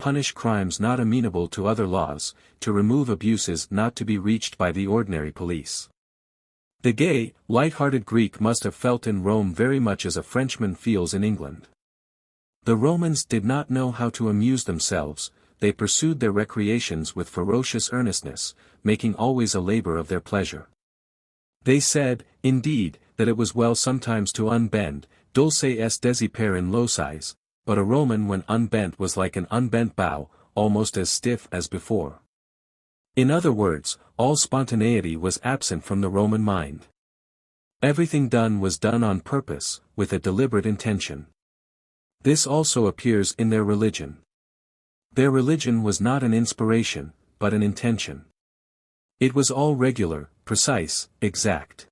punish crimes not amenable to other laws, to remove abuses not to be reached by the ordinary police. The gay, light-hearted Greek must have felt in Rome very much as a Frenchman feels in England. The Romans did not know how to amuse themselves, they pursued their recreations with ferocious earnestness, making always a labor of their pleasure. They said, indeed, that it was well sometimes to unbend, dulce est desipere in locis, but a Roman when unbent was like an unbent bow, almost as stiff as before. In other words, all spontaneity was absent from the Roman mind. Everything done was done on purpose, with a deliberate intention. This also appears in their religion. Their religion was not an inspiration, but an intention. It was all regular, precise, exact.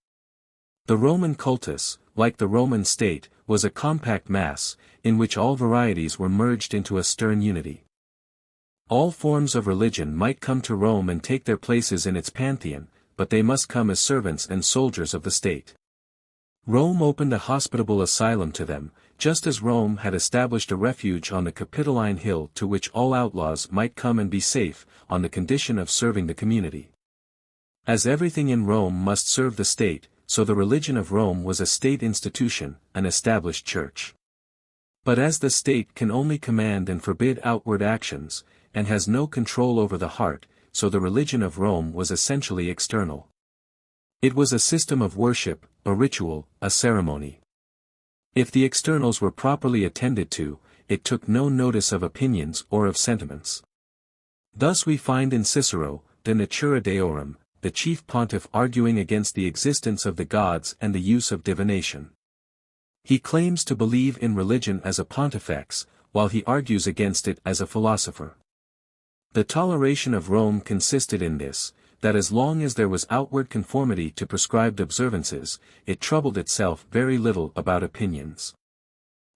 The Roman cultus, like the Roman state, was a compact mass, in which all varieties were merged into a stern unity. All forms of religion might come to Rome and take their places in its pantheon, but they must come as servants and soldiers of the state. Rome opened a hospitable asylum to them, just as Rome had established a refuge on the Capitoline Hill to which all outlaws might come and be safe, on the condition of serving the community. As everything in Rome must serve the state, so the religion of Rome was a state institution, an established church. But as the state can only command and forbid outward actions, and has no control over the heart, so the religion of Rome was essentially external. It was a system of worship, a ritual, a ceremony. If the externals were properly attended to, it took no notice of opinions or of sentiments. Thus we find in Cicero, De Natura Deorum, the chief pontiff arguing against the existence of the gods and the use of divination. He claims to believe in religion as a pontifex, while he argues against it as a philosopher. The toleration of Rome consisted in this, that as long as there was outward conformity to prescribed observances, it troubled itself very little about opinions.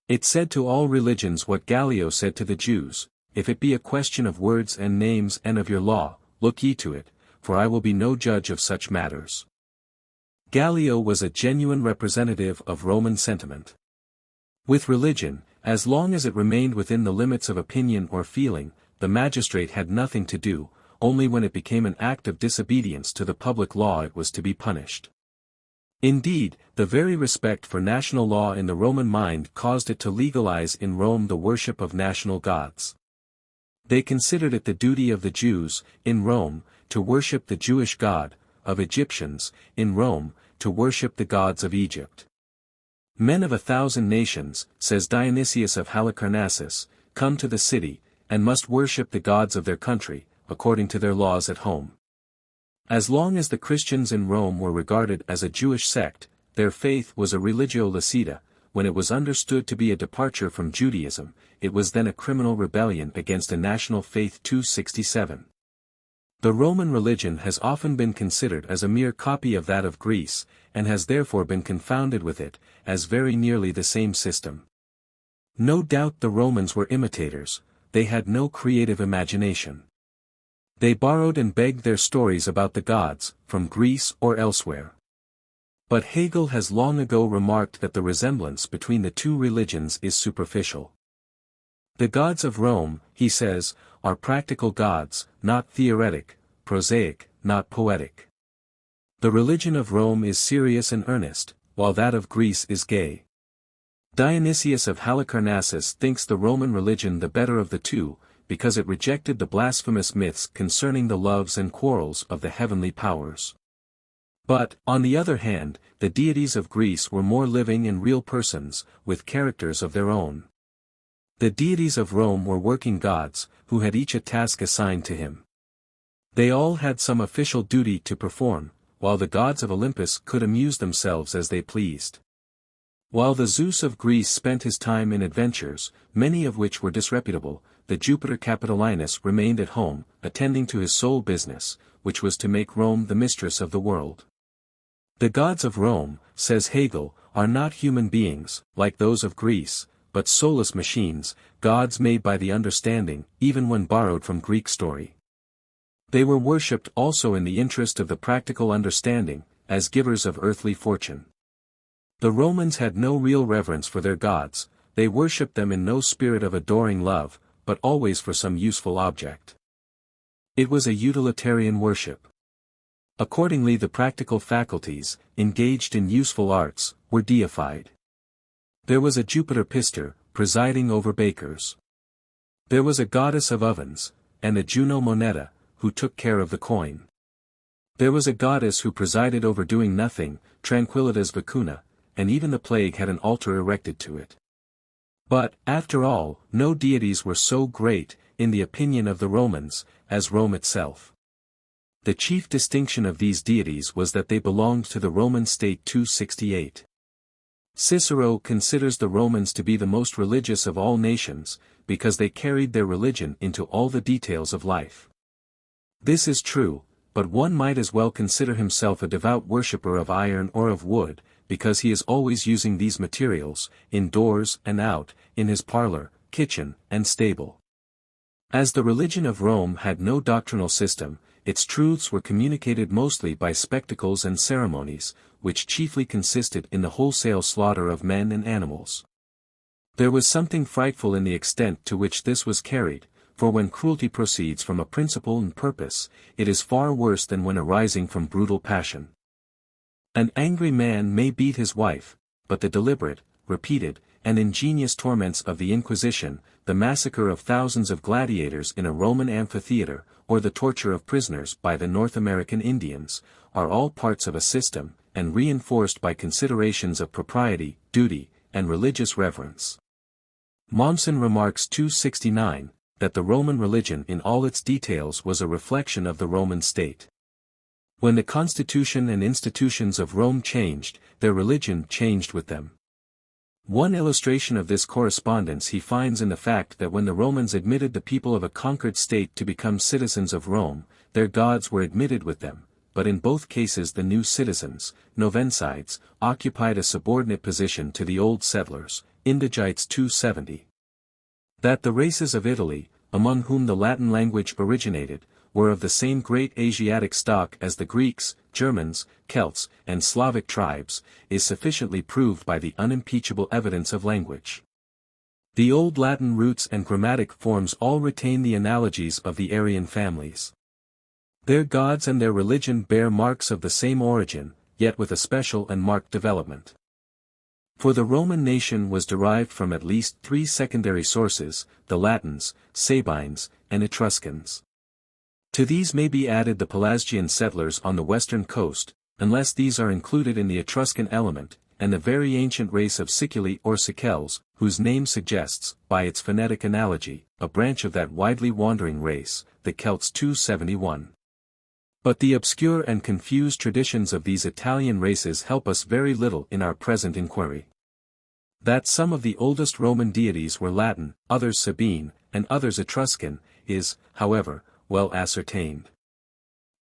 It said to all religions what Gallio said to the Jews, if it be a question of words and names and of your law, look ye to it, for I will be no judge of such matters. Gallio was a genuine representative of Roman sentiment. With religion, as long as it remained within the limits of opinion or feeling, the magistrate had nothing to do, only when it became an act of disobedience to the public law it was to be punished. Indeed, the very respect for national law in the Roman mind caused it to legalize in Rome the worship of national gods. They considered it the duty of the Jews, in Rome, to worship the Jewish God, of Egyptians, in Rome, to worship the gods of Egypt. Men of 1,000 nations, says Dionysius of Halicarnassus, come to the city, and must worship the gods of their country, according to their laws at home. As long as the Christians in Rome were regarded as a Jewish sect, their faith was a religio licita. When it was understood to be a departure from Judaism, it was then a criminal rebellion against a national faith. 267. The Roman religion has often been considered as a mere copy of that of Greece, and has therefore been confounded with it, as very nearly the same system. No doubt the Romans were imitators, they had no creative imagination. They borrowed and begged their stories about the gods, from Greece or elsewhere. But Hegel has long ago remarked that the resemblance between the two religions is superficial. The gods of Rome, he says, are practical gods, not theoretic, prosaic, not poetic. The religion of Rome is serious and earnest, while that of Greece is gay. Dionysius of Halicarnassus thinks the Roman religion the better of the two, because it rejected the blasphemous myths concerning the loves and quarrels of the heavenly powers. But, on the other hand, the deities of Greece were more living and real persons, with characters of their own. The deities of Rome were working gods, who had each a task assigned to him. They all had some official duty to perform, while the gods of Olympus could amuse themselves as they pleased. While the Zeus of Greece spent his time in adventures, many of which were disreputable, the Jupiter Capitolinus remained at home, attending to his sole business, which was to make Rome the mistress of the world. The gods of Rome, says Hegel, are not human beings, like those of Greece, but soulless machines, gods made by the understanding, even when borrowed from Greek story. They were worshipped also in the interest of the practical understanding, as givers of earthly fortune. The Romans had no real reverence for their gods, they worshipped them in no spirit of adoring love, but always for some useful object. It was a utilitarian worship. Accordingly the practical faculties, engaged in useful arts, were deified. There was a Jupiter Pister, presiding over bakers. There was a goddess of ovens, and a Juno Moneta, who took care of the coin. There was a goddess who presided over doing nothing, Tranquillitas Vacuna, and even the plague had an altar erected to it. But, after all, no deities were so great, in the opinion of the Romans, as Rome itself. The chief distinction of these deities was that they belonged to the Roman state 268. Cicero considers the Romans to be the most religious of all nations, because they carried their religion into all the details of life. This is true, but one might as well consider himself a devout worshipper of iron or of wood, because he is always using these materials, indoors and out, in his parlor, kitchen, and stable. As the religion of Rome had no doctrinal system, its truths were communicated mostly by spectacles and ceremonies, which chiefly consisted in the wholesale slaughter of men and animals. There was something frightful in the extent to which this was carried, for when cruelty proceeds from a principle and purpose, it is far worse than when arising from brutal passion. An angry man may beat his wife, but the deliberate, repeated, and ingenious torments of the Inquisition, the massacre of thousands of gladiators in a Roman amphitheater, or the torture of prisoners by the North American Indians, are all parts of a system, and reinforced by considerations of propriety, duty, and religious reverence. Mommsen remarks 269, that the Roman religion in all its details was a reflection of the Roman state. When the constitution and institutions of Rome changed, their religion changed with them. One illustration of this correspondence he finds in the fact that when the Romans admitted the people of a conquered state to become citizens of Rome, their gods were admitted with them, but in both cases the new citizens, Novensides, occupied a subordinate position to the old settlers, Indigites 270. That the races of Italy, among whom the Latin language originated, were of the same great Asiatic stock as the Greeks, Germans, Celts, and Slavic tribes, is sufficiently proved by the unimpeachable evidence of language. The old Latin roots and grammatic forms all retain the analogies of the Aryan families. Their gods and their religion bear marks of the same origin, yet with a special and marked development. For the Roman nation was derived from at least three secondary sources, the Latins, Sabines, and Etruscans. To these may be added the Pelasgian settlers on the western coast, unless these are included in the Etruscan element, and the very ancient race of Siculi or Sicels, whose name suggests, by its phonetic analogy, a branch of that widely wandering race, the Celts 271. But the obscure and confused traditions of these Italian races help us very little in our present inquiry. That some of the oldest Roman deities were Latin, others Sabine, and others Etruscan, is, however, well ascertained.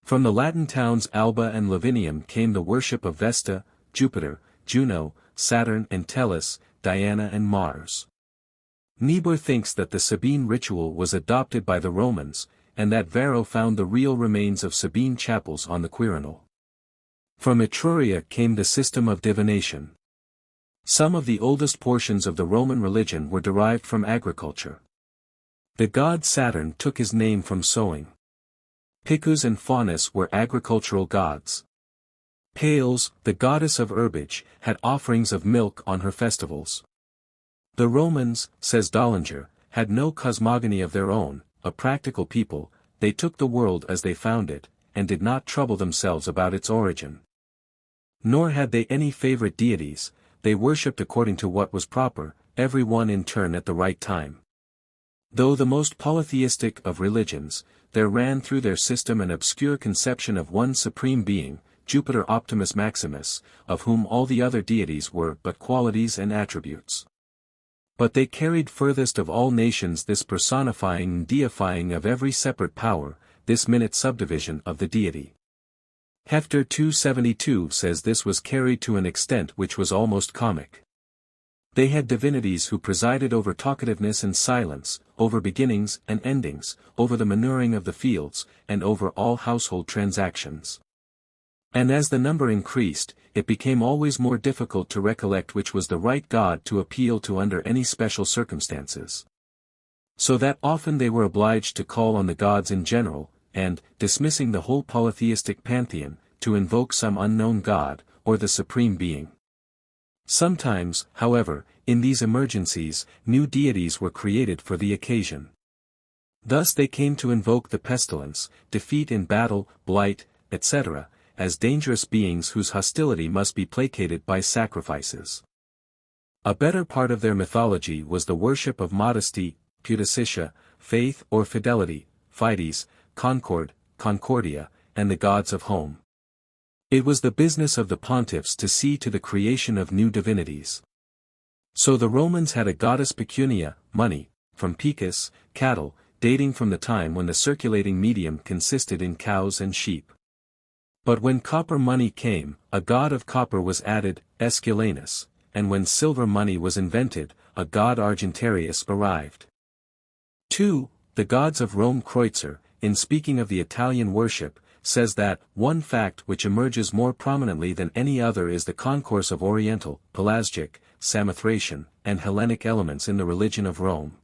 From the Latin towns Alba and Lavinium came the worship of Vesta, Jupiter, Juno, Saturn and Tellus, Diana and Mars. Niebuhr thinks that the Sabine ritual was adopted by the Romans, and that Varro found the real remains of Sabine chapels on the Quirinal. From Etruria came the system of divination. Some of the oldest portions of the Roman religion were derived from agriculture. The god Saturn took his name from sowing. Picus and Faunus were agricultural gods. Pales, the goddess of herbage, had offerings of milk on her festivals. The Romans, says Dollinger, had no cosmogony of their own, a practical people, they took the world as they found it, and did not trouble themselves about its origin. Nor had they any favorite deities, they worshipped according to what was proper, every one in turn at the right time. Though the most polytheistic of religions, there ran through their system an obscure conception of one supreme being, Jupiter Optimus Maximus, of whom all the other deities were but qualities and attributes. But they carried furthest of all nations this personifying and deifying of every separate power, this minute subdivision of the deity. Hefter 272 says this was carried to an extent which was almost comic. They had divinities who presided over talkativeness and silence, over beginnings and endings, over the manuring of the fields, and over all household transactions. And as the number increased, it became always more difficult to recollect which was the right god to appeal to under any special circumstances. So that often they were obliged to call on the gods in general, and, dismissing the whole polytheistic pantheon, to invoke some unknown god, or the supreme being. Sometimes, however, in these emergencies, new deities were created for the occasion. Thus they came to invoke the pestilence, defeat in battle, blight, etc., as dangerous beings whose hostility must be placated by sacrifices. A better part of their mythology was the worship of modesty, pudicitia, faith or fidelity, fides, concord, concordia, and the gods of home. It was the business of the pontiffs to see to the creation of new divinities. So the Romans had a goddess pecunia, money, from pecus, cattle, dating from the time when the circulating medium consisted in cows and sheep. But when copper money came, a god of copper was added, Esculanus, and when silver money was invented, a god Argentarius arrived. 2. The gods of Rome. Kreutzer, in speaking of the Italian worship, says that, one fact which emerges more prominently than any other is the concourse of Oriental, Pelasgic, Samothracian, and Hellenic elements in the religion of Rome.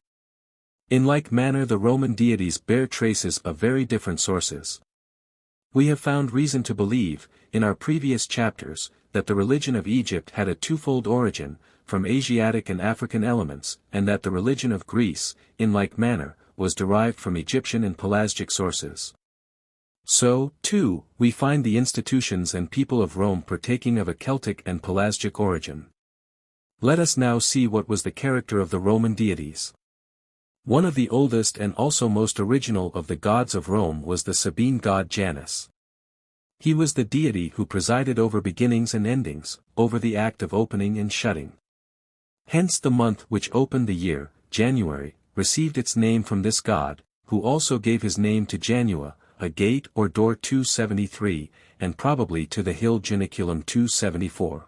In like manner the Roman deities bear traces of very different sources. We have found reason to believe, in our previous chapters, that the religion of Egypt had a twofold origin, from Asiatic and African elements, and that the religion of Greece, in like manner, was derived from Egyptian and Pelasgic sources. So, too, we find the institutions and people of Rome partaking of a Celtic and Pelasgic origin. Let us now see what was the character of the Roman deities. One of the oldest and also most original of the gods of Rome was the Sabine god Janus. He was the deity who presided over beginnings and endings, over the act of opening and shutting. Hence the month which opened the year, January, received its name from this god, who also gave his name to Janua, a gate or door 273, and probably to the hill Janiculum 274.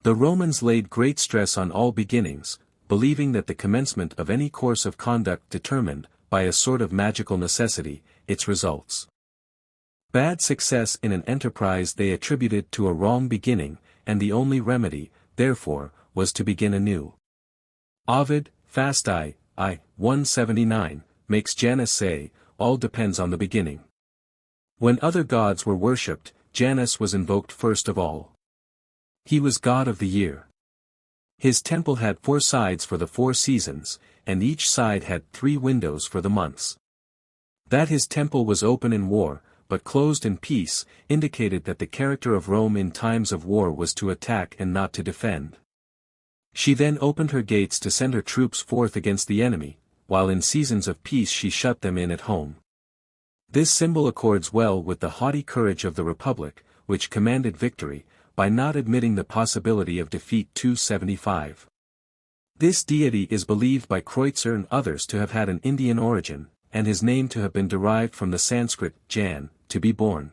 The Romans laid great stress on all beginnings, believing that the commencement of any course of conduct determined, by a sort of magical necessity, its results. Bad success in an enterprise they attributed to a wrong beginning, and the only remedy, therefore, was to begin anew. Ovid, Fasti, I, 179, makes Janus say, all depends on the beginning. When other gods were worshipped, Janus was invoked first of all. He was god of the year. His temple had 4 sides for the 4 seasons, and each side had 3 windows for the months. That his temple was open in war, but closed in peace, indicated that the character of Rome in times of war was to attack and not to defend. She then opened her gates to send her troops forth against the enemy, while in seasons of peace she shut them in at home. This symbol accords well with the haughty courage of the Republic, which commanded victory, by not admitting the possibility of defeat. 275. This deity is believed by Kreutzer and others to have had an Indian origin, and his name to have been derived from the Sanskrit, Jan, to be born.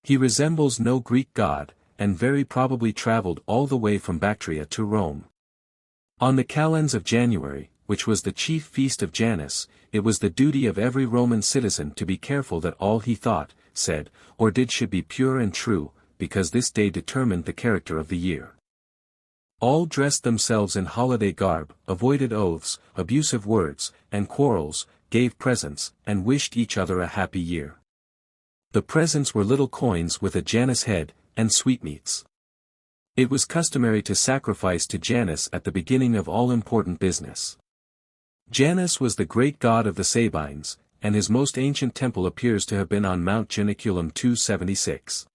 He resembles no Greek god, and very probably traveled all the way from Bactria to Rome. On the calends of January, which was the chief feast of Janus, it was the duty of every Roman citizen to be careful that all he thought, said, or did should be pure and true, because this day determined the character of the year. All dressed themselves in holiday garb, avoided oaths, abusive words, and quarrels, gave presents, and wished each other a happy year. The presents were little coins with a Janus head, and sweetmeats. It was customary to sacrifice to Janus at the beginning of all important business. Janus was the great god of the Sabines, and his most ancient temple appears to have been on Mount Janiculum 276.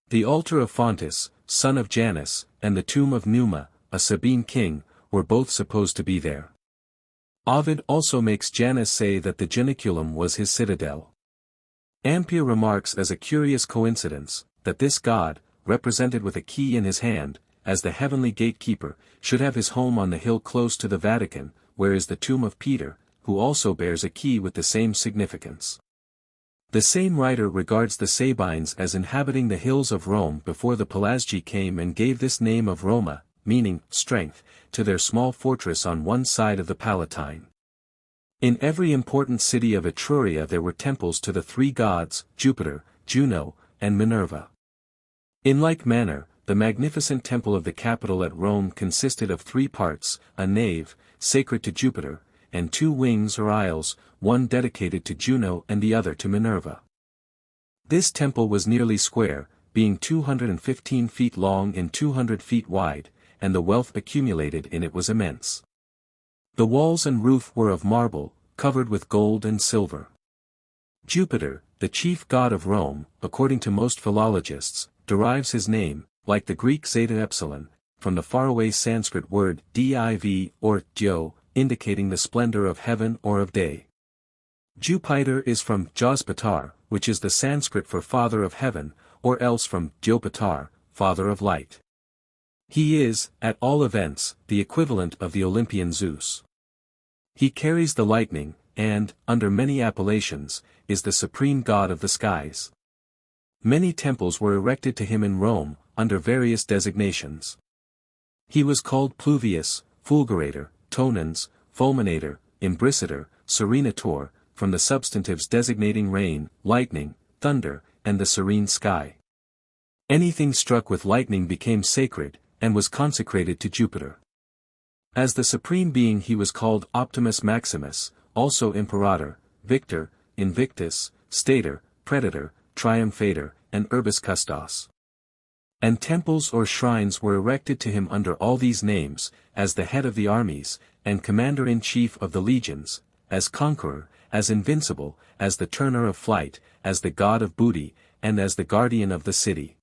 The altar of Fontus, son of Janus, and the tomb of Numa, a Sabine king, were both supposed to be there. Ovid also makes Janus say that the Janiculum was his citadel. Ampere remarks as a curious coincidence, that this god, represented with a key in his hand, as the heavenly gatekeeper, should have his home on the hill close to the Vatican, where is the tomb of Peter, who also bears a key with the same significance. The same writer regards the Sabines as inhabiting the hills of Rome before the Pelasgi came and gave this name of Roma, meaning strength, to their small fortress on one side of the Palatine. In every important city of Etruria there were temples to the 3 gods, Jupiter, Juno, and Minerva. In like manner, the magnificent temple of the Capitol at Rome consisted of 3 parts, a nave, sacred to Jupiter, and 2 wings or aisles, one dedicated to Juno and the other to Minerva. This temple was nearly square, being 215 feet long and 200 feet wide, and the wealth accumulated in it was immense. The walls and roof were of marble, covered with gold and silver. Jupiter, the chief god of Rome, according to most philologists, derives his name, like the Greek zeta epsilon, from the faraway Sanskrit word div or dyo, indicating the splendor of heaven or of day. Jupiter is from Jospatar, which is the Sanskrit for father of heaven, or else from Dyopatar, father of light. He is, at all events, the equivalent of the Olympian Zeus. He carries the lightning, and, under many appellations, is the supreme god of the skies. Many temples were erected to him in Rome, under various designations. He was called Pluvius, Fulgurator, Tonans, Fulminator, Imbricitor, Serenator, from the substantives designating rain, lightning, thunder, and the serene sky. Anything struck with lightning became sacred, and was consecrated to Jupiter. As the supreme being he was called Optimus Maximus, also Imperator, Victor, Invictus, Stator, Predator, Triumphator, and Urbis Custos. And temples or shrines were erected to him under all these names, as the head of the armies, and commander-in-chief of the legions, as conqueror, as invincible, as the turner of flight, as the god of booty, and as the guardian of the city.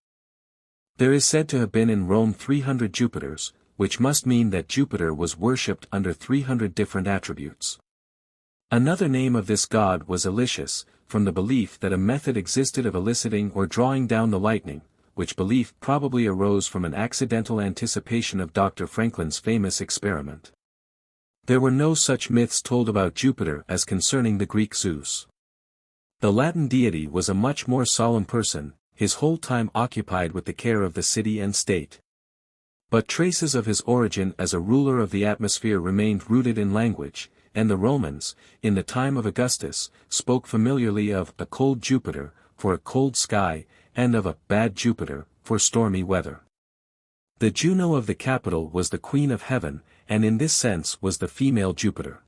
There is said to have been in Rome 300 Jupiters, which must mean that Jupiter was worshipped under 300 different attributes. Another name of this god was Elicius, from the belief that a method existed of eliciting or drawing down the lightning, which belief probably arose from an accidental anticipation of Dr. Franklin's famous experiment. There were no such myths told about Jupiter as concerning the Greek Zeus. The Latin deity was a much more solemn person, his whole time occupied with the care of the city and state. But traces of his origin as a ruler of the atmosphere remained rooted in language, and the Romans, in the time of Augustus, spoke familiarly of a cold Jupiter, for a cold sky, and of a bad Jupiter, for stormy weather. The Juno of the capital was the queen of heaven, and in this sense was the female Jupiter.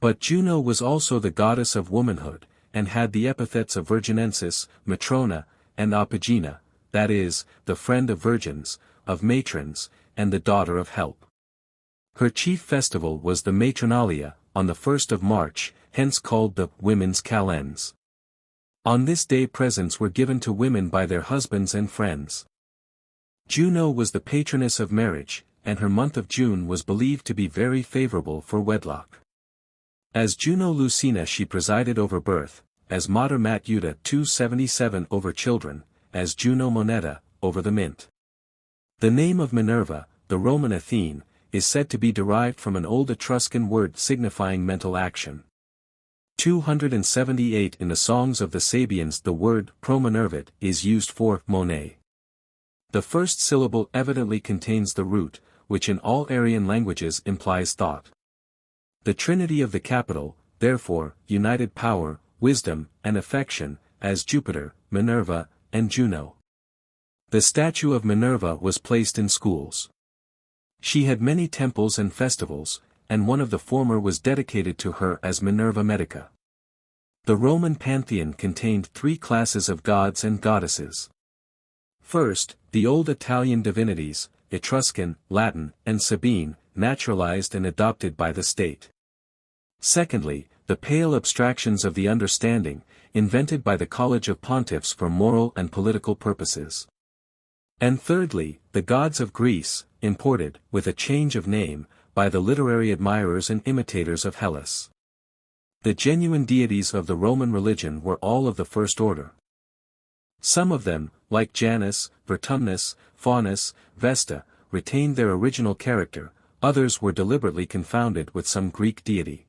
But Juno was also the goddess of womanhood, and had the epithets of Virginensis, Matrona, and Apogena, that is, the friend of virgins, of matrons, and the daughter of help. Her chief festival was the Matronalia, on the 1st of March, hence called the Women's Calends. On this day presents were given to women by their husbands and friends. Juno was the patroness of marriage, and her month of June was believed to be very favorable for wedlock. As Juno Lucina she presided over birth, as Mater Matuta 277 over children, as Juno Moneta, over the mint. The name of Minerva, the Roman Athene, is said to be derived from an old Etruscan word signifying mental action. 278 in the songs of the Sabians the word prominervit is used for Monet. The first syllable evidently contains the root, which in all Aryan languages implies thought. The trinity of the capital, therefore, united power, wisdom, and affection, as Jupiter, Minerva, and Juno. The statue of Minerva was placed in schools. She had many temples and festivals, and one of the former was dedicated to her as Minerva Medica. The Roman pantheon contained 3 classes of gods and goddesses. First, the old Italian divinities, Etruscan, Latin, and Sabine, naturalized and adopted by the state. Secondly, the pale abstractions of the understanding, invented by the College of Pontiffs for moral and political purposes. And thirdly, the gods of Greece, imported, with a change of name, by the literary admirers and imitators of Hellas. The genuine deities of the Roman religion were all of the first order. Some of them, like Janus, Vertumnus, Faunus, Vesta, retained their original character, others were deliberately confounded with some Greek deity.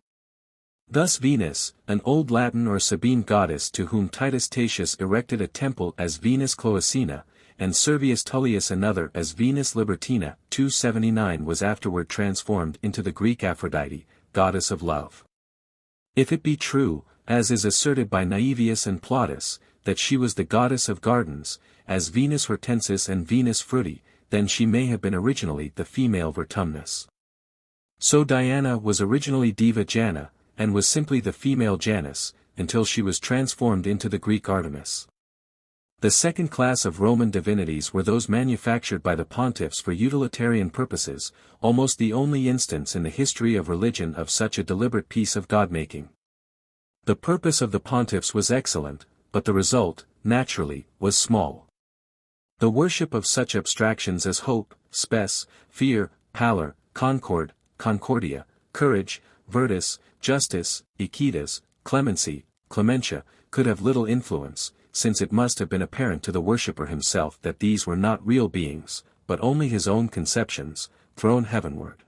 Thus Venus, an old Latin or Sabine goddess to whom Titus Tatius erected a temple as Venus Cloacina, and Servius Tullius another as Venus Libertina, 279 was afterward transformed into the Greek Aphrodite, goddess of love. If it be true, as is asserted by Naevius and Plautus, that she was the goddess of gardens, as Venus Hortensis and Venus Fruti, then she may have been originally the female Vertumnus. So Diana was originally Diva Jana, and was simply the female Janus, until she was transformed into the Greek Artemis. The second class of Roman divinities were those manufactured by the pontiffs for utilitarian purposes, almost the only instance in the history of religion of such a deliberate piece of god-making. The purpose of the pontiffs was excellent, but the result, naturally, was small. The worship of such abstractions as hope, spes, fear, pallor, concord, concordia, courage, virtus, justice, equitas, clemency, clementia, could have little influence, since it must have been apparent to the worshipper himself that these were not real beings, but only his own conceptions, thrown heavenward.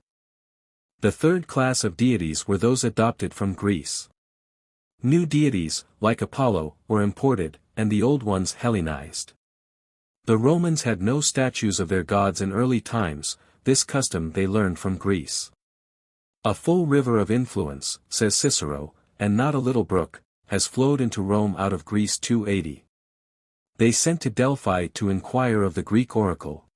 The third class of deities were those adopted from Greece. New deities, like Apollo, were imported, and the old ones Hellenized. The Romans had no statues of their gods in early times, this custom they learned from Greece. A full river of influence, says Cicero, and not a little brook, has flowed into Rome out of Greece 280. They sent to Delphi to inquire of the Greek oracle.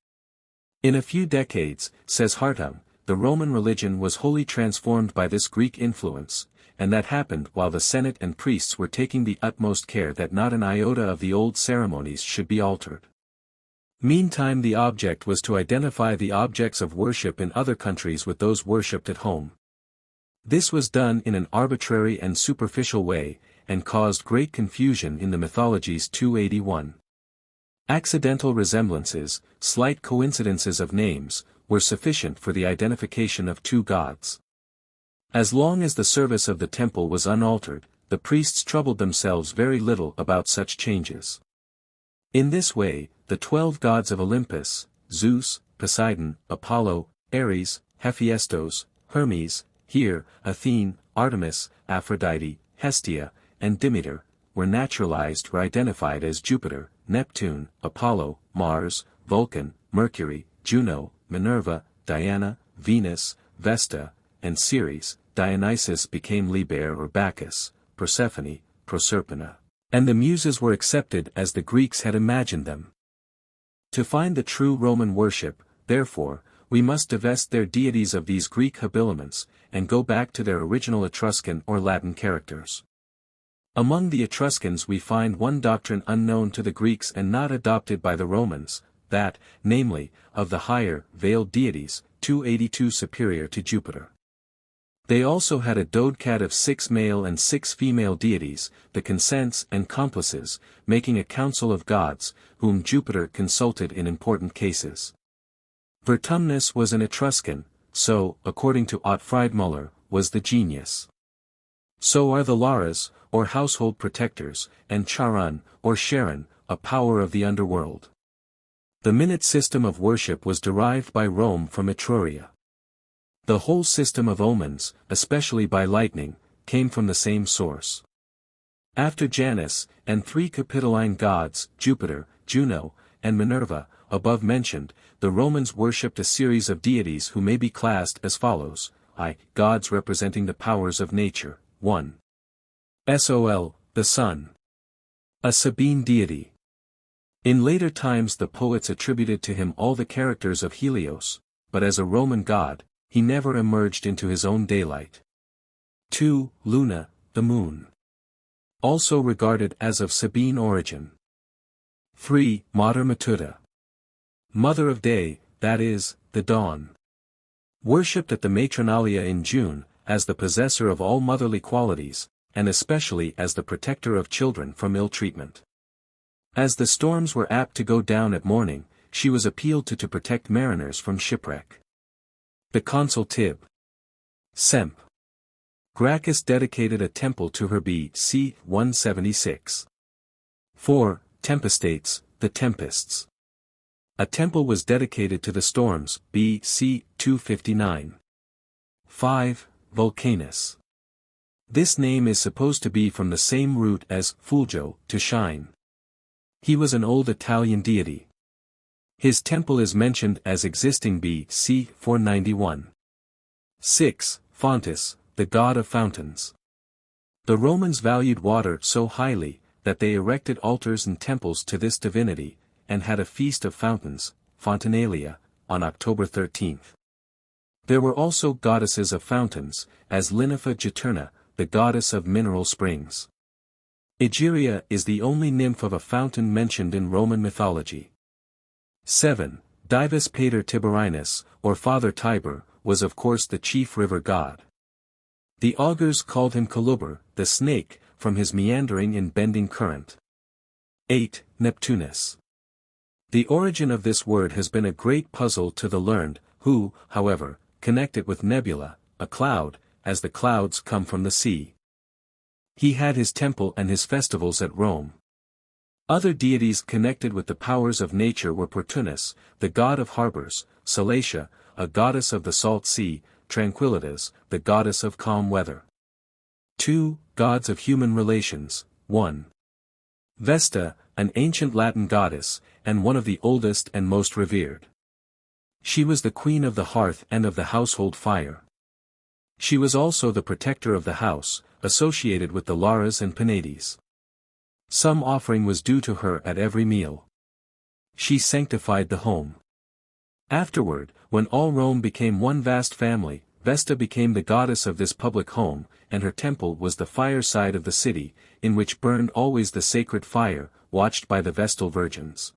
In a few decades, says Hartung, the Roman religion was wholly transformed by this Greek influence, and that happened while the Senate and priests were taking the utmost care that not an iota of the old ceremonies should be altered. Meantime the object was to identify the objects of worship in other countries with those worshipped at home. This was done in an arbitrary and superficial way, and caused great confusion in the mythologies 281. Accidental resemblances, slight coincidences of names, were sufficient for the identification of two gods. As long as the service of the temple was unaltered, the priests troubled themselves very little about such changes. In this way, the 12 gods of Olympus, Zeus, Poseidon, Apollo, Ares, Hephaestus, Hermes, Here, Athene, Artemis, Aphrodite, Hestia, and Demeter, were naturalized or identified as Jupiter, Neptune, Apollo, Mars, Vulcan, Mercury, Juno, Minerva, Diana, Venus, Vesta, and Ceres. Dionysus became Liber or Bacchus, Persephone, Proserpina, and the Muses were accepted as the Greeks had imagined them. To find the true Roman worship, therefore, we must divest their deities of these Greek habiliments, and go back to their original Etruscan or Latin characters. Among the Etruscans we find one doctrine unknown to the Greeks and not adopted by the Romans, that, namely, of the higher, veiled deities, 282 superior to Jupiter. They also had a dodecad of 6 male and 6 female deities, the consents and complices, making a council of gods, whom Jupiter consulted in important cases. Vertumnus was an Etruscan, so, according to Ottfried was the genius. So are the Laras, or household protectors, and Charon, or Charon, a power of the underworld. The minute system of worship was derived by Rome from Etruria. The whole system of omens, especially by lightning, came from the same source. After Janus, and 3 Capitoline gods, Jupiter, Juno, and Minerva, above mentioned, the Romans worshipped a series of deities who may be classed as follows: gods representing the powers of nature, 1. Sol, the sun. A Sabine deity. In later times the poets attributed to him all the characters of Helios, but as a Roman god, he never emerged into his own daylight. 2. Luna, the moon. Also regarded as of Sabine origin. 3. Mater Matuta. Mother of day, that is, the dawn. Worshipped at the Matronalia in June, as the possessor of all motherly qualities, and especially as the protector of children from ill treatment. As the storms were apt to go down at morning, she was appealed to protect mariners from shipwreck. The consul Tib. Semp. Gracchus dedicated a temple to her b.c. 176. 4. Tempestates, the tempests. A temple was dedicated to the storms, b.c. 259. 5. Vulcanus. This name is supposed to be from the same root as fulgo, to shine. He was an old Italian deity. His temple is mentioned as existing b.c. 491. 6. Fontis, the god of fountains. The Romans valued water so highly, that they erected altars and temples to this divinity, and had a feast of fountains, Fontinalia, on October 13. There were also goddesses of fountains, as Lynnepha Juturna, the goddess of mineral springs. Egeria is the only nymph of a fountain mentioned in Roman mythology. 7. Divus Pater Tiberinus, or Father Tiber, was of course the chief river god. The augurs called him Coluber, the snake, from his meandering and bending current. 8. Neptunus. The origin of this word has been a great puzzle to the learned, who, however, connect it with nebula, a cloud, as the clouds come from the sea. He had his temple and his festivals at Rome. Other deities connected with the powers of nature were Portunus, the god of harbors, Salacia, a goddess of the salt sea, Tranquillitas, the goddess of calm weather. 2. Gods of human relations. 1. Vesta, an ancient Latin goddess, and one of the oldest and most revered. She was the queen of the hearth and of the household fire. She was also the protector of the house, associated with the Lares and Penates. Some offering was due to her at every meal. She sanctified the home. Afterward, when all Rome became one vast family, Vesta became the goddess of this public home, and her temple was the fireside of the city, in which burned always the sacred fire, watched by the Vestal virgins.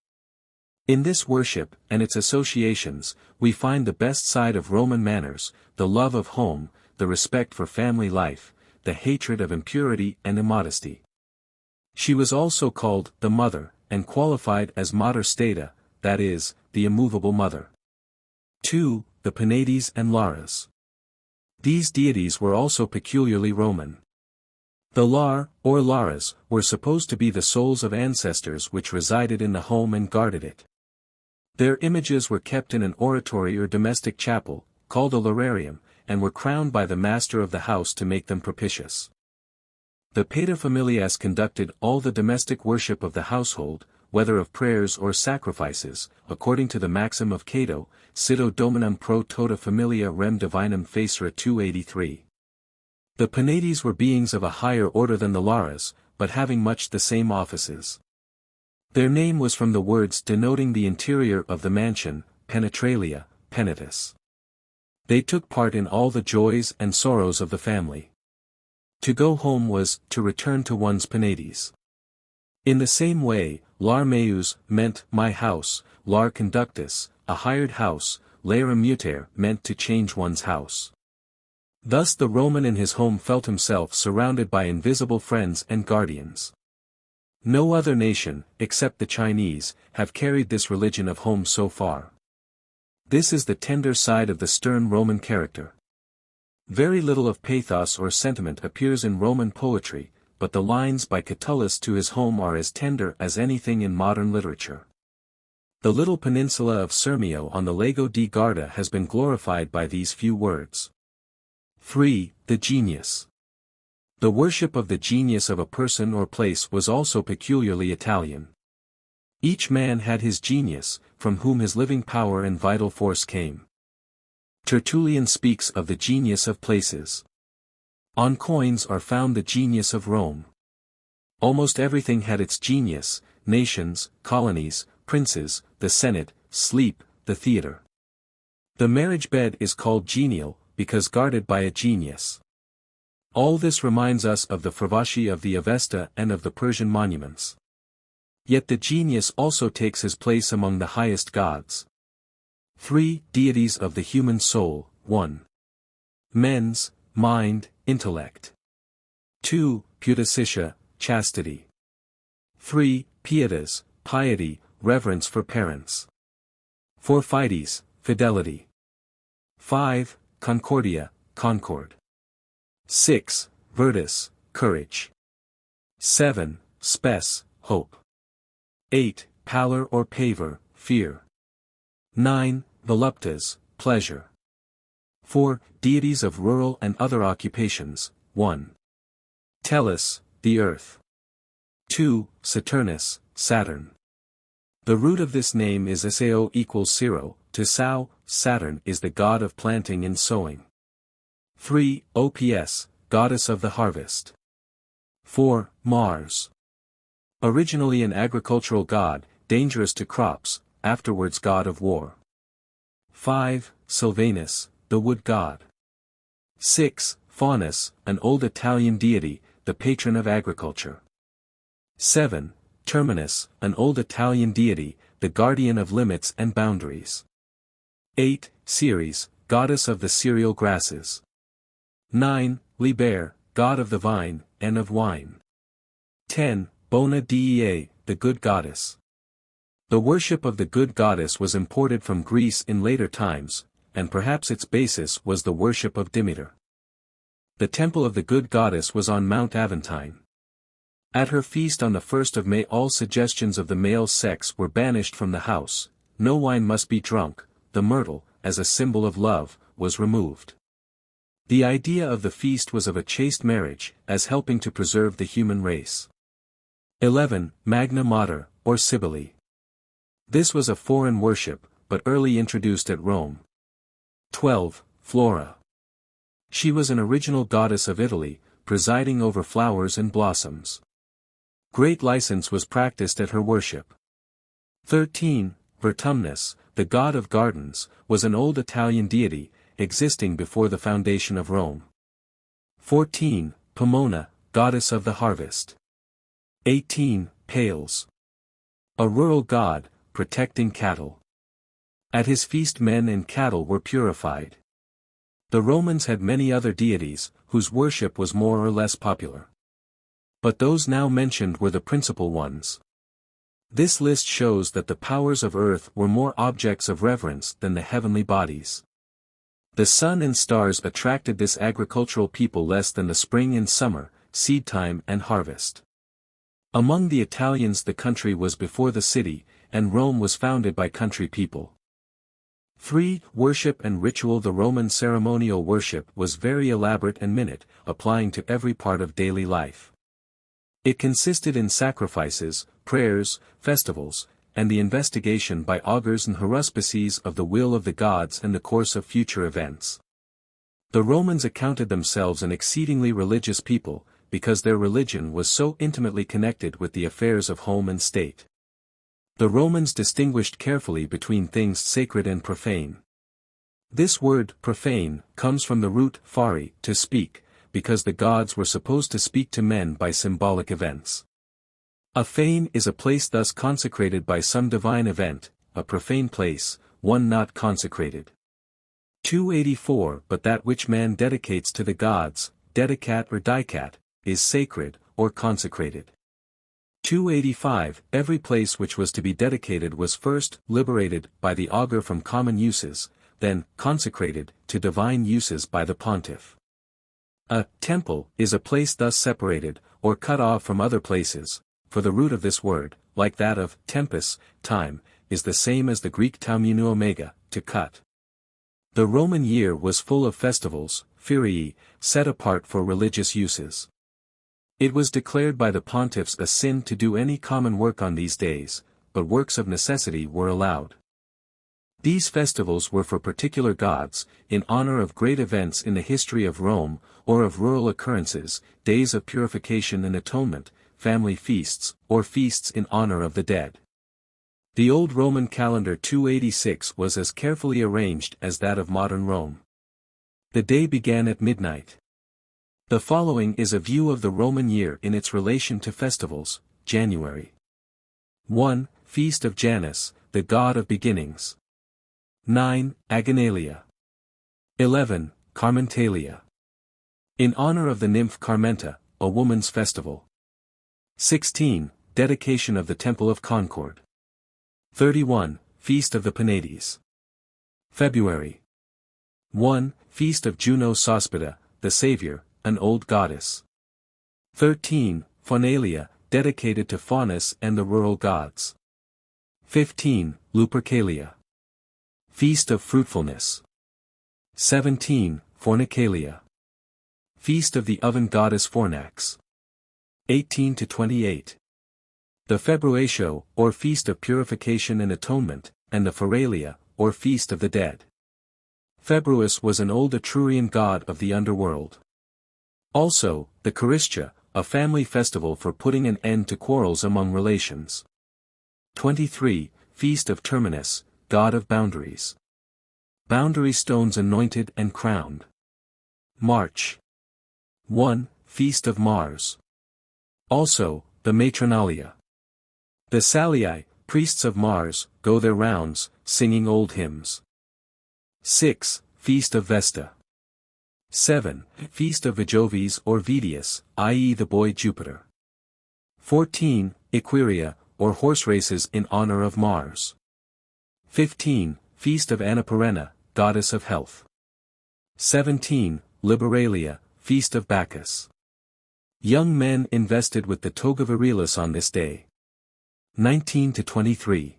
In this worship, and its associations, we find the best side of Roman manners, the love of home, the respect for family life, the hatred of impurity and immodesty. She was also called the Mother, and qualified as Mater Stata, that is, the immovable mother. 2. The Penates and Lares. These deities were also peculiarly Roman. The Lar, or Lares, were supposed to be the souls of ancestors which resided in the home and guarded it. Their images were kept in an oratory or domestic chapel, called a lararium, and were crowned by the master of the house to make them propitious. The paterfamilias conducted all the domestic worship of the household, whether of prayers or sacrifices, according to the maxim of Cato, Cito Dominum pro tota familia rem divinum facere 283. The Penates were beings of a higher order than the Lares, but having much the same offices. Their name was from the words denoting the interior of the mansion, penetralia, penitus. They took part in all the joys and sorrows of the family. To go home was to return to one's Penates. In the same way, lar meus meant my house, lar conductus, a hired house, laera mutere meant to change one's house. Thus the Roman in his home felt himself surrounded by invisible friends and guardians. No other nation, except the Chinese, have carried this religion of home so far. This is the tender side of the stern Roman character. Very little of pathos or sentiment appears in Roman poetry, but the lines by Catullus to his home are as tender as anything in modern literature. The little peninsula of Sirmio on the Lago di Garda has been glorified by these few words. 3. The genius. The worship of the genius of a person or place was also peculiarly Italian. Each man had his genius, from whom his living power and vital force came. Tertullian speaks of the genius of places. On coins are found the genius of Rome. Almost everything had its genius: nations, colonies, princes, the Senate, sleep, the theater. The marriage bed is called genial, because guarded by a genius. All this reminds us of the Fravashi of the Avesta and of the Persian monuments. Yet the genius also takes his place among the highest gods. 3. Deities of the human soul. 1. Mens, mind, intellect. 2. Pudicitia, chastity. 3. Pietas, piety, reverence for parents. 4. Fides, fidelity. 5. Concordia, concord. 6. Virtus, courage. 7. Spes, hope. 8. Pallor or pavor, fear. 9. Voluptas, pleasure. 4. Deities of rural and other occupations. 1. Tellus, the earth. 2. Saturnus, Saturn. The root of this name is Sao equals 0, to Sao, Saturn is the god of planting and sowing. 3. Ops, goddess of the harvest. 4. Mars. Originally an agricultural god, dangerous to crops, afterwards god of war. 5. Sylvanus, the wood god. 6. Faunus, an old Italian deity, the patron of agriculture. 7. Terminus, an old Italian deity, the guardian of limits and boundaries. 8. Ceres, goddess of the cereal grasses. 9. Liber, god of the vine, and of wine. 10. Bona Dea, the good goddess. The worship of the good goddess was imported from Greece in later times, and perhaps its basis was the worship of Demeter. The temple of the good goddess was on Mount Aventine. At her feast on the 1st of May all suggestions of the male sex were banished from the house, no wine must be drunk, the myrtle, as a symbol of love, was removed. The idea of the feast was of a chaste marriage, as helping to preserve the human race. 11. Magna Mater, or Cybele. This was a foreign worship, but early introduced at Rome. 12. Flora. She was an original goddess of Italy, presiding over flowers and blossoms. Great license was practiced at her worship. 13. Vertumnus, the god of gardens, was an old Italian deity, existing before the foundation of Rome. 14. Pomona, goddess of the harvest. 18. Pales. A rural god, protecting cattle. At his feast men and cattle were purified. The Romans had many other deities, whose worship was more or less popular. But those now mentioned were the principal ones. This list shows that the powers of earth were more objects of reverence than the heavenly bodies. The sun and stars attracted this agricultural people less than the spring and summer, seed time and harvest. Among the Italians the country was before the city, and Rome was founded by country people. 3. Worship and ritual. The Roman ceremonial worship was very elaborate and minute, applying to every part of daily life. It consisted in sacrifices, prayers, festivals, and the investigation by augurs and haruspices of the will of the gods and the course of future events. The Romans accounted themselves an exceedingly religious people, because their religion was so intimately connected with the affairs of home and state. The Romans distinguished carefully between things sacred and profane. This word, profane, comes from the root fari, to speak, because the gods were supposed to speak to men by symbolic events. A fane is a place thus consecrated by some divine event, a profane place, one not consecrated. 284 But that which man dedicates to the gods, dedicat or dicat, is sacred, or consecrated. 285 Every place which was to be dedicated was first liberated by the augur from common uses, then consecrated to divine uses by the pontiff. A temple is a place thus separated, or cut off from other places, for the root of this word, like that of tempus, time, is the same as the Greek taumenu omega, to cut. The Roman year was full of festivals, feriae, set apart for religious uses. It was declared by the pontiffs a sin to do any common work on these days, but works of necessity were allowed. These festivals were for particular gods, in honor of great events in the history of Rome, or of rural occurrences, days of purification and atonement, family feasts, or feasts in honor of the dead. The old Roman calendar 286 was as carefully arranged as that of modern Rome. The day began at midnight. The following is a view of the Roman year in its relation to festivals. January. 1. Feast of Janus, the god of beginnings. 9. Aganalia. 11. Carmentalia. In honor of the nymph Carmenta, a woman's festival. 16. Dedication of the Temple of Concord. 31. Feast of the Penates. February. 1. Feast of Juno Sospita, the Savior, an old goddess. 13. Faunalia, dedicated to Faunus and the rural gods. 15. Lupercalia. Feast of Fruitfulness. 17. Fornicalia. Feast of the oven goddess Fornax. 18 to 28. The Februatio, or Feast of Purification and Atonement, and the Feralia, or Feast of the Dead. Februus was an old Etrurian god of the underworld. Also, the Charistia, a family festival for putting an end to quarrels among relations. 23. Feast of Terminus, god of boundaries. Boundary stones anointed and crowned. March 1. Feast of Mars. Also, the Matronalia. The Salii, priests of Mars, go their rounds, singing old hymns. 6. Feast of Vesta. 7. Feast of Vijoves or Vedius, i.e. the boy Jupiter. 14. Equirria, or horse races in honor of Mars. 15. Feast of Anaparena, goddess of health. 17. Liberalia, feast of Bacchus. Young men invested with the toga virilis on this day. 19 to 23.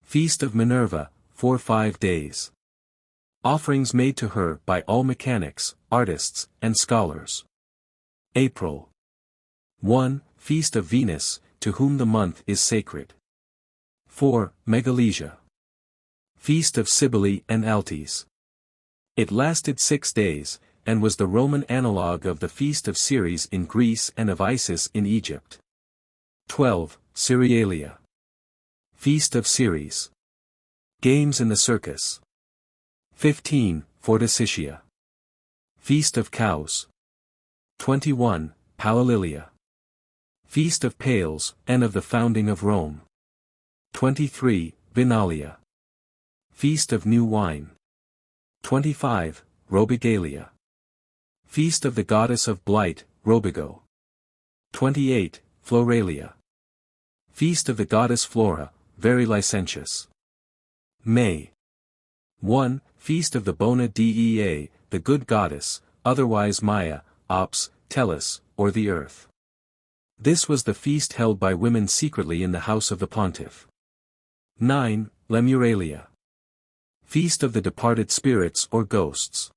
Feast of Minerva, for 5 days. Offerings made to her by all mechanics, artists, and scholars. April 1. Feast of Venus, to whom the month is sacred. 4. Megalesia. Feast of Cybele and Altes. It lasted 6 days, and was the Roman analogue of the Feast of Ceres in Greece and of Isis in Egypt. 12. Cerealia. Feast of Ceres. Games in the circus. 15. Forticitia. Feast of Cows. 21. Palalilia. Feast of Pails, and of the founding of Rome. 23. Vinalia. Feast of New Wine. 25. Robigalia. Feast of the Goddess of Blight, Robigo. 28. Floralia. Feast of the Goddess Flora, very licentious. May 1. Feast of the Bona Dea, the good goddess, otherwise Maya, Ops, Tellus, or the earth. This was the feast held by women secretly in the house of the pontiff. 9. Lemuralia. Feast of the departed spirits or ghosts.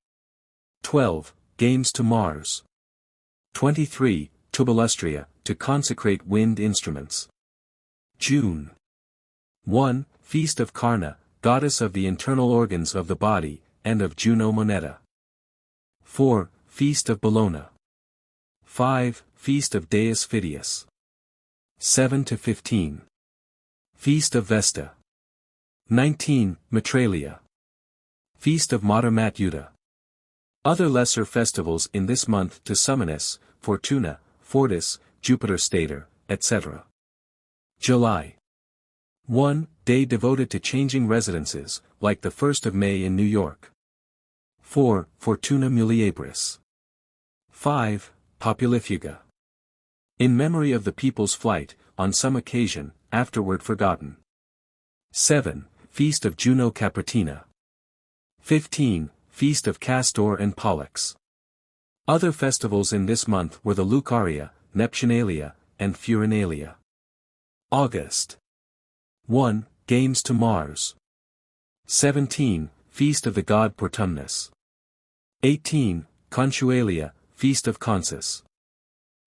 12. Games to Mars. 23. Tubalustria, to consecrate wind instruments. June 1. Feast of Carna, goddess of the internal organs of the body, and of Juno Moneta. 4. Feast of Bellona. 5. Feast of Deus Phidias. 7 to 15. Feast of Vesta. 19. Matralia. Feast of Mater Matuta. Other lesser festivals in this month to Summonus, Fortuna, Fortis, Jupiter Stator, etc. July 1. Day devoted to changing residences, like the 1st of May in New York. 4. Fortuna Muliebris. 5. Populifuga. In memory of the people's flight, on some occasion, afterward forgotten. 7. Feast of Juno Capertina. 15. Feast of Castor and Pollux. Other festivals in this month were the Lucaria, Neptunalia, and Furinalia. August 1. Games to Mars. 17. Feast of the god Portumnus. 18. Consualia, Feast of Consus.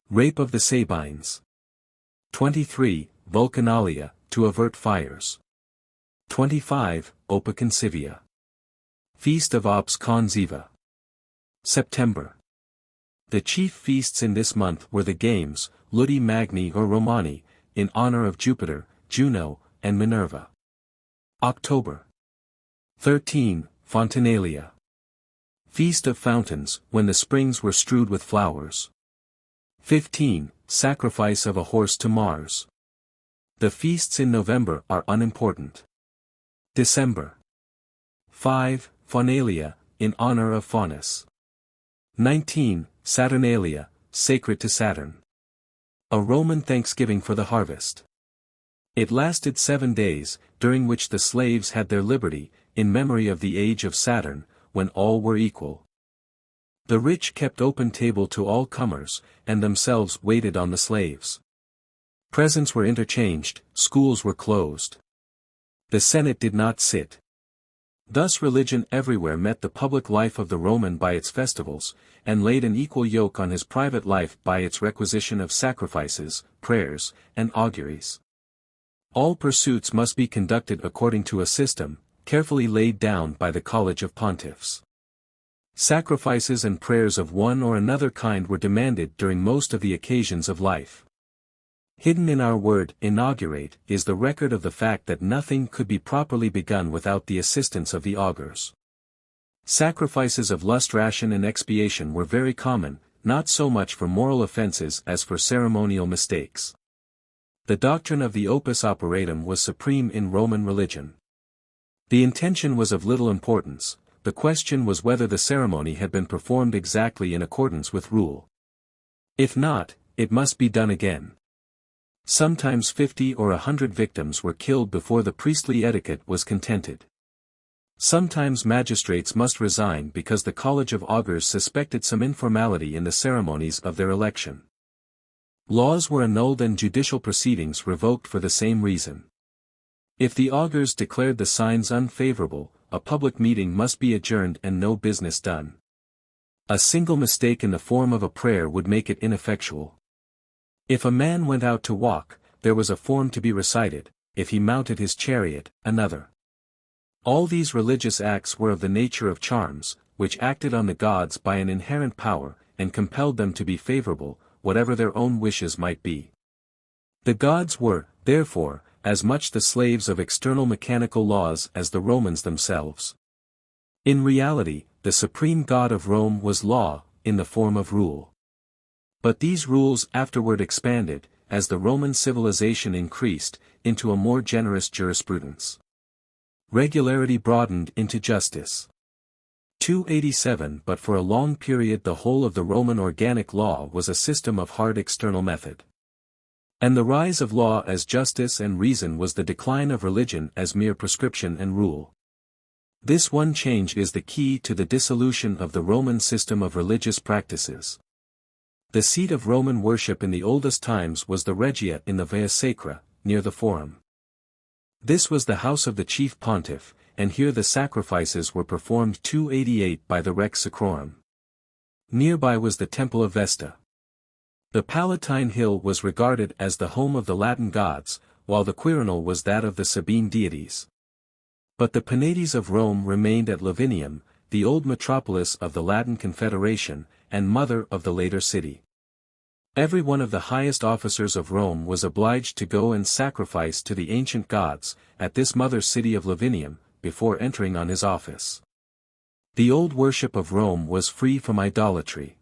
Rape of the Sabines. 23. Vulcanalia, to avert fires. 25. Opaconcivia. Feast of Ops Con Ziva. September. The chief feasts in this month were the games, Ludi Magni or Romani, in honor of Jupiter, Juno, and Minerva. October 13. Fontinalia. Feast of Fountains, when the springs were strewed with flowers. 15. Sacrifice of a horse to Mars. The feasts in November are unimportant. December 5. Faunalia, in honor of Faunus. 19. Saturnalia, sacred to Saturn. A Roman thanksgiving for the harvest. It lasted 7 days, during which the slaves had their liberty, in memory of the age of Saturn, when all were equal. The rich kept open table to all comers, and themselves waited on the slaves. Presents were interchanged, schools were closed. The Senate did not sit. Thus religion everywhere met the public life of the Roman by its festivals, and laid an equal yoke on his private life by its requisition of sacrifices, prayers, and auguries. All pursuits must be conducted according to a system, carefully laid down by the College of Pontiffs. Sacrifices and prayers of one or another kind were demanded during most of the occasions of life. Hidden in our word inaugurate is the record of the fact that nothing could be properly begun without the assistance of the augurs. Sacrifices of lust, ration and expiation were very common, not so much for moral offenses as for ceremonial mistakes. The doctrine of the opus operatum was supreme in Roman religion. The intention was of little importance, the question was whether the ceremony had been performed exactly in accordance with rule. If not, it must be done again. Sometimes 50 or 100 victims were killed before the priestly etiquette was contented. Sometimes magistrates must resign because the College of Augurs suspected some informality in the ceremonies of their election. Laws were annulled and judicial proceedings revoked for the same reason. If the augurs declared the signs unfavorable, a public meeting must be adjourned and no business done. A single mistake in the form of a prayer would make it ineffectual. If a man went out to walk, there was a form to be recited; if he mounted his chariot, another. All these religious acts were of the nature of charms, which acted on the gods by an inherent power, and compelled them to be favorable, whatever their own wishes might be. The gods were, therefore, as much the slaves of external mechanical laws as the Romans themselves. In reality, the supreme god of Rome was law, in the form of rule. But these rules afterward expanded, as the Roman civilization increased, into a more generous jurisprudence. Regularity broadened into justice. 287 But for a long period the whole of the Roman organic law was a system of hard external method. And the rise of law as justice and reason was the decline of religion as mere prescription and rule. This one change is the key to the dissolution of the Roman system of religious practices. The seat of Roman worship in the oldest times was the Regia in the Via Sacra, near the Forum. This was the house of the chief pontiff, and here the sacrifices were performed. 288 By the Rex Sacrorum. Nearby was the Temple of Vesta. The Palatine Hill was regarded as the home of the Latin gods, while the Quirinal was that of the Sabine deities. But the Penates of Rome remained at Lavinium, the old metropolis of the Latin Confederation, and mother of the later city. Every one of the highest officers of Rome was obliged to go and sacrifice to the ancient gods, at this mother city of Lavinium, before entering on his office. The old worship of Rome was free from idolatry.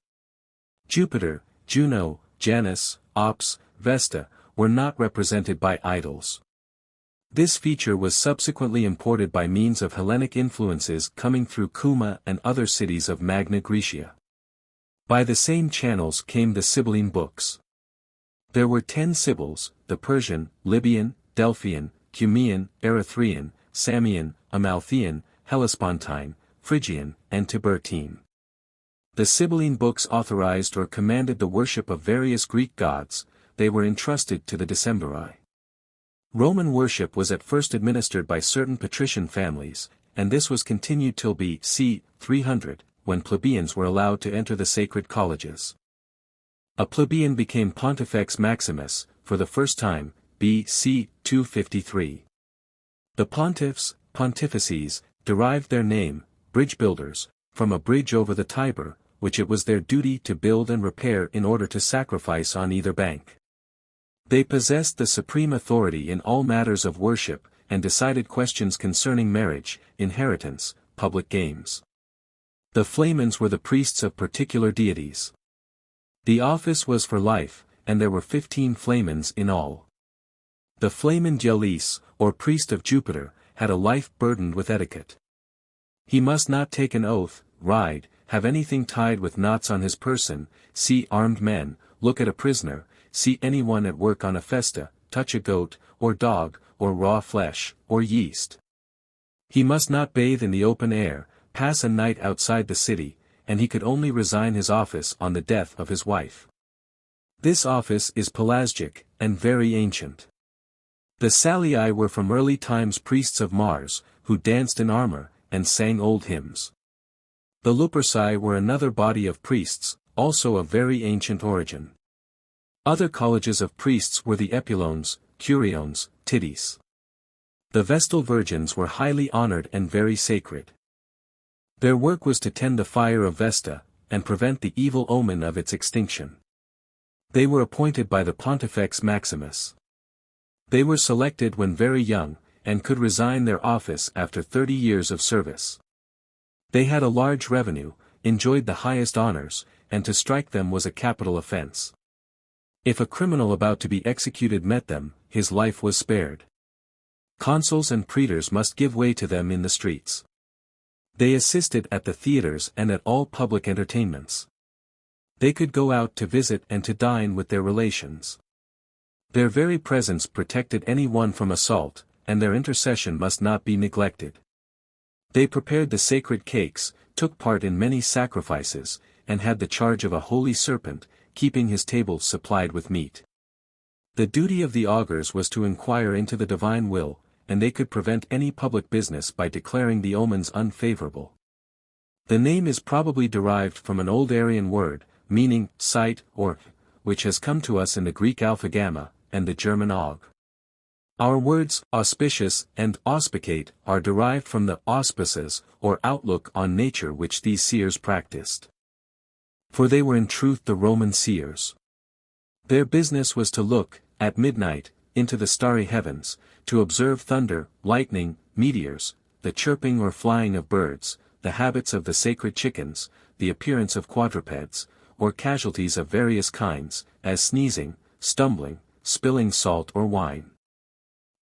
Jupiter, Juno, Janus, Ops, Vesta, were not represented by idols. This feature was subsequently imported by means of Hellenic influences coming through Cuma and other cities of Magna Graecia. By the same channels came the Sibylline books. There were 10 Sibyls, the Persian, Libyan, Delphian, Cumean, Erythraean, Samian, Amalthean, Hellespontine, Phrygian, and Tiburtine. The Sibylline books authorized or commanded the worship of various Greek gods; they were entrusted to the Decemviri. Roman worship was at first administered by certain patrician families, and this was continued till b.c. 300, when plebeians were allowed to enter the sacred colleges. A plebeian became Pontifex Maximus, for the first time, b.c. 253. The pontiffs, pontifices, derived their name, bridge builders, from a bridge over the Tiber, which it was their duty to build and repair in order to sacrifice on either bank. They possessed the supreme authority in all matters of worship, and decided questions concerning marriage, inheritance, public games. The flamens were the priests of particular deities. The office was for life, and there were 15 flamens in all. The flamen Diolis, or priest of Jupiter, had a life burdened with etiquette. He must not take an oath, ride, have anything tied with knots on his person, see armed men, look at a prisoner, see anyone at work on a festa, touch a goat, or dog, or raw flesh, or yeast. He must not bathe in the open air, pass a night outside the city, and he could only resign his office on the death of his wife. This office is pelasgic, and very ancient. The Salii were from early times priests of Mars, who danced in armor, and sang old hymns. The Luperci were another body of priests, also of very ancient origin. Other colleges of priests were the Epulones, Curiones, Tities. The Vestal virgins were highly honored and very sacred. Their work was to tend the fire of Vesta, and prevent the evil omen of its extinction. They were appointed by the Pontifex Maximus. They were selected when very young, and could resign their office after 30 years of service. They had a large revenue, enjoyed the highest honors, and to strike them was a capital offense. If a criminal about to be executed met them, his life was spared. Consuls and praetors must give way to them in the streets. They assisted at the theaters and at all public entertainments. They could go out to visit and to dine with their relations. Their very presence protected anyone from assault, and their intercession must not be neglected. They prepared the sacred cakes, took part in many sacrifices, and had the charge of a holy serpent, keeping his table supplied with meat. The duty of the augurs was to inquire into the divine will, and they could prevent any public business by declaring the omens unfavorable. The name is probably derived from an old Aryan word, meaning sight or which has come to us in the Greek alpha-gamma, and the German aug. Our words auspicious and auspicate are derived from the auspices or outlook on nature which these seers practiced. For they were in truth the Roman seers. Their business was to look, at midnight, into the starry heavens, to observe thunder, lightning, meteors, the chirping or flying of birds, the habits of the sacred chickens, the appearance of quadrupeds, or casualties of various kinds, as sneezing, stumbling, spilling salt or wine.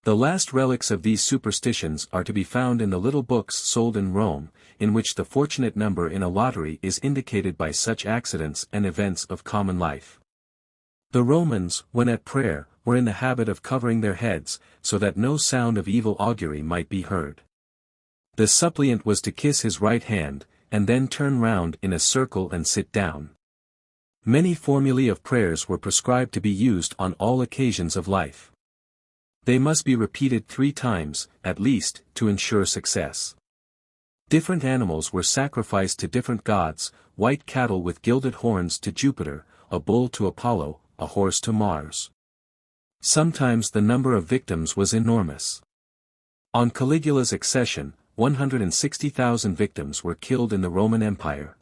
The last relics of these superstitions are to be found in the little books sold in Rome, in which the fortunate number in a lottery is indicated by such accidents and events of common life. The Romans, when at prayer, were in the habit of covering their heads, so that no sound of evil augury might be heard. The suppliant was to kiss his right hand, and then turn round in a circle and sit down. Many formulae of prayers were prescribed to be used on all occasions of life. They must be repeated 3 times, at least, to ensure success. Different animals were sacrificed to different gods, white cattle with gilded horns to Jupiter, a bull to Apollo, a horse to Mars. Sometimes the number of victims was enormous. On Caligula's accession, 160,000 victims were killed in the Roman Empire.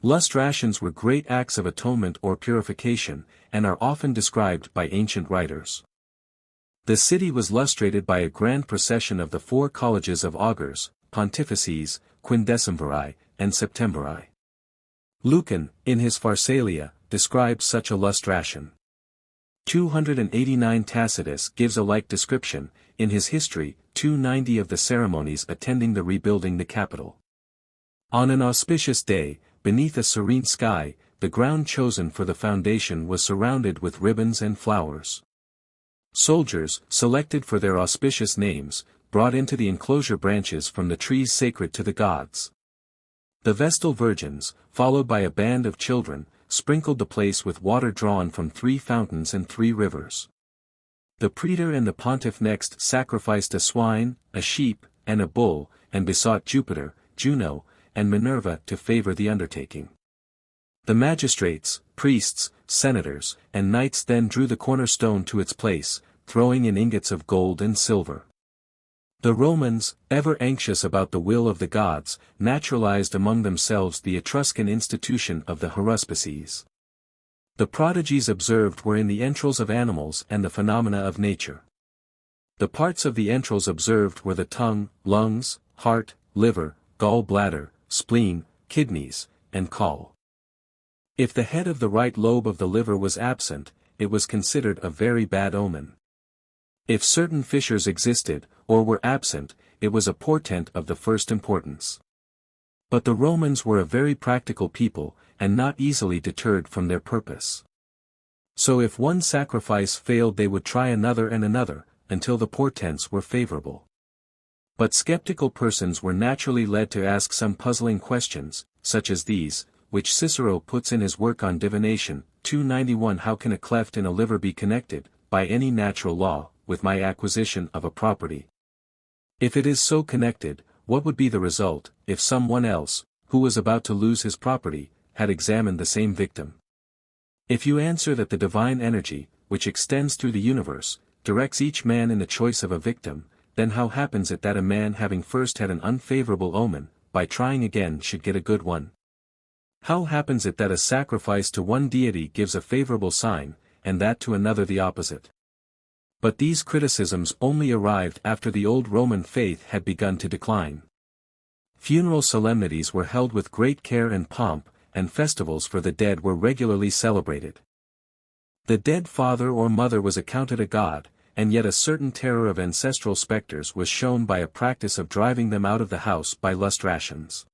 Lustrations were great acts of atonement or purification, and are often described by ancient writers. The city was lustrated by a grand procession of the 4 colleges of augurs, pontifices, quindecimviri, and septemviri. Lucan, in his Pharsalia, describes such a lustration. 289 Tacitus gives a like description, in his history, 290 of the ceremonies attending the rebuilding the Capitol. On an auspicious day, beneath a serene sky, the ground chosen for the foundation was surrounded with ribbons and flowers. Soldiers, selected for their auspicious names, brought into the enclosure branches from the trees sacred to the gods. The Vestal virgins, followed by a band of children, sprinkled the place with water drawn from 3 fountains and 3 rivers. The praetor and the pontiff next sacrificed a swine, a sheep, and a bull, and besought Jupiter, Juno, and Minerva to favor the undertaking. The magistrates, priests, senators, and knights then drew the cornerstone to its place, throwing in ingots of gold and silver. The Romans, ever anxious about the will of the gods, naturalized among themselves the Etruscan institution of the haruspices. The prodigies observed were in the entrails of animals and the phenomena of nature. The parts of the entrails observed were the tongue, lungs, heart, liver, gall bladder, spleen, kidneys, and caul. If the head of the right lobe of the liver was absent, it was considered a very bad omen. If certain fissures existed, or were absent, it was a portent of the first importance. But the Romans were a very practical people, and not easily deterred from their purpose. So if one sacrifice failed they would try another and another, until the portents were favorable. But skeptical persons were naturally led to ask some puzzling questions, such as these, which Cicero puts in his work on divination, 291. How can a cleft in a liver be connected, by any natural law, with my acquisition of a property? If it is so connected, what would be the result, if someone else, who was about to lose his property, had examined the same victim? If you answer that the divine energy, which extends through the universe, directs each man in the choice of a victim, then how happens it that a man having first had an unfavorable omen, by trying again should get a good one? How happens it that a sacrifice to one deity gives a favorable sign, and that to another the opposite? But these criticisms only arrived after the old Roman faith had begun to decline. Funeral solemnities were held with great care and pomp, and festivals for the dead were regularly celebrated. The dead father or mother was accounted a god, and yet a certain terror of ancestral specters was shown by a practice of driving them out of the house by lustrations.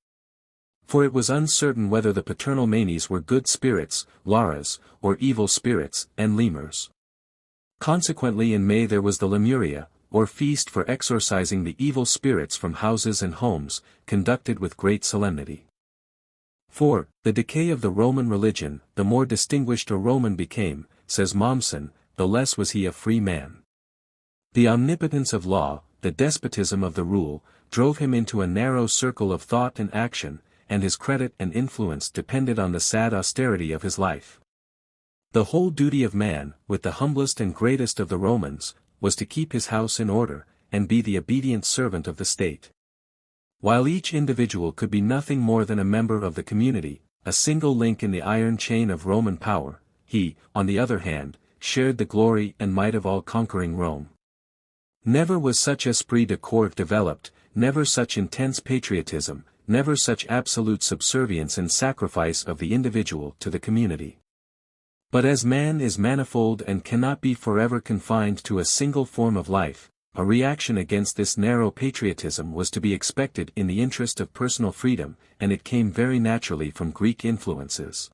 For it was uncertain whether the paternal manes were good spirits, laras, or evil spirits, and lemurs. Consequently in May there was the Lemuria, or feast for exorcising the evil spirits from houses and homes, conducted with great solemnity. 4. The decay of the Roman religion. The more distinguished a Roman became, says Mommsen, the less was he a free man. The omnipotence of law, the despotism of the rule, drove him into a narrow circle of thought and action, and his credit and influence depended on the sad austerity of his life. The whole duty of man, with the humblest and greatest of the Romans, was to keep his house in order, and be the obedient servant of the state. While each individual could be nothing more than a member of the community, a single link in the iron chain of Roman power, he, on the other hand, shared the glory and might of all-conquering Rome. Never was such esprit de corps developed, never such intense patriotism, never such absolute subservience and sacrifice of the individual to the community. But as man is manifold and cannot be forever confined to a single form of life, a reaction against this narrow patriotism was to be expected in the interest of personal freedom, and it came very naturally from Greek influences.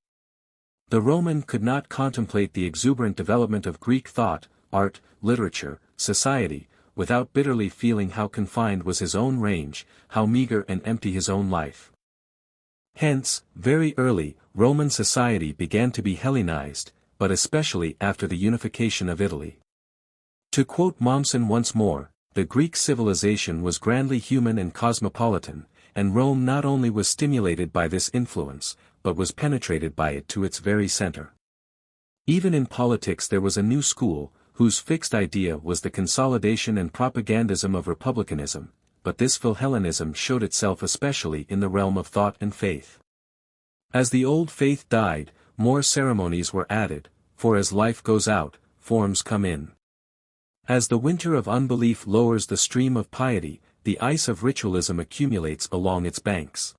The Roman could not contemplate the exuberant development of Greek thought, art, literature, society, without bitterly feeling how confined was his own range, how meager and empty his own life. Hence, very early, Roman society began to be Hellenized, but especially after the unification of Italy. To quote Mommsen once more, the Greek civilization was grandly human and cosmopolitan, and Rome not only was stimulated by this influence, but was penetrated by it to its very center. Even in politics there was a new school, whose fixed idea was the consolidation and propagandism of republicanism, but this Philhellenism showed itself especially in the realm of thought and faith. As the old faith died, more ceremonies were added, for as life goes out, forms come in. As the winter of unbelief lowers the stream of piety, the ice of ritualism accumulates along its banks.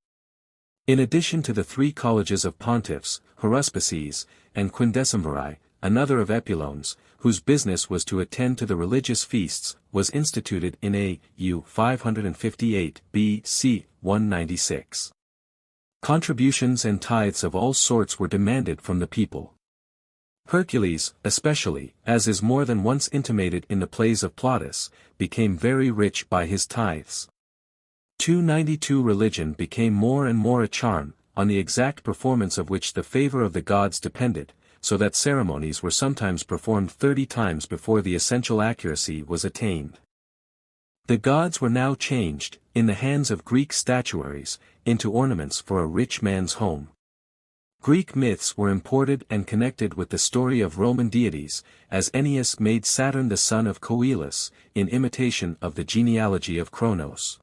In addition to the 3 colleges of pontiffs, haruspices, and quindecimviri, another of epulones, whose business was to attend to the religious feasts, was instituted in A.U. 558 B.C. 196. Contributions and tithes of all sorts were demanded from the people. Hercules, especially, as is more than once intimated in the plays of Plautus, became very rich by his tithes. 292 Religion became more and more a charm, on the exact performance of which the favor of the gods depended, so that ceremonies were sometimes performed 30 times before the essential accuracy was attained. The gods were now changed, in the hands of Greek statuaries, into ornaments for a rich man's home. Greek myths were imported and connected with the story of Roman deities, as Ennius made Saturn the son of Coelus, in imitation of the genealogy of Cronos.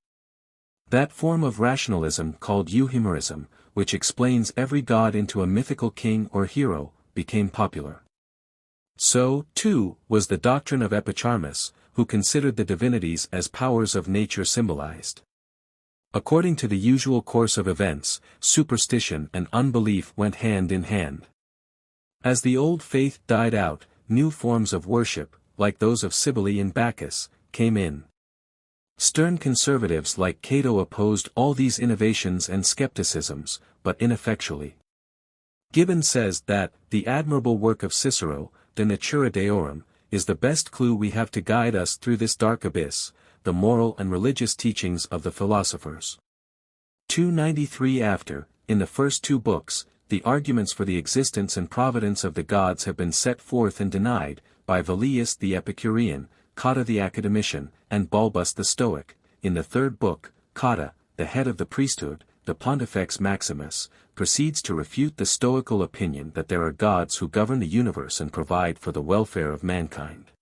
That form of rationalism called euhemerism, which explains every god into a mythical king or hero, became popular. So, too, was the doctrine of Epicharmus, who considered the divinities as powers of nature symbolized. According to the usual course of events, superstition and unbelief went hand in hand. As the old faith died out, new forms of worship, like those of Cybele and Bacchus, came in. Stern conservatives like Cato opposed all these innovations and skepticisms, but ineffectually. Gibbon says that, the admirable work of Cicero, De Natura Deorum, is the best clue we have to guide us through this dark abyss, the moral and religious teachings of the philosophers. 293 After, in the first 2 books, the arguments for the existence and providence of the gods have been set forth and denied, by Velleius the Epicurean, Cotta the Academician, and Balbus the Stoic. In the 3rd book, Cotta, the head of the priesthood, the Pontifex Maximus, proceeds to refute the Stoical opinion that there are gods who govern the universe and provide for the welfare of mankind.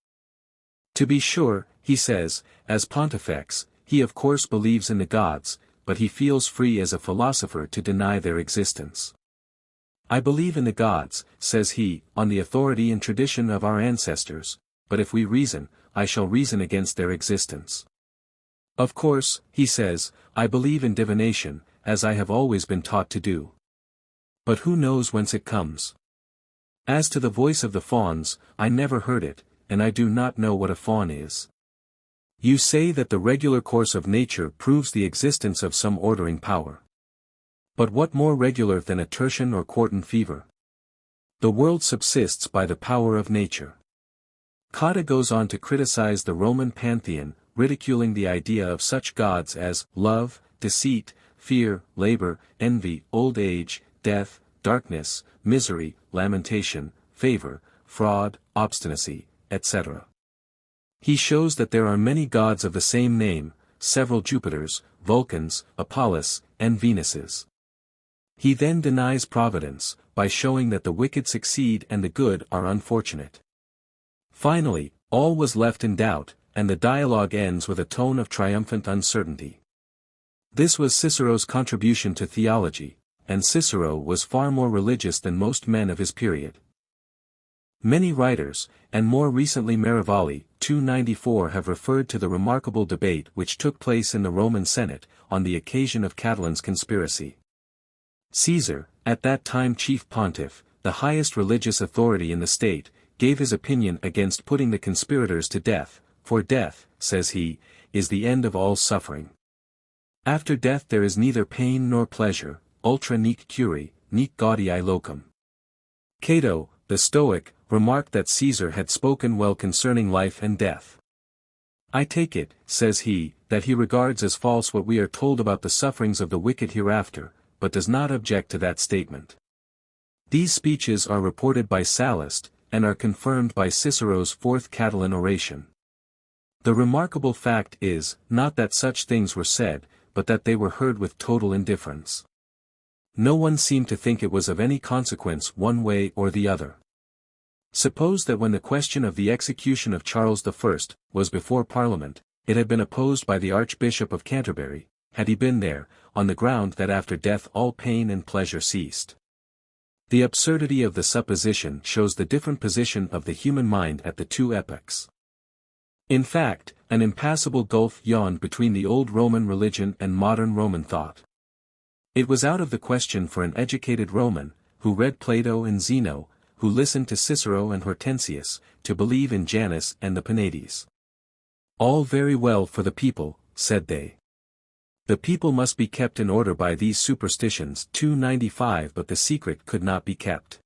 To be sure, he says, as Pontifex, he of course believes in the gods, but he feels free as a philosopher to deny their existence. I believe in the gods, says he, on the authority and tradition of our ancestors, but if we reason, I shall reason against their existence. Of course, he says, I believe in divination, as I have always been taught to do. But who knows whence it comes? As to the voice of the fauns, I never heard it, and I do not know what a faun is. You say that the regular course of nature proves the existence of some ordering power. But what more regular than a tertian or quartan fever? The world subsists by the power of nature. Cotta goes on to criticize the Roman pantheon, ridiculing the idea of such gods as love, deceit, fear, labor, envy, old age, death, darkness, misery, lamentation, favor, fraud, obstinacy, etc. He shows that there are many gods of the same name, several Jupiters, Vulcans, Apollos, and Venuses. He then denies providence, by showing that the wicked succeed and the good are unfortunate. Finally, all was left in doubt, and the dialogue ends with a tone of triumphant uncertainty. This was Cicero's contribution to theology, and Cicero was far more religious than most men of his period. Many writers, and more recently Merivale, 294, have referred to the remarkable debate which took place in the Roman Senate, on the occasion of Catilin's conspiracy. Caesar, at that time chief pontiff, the highest religious authority in the state, gave his opinion against putting the conspirators to death, for death, says he, is the end of all suffering. After death there is neither pain nor pleasure, ultra nec curi, nec gaudiae locum. Cato, the Stoic, remarked that Caesar had spoken well concerning life and death. I take it, says he, that he regards as false what we are told about the sufferings of the wicked hereafter, but does not object to that statement. These speeches are reported by Sallust, and are confirmed by Cicero's fourth Catiline oration. The remarkable fact is, not that such things were said, but that they were heard with total indifference. No one seemed to think it was of any consequence one way or the other. Suppose that when the question of the execution of Charles I was before Parliament, it had been opposed by the Archbishop of Canterbury, had he been there, on the ground that after death all pain and pleasure ceased. The absurdity of the supposition shows the different position of the human mind at the two epochs. In fact, an impassable gulf yawned between the old Roman religion and modern Roman thought. It was out of the question for an educated Roman, who read Plato and Zeno, who listened to Cicero and Hortensius, to believe in Janus and the Penates. All very well for the people, said they. The people must be kept in order by these superstitions 295, but the secret could not be kept.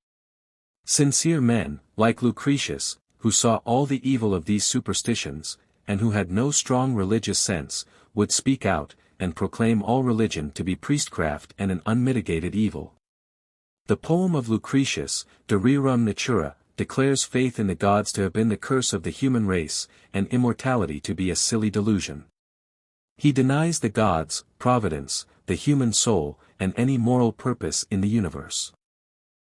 Sincere men, like Lucretius, who saw all the evil of these superstitions, and who had no strong religious sense, would speak out, and proclaim all religion to be priestcraft and an unmitigated evil. The poem of Lucretius, De Rerum Natura, declares faith in the gods to have been the curse of the human race, and immortality to be a silly delusion. He denies the gods, providence, the human soul, and any moral purpose in the universe.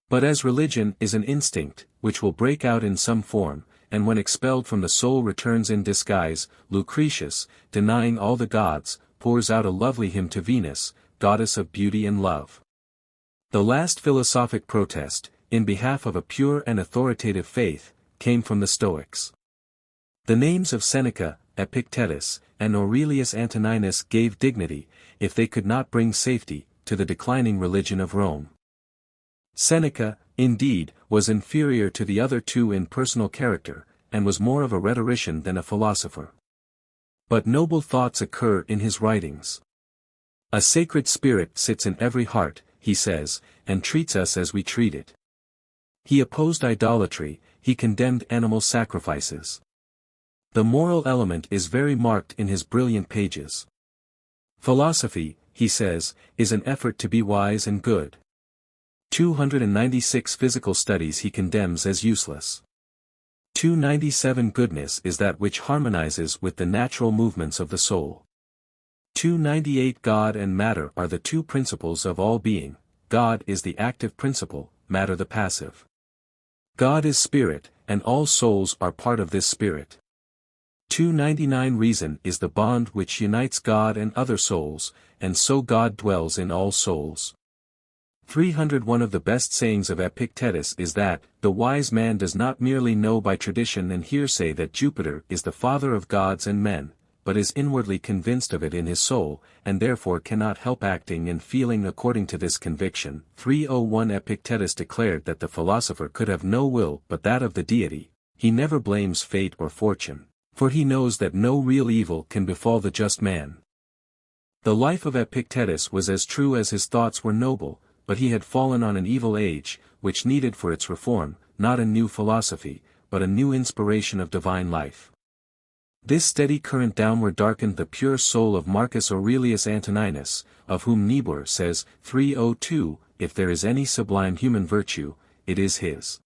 But as religion is an instinct, which will break out in some form, and when expelled from the soul returns in disguise, Lucretius, denying all the gods, pours out a lovely hymn to Venus, goddess of beauty and love. The last philosophic protest, in behalf of a pure and authoritative faith, came from the Stoics. The names of Seneca, Epictetus, and Aurelius Antoninus gave dignity, if they could not bring safety, to the declining religion of Rome. Seneca, indeed, was inferior to the other two in personal character, and was more of a rhetorician than a philosopher. But noble thoughts occur in his writings. A sacred spirit sits in every heart, he says, and treats us as we treat it. He opposed idolatry, he condemned animal sacrifices. The moral element is very marked in his brilliant pages. Philosophy, he says, is an effort to be wise and good. 296 physical studies he condemns as useless. 297 Goodness is that which harmonizes with the natural movements of the soul. 298 God and matter are the two principles of all being, God is the active principle, matter the passive. God is spirit, and all souls are part of this spirit. 299 Reason is the bond which unites God and other souls, and so God dwells in all souls. 301 Of the best sayings of Epictetus is that, the wise man does not merely know by tradition and hearsay that Jupiter is the father of gods and men, but is inwardly convinced of it in his soul, and therefore cannot help acting and feeling according to this conviction. 301 Epictetus declared that the philosopher could have no will but that of the deity. He never blames fate or fortune, for he knows that no real evil can befall the just man. The life of Epictetus was as true as his thoughts were noble, but he had fallen on an evil age, which needed for its reform, not a new philosophy, but a new inspiration of divine life. This steady current downward darkened the pure soul of Marcus Aurelius Antoninus, of whom Niebuhr says, 302, if there is any sublime human virtue, it is his.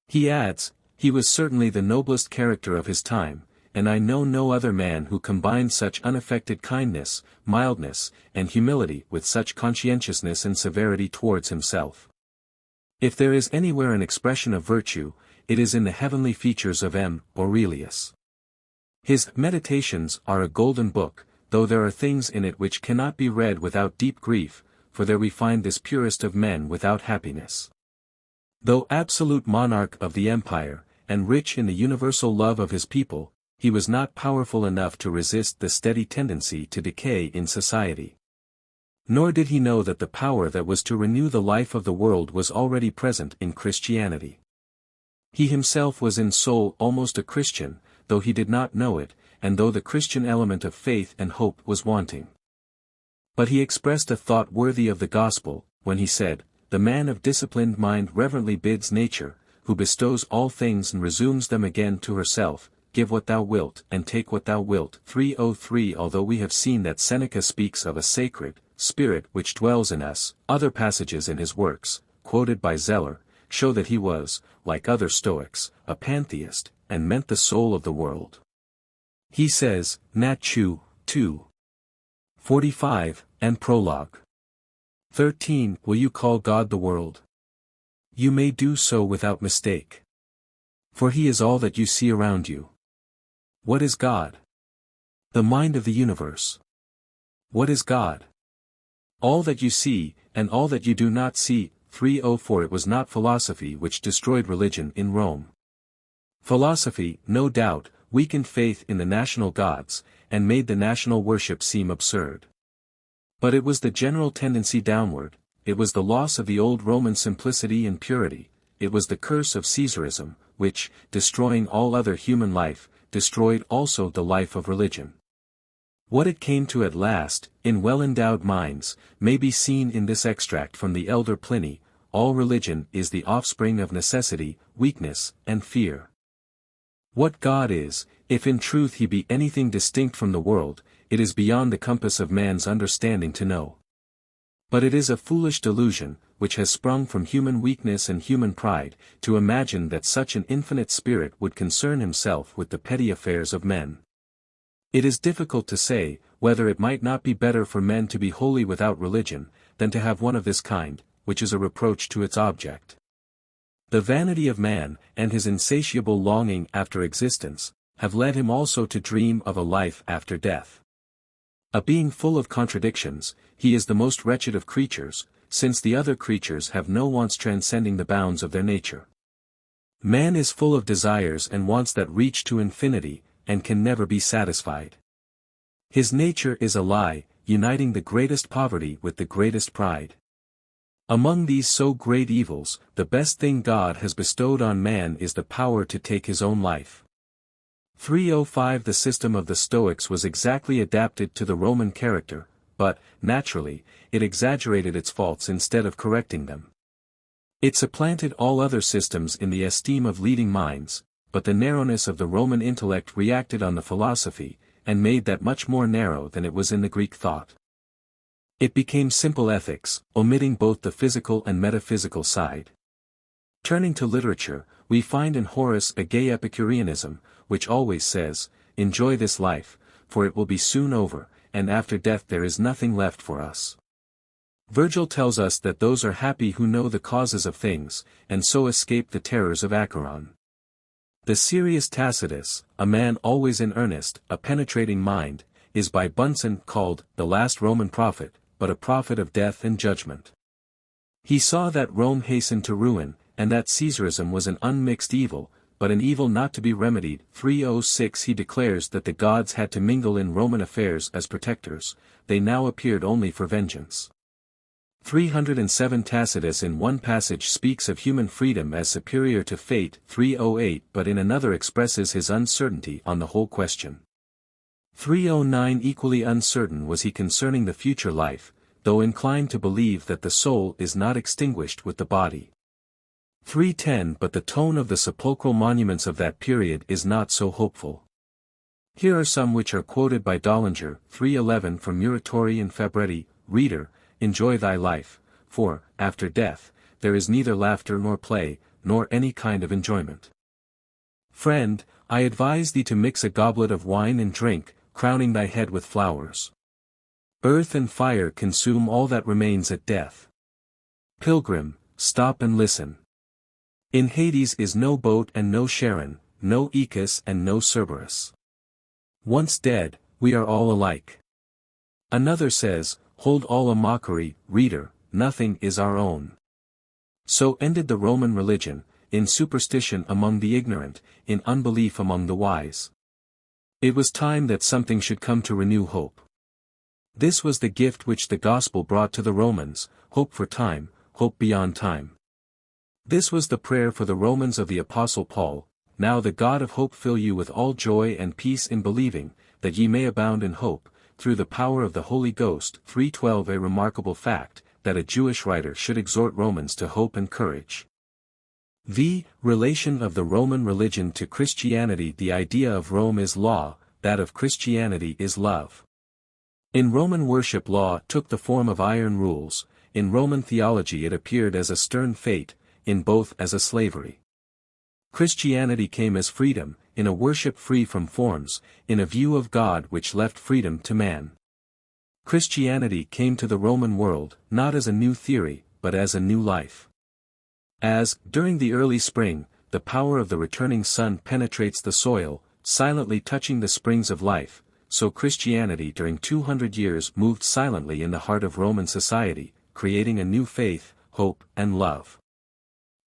He adds, he was certainly the noblest character of his time, and I know no other man who combined such unaffected kindness, mildness, and humility with such conscientiousness and severity towards himself. If there is anywhere an expression of virtue, it is in the heavenly features of M. Aurelius. His Meditations are a golden book, though there are things in it which cannot be read without deep grief, for there we find this purest of men without happiness. Though absolute monarch of the empire, and rich in the universal love of his people, he was not powerful enough to resist the steady tendency to decay in society. Nor did he know that the power that was to renew the life of the world was already present in Christianity. He himself was in soul almost a Christian, though he did not know it, and though the Christian element of faith and hope was wanting. But he expressed a thought worthy of the gospel, when he said, "The man of disciplined mind reverently bids nature, who bestows all things and resumes them again to herself, give what thou wilt and take what thou wilt." 303 Although we have seen that Seneca speaks of a sacred spirit which dwells in us, other passages in his works, quoted by Zeller, show that he was, like other Stoics, a pantheist, and meant the soul of the world. He says, Nat. 2. 45, and Prologue. 13 Will you call God the world? You may do so without mistake. For he is all that you see around you. What is God? The mind of the universe. What is God? All that you see, and all that you do not see. 304 It was not philosophy which destroyed religion in Rome. Philosophy, no doubt, weakened faith in the national gods, and made the national worship seem absurd. But it was the general tendency downward, it was the loss of the old Roman simplicity and purity, it was the curse of Caesarism, which, destroying all other human life, destroyed also the life of religion. What it came to at last, in well-endowed minds, may be seen in this extract from the elder Pliny: all religion is the offspring of necessity, weakness, and fear. What God is, if in truth he be anything distinct from the world, it is beyond the compass of man's understanding to know. But it is a foolish delusion, which has sprung from human weakness and human pride, to imagine that such an infinite spirit would concern himself with the petty affairs of men. It is difficult to say, whether it might not be better for men to be wholly without religion, than to have one of this kind, which is a reproach to its object. The vanity of man, and his insatiable longing after existence, have led him also to dream of a life after death. A being full of contradictions, he is the most wretched of creatures, since the other creatures have no wants transcending the bounds of their nature. Man is full of desires and wants that reach to infinity, and can never be satisfied. His nature is a lie, uniting the greatest poverty with the greatest pride. Among these so great evils, the best thing God has bestowed on man is the power to take his own life. 305 The system of the Stoics was exactly adapted to the Roman character, but, naturally, it exaggerated its faults instead of correcting them. It supplanted all other systems in the esteem of leading minds, but the narrowness of the Roman intellect reacted on the philosophy, and made that much more narrow than it was in the Greek thought. It became simple ethics, omitting both the physical and metaphysical side. Turning to literature, we find in Horace a gay Epicureanism, which always says, "Enjoy this life, for it will be soon over, and after death there is nothing left for us." Virgil tells us that those are happy who know the causes of things, and so escape the terrors of Acheron. The serious Tacitus, a man always in earnest, a penetrating mind, is by Bunsen called the last Roman prophet, but a prophet of death and judgment. He saw that Rome hastened to ruin, and that Caesarism was an unmixed evil, but an evil not to be remedied. 306 He declares that the gods had to mingle in Roman affairs as protectors, they now appeared only for vengeance. 307 Tacitus in one passage speaks of human freedom as superior to fate. 308 but in another expresses his uncertainty on the whole question. 309 Equally uncertain was he concerning the future life, though inclined to believe that the soul is not extinguished with the body. 310 But the tone of the sepulchral monuments of that period is not so hopeful. Here are some which are quoted by Dollinger. 311 From Muratori and Fabretti, Reader, enjoy thy life, for, after death, there is neither laughter nor play, nor any kind of enjoyment. Friend, I advise thee to mix a goblet of wine and drink, crowning thy head with flowers. Earth and fire consume all that remains at death. Pilgrim, stop and listen. In Hades is no boat and no Charon, no Aeacus and no Cerberus. Once dead, we are all alike. Another says, hold all a mockery, reader, nothing is our own. So ended the Roman religion, in superstition among the ignorant, in unbelief among the wise. It was time that something should come to renew hope. This was the gift which the gospel brought to the Romans, hope for time, hope beyond time. This was the prayer for the Romans of the Apostle Paul, now the God of hope fill you with all joy and peace in believing, that ye may abound in hope, through the power of the Holy Ghost. 312 A remarkable fact, that a Jewish writer should exhort Romans to hope and courage. V. Relation of the Roman religion to Christianity. The idea of Rome is law, that of Christianity is love. In Roman worship law took the form of iron rules, in Roman theology it appeared as a stern fate, in both as a slavery. Christianity came as freedom, in a worship free from forms, in a view of God which left freedom to man. Christianity came to the Roman world, not as a new theory, but as a new life. As, during the early spring, the power of the returning sun penetrates the soil, silently touching the springs of life, so Christianity during 200 years moved silently in the heart of Roman society, creating a new faith, hope, and love.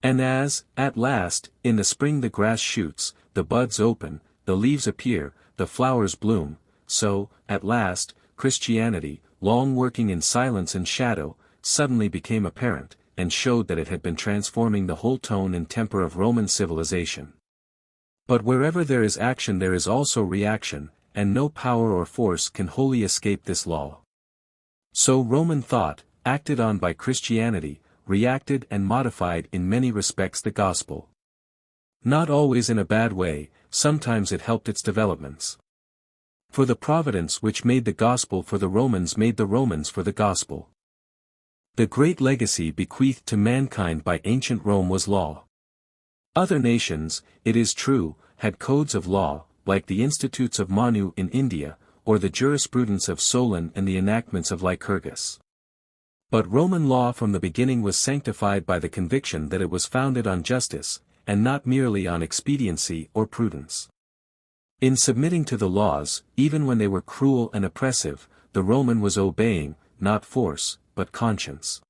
And as, at last, in the spring the grass shoots, the buds open, the leaves appear, the flowers bloom, so, at last, Christianity, long working in silence and shadow, suddenly became apparent, and showed that it had been transforming the whole tone and temper of Roman civilization. But wherever there is action there is also reaction, and no power or force can wholly escape this law. So Roman thought, acted on by Christianity, reacted and modified in many respects the gospel. Not always in a bad way, sometimes it helped its developments. For the providence which made the gospel for the Romans made the Romans for the gospel. The great legacy bequeathed to mankind by ancient Rome was law. Other nations, it is true, had codes of law, like the Institutes of Manu in India, or the jurisprudence of Solon and the enactments of Lycurgus. But Roman law from the beginning was sanctified by the conviction that it was founded on justice, and not merely on expediency or prudence. In submitting to the laws, even when they were cruel and oppressive, the Roman was obeying, not force, but conscience.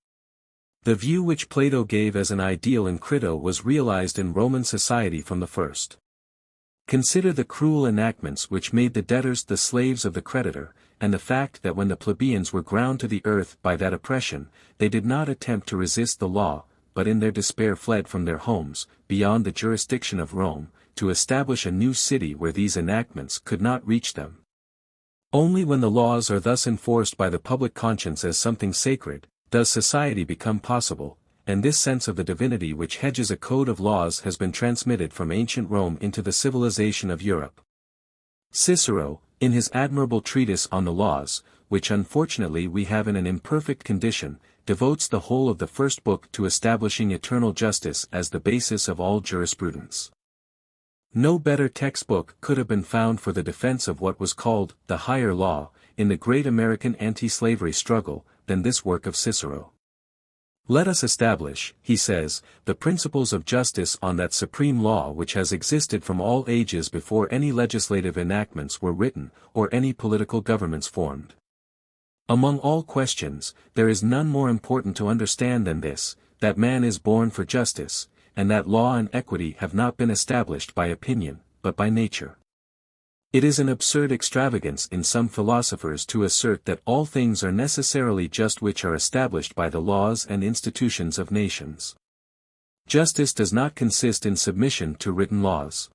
The view which Plato gave as an ideal in Crito was realized in Roman society from the first. Consider the cruel enactments which made the debtors the slaves of the creditor, and the fact that when the plebeians were ground to the earth by that oppression, they did not attempt to resist the law, but in their despair fled from their homes, beyond the jurisdiction of Rome, to establish a new city where these enactments could not reach them. Only when the laws are thus enforced by the public conscience as something sacred, does society become possible, and this sense of the divinity which hedges a code of laws has been transmitted from ancient Rome into the civilization of Europe. Cicero, in his admirable treatise on the laws, which unfortunately we have in an imperfect condition, devotes the whole of the first book to establishing eternal justice as the basis of all jurisprudence. No better textbook could have been found for the defense of what was called the higher law, in the great American anti-slavery struggle, than this work of Cicero. Let us establish, he says, the principles of justice on that supreme law which has existed from all ages before any legislative enactments were written, or any political governments formed. Among all questions, there is none more important to understand than this, that man is born for justice, and that law and equity have not been established by opinion, but by nature. It is an absurd extravagance in some philosophers to assert that all things are necessarily just which are established by the laws and institutions of nations. Justice does not consist in submission to written laws.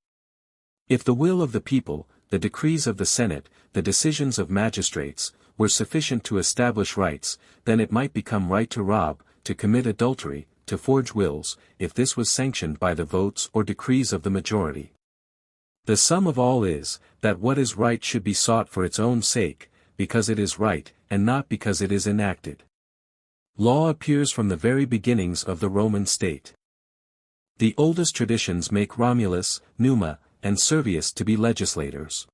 If the will of the people, the decrees of the Senate, the decisions of magistrates, were sufficient to establish rights, then it might become right to rob, to commit adultery, to forge wills, if this was sanctioned by the votes or decrees of the majority. The sum of all is, that what is right should be sought for its own sake, because it is right, and not because it is enacted. Law appears from the very beginnings of the Roman state. The oldest traditions make Romulus, Numa, and Servius to be legislators.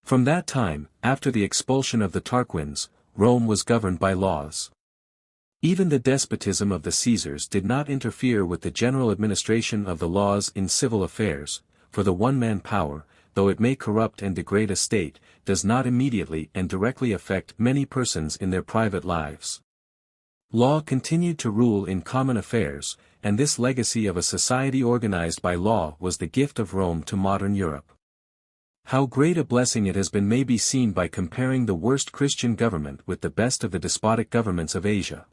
From that time, after the expulsion of the Tarquins, Rome was governed by laws. Even the despotism of the Caesars did not interfere with the general administration of the laws in civil affairs, for the one-man power, though it may corrupt and degrade a state, does not immediately and directly affect many persons in their private lives. Law continued to rule in common affairs, and this legacy of a society organized by law was the gift of Rome to modern Europe. How great a blessing it has been may be seen by comparing the worst Christian government with the best of the despotic governments of Asia.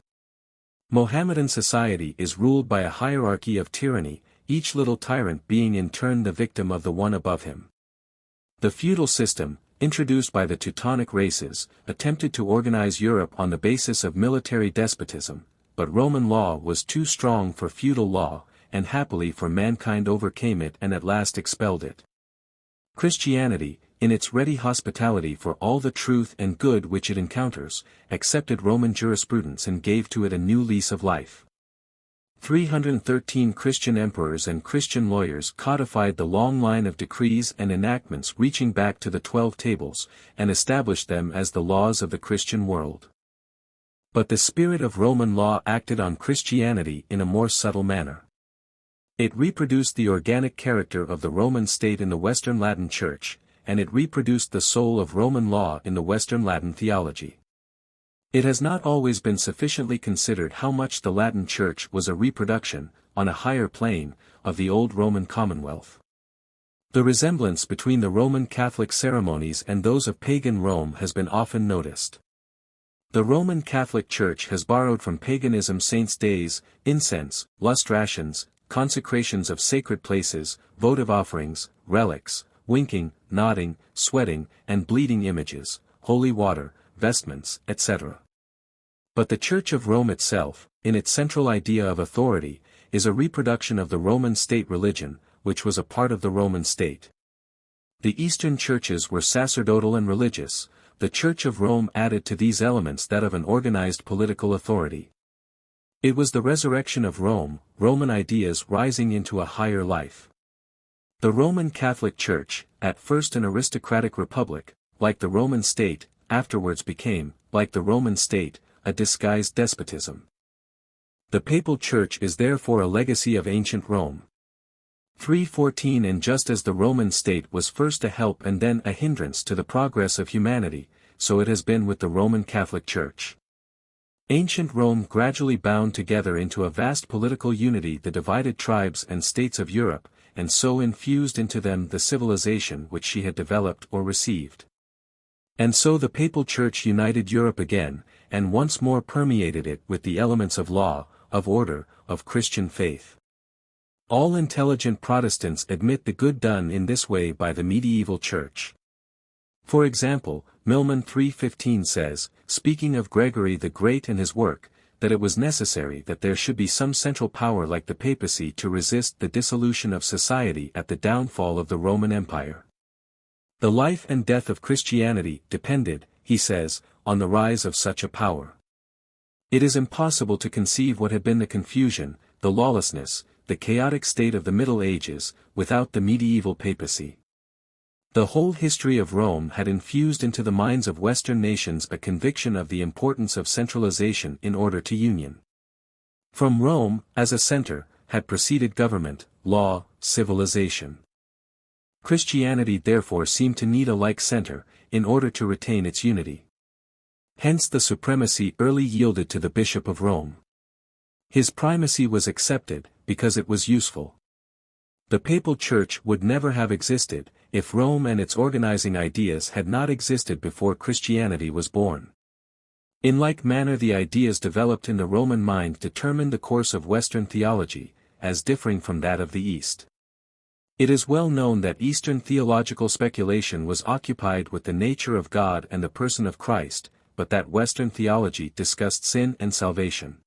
Mohammedan society is ruled by a hierarchy of tyranny, each little tyrant being in turn the victim of the one above him. The feudal system, introduced by the Teutonic races, attempted to organize Europe on the basis of military despotism, but Roman law was too strong for feudal law, and happily for mankind overcame it and at last expelled it. Christianity, in its ready hospitality for all the truth and good which it encounters, accepted Roman jurisprudence and gave to it a new lease of life. 313 Christian emperors and Christian lawyers codified the long line of decrees and enactments reaching back to the 12 tables, and established them as the laws of the Christian world. But the spirit of Roman law acted on Christianity in a more subtle manner. It reproduced the organic character of the Roman state in the Western Latin Church, and it reproduced the soul of Roman law in the Western Latin theology. It has not always been sufficiently considered how much the Latin Church was a reproduction, on a higher plane, of the old Roman Commonwealth. The resemblance between the Roman Catholic ceremonies and those of pagan Rome has been often noticed. The Roman Catholic Church has borrowed from paganism saints' days, incense, lustrations, consecrations of sacred places, votive offerings, relics, winking, nodding, sweating, and bleeding images, holy water, vestments, etc. But the Church of Rome itself, in its central idea of authority, is a reproduction of the Roman state religion, which was a part of the Roman state. The Eastern churches were sacerdotal and religious. The Church of Rome added to these elements that of an organized political authority. It was the resurrection of Rome, Roman ideas rising into a higher life. The Roman Catholic Church, at first an aristocratic republic, like the Roman state, afterwards became, like the Roman state, a disguised despotism. The Papal Church is therefore a legacy of ancient Rome. 314 And just as the Roman state was first a help and then a hindrance to the progress of humanity, so it has been with the Roman Catholic Church. Ancient Rome gradually bound together into a vast political unity the divided tribes and states of Europe, and so infused into them the civilization which she had developed or received. And so the Papal Church united Europe again, and once more permeated it with the elements of law, of order, of Christian faith. All intelligent Protestants admit the good done in this way by the medieval Church. For example, Milman 3:15 says, speaking of Gregory the Great and his work, that it was necessary that there should be some central power like the papacy to resist the dissolution of society at the downfall of the Roman Empire. The life and death of Christianity depended, he says, on the rise of such a power. It is impossible to conceive what had been the confusion, the lawlessness, the chaotic state of the Middle Ages, without the medieval papacy. The whole history of Rome had infused into the minds of Western nations a conviction of the importance of centralization in order to union. From Rome, as a center, had proceeded government, law, civilization. Christianity therefore seemed to need a like center, in order to retain its unity. Hence the supremacy early yielded to the Bishop of Rome. His primacy was accepted, because it was useful. The papal church would never have existed, if Rome and its organizing ideas had not existed before Christianity was born. In like manner the ideas developed in the Roman mind determined the course of Western theology, as differing from that of the East. It is well known that Eastern theological speculation was occupied with the nature of God and the person of Christ, but that Western theology discussed sin and salvation.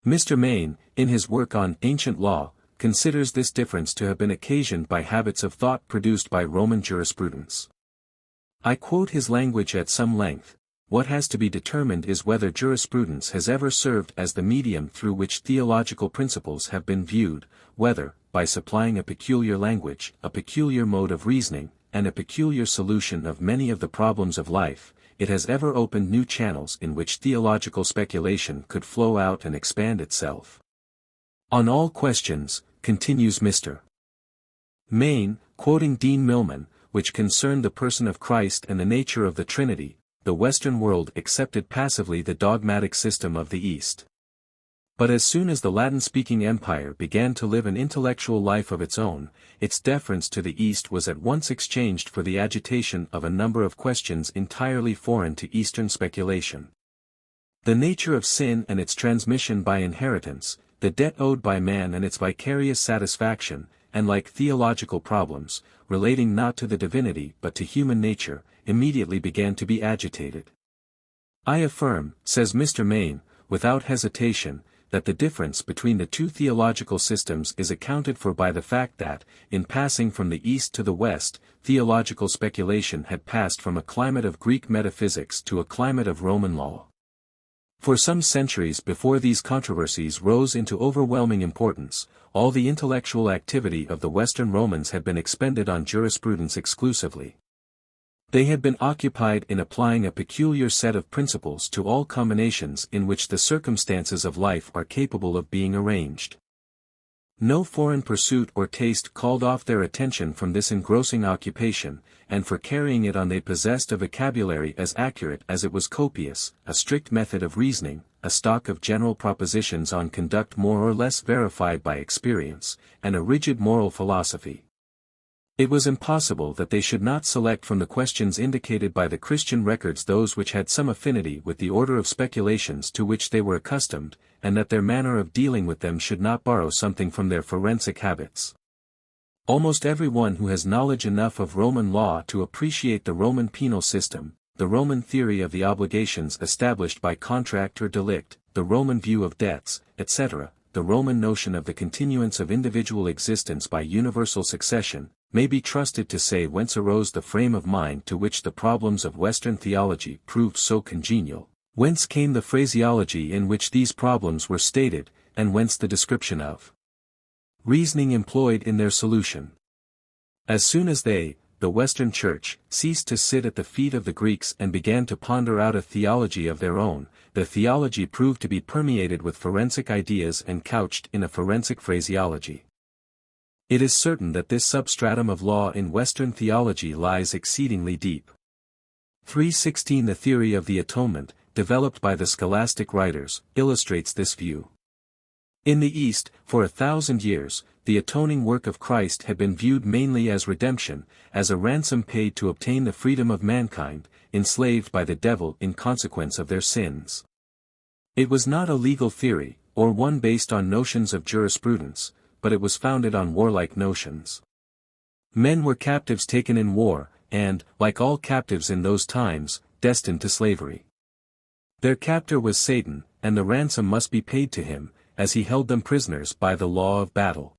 Mr. Maine, in his work on Ancient Law, considers this difference to have been occasioned by habits of thought produced by Roman jurisprudence. I quote his language at some length: "What has to be determined is whether jurisprudence has ever served as the medium through which theological principles have been viewed, whether, by supplying a peculiar language, a peculiar mode of reasoning, and a peculiar solution of many of the problems of life, it has ever opened new channels in which theological speculation could flow out and expand itself. On all questions," continues Mr. Maine, quoting Dean Milman, "which concerned the person of Christ and the nature of the Trinity, the Western world accepted passively the dogmatic system of the East. But as soon as the Latin-speaking empire began to live an intellectual life of its own, its deference to the East was at once exchanged for the agitation of a number of questions entirely foreign to Eastern speculation. The nature of sin and its transmission by inheritance, the debt owed by man and its vicarious satisfaction, and like theological problems, relating not to the divinity but to human nature, immediately began to be agitated. I affirm," says Mr. Maine, "without hesitation, that the difference between the two theological systems is accounted for by the fact that, in passing from the East to the West, theological speculation had passed from a climate of Greek metaphysics to a climate of Roman law. For some centuries before these controversies rose into overwhelming importance, all the intellectual activity of the Western Romans had been expended on jurisprudence exclusively. They had been occupied in applying a peculiar set of principles to all combinations in which the circumstances of life are capable of being arranged. No foreign pursuit or taste called off their attention from this engrossing occupation, and for carrying it on they possessed a vocabulary as accurate as it was copious, a strict method of reasoning, a stock of general propositions on conduct more or less verified by experience, and a rigid moral philosophy. It was impossible that they should not select from the questions indicated by the Christian records those which had some affinity with the order of speculations to which they were accustomed, and that their manner of dealing with them should not borrow something from their forensic habits. Almost every one who has knowledge enough of Roman law to appreciate the Roman penal system, the Roman theory of the obligations established by contract or delict, the Roman view of debts, etc., the Roman notion of the continuance of individual existence by universal succession, may be trusted to say whence arose the frame of mind to which the problems of Western theology proved so congenial, whence came the phraseology in which these problems were stated, and whence the description of reasoning employed in their solution. As soon as they, the Western Church, ceased to sit at the feet of the Greeks and began to ponder out a theology of their own, the theology proved to be permeated with forensic ideas and couched in a forensic phraseology. It is certain that this substratum of law in Western theology lies exceedingly deep. 316 The theory of the atonement, developed by the scholastic writers, illustrates this view. In the East, for 1,000 years, the atoning work of Christ had been viewed mainly as redemption, as a ransom paid to obtain the freedom of mankind, enslaved by the devil in consequence of their sins. It was not a legal theory, or one based on notions of jurisprudence, but it was founded on warlike notions. Men were captives taken in war, and, like all captives in those times, destined to slavery. Their captor was Satan, and the ransom must be paid to him, as he held them prisoners by the law of battle.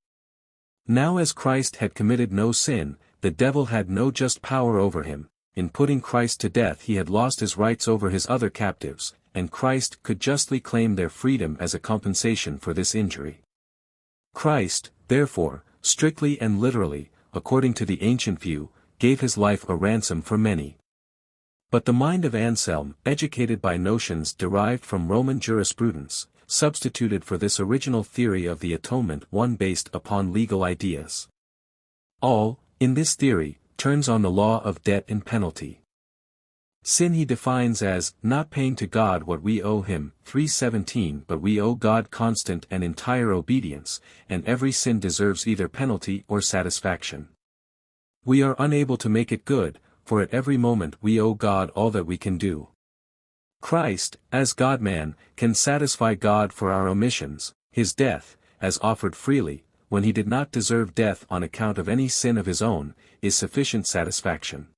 Now as Christ had committed no sin, the devil had no just power over him. In putting Christ to death he had lost his rights over his other captives, and Christ could justly claim their freedom as a compensation for this injury. Christ, therefore, strictly and literally, according to the ancient view, gave his life a ransom for many. But the mind of Anselm, educated by notions derived from Roman jurisprudence, substituted for this original theory of the atonement one based upon legal ideas. All, in this theory, turns on the law of debt and penalty. Sin he defines as, not paying to God what we owe him, 3:17. But we owe God constant and entire obedience, and every sin deserves either penalty or satisfaction. We are unable to make it good, for at every moment we owe God all that we can do. Christ, as God-man, can satisfy God for our omissions. His death, as offered freely, when he did not deserve death on account of any sin of his own, is sufficient satisfaction.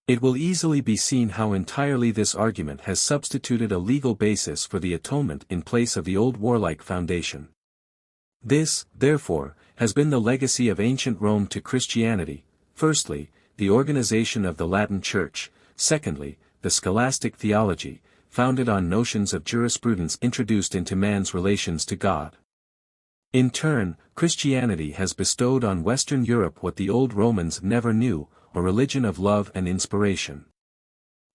It will easily be seen how entirely this argument has substituted a legal basis for the atonement in place of the old warlike foundation. This, therefore, has been the legacy of ancient Rome to Christianity: firstly, the organization of the Latin Church; secondly, the scholastic theology, founded on notions of jurisprudence introduced into man's relations to God. In turn, Christianity has bestowed on Western Europe what the old Romans never knew, a religion of love and inspiration.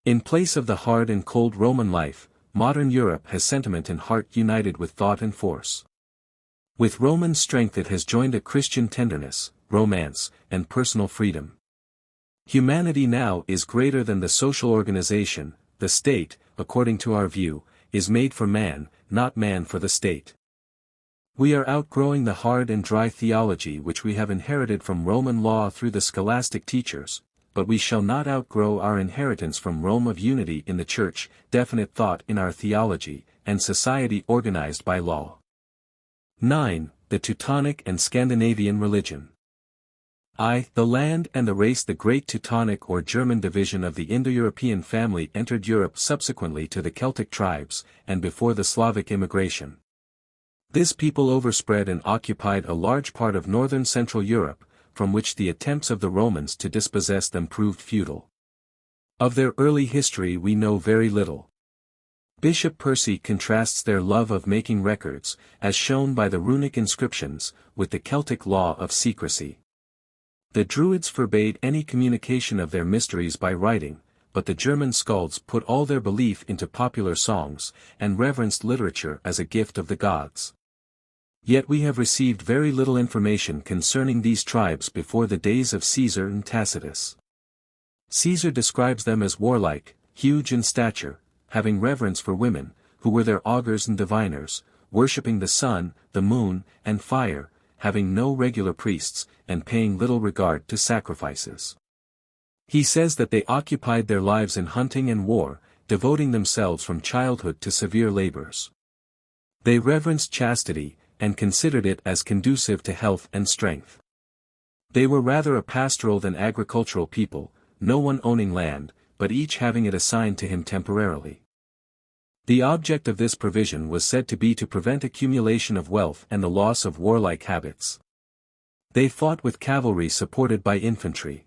In place of the hard and cold Roman life, modern Europe has sentiment and heart united with thought and force. With Roman strength it has joined a Christian tenderness, romance, and personal freedom. Humanity now is greater than the social organization. The state, according to our view, is made for man, not man for the state. We are outgrowing the hard and dry theology which we have inherited from Roman law through the scholastic teachers, but we shall not outgrow our inheritance from Rome of unity in the Church, definite thought in our theology, and society organized by law. 9. The Teutonic and Scandinavian religion. The land and the race. The great Teutonic or German division of the Indo-European family entered Europe subsequently to the Celtic tribes, and before the Slavic immigration. This people overspread and occupied a large part of northern Central Europe, from which the attempts of the Romans to dispossess them proved futile. Of their early history we know very little. Bishop Percy contrasts their love of making records, as shown by the runic inscriptions, with the Celtic law of secrecy. The Druids forbade any communication of their mysteries by writing, but the German skalds put all their belief into popular songs, and reverenced literature as a gift of the gods. Yet we have received very little information concerning these tribes before the days of Caesar and Tacitus. Caesar describes them as warlike, huge in stature, having reverence for women, who were their augurs and diviners, worshipping the sun, the moon, and fire, having no regular priests, and paying little regard to sacrifices. He says that they occupied their lives in hunting and war, devoting themselves from childhood to severe labors. They reverenced chastity, and considered it as conducive to health and strength. They were rather a pastoral than agricultural people, no one owning land, but each having it assigned to him temporarily. The object of this provision was said to be to prevent accumulation of wealth and the loss of warlike habits. They fought with cavalry supported by infantry.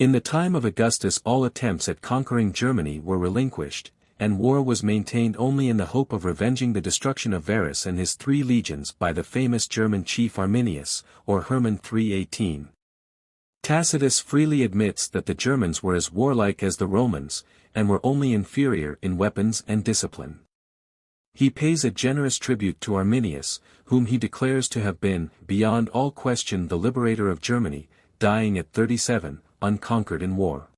In the time of Augustus all attempts at conquering Germany were relinquished, and war was maintained only in the hope of revenging the destruction of Varus and his 3 legions by the famous German chief Arminius, or Hermann 318. Tacitus freely admits that the Germans were as warlike as the Romans, and were only inferior in weapons and discipline. He pays a generous tribute to Arminius, whom he declares to have been, beyond all question, the liberator of Germany, dying at 37, unconquered in war.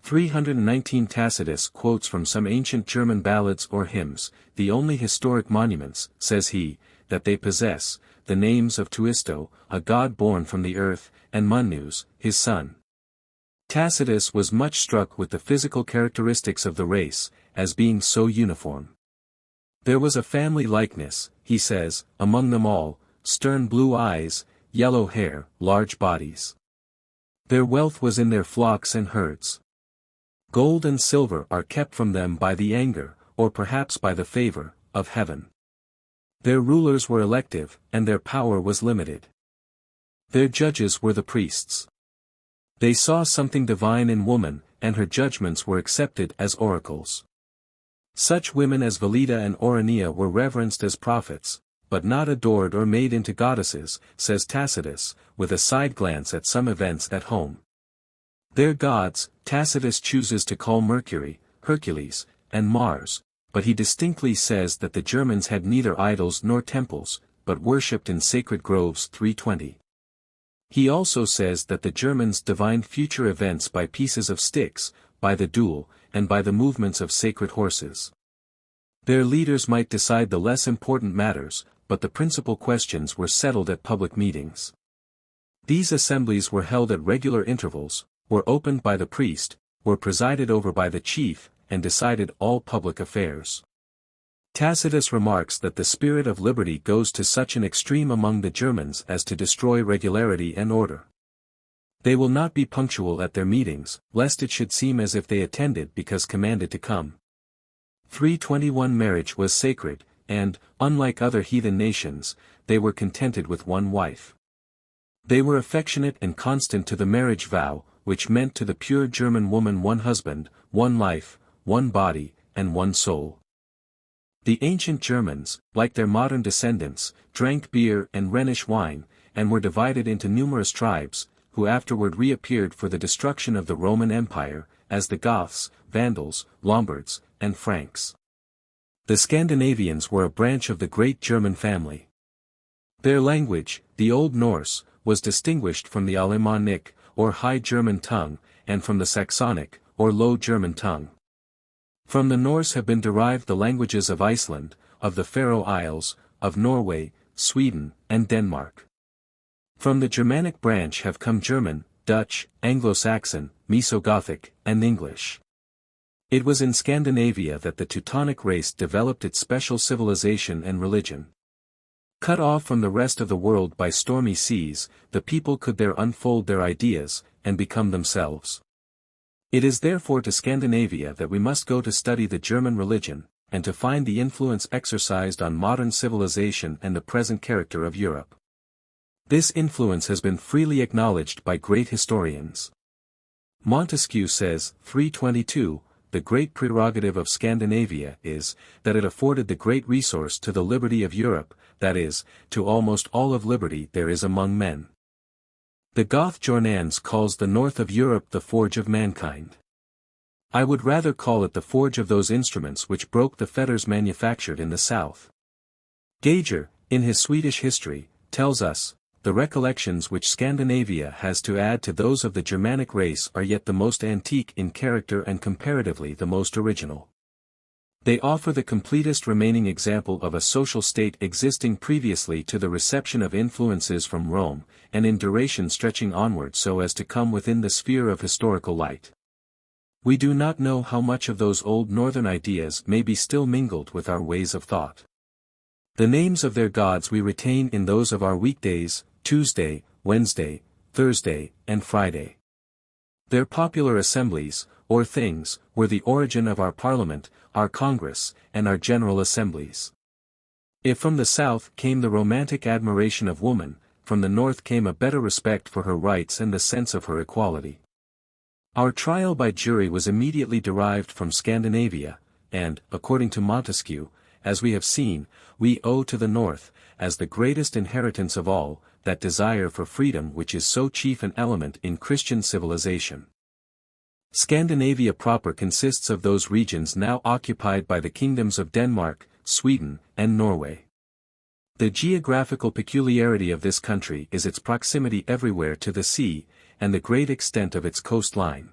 319 Tacitus quotes from some ancient German ballads or hymns, the only historic monuments, says he, that they possess, the names of Tuisto, a god born from the earth, and Mannus, his son. Tacitus was much struck with the physical characteristics of the race, as being so uniform. There was a family likeness, he says, among them all, stern blue eyes, yellow hair, large bodies. Their wealth was in their flocks and herds. Gold and silver are kept from them by the anger, or perhaps by the favor, of heaven. Their rulers were elective, and their power was limited. Their judges were the priests. They saw something divine in woman, and her judgments were accepted as oracles. Such women as Velida and Oronea were reverenced as prophets, but not adored or made into goddesses, says Tacitus, with a side glance at some events at home. Their gods, Tacitus chooses to call Mercury, Hercules, and Mars, but he distinctly says that the Germans had neither idols nor temples, but worshipped in sacred groves. 320. He also says that the Germans divined future events by pieces of sticks, by the duel, and by the movements of sacred horses. Their leaders might decide the less important matters, but the principal questions were settled at public meetings. These assemblies were held at regular intervals, were opened by the priest, were presided over by the chief, and decided all public affairs. Tacitus remarks that the spirit of liberty goes to such an extreme among the Germans as to destroy regularity and order. They will not be punctual at their meetings, lest it should seem as if they attended because commanded to come. 321 Marriage was sacred, and, unlike other heathen nations, they were contented with one wife. They were affectionate and constant to the marriage vow, which meant to the pure German woman one husband, one life, one body, and one soul. The ancient Germans, like their modern descendants, drank beer and Rhenish wine, and were divided into numerous tribes, who afterward reappeared for the destruction of the Roman Empire, as the Goths, Vandals, Lombards, and Franks. The Scandinavians were a branch of the great German family. Their language, the Old Norse, was distinguished from the Alemannic, or High German tongue, and from the Saxonic, or Low German tongue. From the Norse have been derived the languages of Iceland, of the Faroe Isles, of Norway, Sweden, and Denmark. From the Germanic branch have come German, Dutch, Anglo-Saxon, Meso-Gothic, and English. It was in Scandinavia that the Teutonic race developed its special civilization and religion. Cut off from the rest of the world by stormy seas, the people could there unfold their ideas, and become themselves. It is therefore to Scandinavia that we must go to study the German religion, and to find the influence exercised on modern civilization and the present character of Europe. This influence has been freely acknowledged by great historians. Montesquieu says, 322, the great prerogative of Scandinavia is, that it afforded the great resource to the liberty of Europe, that is, to almost all of liberty there is among men. The Goth Jornans calls the north of Europe the forge of mankind. I would rather call it the forge of those instruments which broke the fetters manufactured in the south. Gager, in his Swedish history, tells us, the recollections which Scandinavia has to add to those of the Germanic race are yet the most antique in character and comparatively the most original. They offer the completest remaining example of a social state existing previously to the reception of influences from Rome, and in duration stretching onward so as to come within the sphere of historical light. We do not know how much of those old northern ideas may be still mingled with our ways of thought. The names of their gods we retain in those of our weekdays, Tuesday, Wednesday, Thursday, and Friday. Their popular assemblies, or things, were the origin of our parliament, our congress, and our general assemblies. If from the south came the romantic admiration of woman, from the north came a better respect for her rights and the sense of her equality. Our trial by jury was immediately derived from Scandinavia, and, according to Montesquieu, as we have seen, we owe to the north, as the greatest inheritance of all, that desire for freedom which is so chief an element in Christian civilization. Scandinavia proper consists of those regions now occupied by the kingdoms of Denmark, Sweden, and Norway. The geographical peculiarity of this country is its proximity everywhere to the sea, and the great extent of its coastline.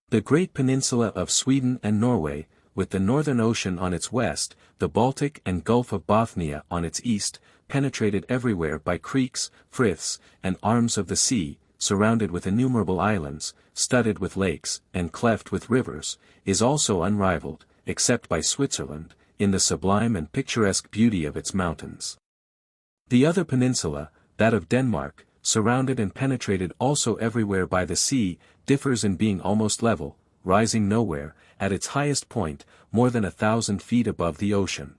The great peninsula of Sweden and Norway, with the Northern Ocean on its west, the Baltic and Gulf of Bothnia on its east, penetrated everywhere by creeks, friths, and arms of the sea, surrounded with innumerable islands, studded with lakes, and cleft with rivers, is also unrivaled, except by Switzerland, in the sublime and picturesque beauty of its mountains. The other peninsula, that of Denmark, surrounded and penetrated also everywhere by the sea, differs in being almost level, rising nowhere, at its highest point, more than 1,000 feet above the ocean.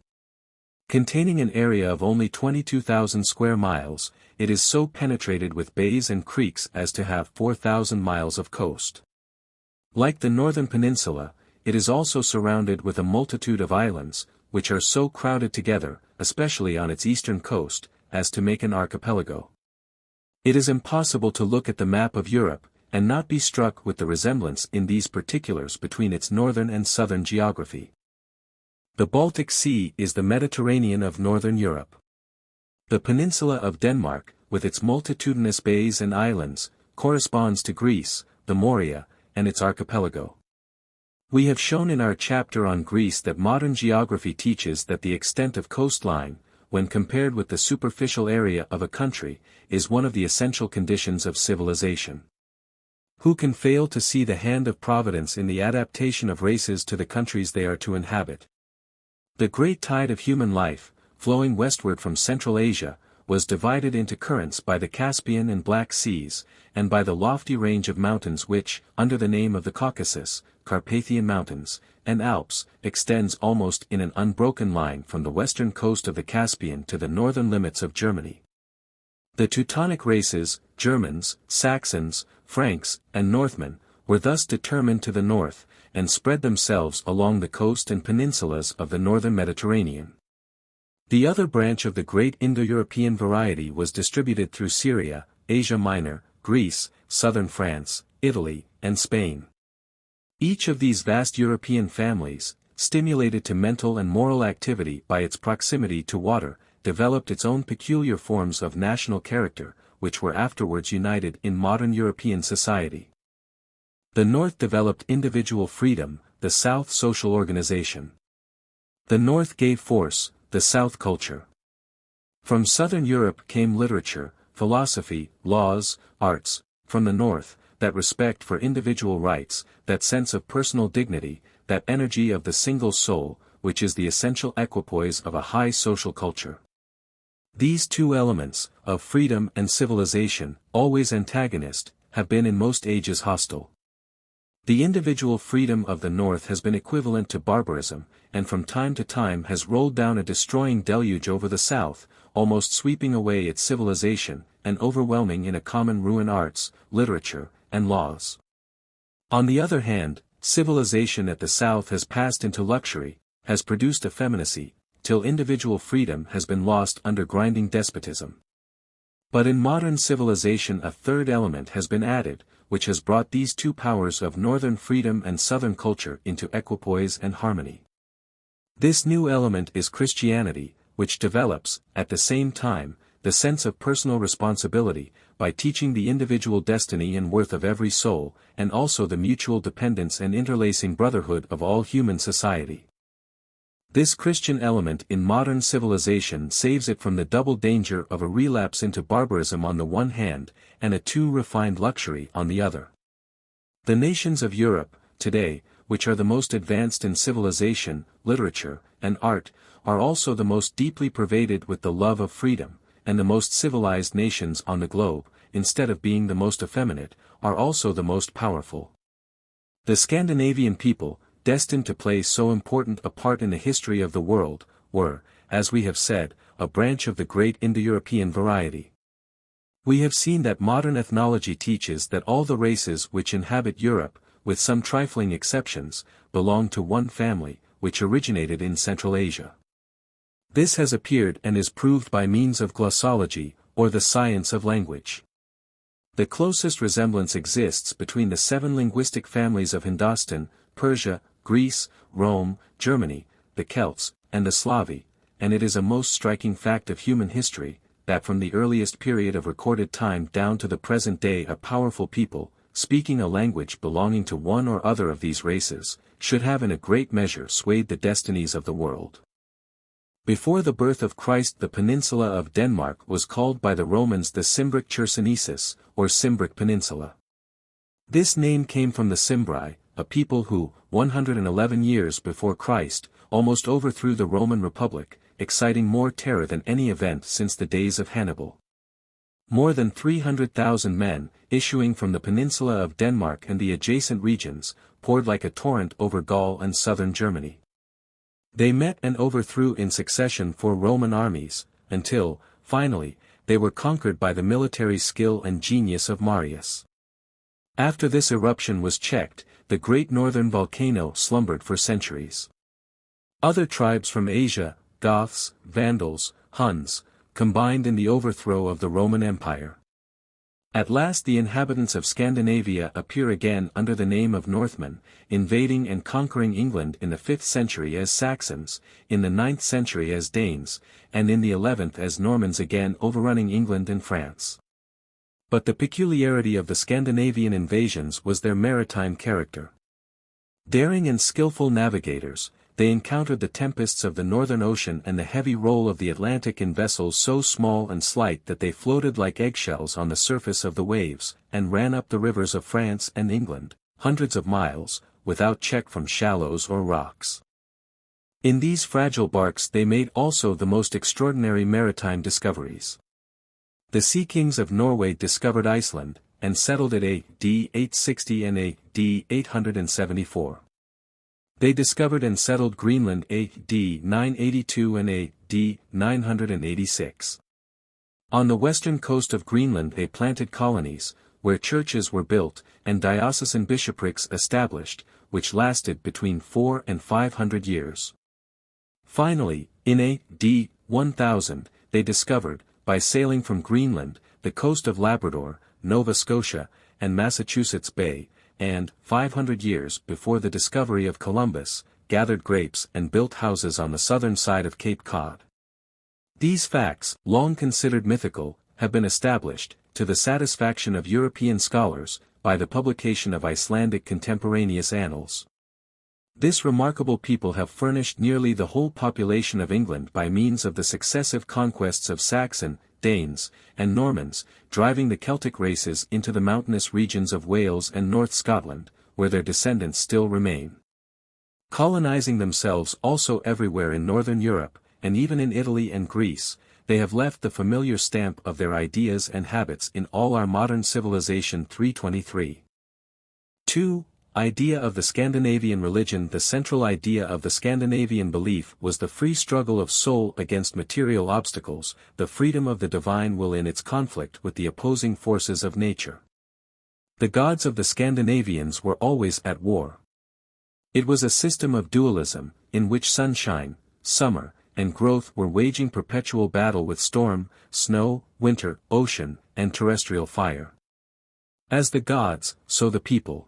Containing an area of only 22,000 square miles, it is so penetrated with bays and creeks as to have 4,000 miles of coast. Like the northern peninsula, it is also surrounded with a multitude of islands, which are so crowded together, especially on its eastern coast, as to make an archipelago. It is impossible to look at the map of Europe, and not be struck with the resemblance in these particulars between its northern and southern geography. The Baltic Sea is the Mediterranean of northern Europe. The peninsula of Denmark, with its multitudinous bays and islands, corresponds to Greece, the Morea, and its archipelago. We have shown in our chapter on Greece that modern geography teaches that the extent of coastline, when compared with the superficial area of a country, is one of the essential conditions of civilization. Who can fail to see the hand of providence in the adaptation of races to the countries they are to inhabit? The great tide of human life, flowing westward from Central Asia, was divided into currents by the Caspian and Black Seas, and by the lofty range of mountains which, under the name of the Caucasus, Carpathian Mountains, and Alps, extends almost in an unbroken line from the western coast of the Caspian to the northern limits of Germany. The Teutonic races, Germans, Saxons, Franks, and Northmen, were thus determined to the north, and spread themselves along the coast and peninsulas of the northern Mediterranean. The other branch of the great Indo-European variety was distributed through Syria, Asia Minor, Greece, southern France, Italy, and Spain. Each of these vast European families, stimulated to mental and moral activity by its proximity to water, developed its own peculiar forms of national character, which were afterwards united in modern European society. The North developed individual freedom, the South social organization. The North gave force, the South culture. From Southern Europe came literature, philosophy, laws, arts; from the North, that respect for individual rights, that sense of personal dignity, that energy of the single soul, which is the essential equipoise of a high social culture. These two elements, of freedom and civilization, always antagonist, have been in most ages hostile. The individual freedom of the North has been equivalent to barbarism, and from time to time has rolled down a destroying deluge over the South, almost sweeping away its civilization, and overwhelming in a common ruin arts, literature, and laws. On the other hand, civilization at the South has passed into luxury, has produced effeminacy, till individual freedom has been lost under grinding despotism. But in modern civilization a third element has been added, which has brought these two powers of northern freedom and southern culture into equipoise and harmony. This new element is Christianity, which develops, at the same time, the sense of personal responsibility, by teaching the individual destiny and worth of every soul, and also the mutual dependence and interlacing brotherhood of all human society. This Christian element in modern civilization saves it from the double danger of a relapse into barbarism on the one hand, and a too refined luxury on the other. The nations of Europe, today, which are the most advanced in civilization, literature, and art, are also the most deeply pervaded with the love of freedom, and the most civilized nations on the globe, instead of being the most effeminate, are also the most powerful. The Scandinavian people, destined to play so important a part in the history of the world, were, as we have said, a branch of the great Indo-European variety. We have seen that modern ethnology teaches that all the races which inhabit Europe, with some trifling exceptions, belong to one family, which originated in Central Asia. This has appeared and is proved by means of glossology, or the science of language. The closest resemblance exists between the 7 linguistic families of Hindustan, Persia, Greece, Rome, Germany, the Celts, and the Slavi, and it is a most striking fact of human history, that from the earliest period of recorded time down to the present day a powerful people, speaking a language belonging to one or other of these races, should have in a great measure swayed the destinies of the world. Before the birth of Christ the peninsula of Denmark was called by the Romans the Cimbric Chersonesus, or Cimbric Peninsula. This name came from the Cimbri, a people who, 111 years before Christ, almost overthrew the Roman Republic, exciting more terror than any event since the days of Hannibal. More than 300,000 men, issuing from the peninsula of Denmark and the adjacent regions, poured like a torrent over Gaul and southern Germany. They met and overthrew in succession 4 Roman armies, until, finally, they were conquered by the military skill and genius of Marius. After this eruption was checked, the great northern volcano slumbered for centuries. Other tribes from Asia, Goths, Vandals, Huns, combined in the overthrow of the Roman Empire. At last the inhabitants of Scandinavia appear again under the name of Northmen, invading and conquering England in the 5th century as Saxons, in the 9th century as Danes, and in the 11th as Normans again overrunning England and France. But the peculiarity of the Scandinavian invasions was their maritime character. Daring and skillful navigators, they encountered the tempests of the Northern Ocean and the heavy roll of the Atlantic in vessels so small and slight that they floated like eggshells on the surface of the waves, and ran up the rivers of France and England, hundreds of miles, without check from shallows or rocks. In these fragile barks they made also the most extraordinary maritime discoveries. The sea kings of Norway discovered Iceland, and settled it A.D. 860 and A.D. 874. They discovered and settled Greenland A.D. 982 and A.D. 986. On the western coast of Greenland they planted colonies, where churches were built, and diocesan bishoprics established, which lasted between 400 and 500 years. Finally, in A.D. 1000, they discovered, by sailing from Greenland, the coast of Labrador, Nova Scotia, and Massachusetts Bay, and, 500 years before the discovery of Columbus, gathered grapes and built houses on the southern side of Cape Cod. These facts, long considered mythical, have been established, to the satisfaction of European scholars, by the publication of Icelandic contemporaneous annals. This remarkable people have furnished nearly the whole population of England by means of the successive conquests of Saxon, Danes, and Normans, driving the Celtic races into the mountainous regions of Wales and North Scotland, where their descendants still remain. Colonizing themselves also everywhere in northern Europe, and even in Italy and Greece, they have left the familiar stamp of their ideas and habits in all our modern civilization. 323. 2. Idea of the Scandinavian religion. The central idea of the Scandinavian belief was the free struggle of soul against material obstacles, the freedom of the divine will in its conflict with the opposing forces of nature. The gods of the Scandinavians were always at war. It was a system of dualism, in which sunshine, summer, and growth were waging perpetual battle with storm, snow, winter, ocean, and terrestrial fire. As the gods, so the people.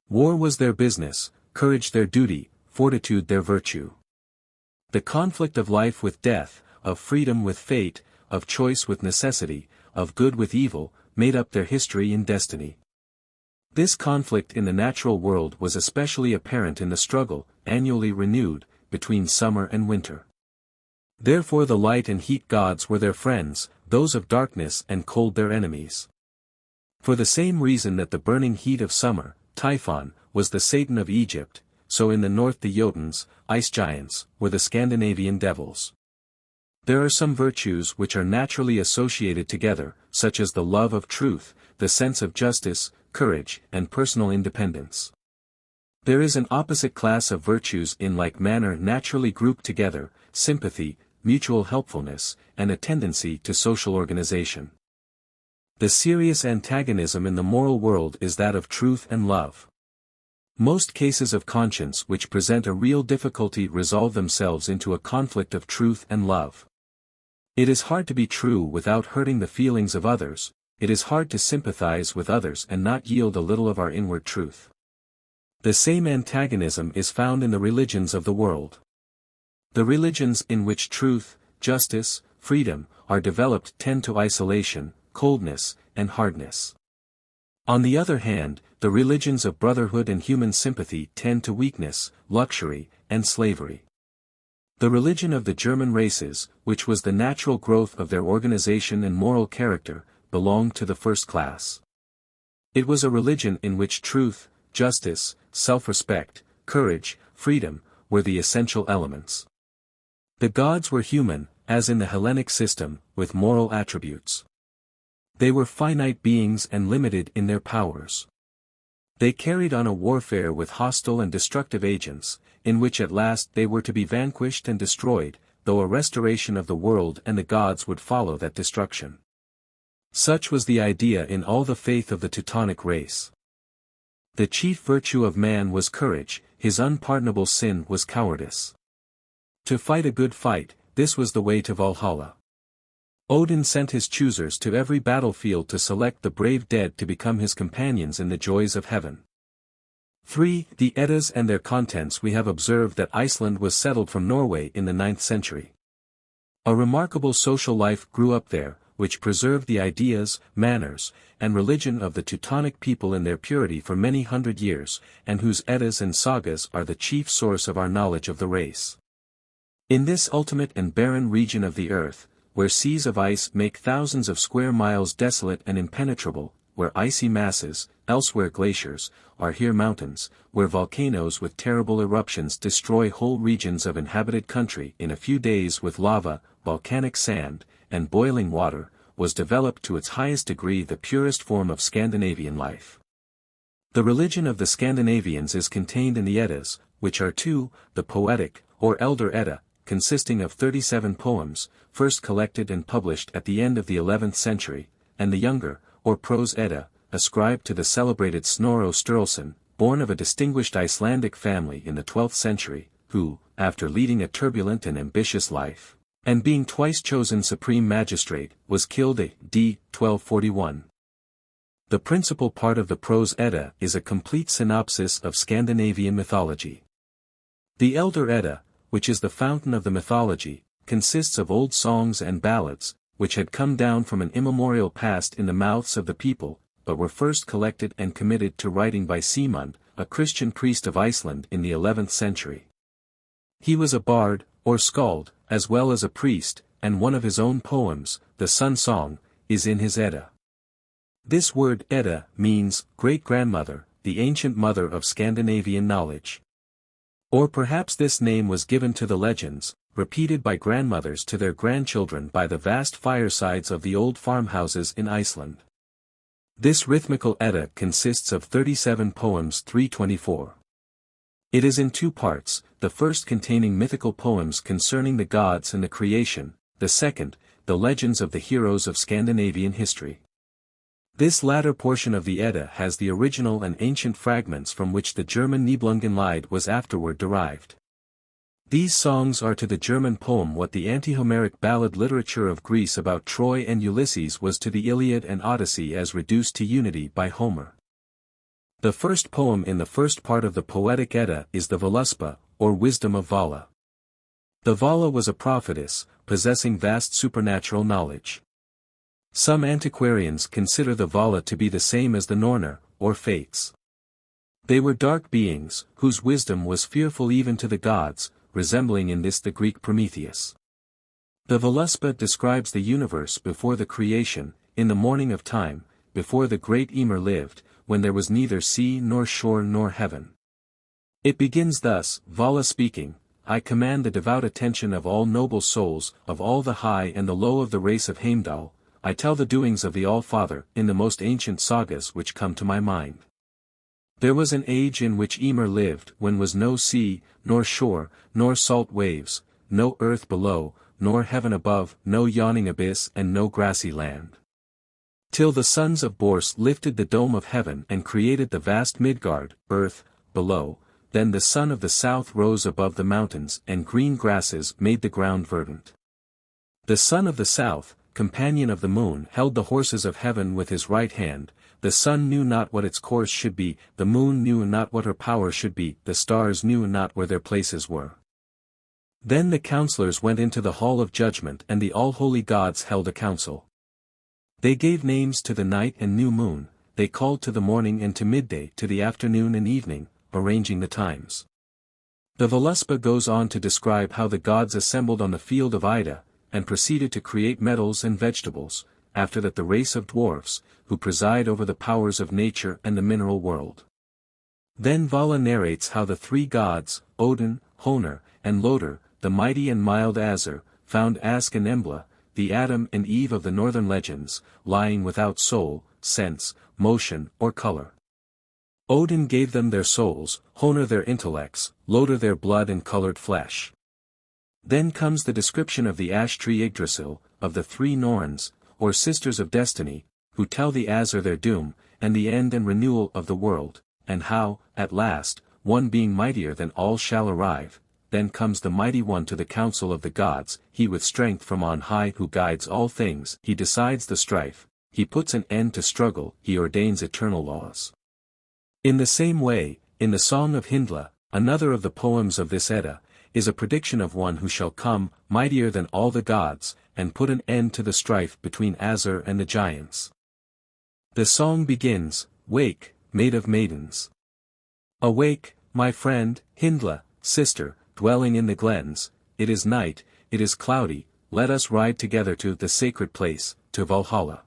War was their business, courage their duty, fortitude their virtue. The conflict of life with death, of freedom with fate, of choice with necessity, of good with evil, made up their history and destiny. This conflict in the natural world was especially apparent in the struggle, annually renewed, between summer and winter. Therefore the light and heat gods were their friends, those of darkness and cold their enemies. For the same reason that the burning heat of summer, Typhon, was the Satan of Egypt, so in the north the Jotuns, ice giants, were the Scandinavian devils. There are some virtues which are naturally associated together, such as the love of truth, the sense of justice, courage, and personal independence. There is an opposite class of virtues in like manner naturally grouped together, sympathy, mutual helpfulness, and a tendency to social organization. The serious antagonism in the moral world is that of truth and love. Most cases of conscience which present a real difficulty resolve themselves into a conflict of truth and love. It is hard to be true without hurting the feelings of others, it is hard to sympathize with others and not yield a little of our inward truth. The same antagonism is found in the religions of the world. The religions in which truth, justice, freedom, are developed tend to isolation, coldness, and hardness. On the other hand, the religions of brotherhood and human sympathy tend to weakness, luxury, and slavery. The religion of the German races, which was the natural growth of their organization and moral character, belonged to the first class. It was a religion in which truth, justice, self-respect, courage, freedom, were the essential elements. The gods were human, as in the Hellenic system, with moral attributes. They were finite beings and limited in their powers. They carried on a warfare with hostile and destructive agents, in which at last they were to be vanquished and destroyed, though a restoration of the world and the gods would follow that destruction. Such was the idea in all the faith of the Teutonic race. The chief virtue of man was courage, his unpardonable sin was cowardice. To fight a good fight, this was the way to Valhalla. Odin sent his choosers to every battlefield to select the brave dead to become his companions in the joys of heaven. 3. The Eddas and their contents. We have observed that Iceland was settled from Norway in the 9th century. A remarkable social life grew up there, which preserved the ideas, manners, and religion of the Teutonic people in their purity for many hundred years, and whose Eddas and sagas are the chief source of our knowledge of the race. In this ultimate and barren region of the earth, where seas of ice make thousands of square miles desolate and impenetrable, where icy masses, elsewhere glaciers, are here mountains, where volcanoes with terrible eruptions destroy whole regions of inhabited country in a few days with lava, volcanic sand, and boiling water, was developed to its highest degree the purest form of Scandinavian life. The religion of the Scandinavians is contained in the Eddas, which are two, the poetic, or Elder Edda, consisting of 37 poems, first collected and published at the end of the 11th century, and the younger, or prose Edda, ascribed to the celebrated Snorro Sturluson, born of a distinguished Icelandic family in the 12th century, who, after leading a turbulent and ambitious life, and being twice chosen supreme magistrate, was killed a.d. 1241. The principal part of the prose Edda is a complete synopsis of Scandinavian mythology. The Elder Edda, which is the fountain of the mythology, consists of old songs and ballads, which had come down from an immemorial past in the mouths of the people, but were first collected and committed to writing by Sigmund, a Christian priest of Iceland in the 11th century. He was a bard, or skald, as well as a priest, and one of his own poems, the Sun Song, is in his Edda. This word Edda means great-grandmother, the ancient mother of Scandinavian knowledge. Or perhaps this name was given to the legends, repeated by grandmothers to their grandchildren by the vast firesides of the old farmhouses in Iceland. This rhythmical Edda consists of 37 poems 324. It is in two parts, the first containing mythical poems concerning the gods and the creation, the second, the legends of the heroes of Scandinavian history. This latter portion of the Edda has the original and ancient fragments from which the German Nibelungenlied was afterward derived. These songs are to the German poem what the anti-Homeric ballad literature of Greece about Troy and Ulysses was to the Iliad and Odyssey as reduced to unity by Homer. The first poem in the first part of the Poetic Edda is the Völuspá, or Wisdom of Vala. The Vala was a prophetess, possessing vast supernatural knowledge. Some antiquarians consider the Vala to be the same as the Nornir, or Fates. They were dark beings, whose wisdom was fearful even to the gods, resembling in this the Greek Prometheus. The Völuspá describes the universe before the creation, in the morning of time, before the great Ymir lived, when there was neither sea nor shore nor heaven. It begins thus, Vala speaking, I command the devout attention of all noble souls, of all the high and the low of the race of Heimdall, I tell the doings of the All-Father, in the most ancient sagas which come to my mind. There was an age in which Ymir lived when was no sea, nor shore, nor salt waves, no earth below, nor heaven above, no yawning abyss and no grassy land. Till the sons of Bors lifted the dome of heaven and created the vast Midgard, earth, below, then the sun of the south rose above the mountains and green grasses made the ground verdant. The sun of the south, companion of the moon, held the horses of heaven with his right hand, the sun knew not what its course should be, the moon knew not what her power should be, the stars knew not where their places were. Then the counselors went into the hall of judgment and the all-holy gods held a council. They gave names to the night and new moon, they called to the morning and to midday to the afternoon and evening, arranging the times. The Völuspá goes on to describe how the gods assembled on the field of Ida, and proceeded to create metals and vegetables, after that the race of dwarfs, who preside over the powers of nature and the mineral world. Then Vala narrates how the three gods, Odin, Honor, and Lodr, the mighty and mild Azur, found Ask and Embla, the Adam and Eve of the northern legends, lying without soul, sense, motion, or color. Odin gave them their souls, Honor their intellects, Lodr their blood and colored flesh. Then comes the description of the ash tree Yggdrasil, of the three Norns, or sisters of destiny, who tell the Azur their doom, and the end and renewal of the world, and how, at last, one being mightier than all shall arrive. Then comes the mighty one to the council of the gods, he with strength from on high who guides all things, he decides the strife, he puts an end to struggle, he ordains eternal laws. In the same way, in the Song of Hyndla, another of the poems of this Edda, is a prediction of one who shall come, mightier than all the gods, and put an end to the strife between Azur and the giants. The song begins, "Wake, maid of maidens. Awake, my friend, Hindla, sister, dwelling in the glens, it is night, it is cloudy, let us ride together to the sacred place, to Valhalla."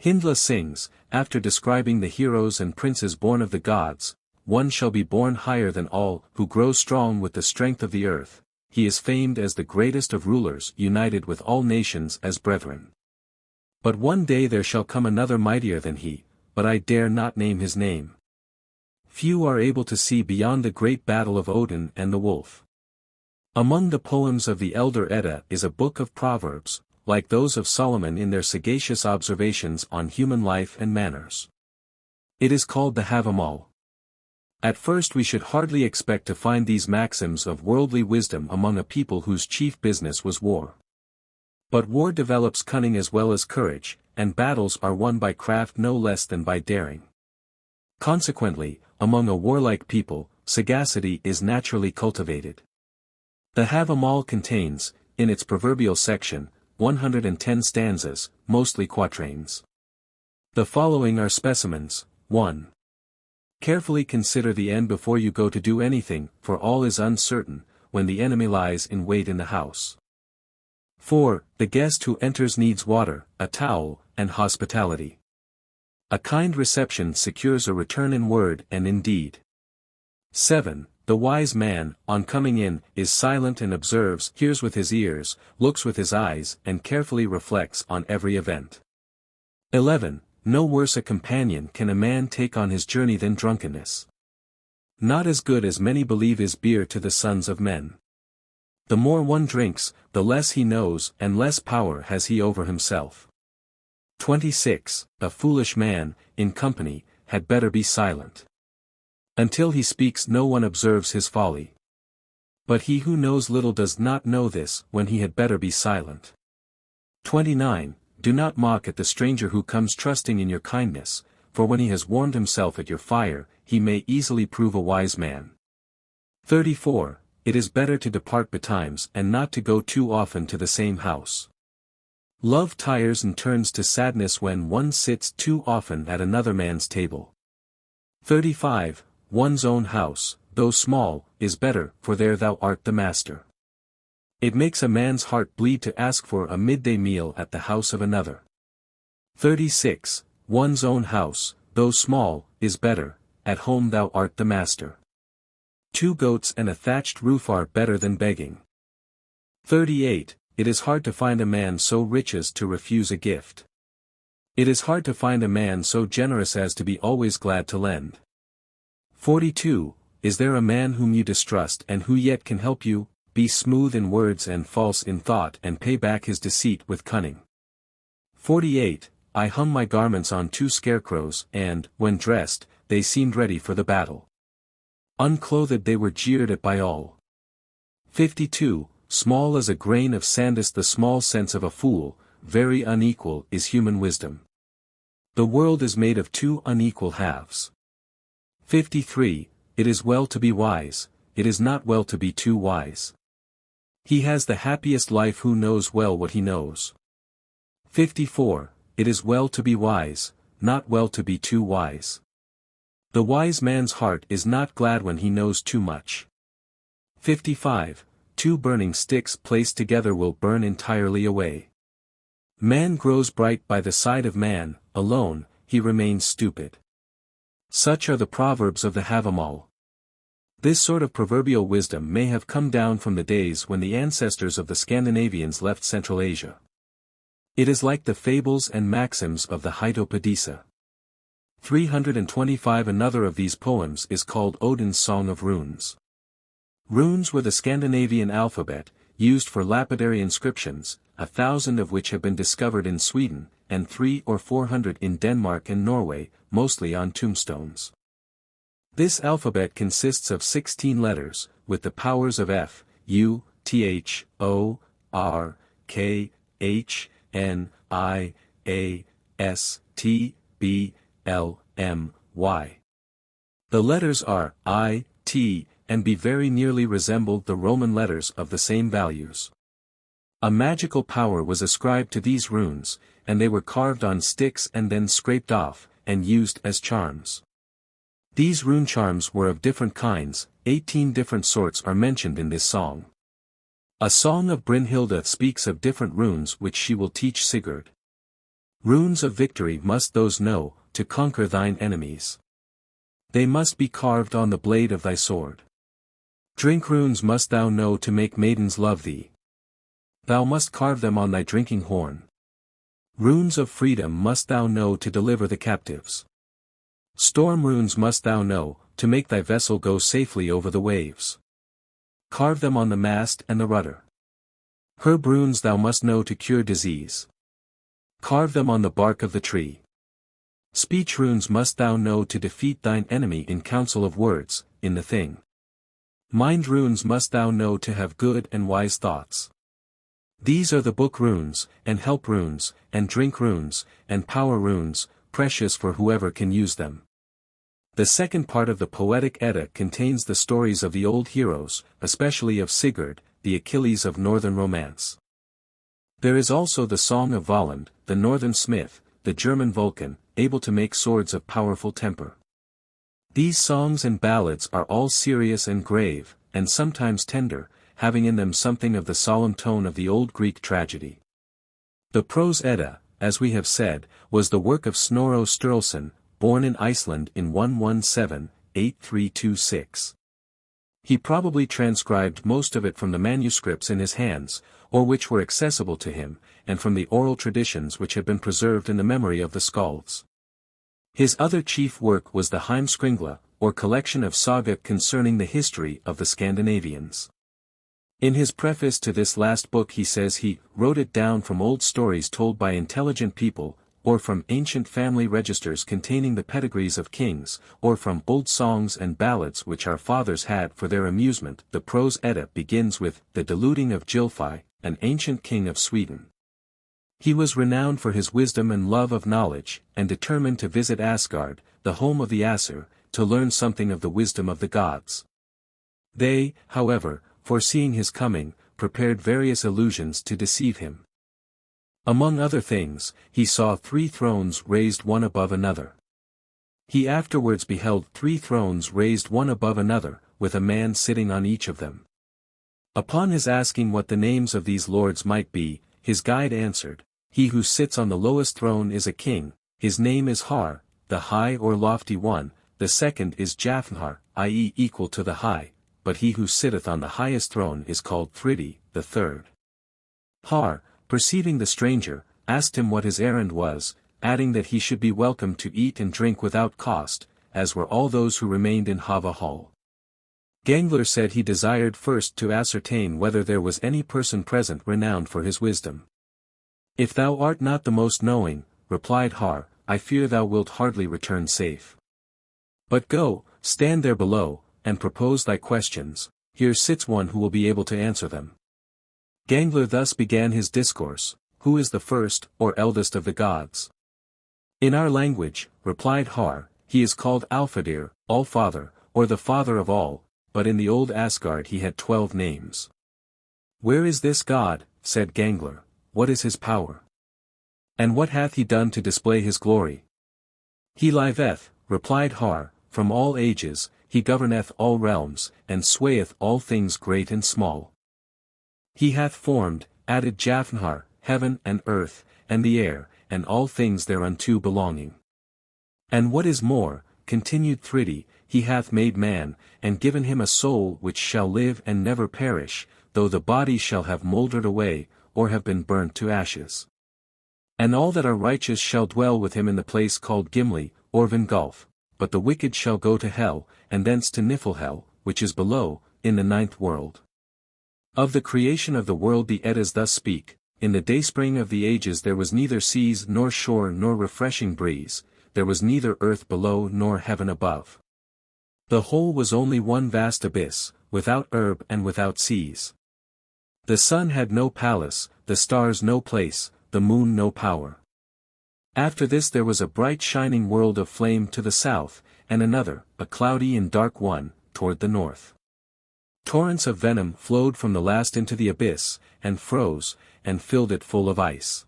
Hindla sings, after describing the heroes and princes born of the gods, "One shall be born higher than all, who grows strong with the strength of the earth, he is famed as the greatest of rulers united with all nations as brethren. But one day there shall come another mightier than he, but I dare not name his name. Few are able to see beyond the great battle of Odin and the wolf." Among the poems of the Elder Edda is a book of proverbs, like those of Solomon in their sagacious observations on human life and manners. It is called the Havamal. At first we should hardly expect to find these maxims of worldly wisdom among a people whose chief business was war. But war develops cunning as well as courage, and battles are won by craft no less than by daring. Consequently, among a warlike people, sagacity is naturally cultivated. The Havamal contains, in its proverbial section, 110 stanzas, mostly quatrains. The following are specimens. 1. Carefully consider the end before you go to do anything, for all is uncertain, when the enemy lies in wait in the house. 4. The guest who enters needs water, a towel, and hospitality. A kind reception secures a return in word and in deed. 7. The wise man, on coming in, is silent and observes, hears with his ears, looks with his eyes, and carefully reflects on every event. 11. No worse a companion can a man take on his journey than drunkenness. Not as good as many believe is beer to the sons of men. The more one drinks, the less he knows and less power has he over himself. 26. A foolish man, in company, had better be silent. Until he speaks no one observes his folly. But he who knows little does not know this, when he had better be silent. 29. Do not mock at the stranger who comes trusting in your kindness, for when he has warmed himself at your fire, he may easily prove a wise man. 34. It is better to depart betimes and not to go too often to the same house. Love tires and turns to sadness when one sits too often at another man's table. 35. One's own house, though small, is better, for there thou art the master. It makes a man's heart bleed to ask for a midday meal at the house of another. 36. One's own house, though small, is better, at home thou art the master. 2 goats and a thatched roof are better than begging. 38. It is hard to find a man so rich as to refuse a gift. It is hard to find a man so generous as to be always glad to lend. 42. Is there a man whom you distrust and who yet can help you? Be smooth in words and false in thought and pay back his deceit with cunning. 48. I hung my garments on 2 scarecrows and, when dressed, they seemed ready for the battle. Unclothed they were jeered at by all. 52. Small as a grain of sand is the small sense of a fool, very unequal is human wisdom. The world is made of 2 unequal halves. 53. It is well to be wise, it is not well to be too wise. He has the happiest life who knows well what he knows. 54. It is well to be wise, not well to be too wise. The wise man's heart is not glad when he knows too much. 55. 2 burning sticks placed together will burn entirely away. Man grows bright by the side of man, alone, he remains stupid. Such are the proverbs of the Havamal. This sort of proverbial wisdom may have come down from the days when the ancestors of the Scandinavians left Central Asia. It is like the fables and maxims of the Hitopadesa. 325. Another of these poems is called Odin's Song of Runes. Runes were the Scandinavian alphabet, used for lapidary inscriptions, 1,000 of which have been discovered in Sweden, and 300 or 400 in Denmark and Norway, mostly on tombstones. This alphabet consists of 16 letters, with the powers of F, U, Th, O, R, K, H, N, I, A, S, T, B, L, M, Y. The letters are I, T, and B very nearly resembled the Roman letters of the same values. A magical power was ascribed to these runes, and they were carved on sticks and then scraped off, and used as charms. These rune charms were of different kinds, 18 different sorts are mentioned in this song. A song of Brynhilda speaks of different runes which she will teach Sigurd. Runes of victory must those know, to conquer thine enemies. They must be carved on the blade of thy sword. Drink runes must thou know to make maidens love thee. Thou must carve them on thy drinking horn. Runes of freedom must thou know to deliver the captives. Storm runes must thou know, to make thy vessel go safely over the waves. Carve them on the mast and the rudder. Herb runes thou must know to cure disease. Carve them on the bark of the tree. Speech runes must thou know to defeat thine enemy in council of words, in the thing. Mind runes must thou know to have good and wise thoughts. These are the book runes, and help runes, and drink runes, and power runes, precious for whoever can use them. The second part of the Poetic Edda contains the stories of the old heroes, especially of Sigurd, the Achilles of northern romance. There is also the Song of Valand, the northern smith, the German Vulcan, able to make swords of powerful temper. These songs and ballads are all serious and grave, and sometimes tender, having in them something of the solemn tone of the old Greek tragedy. The Prose Edda, as we have said, was the work of Snorro Sturluson, born in Iceland in 117-8326. He probably transcribed most of it from the manuscripts in his hands, or which were accessible to him, and from the oral traditions which had been preserved in the memory of the skalds. His other chief work was the Heimskringla, or collection of saga concerning the history of the Scandinavians. In his preface to this last book he says he wrote it down from old stories told by intelligent people, or from ancient family registers containing the pedigrees of kings, or from old songs and ballads which our fathers had for their amusement. The Prose Edda begins with the deluding of Gylfi, an ancient king of Sweden. He was renowned for his wisdom and love of knowledge, and determined to visit Asgard, the home of the Aesir, to learn something of the wisdom of the gods. They, however, foreseeing his coming, prepared various illusions to deceive him. Among other things, he saw 3 thrones raised one above another. He afterwards beheld 3 thrones raised one above another, with a man sitting on each of them. Upon his asking what the names of these lords might be, his guide answered, "He who sits on the lowest throne is a king, his name is Har, the high or lofty one, the second is Jafnhar, i.e. equal to the high, but he who sitteth on the highest throne is called Thridi, the third." Har, perceiving the stranger, asked him what his errand was, adding that he should be welcome to eat and drink without cost, as were all those who remained in Hava Hall. Gangler said he desired first to ascertain whether there was any person present renowned for his wisdom. "If thou art not the most knowing," replied Har, "I fear thou wilt hardly return safe. But go, stand there below, and propose thy questions, here sits one who will be able to answer them." Gangler thus began his discourse: "Who is the first, or eldest of the gods?" "In our language," replied Har, "he is called Alfadir, All-Father, or the Father of all, but in the old Asgard he had 12 names." "Where is this god?" said Gangler. "What is his power? And what hath he done to display his glory?" "He liveth," replied Har, "from all ages, he governeth all realms, and swayeth all things great and small. He hath formed," added Jafnhar, "heaven and earth, and the air, and all things thereunto belonging. And what is more," continued Thridi, "he hath made man, and given him a soul which shall live and never perish, though the body shall have mouldered away, or have been burnt to ashes. And all that are righteous shall dwell with him in the place called Gimli, or Vingulf, but the wicked shall go to hell, and thence to Niflhel, which is below, in the 9th world. Of the creation of the world the Eddas thus speak: in the dayspring of the ages there was neither seas nor shore nor refreshing breeze, there was neither earth below nor heaven above. The whole was only one vast abyss, without herb and without seas. The sun had no palace, the stars no place, the moon no power. After this there was a bright shining world of flame to the south, and another, a cloudy and dark one, toward the north. Torrents of venom flowed from the last into the abyss, and froze, and filled it full of ice.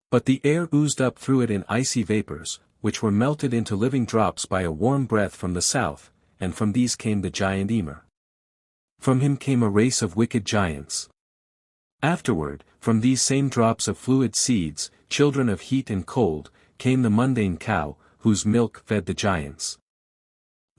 But the air oozed up through it in icy vapors, which were melted into living drops by a warm breath from the south, and from these came the giant Ymir. From him came a race of wicked giants. Afterward, from these same drops of fluid seeds, children of heat and cold, came the mundane cow, whose milk fed the giants.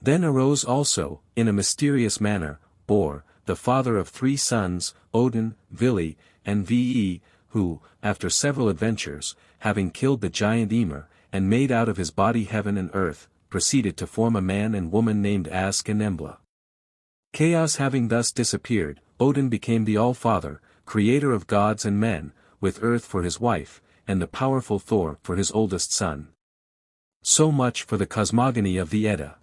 Then arose also, in a mysterious manner, Bor, the father of 3 sons, Odin, Vili, and Ve, who, after several adventures, having killed the giant Ymir, and made out of his body heaven and earth, proceeded to form a man and woman named Ask and Embla. Chaos having thus disappeared, Odin became the All-Father, creator of gods and men, with Earth for his wife, and the powerful Thor for his oldest son. So much for the cosmogony of the Edda.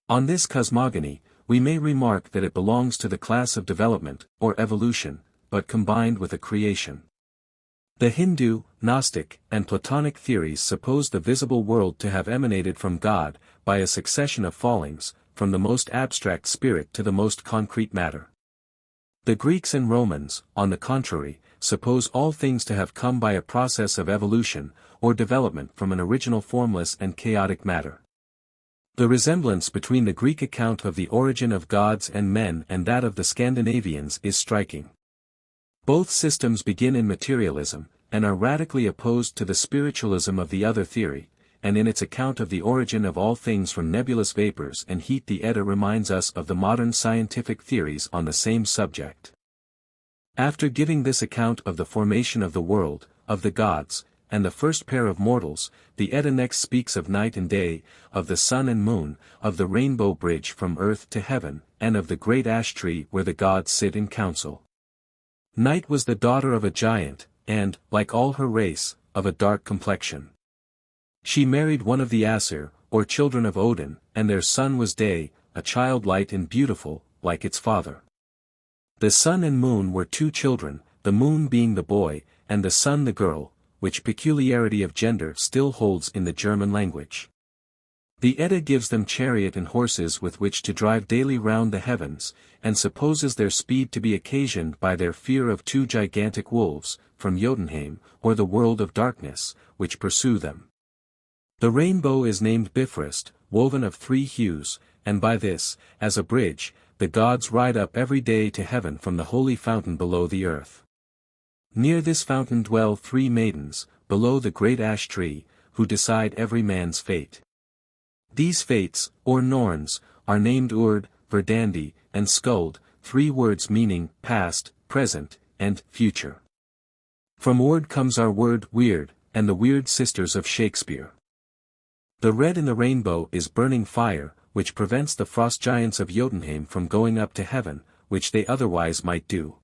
On this cosmogony, we may remark that it belongs to the class of development, or evolution, but combined with a creation. The Hindu, Gnostic, and Platonic theories suppose the visible world to have emanated from God, by a succession of fallings, from the most abstract spirit to the most concrete matter. The Greeks and Romans, on the contrary, suppose all things to have come by a process of evolution, or development from an original formless and chaotic matter. The resemblance between the Greek account of the origin of gods and men and that of the Scandinavians is striking. Both systems begin in materialism, and are radically opposed to the spiritualism of the other theory, and in its account of the origin of all things from nebulous vapors and heat the Edda reminds us of the modern scientific theories on the same subject. After giving this account of the formation of the world, of the gods, and the first pair of mortals, the Edda next speaks of night and day, of the sun and moon, of the rainbow bridge from earth to heaven, and of the great ash tree where the gods sit in council. Night was the daughter of a giant, and, like all her race, of a dark complexion. She married one of the Aesir, or children of Odin, and their son was Day, a child light and beautiful, like its father. The sun and moon were 2 children, the moon being the boy, and the sun the girl, which peculiarity of gender still holds in the German language. The Edda gives them chariot and horses with which to drive daily round the heavens, and supposes their speed to be occasioned by their fear of 2 gigantic wolves, from Jotunheim, or the world of darkness, which pursue them. The rainbow is named Bifrost, woven of 3 hues, and by this, as a bridge, the gods ride up every day to heaven from the holy fountain below the earth. Near this fountain dwell 3 maidens, below the great ash tree, who decide every man's fate. These fates, or Norns, are named Urd, Verdandi, and Skuld, 3 words meaning past, present, and future. From Urd comes our word weird, and the weird sisters of Shakespeare. The red in the rainbow is burning fire, which prevents the frost giants of Jotunheim from going up to heaven, which they otherwise might do.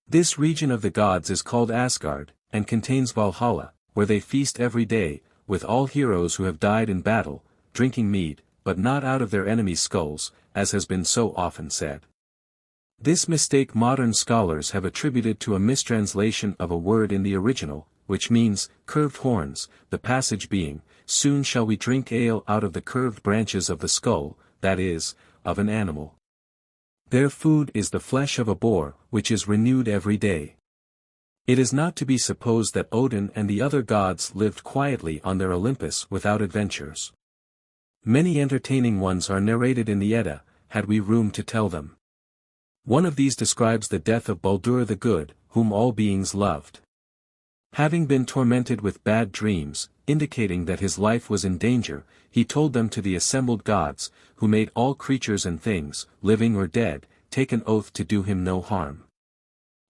This region of the gods is called Asgard, and contains Valhalla, where they feast every day, with all heroes who have died in battle, drinking mead, but not out of their enemies' skulls, as has been so often said. This mistake modern scholars have attributed to a mistranslation of a word in the original, which means, curved horns, the passage being, soon shall we drink ale out of the curved branches of the skull, that is, of an animal. Their food is the flesh of a boar, which is renewed every day. It is not to be supposed that Odin and the other gods lived quietly on their Olympus without adventures. Many entertaining ones are narrated in the Edda, had we room to tell them. One of these describes the death of Baldur the Good, whom all beings loved. Having been tormented with bad dreams, indicating that his life was in danger, he told them to the assembled gods, who made all creatures and things, living or dead, take an oath to do him no harm.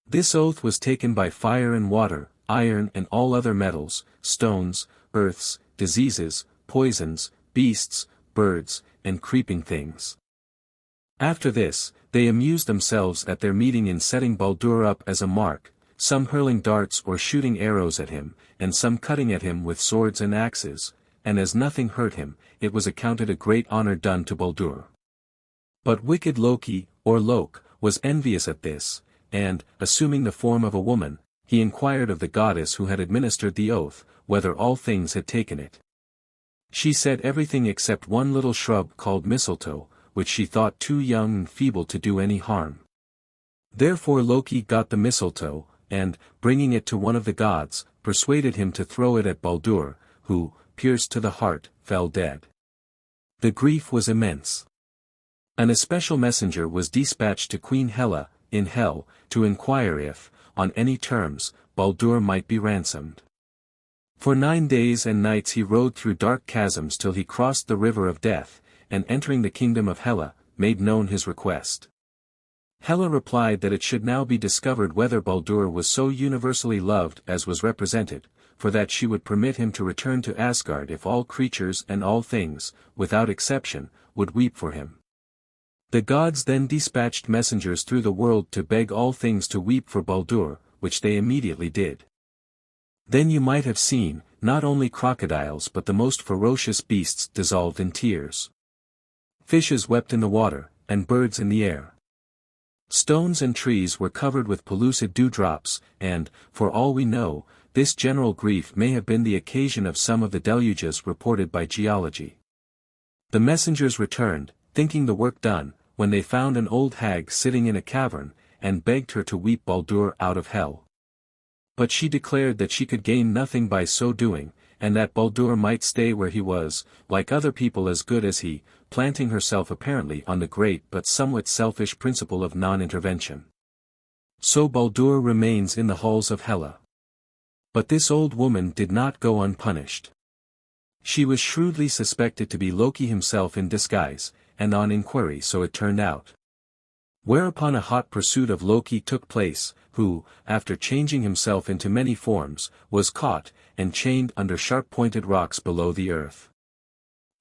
This oath was taken by fire and water, iron and all other metals, stones, earths, diseases, poisons, beasts, birds, and creeping things. After this, they amused themselves at their meeting in setting Baldur up as a mark, some hurling darts or shooting arrows at him, and some cutting at him with swords and axes, and as nothing hurt him, it was accounted a great honor done to Baldur. But wicked Loki, or Lok, was envious at this, and, assuming the form of a woman, he inquired of the goddess who had administered the oath, whether all things had taken it. She said everything except one little shrub called mistletoe, which she thought too young and feeble to do any harm. Therefore Loki got the mistletoe, and, bringing it to one of the gods, persuaded him to throw it at Baldur, who, pierced to the heart, fell dead. The grief was immense. An especial messenger was dispatched to Queen Hela, in Hell, to inquire if, on any terms, Baldur might be ransomed. For 9 days and nights he rode through dark chasms till he crossed the river of death, and entering the kingdom of Hela, made known his request. Hela replied that it should now be discovered whether Baldur was so universally loved as was represented, for that she would permit him to return to Asgard if all creatures and all things, without exception, would weep for him. The gods then dispatched messengers through the world to beg all things to weep for Baldur, which they immediately did. Then you might have seen, not only crocodiles but the most ferocious beasts dissolved in tears. Fishes wept in the water, and birds in the air. Stones and trees were covered with pellucid dewdrops, and, for all we know, this general grief may have been the occasion of some of the deluges reported by geology. The messengers returned, thinking the work done, when they found an old hag sitting in a cavern, and begged her to weep Baldur out of hell. But she declared that she could gain nothing by so doing, and that Baldur might stay where he was, like other people as good as he, planting herself apparently on the great but somewhat selfish principle of non-intervention. So Baldur remains in the halls of Hela. But this old woman did not go unpunished. She was shrewdly suspected to be Loki himself in disguise, and on inquiry so it turned out. Whereupon a hot pursuit of Loki took place, who, after changing himself into many forms, was caught, and chained under sharp-pointed rocks below the earth.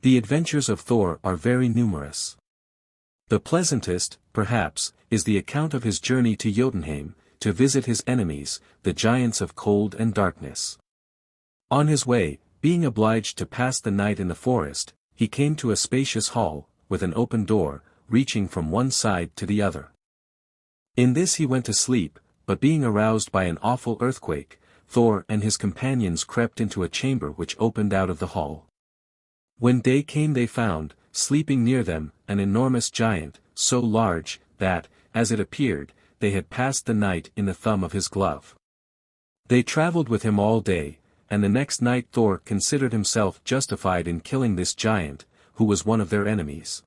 The adventures of Thor are very numerous. The pleasantest, perhaps, is the account of his journey to Jotunheim, to visit his enemies, the giants of cold and darkness. On his way, being obliged to pass the night in the forest, he came to a spacious hall, with an open door, reaching from one side to the other. In this he went to sleep, but being aroused by an awful earthquake, Thor and his companions crept into a chamber which opened out of the hall. When day came they found, sleeping near them, an enormous giant, so large, that, as it appeared, they had passed the night in the thumb of his glove. They traveled with him all day, and the next night Thor considered himself justified in killing this giant, who was one of their enemies.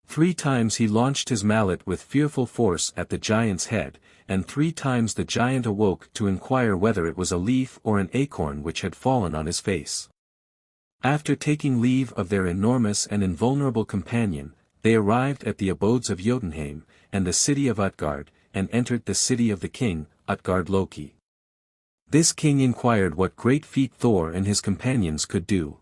3 times he launched his mallet with fearful force at the giant's head, and 3 times the giant awoke to inquire whether it was a leaf or an acorn which had fallen on his face. After taking leave of their enormous and invulnerable companion, they arrived at the abodes of Jotunheim, and the city of Utgard, and entered the city of the king, Utgard Loki. This king inquired what great feat Thor and his companions could do.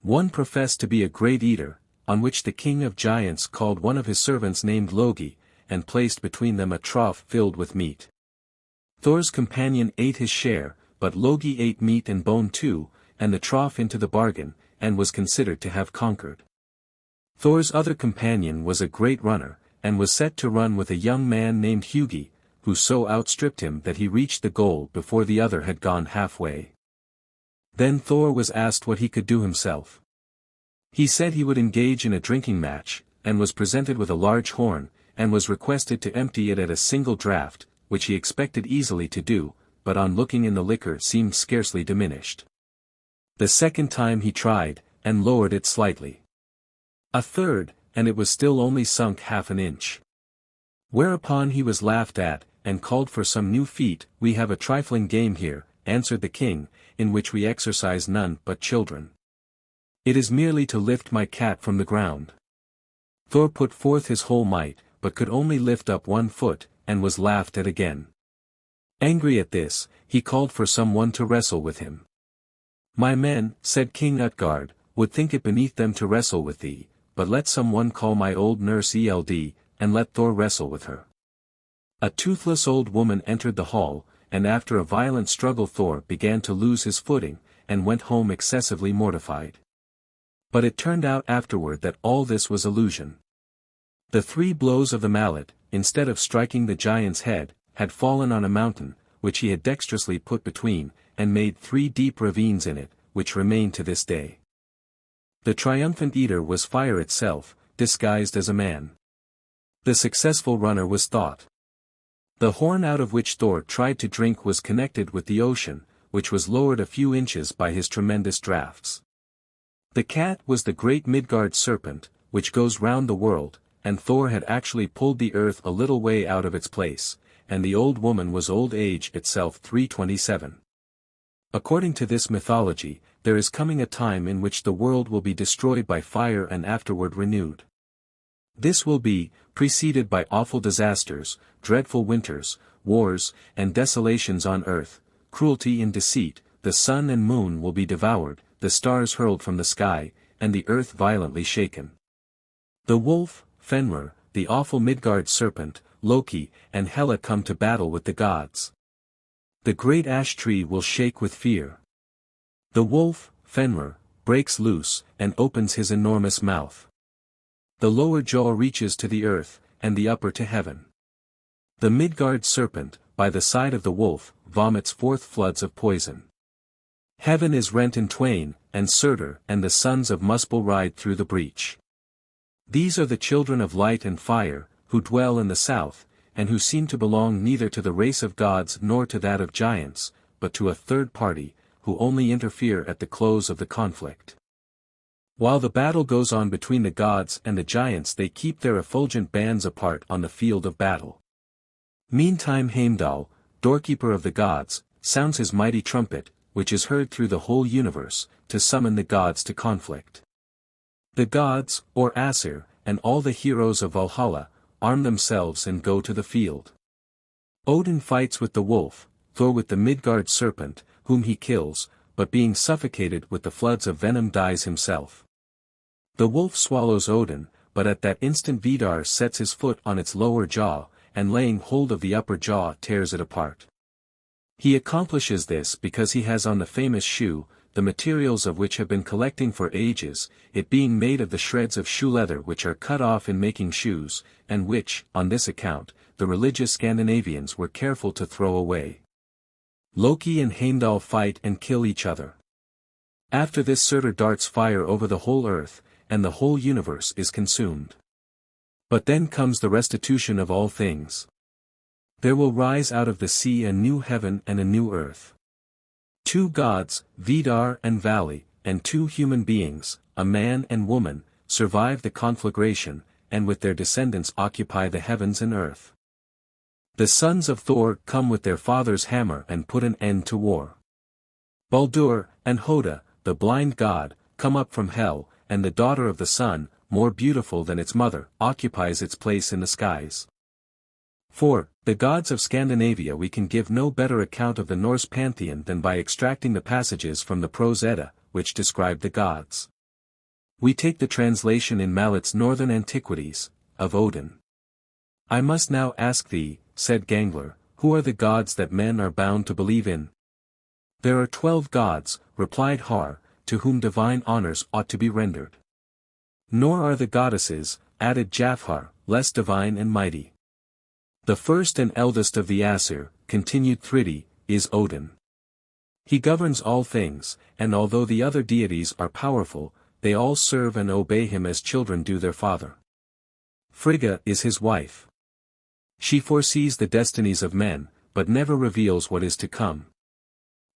One professed to be a great eater, on which the king of giants called one of his servants named Logi, and placed between them a trough filled with meat. Thor's companion ate his share, but Logi ate meat and bone too, and the trough into the bargain, and was considered to have conquered. Thor's other companion was a great runner, and was set to run with a young man named Hugi, who so outstripped him that he reached the goal before the other had gone halfway. Then Thor was asked what he could do himself. He said he would engage in a drinking match, and was presented with a large horn, and was requested to empty it at a single draught, which he expected easily to do, but on looking in the liquor seemed scarcely diminished. The second time he tried, and lowered it slightly. A third, and it was still only sunk half an inch. Whereupon he was laughed at, and called for some new feat. "We have a trifling game here," answered the king, "in which we exercise none but children. It is merely to lift my cat from the ground." Thor put forth his whole might, but could only lift up 1 foot, and was laughed at again. Angry at this, he called for some one to wrestle with him. "My men," said King Utgard, "would think it beneath them to wrestle with thee, but let some one call my old nurse Eld, and let Thor wrestle with her." A toothless old woman entered the hall, and after a violent struggle Thor began to lose his footing, and went home excessively mortified. But it turned out afterward that all this was illusion. The 3 blows of the mallet, instead of striking the giant's head, had fallen on a mountain, which he had dexterously put between, and made 3 deep ravines in it, which remain to this day. The triumphant eater was fire itself, disguised as a man. The successful runner was Thought. The horn out of which Thor tried to drink was connected with the ocean, which was lowered a few inches by his tremendous draughts. The cat was the great Midgard serpent, which goes round the world, and Thor had actually pulled the earth a little way out of its place, and the old woman was old age itself 327. According to this mythology, there is coming a time in which the world will be destroyed by fire and afterward renewed. This will be, preceded by awful disasters, dreadful winters, wars, and desolations on earth, cruelty and deceit, the sun and moon will be devoured, the stars hurled from the sky, and the earth violently shaken. The wolf, Fenrir, the awful Midgard serpent, Loki, and Hela come to battle with the gods. The great ash tree will shake with fear. The wolf, Fenrir, breaks loose, and opens his enormous mouth. The lower jaw reaches to the earth, and the upper to heaven. The Midgard serpent, by the side of the wolf, vomits forth floods of poison. Heaven is rent in twain, and Surtur and the sons of Muspel ride through the breach. These are the children of light and fire, who dwell in the south, and who seem to belong neither to the race of gods nor to that of giants, but to a third party, who only interfere at the close of the conflict. While the battle goes on between the gods and the giants, they keep their effulgent bands apart on the field of battle. Meantime Heimdall, doorkeeper of the gods, sounds his mighty trumpet, which is heard through the whole universe, to summon the gods to conflict. The gods, or Aesir, and all the heroes of Valhalla, arm themselves and go to the field. Odin fights with the wolf, Thor with the Midgard serpent, whom he kills, but being suffocated with the floods of venom dies himself. The wolf swallows Odin, but at that instant Vidar sets his foot on its lower jaw, and laying hold of the upper jaw tears it apart. He accomplishes this because he has on the famous shoe, the materials of which have been collecting for ages, it being made of the shreds of shoe leather which are cut off in making shoes, and which, on this account, the religious Scandinavians were careful to throw away. Loki and Heimdall fight and kill each other. After this Surtur darts fire over the whole earth, and the whole universe is consumed. But then comes the restitution of all things. There will rise out of the sea a new heaven and a new earth. Two gods, Vidar and Vali, and two human beings, a man and woman, survive the conflagration, and with their descendants occupy the heavens and earth. The sons of Thor come with their father's hammer and put an end to war. Baldur, and Hoda, the blind god, come up from hell, and the daughter of the sun, more beautiful than its mother, occupies its place in the skies. For, the gods of Scandinavia, we can give no better account of the Norse pantheon than by extracting the passages from the Prose Edda, which describe the gods. We take the translation in Mallet's Northern Antiquities, of Odin. I must now ask thee, said Gangler, who are the gods that men are bound to believe in? There are 12 gods, replied Har, to whom divine honors ought to be rendered. Nor are the goddesses, added Jafar, less divine and mighty. The first and eldest of the Aesir, continued Thridi, is Odin. He governs all things, and although the other deities are powerful, they all serve and obey him as children do their father. Frigga is his wife. She foresees the destinies of men, but never reveals what is to come.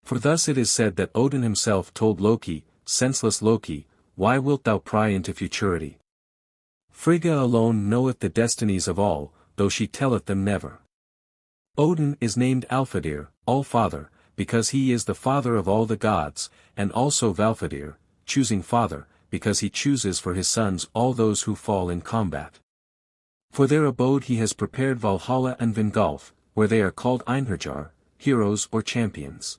For thus it is said that Odin himself told Loki, senseless Loki, why wilt thou pry into futurity? Frigga alone knoweth the destinies of all, though she telleth them never. Odin is named Alfadir, All-Father, because he is the father of all the gods, and also Valfadir, choosing father, because he chooses for his sons all those who fall in combat. For their abode he has prepared Valhalla and Vingolf, where they are called Einherjar, heroes or champions.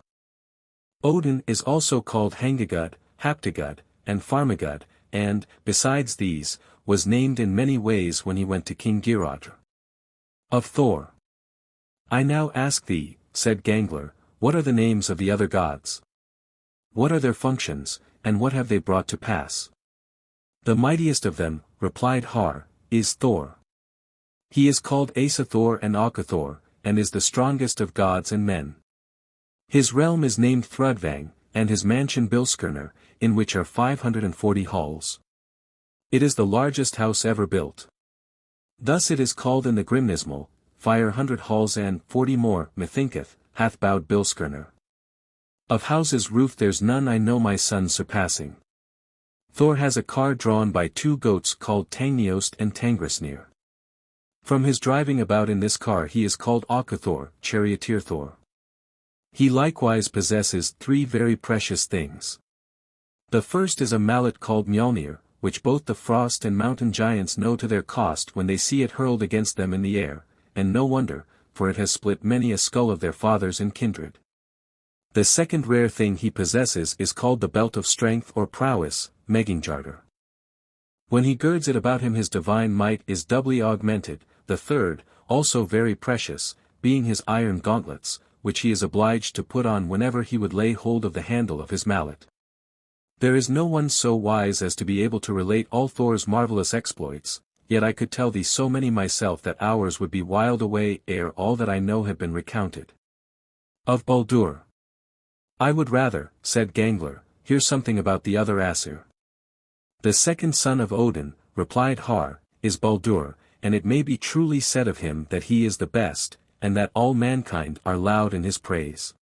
Odin is also called Hangagud, Haptagud, and Farmagud, and, besides these, was named in many ways when he went to King Geirrodr. Of Thor. I now ask thee, said Gangler, what are the names of the other gods? What are their functions, and what have they brought to pass? The mightiest of them, replied Har, is Thor. He is called Asa Thor and Aka Thor, and is the strongest of gods and men. His realm is named Thrudvang, and his mansion Bilskirnir, in which are 540 halls. It is the largest house ever built. Thus it is called in the Grimnismal, fire 100 halls and 40 more, methinketh, hath bowed Bilskirner. Of houses roof there's none I know my son surpassing. Thor has a car drawn by 2 goats called Tangniost and Tangrisnir. From his driving about in this car he is called Aukathor, charioteer Thor. He likewise possesses 3 very precious things. The first is a mallet called Mjolnir, which both the frost and mountain giants know to their cost when they see it hurled against them in the air, and no wonder, for it has split many a skull of their fathers and kindred. The second rare thing he possesses is called the belt of strength or prowess, Megingjardir. When he girds it about him his divine might is doubly augmented. The third, also very precious, being his iron gauntlets, which he is obliged to put on whenever he would lay hold of the handle of his mallet. There is no one so wise as to be able to relate all Thor's marvelous exploits, yet I could tell thee so many myself that hours would be whiled away ere all that I know have been recounted. Of Baldur. I would rather, said Gangler, hear something about the other Aesir. The second son of Odin, replied Har, is Baldur, and it may be truly said of him that he is the best, and that all mankind are loud in his praise.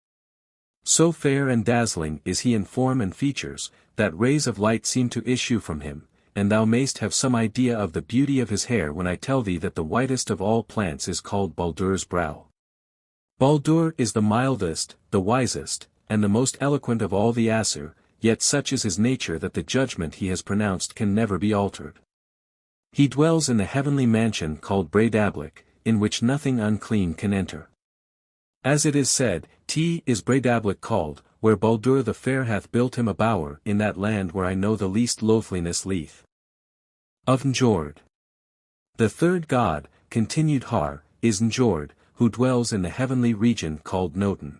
So fair and dazzling is he in form and features, that rays of light seem to issue from him, and thou mayst have some idea of the beauty of his hair when I tell thee that the whitest of all plants is called Baldur's brow. Baldur is the mildest, the wisest, and the most eloquent of all the Aesir, yet such is his nature that the judgment he has pronounced can never be altered. He dwells in the heavenly mansion called Breidablik, in which nothing unclean can enter. As it is said, is Breidablik called, where Baldur the Fair hath built him a bower in that land where I know the least loathliness lieth. Of Njord. The third god, continued Har, is Njord, who dwells in the heavenly region called Noten.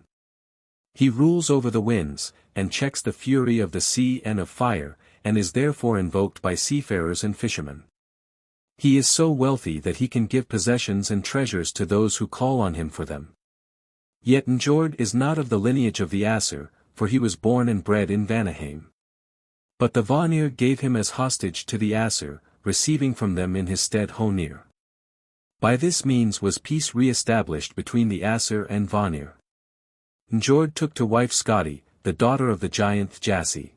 He rules over the winds, and checks the fury of the sea and of fire, and is therefore invoked by seafarers and fishermen. He is so wealthy that he can give possessions and treasures to those who call on him for them. Yet Njord is not of the lineage of the Aesir, for he was born and bred in Vanaheim. But the Vanir gave him as hostage to the Aesir, receiving from them in his stead Honir. By this means was peace re-established between the Aesir and Vanir. Njord took to wife Skadi, the daughter of the giant Jassi.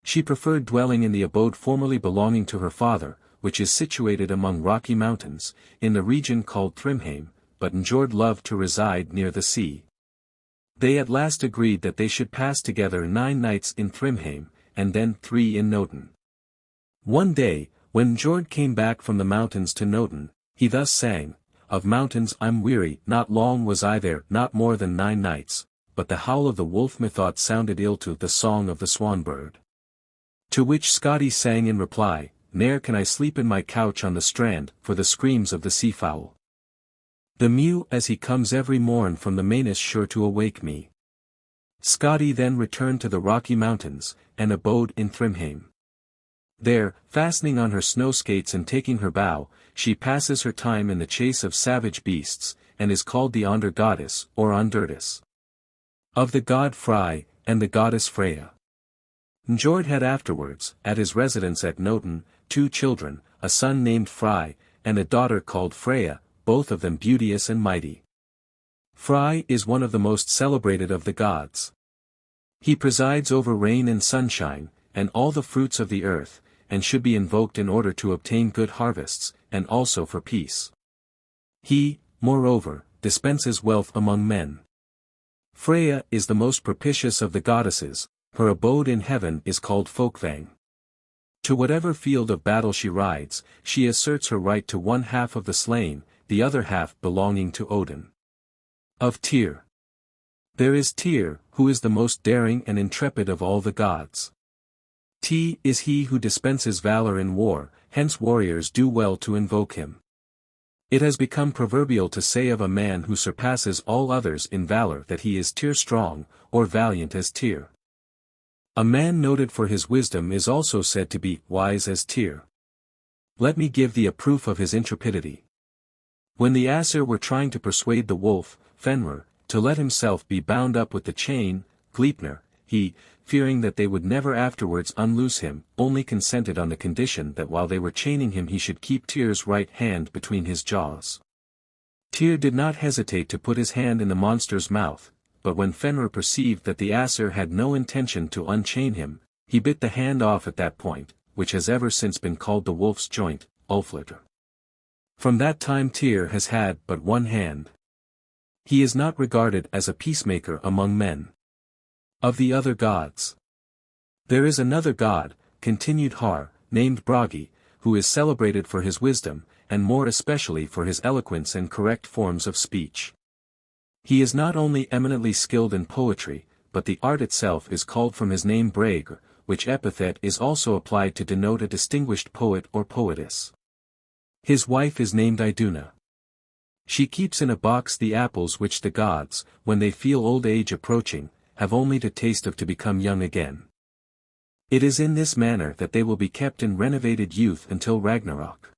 She preferred dwelling in the abode formerly belonging to her father, which is situated among rocky mountains, in the region called Thrymheim, but Njord loved to reside near the sea. They at last agreed that they should pass together 9 nights in Thrymheim, and then 3 in Noten. One day, when Njord came back from the mountains to Noten, he thus sang, of mountains I'm weary, not long was I there, not more than 9 nights, but the howl of the wolf methought sounded ill to the song of the swan bird. To which Skadi sang in reply, ne'er can I sleep in my couch on the strand, for the screams of the seafowl. The mew as he comes every morn from the main is sure to awake me. Skadi then returned to the Rocky Mountains, and abode in Thrymheim. There, fastening on her snow skates and taking her bow, she passes her time in the chase of savage beasts, and is called the Onder goddess, or Ondurtis. Of the god Frey, and the goddess Freya. Njord had afterwards, at his residence at Noten, 2 children, a son named Frey, and a daughter called Freya, both of them beauteous and mighty. Frey is one of the most celebrated of the gods. He presides over rain and sunshine, and all the fruits of the earth, and should be invoked in order to obtain good harvests, and also for peace. He, moreover, dispenses wealth among men. Freya is the most propitious of the goddesses, her abode in heaven is called Folkvang. To whatever field of battle she rides, she asserts her right to 1/2 of the slain, the other half belonging to Odin. Of Tyr. There is Tyr, who is the most daring and intrepid of all the gods. Is he who dispenses valor in war, hence warriors do well to invoke him. It has become proverbial to say of a man who surpasses all others in valor that he is Tyr strong, or valiant as Tyr. A man noted for his wisdom is also said to be wise as Tyr. Let me give thee a proof of his intrepidity. When the Aesir were trying to persuade the wolf, Fenrir, to let himself be bound up with the chain, Gleipnir, he, fearing that they would never afterwards unloose him, only consented on the condition that while they were chaining him he should keep Tyr's right hand between his jaws. Tyr did not hesitate to put his hand in the monster's mouth, but when Fenrir perceived that the Aesir had no intention to unchain him, he bit the hand off at that point, which has ever since been called the wolf's joint, Ulflitr. From that time Tyr has had but one hand. He is not regarded as a peacemaker among men. Of the other gods. There is another god, continued Har, named Bragi, who is celebrated for his wisdom, and more especially for his eloquence and correct forms of speech. He is not only eminently skilled in poetry, but the art itself is called from his name Braegr, which epithet is also applied to denote a distinguished poet or poetess. His wife is named Iduna. She keeps in a box the apples which the gods, when they feel old age approaching, have only to taste of to become young again. It is in this manner that they will be kept in renovated youth until Ragnarok.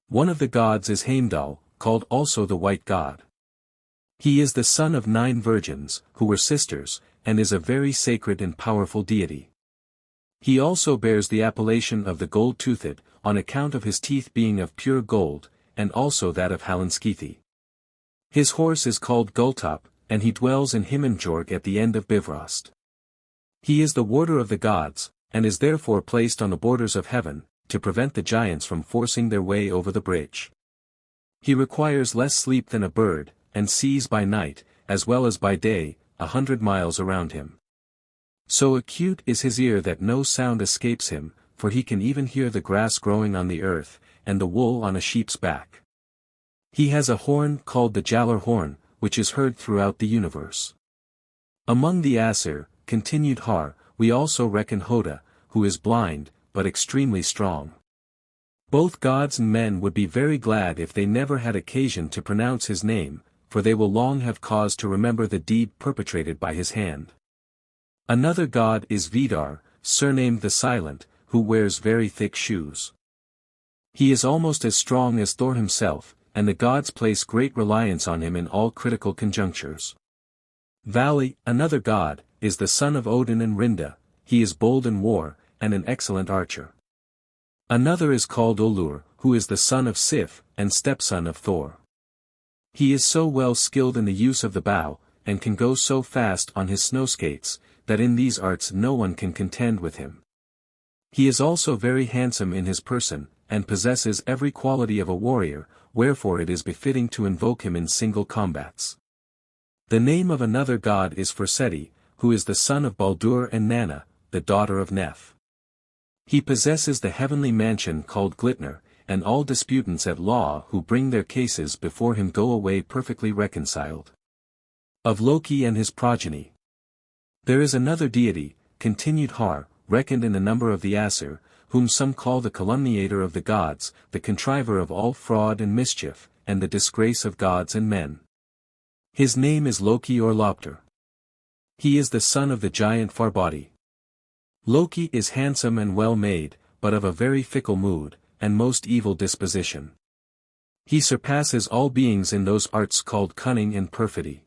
One of the gods is Heimdall, called also the White God. He is the son of 9 virgins, who were sisters, and is a very sacred and powerful deity. He also bears the appellation of the gold-toothed, on account of his teeth being of pure gold, and also that of Hallanskithi. His horse is called Gulltopp, and he dwells in Himinjorg at the end of Bifrost. He is the warder of the gods, and is therefore placed on the borders of heaven, to prevent the giants from forcing their way over the bridge. He requires less sleep than a bird, and sees by night, as well as by day, 100 miles around him. So acute is his ear that no sound escapes him, for he can even hear the grass growing on the earth, and the wool on a sheep's back. He has a horn called the Jallar horn, which is heard throughout the universe. Among the Aesir, continued Har, we also reckon Hoda, who is blind, but extremely strong. Both gods and men would be very glad if they never had occasion to pronounce his name, for they will long have cause to remember the deed perpetrated by his hand. Another god is Vidar, surnamed the Silent, who wears very thick shoes. He is almost as strong as Thor himself, and the gods place great reliance on him in all critical conjunctures. Vali, another god, is the son of Odin and Rinda. He is bold in war, and an excellent archer. Another is called Olur, who is the son of Sif, and stepson of Thor. He is so well skilled in the use of the bow, and can go so fast on his snow skates, that in these arts no one can contend with him. He is also very handsome in his person, and possesses every quality of a warrior, wherefore it is befitting to invoke him in single combats. The name of another god is Forseti, who is the son of Baldur and Nanna, the daughter of Neth. He possesses the heavenly mansion called Glitnir, and all disputants at law who bring their cases before him go away perfectly reconciled. Of Loki and his progeny. There is another deity, continued Har, reckoned in the number of the Aesir, whom some call the calumniator of the gods, the contriver of all fraud and mischief, and the disgrace of gods and men. His name is Loki or Lopter. He is the son of the giant Farbati. Loki is handsome and well made, but of a very fickle mood, and most evil disposition. He surpasses all beings in those arts called cunning and perfidy.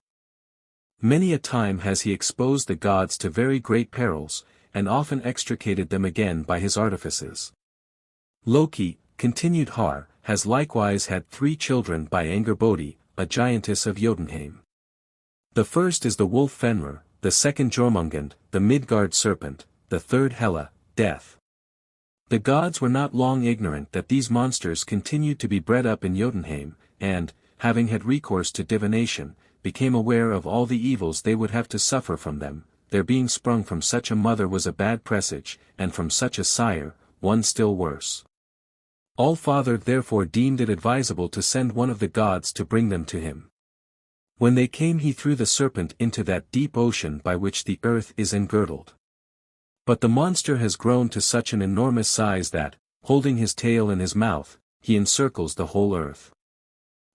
Many a time has he exposed the gods to very great perils, and often extricated them again by his artifices. Loki, continued Har, has likewise had 3 children by Angerbodi, a giantess of Jotunheim. The first is the wolf Fenrir, the second Jormungand, the Midgard serpent, the third Hela, death. The gods were not long ignorant that these monsters continued to be bred up in Jotunheim, and, having had recourse to divination, became aware of all the evils they would have to suffer from them. Their being sprung from such a mother was a bad presage, and from such a sire, one still worse. All-Father therefore deemed it advisable to send one of the gods to bring them to him. When they came he threw the serpent into that deep ocean by which the earth is engirdled. But the monster has grown to such an enormous size that, holding his tail in his mouth, he encircles the whole earth.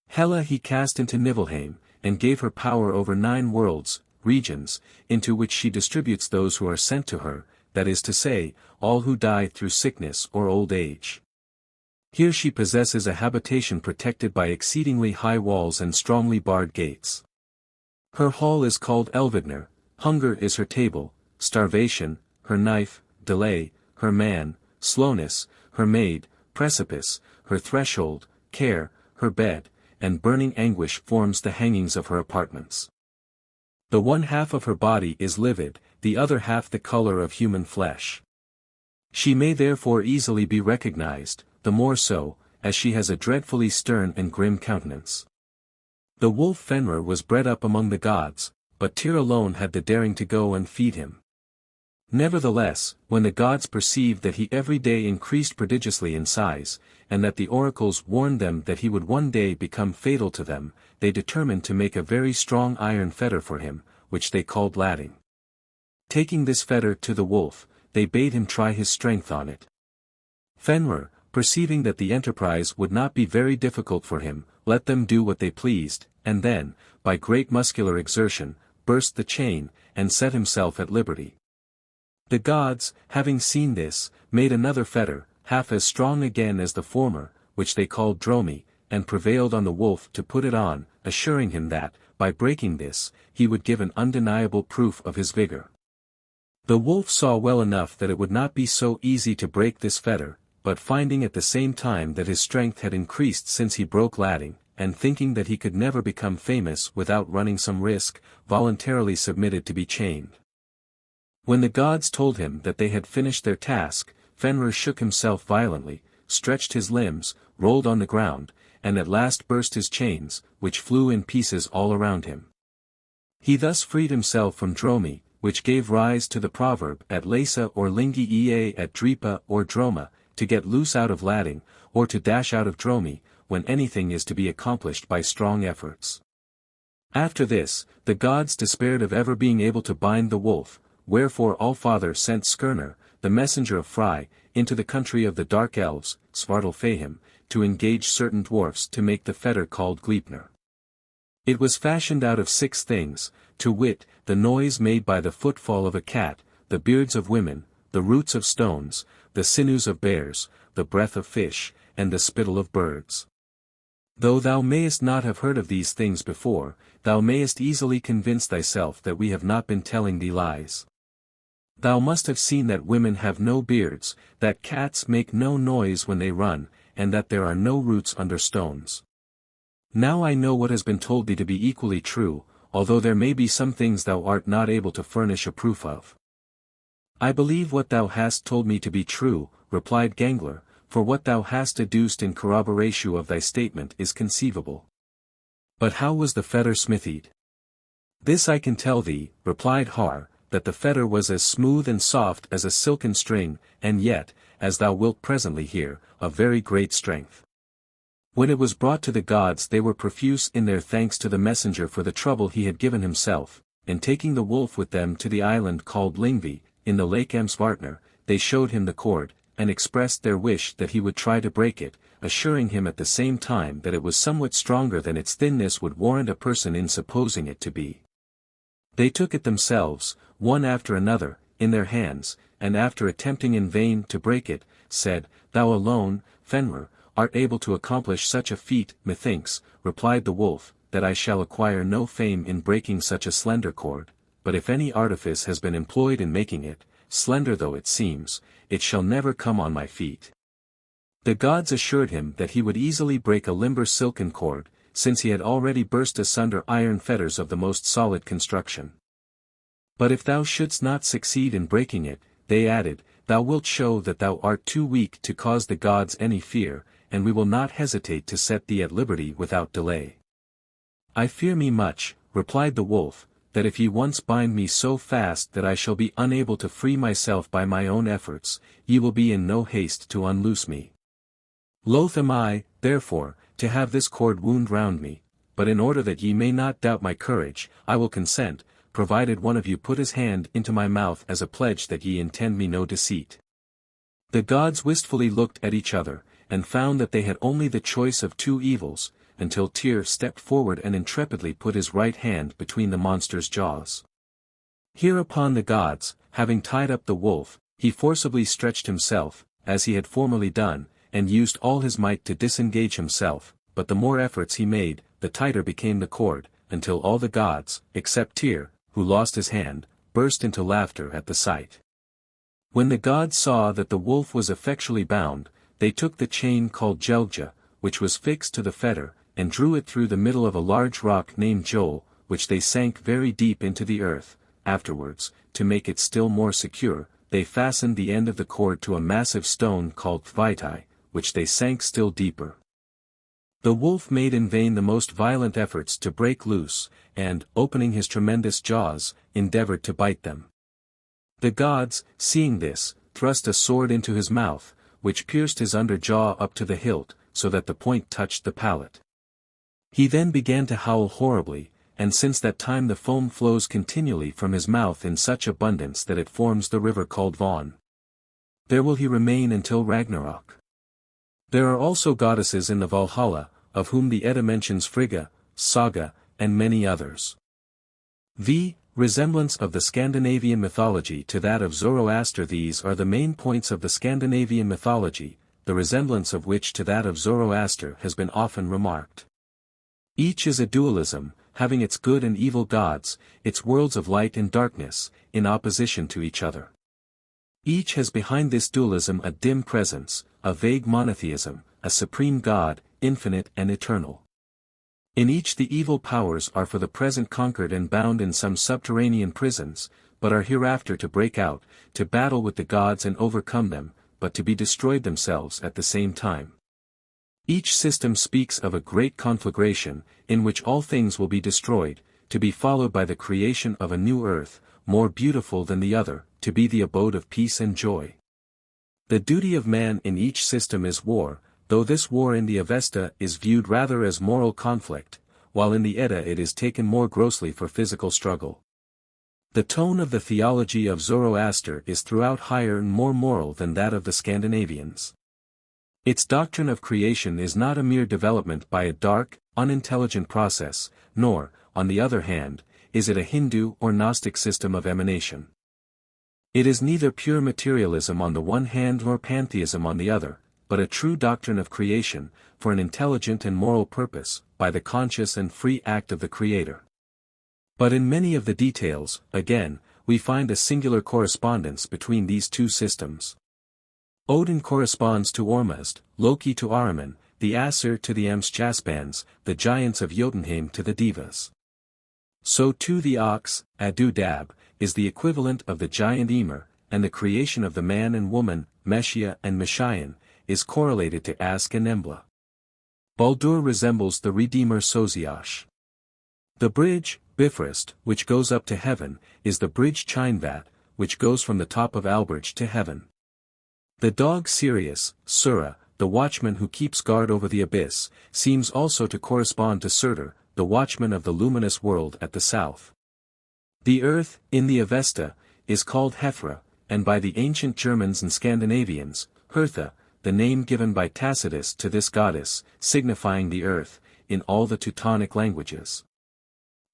Hela he cast into Niflheim, and gave her power over 9 worlds, regions, into which she distributes those who are sent to her, that is to say, all who die through sickness or old age. Here she possesses a habitation protected by exceedingly high walls and strongly barred gates. Her hall is called Elvidnir, hunger is her table, starvation, her knife, delay, her man, slowness, her maid, precipice, her threshold, care, her bed, and burning anguish forms the hangings of her apartments. The one half of her body is livid, the other half the color of human flesh. She may therefore easily be recognized, the more so, as she has a dreadfully stern and grim countenance. The wolf Fenrir was bred up among the gods, but Tyr alone had the daring to go and feed him. Nevertheless, when the gods perceived that he every day increased prodigiously in size, and that the oracles warned them that he would one day become fatal to them, they determined to make a very strong iron fetter for him, which they called latting. Taking this fetter to the wolf, they bade him try his strength on it. Fenrir, perceiving that the enterprise would not be very difficult for him, let them do what they pleased, and then, by great muscular exertion, burst the chain, and set himself at liberty. The gods, having seen this, made another fetter, half as strong again as the former, which they called Dromi, and prevailed on the wolf to put it on, assuring him that, by breaking this, he would give an undeniable proof of his vigor. The wolf saw well enough that it would not be so easy to break this fetter, but finding at the same time that his strength had increased since he broke latting, and thinking that he could never become famous without running some risk, voluntarily submitted to be chained. When the gods told him that they had finished their task, Fenrir shook himself violently, stretched his limbs, rolled on the ground, and at last burst his chains, which flew in pieces all around him. He thus freed himself from Dromi, which gave rise to the proverb at Lasa or Lingi ea at Dripa or Droma, to get loose out of latting, or to dash out of Dromi, when anything is to be accomplished by strong efforts. After this, the gods despaired of ever being able to bind the wolf, wherefore Allfather sent Skirnir, the messenger of Frey, into the country of the dark elves, Svartalfheim, to engage certain dwarfs to make the fetter called Gleipnir. It was fashioned out of 6 things, to wit, the noise made by the footfall of a cat, the beards of women, the roots of stones, the sinews of bears, the breath of fish, and the spittle of birds. Though thou mayest not have heard of these things before, thou mayest easily convince thyself that we have not been telling thee lies. Thou must have seen that women have no beards, that cats make no noise when they run, and that there are no roots under stones. Now I know what has been told thee to be equally true, although there may be some things thou art not able to furnish a proof of. I believe what thou hast told me to be true, replied Gangler, for what thou hast adduced in corroboration of thy statement is conceivable. But how was the fetter smithied? This I can tell thee, replied Har, that the fetter was as smooth and soft as a silken string, and yet, as thou wilt presently hear, of very great strength. When it was brought to the gods they were profuse in their thanks to the messenger for the trouble he had given himself, and taking the wolf with them to the island called Lyngvi, in the lake Amsvartner, they showed him the cord, and expressed their wish that he would try to break it, assuring him at the same time that it was somewhat stronger than its thinness would warrant a person in supposing it to be. They took it themselves, one after another, in their hands, and after attempting in vain to break it, said, Thou alone, Fenrir, art able to accomplish such a feat. Methinks, replied the wolf, that I shall acquire no fame in breaking such a slender cord, but if any artifice has been employed in making it, slender though it seems, it shall never come on my feet. The gods assured him that he would easily break a limber silken cord, since he had already burst asunder iron fetters of the most solid construction. But if thou shouldst not succeed in breaking it, they added, thou wilt show that thou art too weak to cause the gods any fear, and we will not hesitate to set thee at liberty without delay. I fear me much, replied the wolf, that if ye once bind me so fast that I shall be unable to free myself by my own efforts, ye will be in no haste to unloose me. Loath am I, therefore, to have this cord wound round me, but in order that ye may not doubt my courage, I will consent, provided one of you put his hand into my mouth as a pledge that ye intend me no deceit. The gods wistfully looked at each other, and found that they had only the choice of 2 evils, until Tyr stepped forward and intrepidly put his right hand between the monster's jaws. Hereupon the gods, having tied up the wolf, he forcibly stretched himself, as he had formerly done, and used all his might to disengage himself, but the more efforts he made, the tighter became the cord, until all the gods, except Tyr, who lost his hand, burst into laughter at the sight. When the gods saw that the wolf was effectually bound, they took the chain called Jelgja, which was fixed to the fetter, and drew it through the middle of a large rock named Joel, which they sank very deep into the earth. Afterwards, to make it still more secure, they fastened the end of the cord to a massive stone called Thvitai, which they sank still deeper. The wolf made in vain the most violent efforts to break loose, and, opening his tremendous jaws, endeavored to bite them. The gods, seeing this, thrust a sword into his mouth, which pierced his under jaw up to the hilt, so that the point touched the palate. He then began to howl horribly, and since that time the foam flows continually from his mouth in such abundance that it forms the river called Von. There will he remain until Ragnarok. There are also goddesses in the Valhalla, of whom the Edda mentions Frigga, Saga, and many others. The resemblance of the Scandinavian mythology to that of Zoroaster. These are the main points of the Scandinavian mythology, the resemblance of which to that of Zoroaster has been often remarked. Each is a dualism, having its good and evil gods, its worlds of light and darkness, in opposition to each other. Each has behind this dualism a dim presence, a vague monotheism, a supreme God, infinite and eternal. In each the evil powers are for the present conquered and bound in some subterranean prisons, but are hereafter to break out, to battle with the gods and overcome them, but to be destroyed themselves at the same time. Each system speaks of a great conflagration, in which all things will be destroyed, to be followed by the creation of a new earth, more beautiful than the other, to be the abode of peace and joy. The duty of man in each system is war, though this war in the Avesta is viewed rather as moral conflict, while in the Edda it is taken more grossly for physical struggle. The tone of the theology of Zoroaster is throughout higher and more moral than that of the Scandinavians. Its doctrine of creation is not a mere development by a dark, unintelligent process, nor, on the other hand, is it a Hindu or Gnostic system of emanation. It is neither pure materialism on the one hand nor pantheism on the other, but a true doctrine of creation, for an intelligent and moral purpose, by the conscious and free act of the Creator. But in many of the details, again, we find a singular correspondence between these two systems. Odin corresponds to Ormuzd, Loki to Ahriman, the Aesir to the Amschaspans, the giants of Jotunheim to the Devas. So too the ox, Adu Dab, is the equivalent of the giant Ymir, and the creation of the man and woman, Meshia and Meshian, is correlated to Ask and Embla. Baldur resembles the Redeemer Soziash. The bridge, Bifrost, which goes up to heaven, is the bridge Chinvat, which goes from the top of Alberch to heaven. The dog Sirius, Sura, the watchman who keeps guard over the abyss, seems also to correspond to Surtur, the watchman of the luminous world at the south. The earth, in the Avesta, is called Hefra, and by the ancient Germans and Scandinavians, Hertha, the name given by Tacitus to this goddess, signifying the earth, in all the Teutonic languages.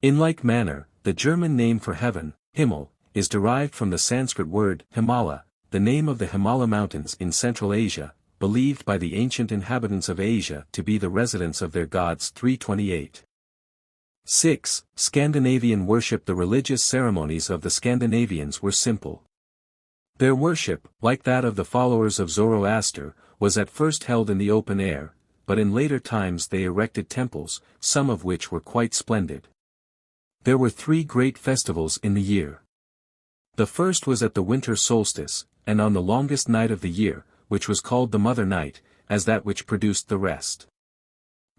In like manner, the German name for heaven, Himmel, is derived from the Sanskrit word Himala, the name of the Himala Mountains in Central Asia, believed by the ancient inhabitants of Asia to be the residence of their gods. 328. 6. Scandinavian worship. The religious ceremonies of the Scandinavians were simple. Their worship, like that of the followers of Zoroaster, was at first held in the open air, but in later times they erected temples, some of which were quite splendid. There were 3 great festivals in the year. The first was at the winter solstice, and on the longest night of the year, which was called the Mother Night, as that which produced the rest.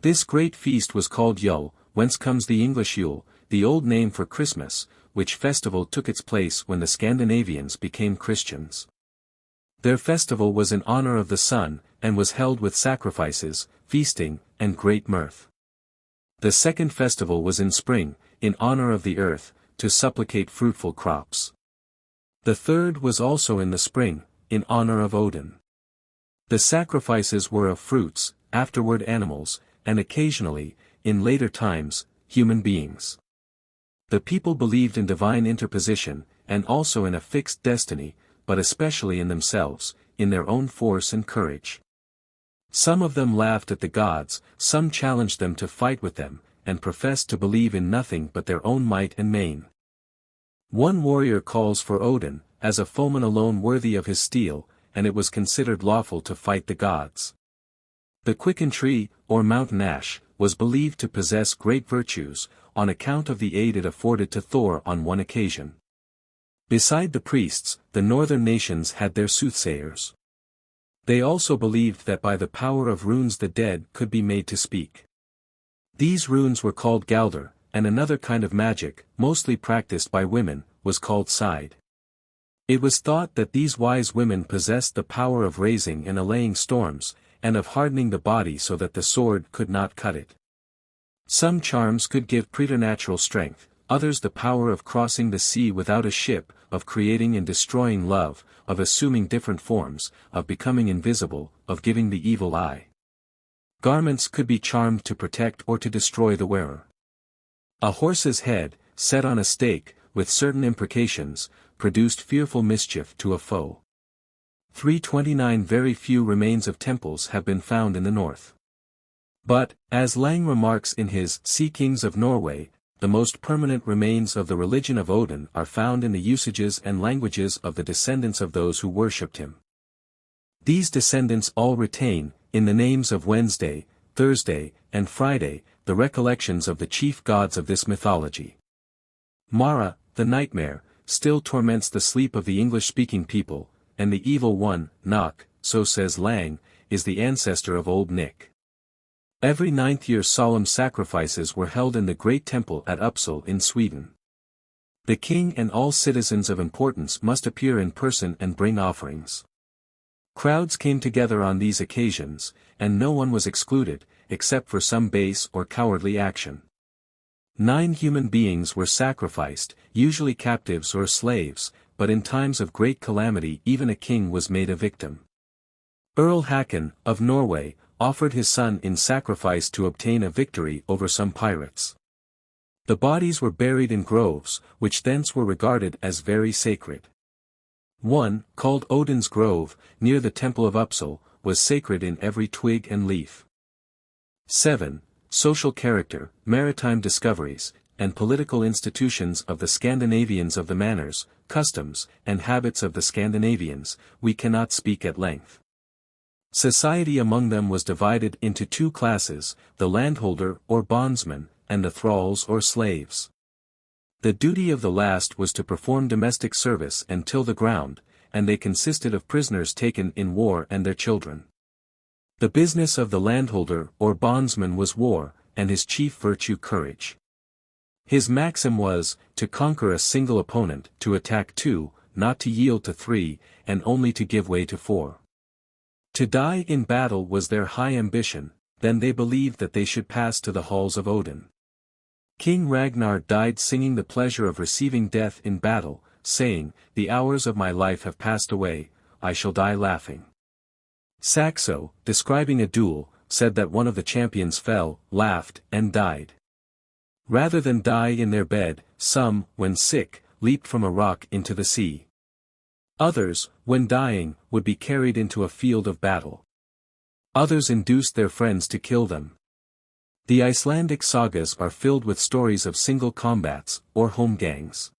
This great feast was called Yule, whence comes the English Yule, the old name for Christmas, which festival took its place when the Scandinavians became Christians. Their festival was in honor of the sun, and was held with sacrifices, feasting, and great mirth. The second festival was in spring, in honor of the earth, to supplicate fruitful crops. The third was also in the spring, in honor of Odin. The sacrifices were of fruits, afterward animals, and occasionally, in later times, human beings. The people believed in divine interposition, and also in a fixed destiny, but especially in themselves, in their own force and courage. Some of them laughed at the gods, some challenged them to fight with them, and professed to believe in nothing but their own might and main. One warrior calls for Odin, as a foeman alone worthy of his steel, and it was considered lawful to fight the gods. The quicken tree, or mountain ash, was believed to possess great virtues, on account of the aid it afforded to Thor on one occasion. Beside the priests, the northern nations had their soothsayers. They also believed that by the power of runes the dead could be made to speak. These runes were called Galdr, and another kind of magic, mostly practiced by women, was called Side. It was thought that these wise women possessed the power of raising and allaying storms, and of hardening the body so that the sword could not cut it. Some charms could give preternatural strength, others the power of crossing the sea without a ship, of creating and destroying love, of assuming different forms, of becoming invisible, of giving the evil eye. Garments could be charmed to protect or to destroy the wearer. A horse's head, set on a stake, with certain imprecations, produced fearful mischief to a foe. 329 Very few remains of temples have been found in the north. But, as Lang remarks in his Sea Kings of Norway, the most permanent remains of the religion of Odin are found in the usages and languages of the descendants of those who worshipped him. These descendants all retain, in the names of Wednesday, Thursday, and Friday, the recollections of the chief gods of this mythology. Mara, the nightmare, still torments the sleep of the English-speaking people, and the evil one, Nok, so says Lang, is the ancestor of Old Nick. Every 9th year solemn sacrifices were held in the great temple at Uppsala in Sweden. The king and all citizens of importance must appear in person and bring offerings. Crowds came together on these occasions, and no one was excluded, except for some base or cowardly action. 9 human beings were sacrificed, usually captives or slaves, but in times of great calamity even a king was made a victim. Earl Hakon, of Norway, offered his son in sacrifice to obtain a victory over some pirates. The bodies were buried in groves, which thence were regarded as very sacred. One, called Odin's Grove, near the temple of Uppsala, was sacred in every twig and leaf. 7. Social character, maritime discoveries, and political institutions of the Scandinavians. Of the manners, customs, and habits of the Scandinavians, we cannot speak at length. Society among them was divided into 2 classes, the landholder or bondsman, and the thralls or slaves. The duty of the last was to perform domestic service and till the ground, and they consisted of prisoners taken in war and their children. The business of the landholder or bondsman was war, and his chief virtue courage. His maxim was, to conquer a single opponent, to attack 2, not to yield to 3, and only to give way to 4. To die in battle was their high ambition, then they believed that they should pass to the halls of Odin. King Ragnar died singing the pleasure of receiving death in battle, saying, "The hours of my life have passed away, I shall die laughing." Saxo, describing a duel, said that one of the champions fell, laughed, and died. Rather than die in their bed, some, when sick, leaped from a rock into the sea. Others, when dying, would be carried into a field of battle. Others induced their friends to kill them. The Icelandic sagas are filled with stories of single combats, or holmgangs.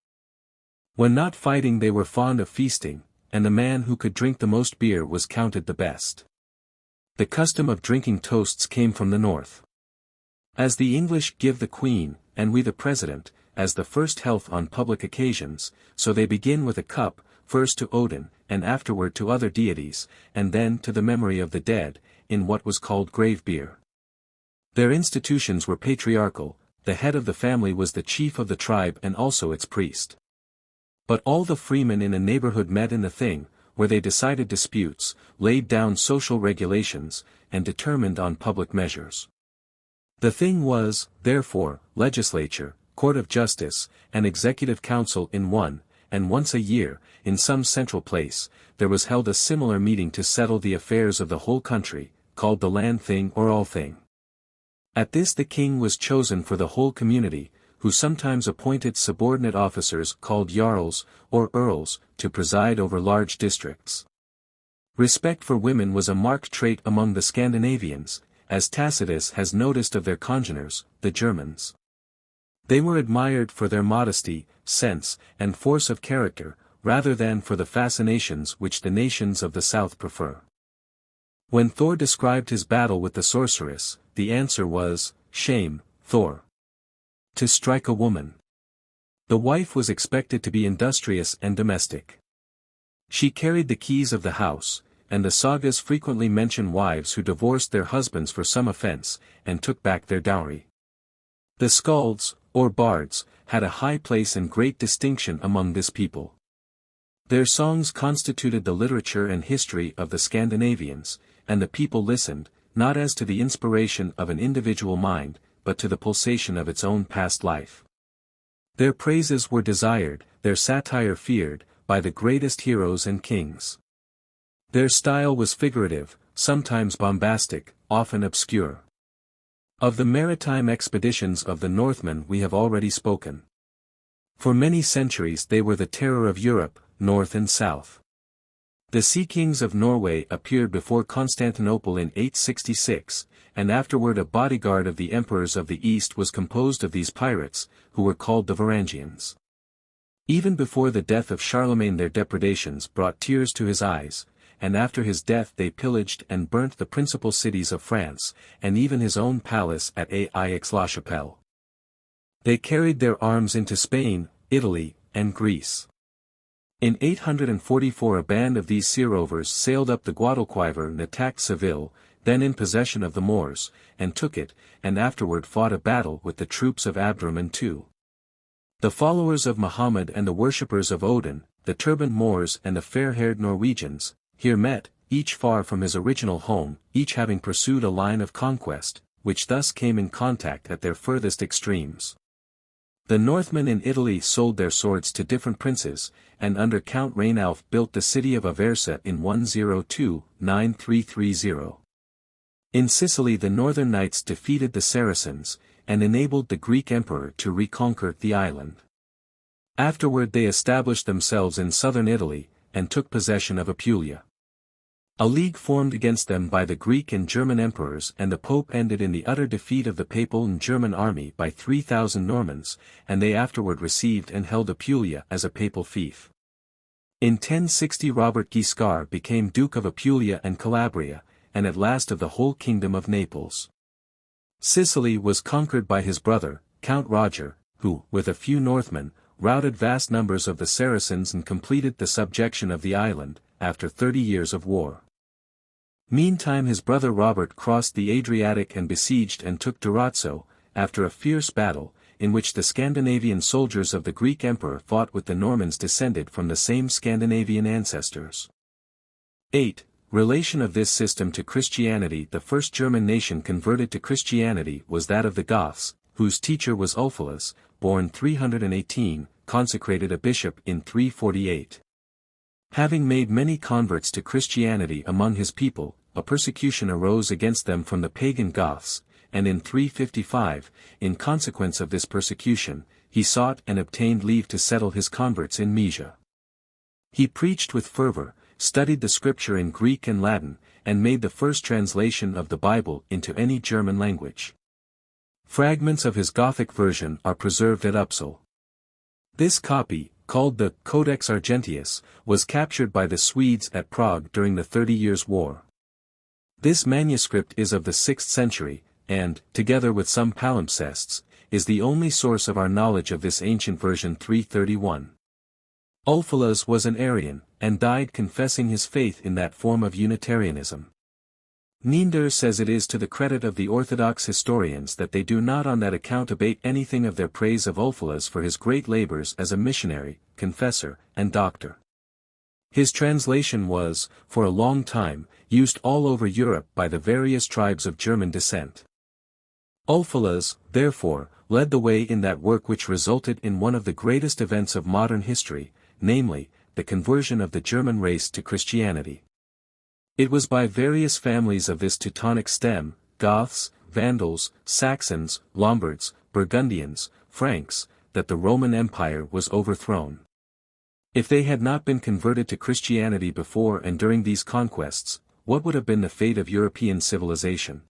When not fighting they were fond of feasting, and the man who could drink the most beer was counted the best. The custom of drinking toasts came from the north. As the English give the Queen, and we the President, as the first health on public occasions, so they begin with a cup, first to Odin, and afterward to other deities, and then to the memory of the dead, in what was called grave beer. Their institutions were patriarchal, the head of the family was the chief of the tribe and also its priest. But all the freemen in a neighborhood met in the thing, where they decided disputes, laid down social regulations, and determined on public measures. The thing was, therefore, legislature, court of justice, and executive council in one, and once a year, in some central place, there was held a similar meeting to settle the affairs of the whole country, called the land thing or all thing. At this the king was chosen for the whole community, who sometimes appointed subordinate officers called jarls, or earls, to preside over large districts. Respect for women was a marked trait among the Scandinavians, as Tacitus has noticed of their congeners, the Germans. They were admired for their modesty, sense, and force of character, rather than for the fascinations which the nations of the south prefer. When Thor described his battle with the sorceress, the answer was, "Shame, Thor. To strike a woman." The wife was expected to be industrious and domestic. She carried the keys of the house, and the sagas frequently mention wives who divorced their husbands for some offense, and took back their dowry. The skalds, or bards, had a high place and great distinction among this people. Their songs constituted the literature and history of the Scandinavians, and the people listened, not as to the inspiration of an individual mind, but to the pulsation of its own past life. Their praises were desired, their satire feared, by the greatest heroes and kings. Their style was figurative, sometimes bombastic, often obscure. Of the maritime expeditions of the Northmen we have already spoken. For many centuries they were the terror of Europe, north and south. The sea kings of Norway appeared before Constantinople in 866, and afterward a bodyguard of the emperors of the East was composed of these pirates, who were called the Varangians. Even before the death of Charlemagne their depredations brought tears to his eyes, and after his death they pillaged and burnt the principal cities of France, and even his own palace at Aix-la-Chapelle. They carried their arms into Spain, Italy, and Greece. In 844 a band of these sea rovers sailed up the Guadalquivir and attacked Seville, then in possession of the Moors, and took it, and afterward fought a battle with the troops of Abderrahman II. The followers of Muhammad and the worshippers of Odin, the turbaned Moors and the fair-haired Norwegians, here met, each far from his original home, each having pursued a line of conquest, which thus came in contact at their furthest extremes. The Northmen in Italy sold their swords to different princes, and under Count Rainulf built the city of Aversa in 102-9330. In Sicily the northern knights defeated the Saracens, and enabled the Greek emperor to reconquer the island. Afterward they established themselves in southern Italy, and took possession of Apulia. A league formed against them by the Greek and German emperors and the Pope ended in the utter defeat of the Papal and German army by 3,000 Normans, and they afterward received and held Apulia as a papal fief. In 1060 Robert Guiscard became Duke of Apulia and Calabria, and at last of the whole kingdom of Naples. Sicily was conquered by his brother, Count Roger, who, with a few Northmen, routed vast numbers of the Saracens and completed the subjection of the island, after 30 years of war. Meantime his brother Robert crossed the Adriatic and besieged and took Durazzo, after a fierce battle, in which the Scandinavian soldiers of the Greek emperor fought with the Normans descended from the same Scandinavian ancestors. 8. Relation of this system to Christianity. The first German nation converted to Christianity was that of the Goths, whose teacher was Ulfilas, born 318, consecrated a bishop in 348. Having made many converts to Christianity among his people, a persecution arose against them from the pagan Goths, and in 355, in consequence of this persecution, he sought and obtained leave to settle his converts in Moesia. He preached with fervor, studied the scripture in Greek and Latin, and made the first translation of the Bible into any German language. Fragments of his Gothic version are preserved at Uppsala. This copy, called the Codex Argentius, was captured by the Swedes at Prague during the 30 Years' War. This manuscript is of the 6th century, and, together with some palimpsests, is the only source of our knowledge of this ancient version 331. Ulfilas was an Arian, and died confessing his faith in that form of Unitarianism. Niender says it is to the credit of the Orthodox historians that they do not on that account abate anything of their praise of Ulfilas for his great labors as a missionary, confessor, and doctor. His translation was, for a long time, used all over Europe by the various tribes of German descent. Ulfilas, therefore, led the way in that work which resulted in one of the greatest events of modern history, namely, the conversion of the German race to Christianity. It was by various families of this Teutonic stem, Goths, Vandals, Saxons, Lombards, Burgundians, Franks, that the Roman Empire was overthrown. If they had not been converted to Christianity before and during these conquests, what would have been the fate of European civilization?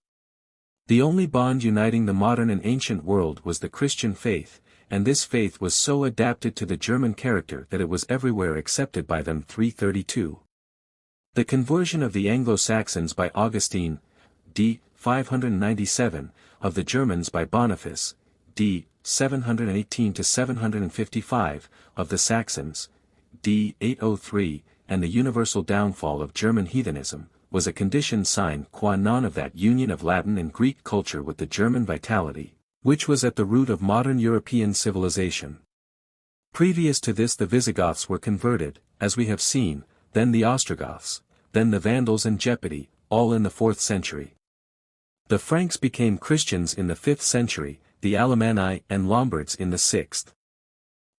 The only bond uniting the modern and ancient world was the Christian faith, and this faith was so adapted to the German character that it was everywhere accepted by them. 332. The conversion of the Anglo-Saxons by Augustine, d. 597, of the Germans by Boniface, d. 718–755, of the Saxons, d. 803, and the universal downfall of German heathenism, was a condition sine qua non of that union of Latin and Greek culture with the German vitality, which was at the root of modern European civilization. Previous to this the Visigoths were converted, as we have seen, then the Ostrogoths, then the Vandals and Gepidi, all in the 4th century. The Franks became Christians in the 5th century, the Alemanni and Lombards in the 6th.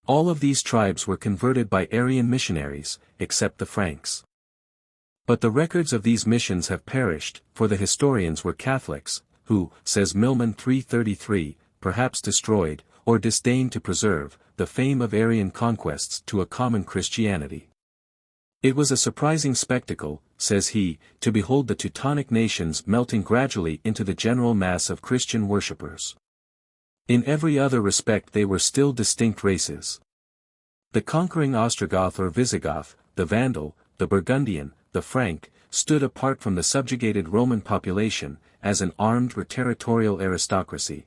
All of these tribes were converted by Arian missionaries, except the Franks. But the records of these missions have perished, for the historians were Catholics, who, says Milman 333, perhaps destroyed, or disdained to preserve, the fame of Arian conquests to a common Christianity. It was a surprising spectacle, says he, to behold the Teutonic nations melting gradually into the general mass of Christian worshippers. In every other respect they were still distinct races. The conquering Ostrogoth or Visigoth, the Vandal, the Burgundian, the Frank, stood apart from the subjugated Roman population, as an armed or territorial aristocracy.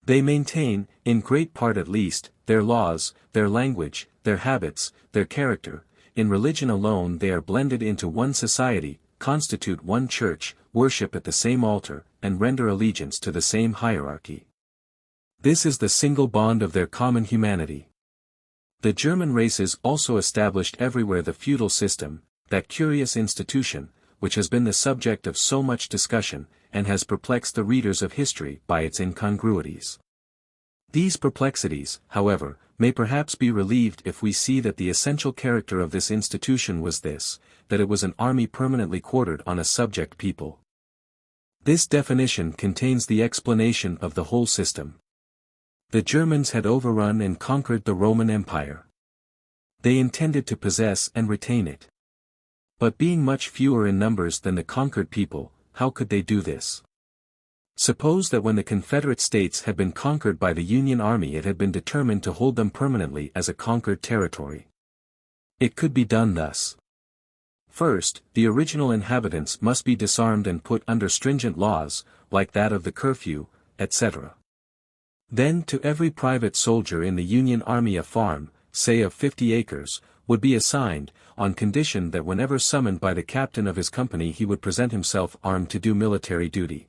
They maintain, in great part at least, their laws, their language, their habits, their character. In religion alone they are blended into one society, constitute one church, worship at the same altar, and render allegiance to the same hierarchy. This is the single bond of their common humanity. The German races also established everywhere the feudal system, that curious institution, which has been the subject of so much discussion, and has perplexed the readers of history by its incongruities. These perplexities, however, may perhaps be relieved if we see that the essential character of this institution was this, that it was an army permanently quartered on a subject people. This definition contains the explanation of the whole system. The Germans had overrun and conquered the Roman Empire. They intended to possess and retain it. But being much fewer in numbers than the conquered people, how could they do this? Suppose that when the Confederate States had been conquered by the Union Army it had been determined to hold them permanently as a conquered territory. It could be done thus. First, the original inhabitants must be disarmed and put under stringent laws, like that of the curfew, etc. Then to every private soldier in the Union Army a farm, say of 50 acres, would be assigned, on condition that whenever summoned by the captain of his company he would present himself armed to do military duty.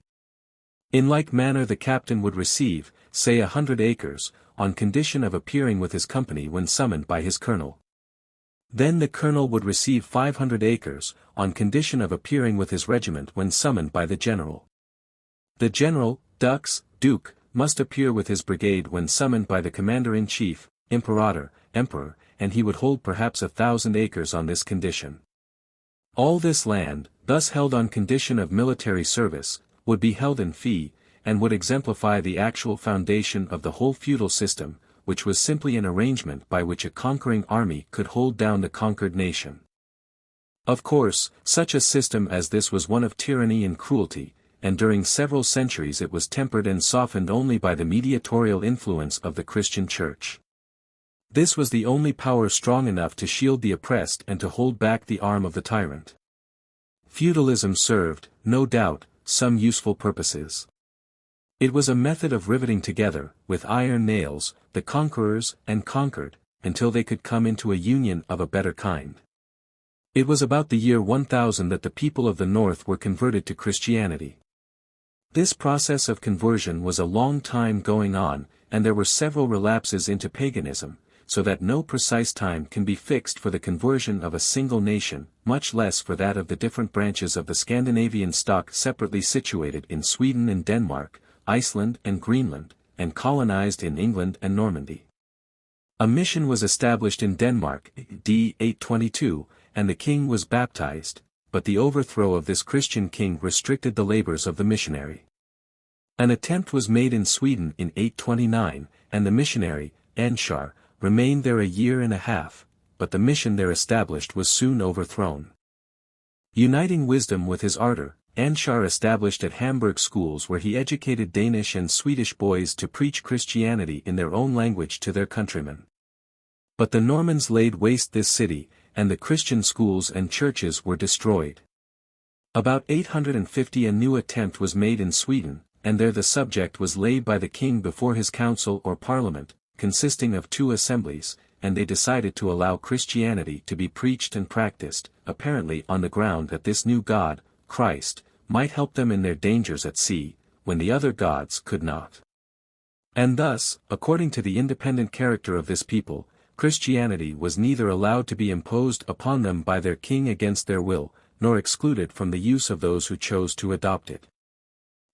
In like manner the captain would receive, say 100 acres, on condition of appearing with his company when summoned by his colonel. Then the colonel would receive 500 acres, on condition of appearing with his regiment when summoned by the general. The general, duke, must appear with his brigade when summoned by the commander-in-chief, imperator, emperor, and he would hold perhaps 1,000 acres on this condition. All this land, thus held on condition of military service, would be held in fee, and would exemplify the actual foundation of the whole feudal system, which was simply an arrangement by which a conquering army could hold down the conquered nation. Of course, such a system as this was one of tyranny and cruelty, and during several centuries it was tempered and softened only by the mediatorial influence of the Christian Church. This was the only power strong enough to shield the oppressed and to hold back the arm of the tyrant. Feudalism served, no doubt, some useful purposes. It was a method of riveting together, with iron nails, the conquerors and conquered, until they could come into a union of a better kind. It was about the year 1000 that the people of the north were converted to Christianity. This process of conversion was a long time going on, and there were several relapses into paganism, so that no precise time can be fixed for the conversion of a single nation, much less for that of the different branches of the Scandinavian stock separately situated in Sweden and Denmark, Iceland and Greenland, and colonized in England and Normandy. A mission was established in Denmark, d. 822, and the king was baptized, but the overthrow of this Christian king restricted the labors of the missionary. An attempt was made in Sweden in 829, and the missionary, Anshar, remained there a year and a half, but the mission there established was soon overthrown. Uniting wisdom with his ardor, Anschar established at Hamburg schools where he educated Danish and Swedish boys to preach Christianity in their own language to their countrymen. But the Normans laid waste this city, and the Christian schools and churches were destroyed. About 850 a new attempt was made in Sweden, and there the subject was laid by the king before his council or parliament, consisting of 2 assemblies, and they decided to allow Christianity to be preached and practiced, apparently on the ground that this new God, Christ, might help them in their dangers at sea, when the other gods could not. And thus, according to the independent character of this people, Christianity was neither allowed to be imposed upon them by their king against their will, nor excluded from the use of those who chose to adopt it.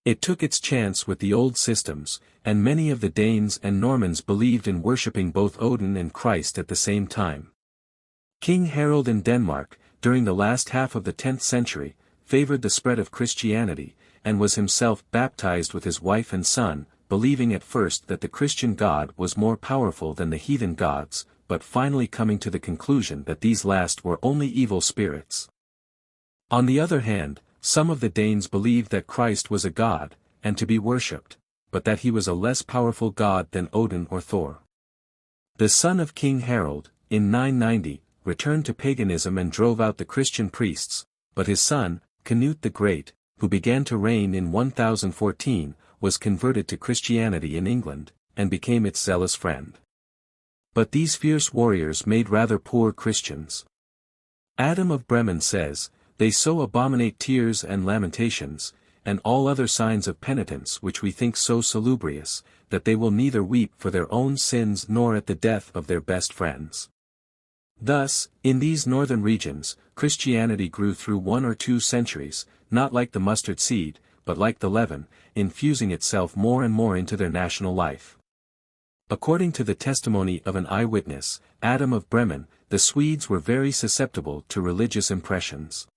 It took its chance with the old systems, and many of the Danes and Normans believed in worshipping both Odin and Christ at the same time. King Harald in Denmark, during the last half of the 10th century, favored the spread of Christianity, and was himself baptized with his wife and son, believing at first that the Christian God was more powerful than the heathen gods, but finally coming to the conclusion that these last were only evil spirits. On the other hand, some of the Danes believed that Christ was a god, and to be worshipped, but that he was a less powerful god than Odin or Thor. The son of King Harald, in 990, returned to paganism and drove out the Christian priests, but his son, Canute the Great, who began to reign in 1014, was converted to Christianity in England, and became its zealous friend. But these fierce warriors made rather poor Christians. Adam of Bremen says, "They so abominate tears and lamentations, and all other signs of penitence which we think so salubrious, that they will neither weep for their own sins nor at the death of their best friends." Thus, in these northern regions, Christianity grew through 1 or 2 centuries, not like the mustard seed, but like the leaven, infusing itself more and more into their national life. According to the testimony of an eyewitness, Adam of Bremen, the Swedes were very susceptible to religious impressions.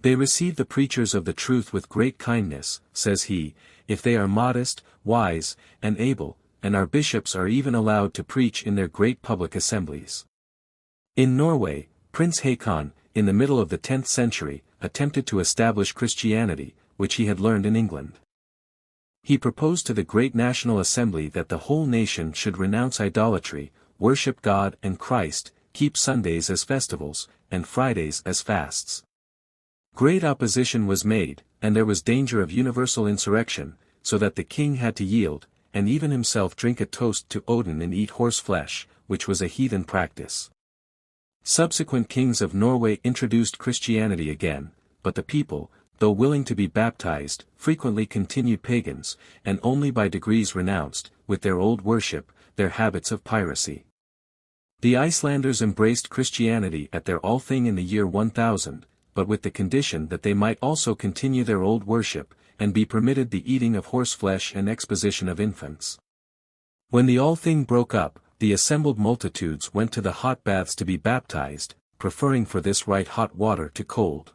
They receive the preachers of the truth with great kindness, says he, if they are modest, wise, and able, and our bishops are even allowed to preach in their great public assemblies. In Norway, Prince Haakon, in the middle of the 10th century, attempted to establish Christianity, which he had learned in England. He proposed to the great National Assembly that the whole nation should renounce idolatry, worship God and Christ, keep Sundays as festivals, and Fridays as fasts. Great opposition was made, and there was danger of universal insurrection, so that the king had to yield, and even himself drink a toast to Odin and eat horse flesh, which was a heathen practice. Subsequent kings of Norway introduced Christianity again, but the people, though willing to be baptized, frequently continued pagans, and only by degrees renounced, with their old worship, their habits of piracy. The Icelanders embraced Christianity at their Althing in the year 1000, but with the condition that they might also continue their old worship, and be permitted the eating of horseflesh and exposition of infants. When the Althing broke up, the assembled multitudes went to the hot baths to be baptized, preferring for this rite hot water to cold.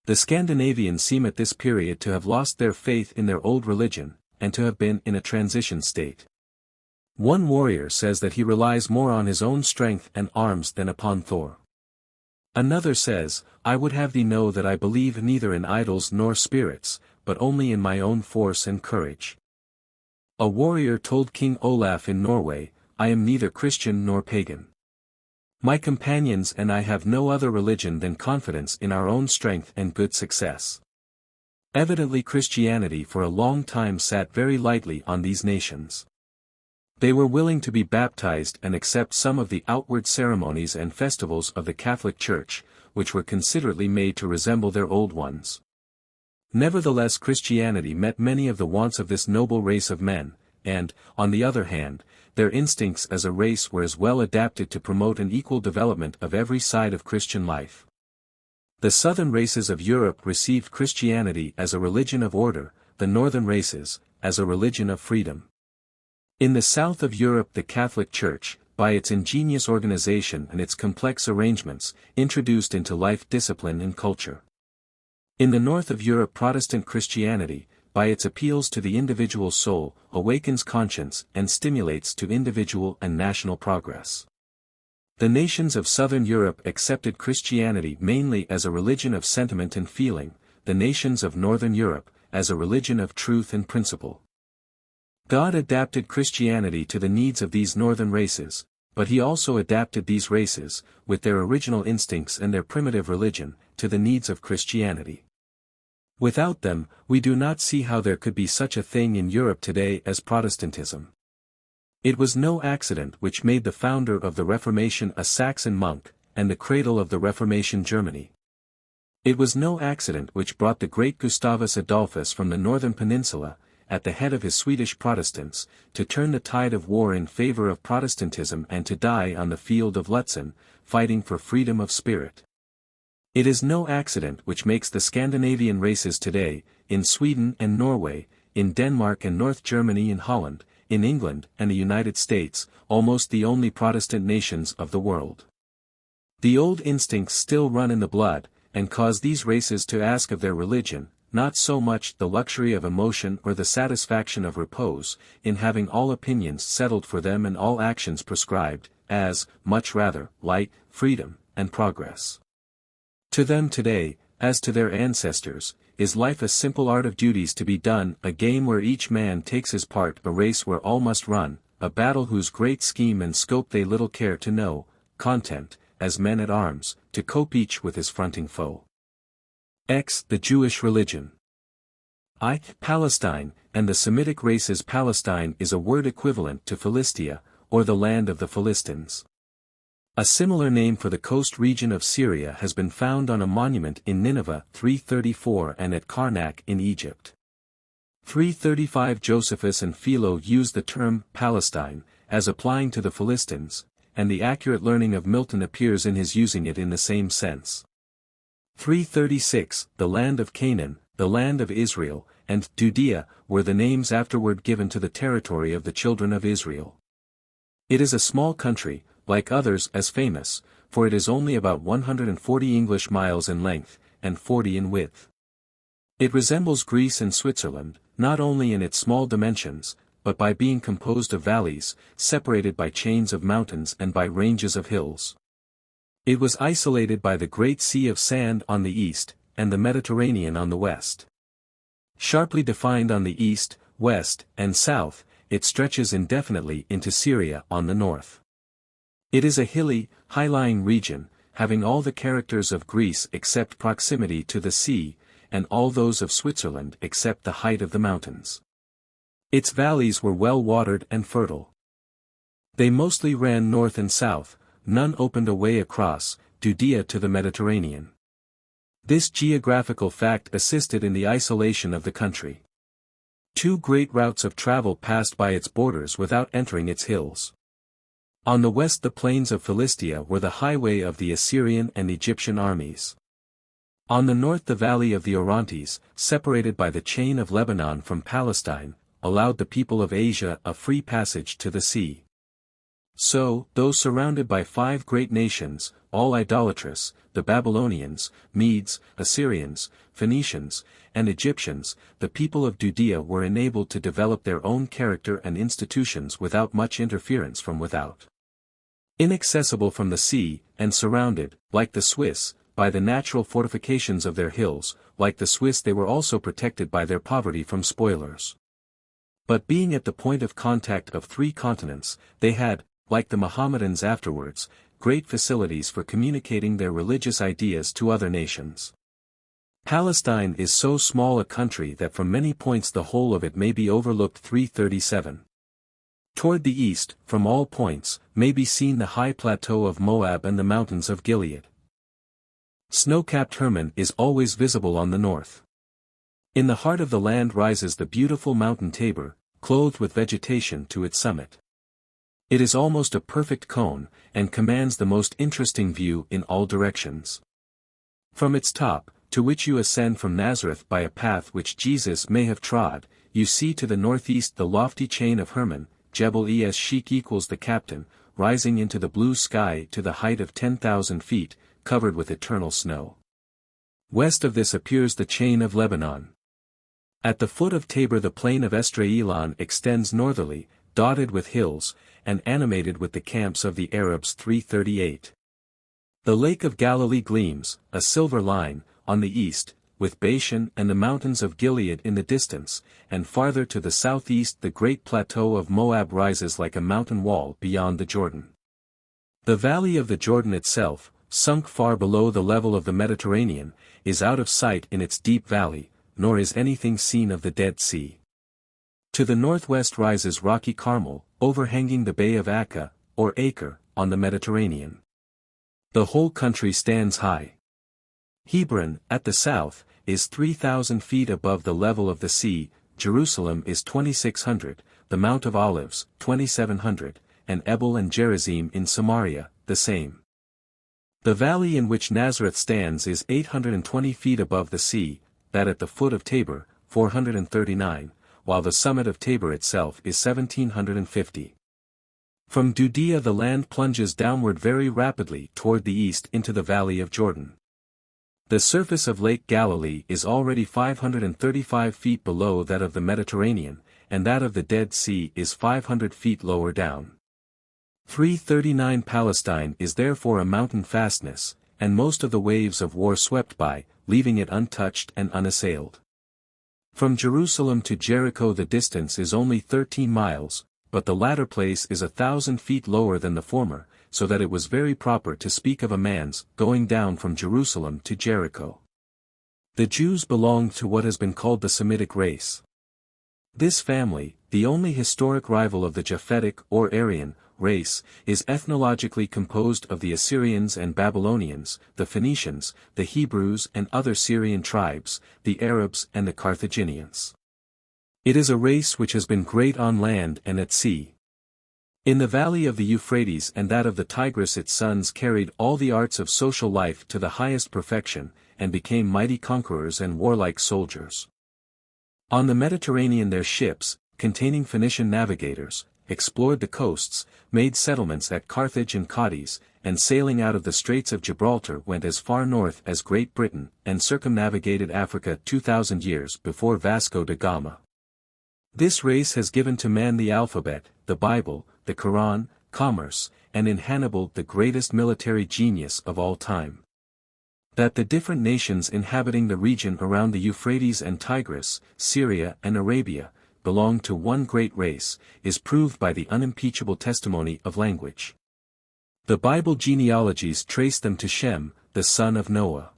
The Scandinavians seem at this period to have lost their faith in their old religion, and to have been in a transition state. One warrior says that he relies more on his own strength and arms than upon Thor. Another says, "I would have thee know that I believe neither in idols nor spirits, but only in my own force and courage." A warrior told King Olaf in Norway, "I am neither Christian nor pagan. My companions and I have no other religion than confidence in our own strength and good success." Evidently Christianity for a long time sat very lightly on these nations. They were willing to be baptized and accept some of the outward ceremonies and festivals of the Catholic Church, which were considerately made to resemble their old ones. Nevertheless Christianity met many of the wants of this noble race of men, and, on the other hand, their instincts as a race were as well adapted to promote an equal development of every side of Christian life. The southern races of Europe received Christianity as a religion of order, the northern races, as a religion of freedom. In the south of Europe the Catholic Church, by its ingenious organization and its complex arrangements, introduced into life discipline and culture. In the north of Europe Protestant Christianity, by its appeals to the individual soul, awakens conscience and stimulates to individual and national progress. The nations of southern Europe accepted Christianity mainly as a religion of sentiment and feeling, the nations of Northern Europe, as a religion of truth and principle. God adapted Christianity to the needs of these northern races, but he also adapted these races, with their original instincts and their primitive religion, to the needs of Christianity. Without them, we do not see how there could be such a thing in Europe today as Protestantism. It was no accident which made the founder of the Reformation a Saxon monk, and the cradle of the Reformation Germany. It was no accident which brought the great Gustavus Adolphus from the northern peninsula, at the head of his Swedish Protestants, to turn the tide of war in favor of Protestantism and to die on the field of Lutzen, fighting for freedom of spirit. It is no accident which makes the Scandinavian races today, in Sweden and Norway, in Denmark and North Germany and Holland, in England and the United States, almost the only Protestant nations of the world. The old instincts still run in the blood, and cause these races to ask of their religion, not so much the luxury of emotion or the satisfaction of repose, in having all opinions settled for them and all actions prescribed, as, much rather, light, freedom, and progress. To them today, as to their ancestors, is life a simple art of duties to be done, a game where each man takes his part, a race where all must run, a battle whose great scheme and scope they little care to know, content, as men at arms, to cope each with his fronting foe. X. The Jewish religion. I. Palestine, and the Semitic races. Palestine is a word equivalent to Philistia, or the land of the Philistines. A similar name for the coast region of Syria has been found on a monument in Nineveh 334 and at Karnak in Egypt. 335 Josephus and Philo use the term Palestine as applying to the Philistines, and the accurate learning of Milton appears in his using it in the same sense. 336 The land of Canaan, the land of Israel, and Judea were the names afterward given to the territory of the children of Israel. It is a small country, like others as famous, for it is only about 140 English miles in length, and 40 in width. It resembles Greece and Switzerland, not only in its small dimensions, but by being composed of valleys, separated by chains of mountains and by ranges of hills. It was isolated by the Great Sea of Sand on the east, and the Mediterranean on the west. Sharply defined on the east, west, and south, it stretches indefinitely into Syria on the north. It is a hilly, high-lying region, having all the characters of Greece except proximity to the sea, and all those of Switzerland except the height of the mountains. Its valleys were well watered and fertile. They mostly ran north and south, none opened a way across, Judea to the Mediterranean. This geographical fact assisted in the isolation of the country. Two great routes of travel passed by its borders without entering its hills. On the west the plains of Philistia were the highway of the Assyrian and Egyptian armies. On the north the valley of the Orontes, separated by the chain of Lebanon from Palestine, allowed the people of Asia a free passage to the sea. So, though surrounded by 5 great nations, all idolatrous, the Babylonians, Medes, Assyrians, Phoenicians, and Egyptians, the people of Judea were enabled to develop their own character and institutions without much interference from without. Inaccessible from the sea, and surrounded, like the Swiss, by the natural fortifications of their hills, like the Swiss they were also protected by their poverty from spoilers. But being at the point of contact of 3 continents, they had, like the Mohammedans afterwards, great facilities for communicating their religious ideas to other nations. Palestine is so small a country that from many points the whole of it may be overlooked. 337. Toward the east, from all points, may be seen the high plateau of Moab and the mountains of Gilead. Snow-capped Hermon is always visible on the north. In the heart of the land rises the beautiful mountain Tabor, clothed with vegetation to its summit. It is almost a perfect cone, and commands the most interesting view in all directions. From its top, to which you ascend from Nazareth by a path which Jesus may have trod, you see to the northeast the lofty chain of Hermon, Jebel es Sheikh equals the captain, rising into the blue sky to the height of 10,000 feet, covered with eternal snow. West of this appears the chain of Lebanon. At the foot of Tabor the plain of Esdraelon extends northerly, dotted with hills, and animated with the camps of the Arabs. 338. The Lake of Galilee gleams, a silver line, on the east, with Bashan and the mountains of Gilead in the distance, and farther to the southeast the great plateau of Moab rises like a mountain wall beyond the Jordan. The valley of the Jordan itself, sunk far below the level of the Mediterranean, is out of sight in its deep valley, nor is anything seen of the Dead Sea. To the northwest rises rocky Carmel, overhanging the Bay of Akka, or Acre, on the Mediterranean. The whole country stands high. Hebron, at the south, is 3,000 feet above the level of the sea, Jerusalem is 2,600, the Mount of Olives, 2,700, and Ebal and Gerizim in Samaria, the same. The valley in which Nazareth stands is 820 feet above the sea, that at the foot of Tabor, 439, while the summit of Tabor itself is 1,750. From Judea the land plunges downward very rapidly toward the east into the valley of Jordan. The surface of Lake Galilee is already 535 feet below that of the Mediterranean, and that of the Dead Sea is 500 feet lower down. 339 Palestine is therefore a mountain fastness, and most of the waves of war swept by, leaving it untouched and unassailed. From Jerusalem to Jericho the distance is only 13 miles, but the latter place is 1,000 feet lower than the former, so that it was very proper to speak of a man's going down from Jerusalem to Jericho. The Jews belonged to what has been called the Semitic race. This family, the only historic rival of the Japhetic or Aryan race, is ethnologically composed of the Assyrians and Babylonians, the Phoenicians, the Hebrews and other Syrian tribes, the Arabs and the Carthaginians. It is a race which has been great on land and at sea. In the valley of the Euphrates and that of the Tigris its sons carried all the arts of social life to the highest perfection, and became mighty conquerors and warlike soldiers. On the Mediterranean their ships, containing Phoenician navigators, explored the coasts, made settlements at Carthage and Cadiz, and sailing out of the Straits of Gibraltar went as far north as Great Britain, and circumnavigated Africa 2,000 years before Vasco da Gama. This race has given to man the alphabet, the Bible, the Quran, commerce, and in Hannibal the greatest military genius of all time. That the different nations inhabiting the region around the Euphrates and Tigris, Syria and Arabia, belong to one great race, is proved by the unimpeachable testimony of language. The Bible genealogies trace them to Shem, the son of Noah.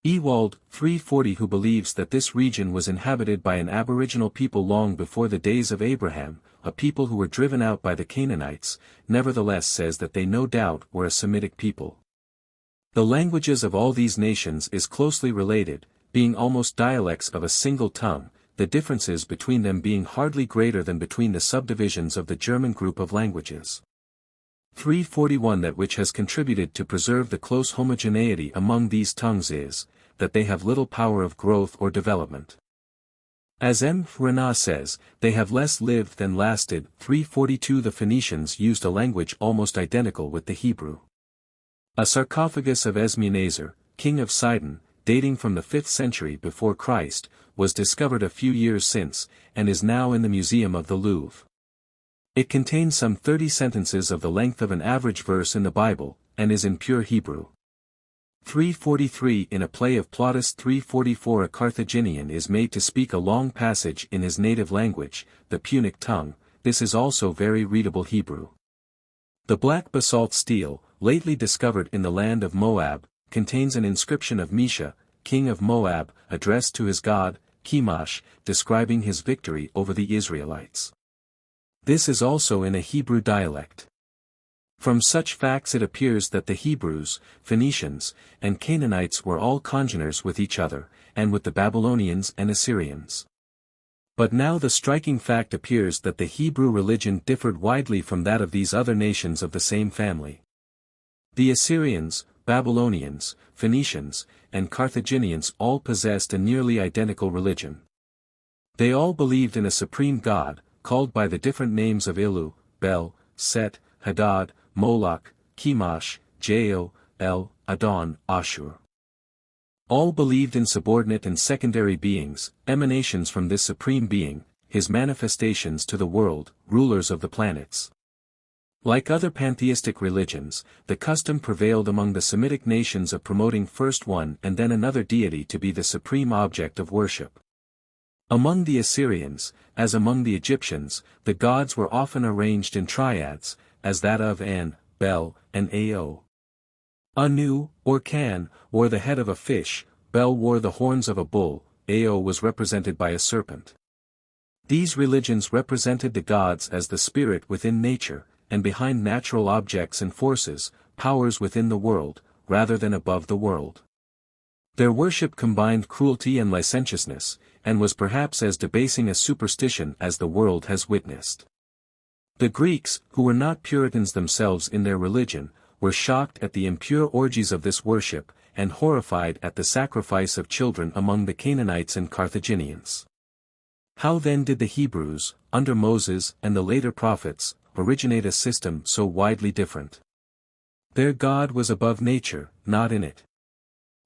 Ewald, 340 who believes that this region was inhabited by an aboriginal people long before the days of Abraham, a people who were driven out by the Canaanites, nevertheless says that they no doubt were a Semitic people. The languages of all these nations is closely related, being almost dialects of a single tongue, the differences between them being hardly greater than between the subdivisions of the German group of languages. 341 That which has contributed to preserve the close homogeneity among these tongues is, that they have little power of growth or development. As M. Renan says, they have less lived than lasted. 342 The Phoenicians used a language almost identical with the Hebrew. A sarcophagus of Esmunazar, king of Sidon, dating from the 5th century before Christ, was discovered a few years since, and is now in the Museum of the Louvre. It contains some 30 sentences of the length of an average verse in the Bible, and is in pure Hebrew. 343 In a play of Plautus 344 a Carthaginian is made to speak a long passage in his native language, the Punic tongue. This is also very readable Hebrew. The black basalt stele, lately discovered in the land of Moab, contains an inscription of Mesha, king of Moab, addressed to his god, Chemosh, describing his victory over the Israelites. This is also in a Hebrew dialect. From such facts it appears that the Hebrews, Phoenicians, and Canaanites were all congeners with each other, and with the Babylonians and Assyrians. But now the striking fact appears that the Hebrew religion differed widely from that of these other nations of the same family. The Assyrians, Babylonians, Phoenicians, and Carthaginians all possessed a nearly identical religion. They all believed in a supreme god, called by the different names of Ilu, Bel, Set, Hadad, Moloch, Chemosh, Jael, El, Adon, Ashur. All believed in subordinate and secondary beings, emanations from this supreme being, his manifestations to the world, rulers of the planets. Like other pantheistic religions, the custom prevailed among the Semitic nations of promoting first one and then another deity to be the supreme object of worship. Among the Assyrians, as among the Egyptians, the gods were often arranged in triads, as that of An, Bel, and Ao. Anu, or Kan, wore the head of a fish, Bel wore the horns of a bull, Ao was represented by a serpent. These religions represented the gods as the spirit within nature, and behind natural objects and forces, powers within the world, rather than above the world. Their worship combined cruelty and licentiousness, and was perhaps as debasing a superstition as the world has witnessed. The Greeks, who were not Puritans themselves in their religion, were shocked at the impure orgies of this worship, and horrified at the sacrifice of children among the Canaanites and Carthaginians. How then did the Hebrews, under Moses and the later prophets, originate a system so widely different? Their God was above nature, not in it.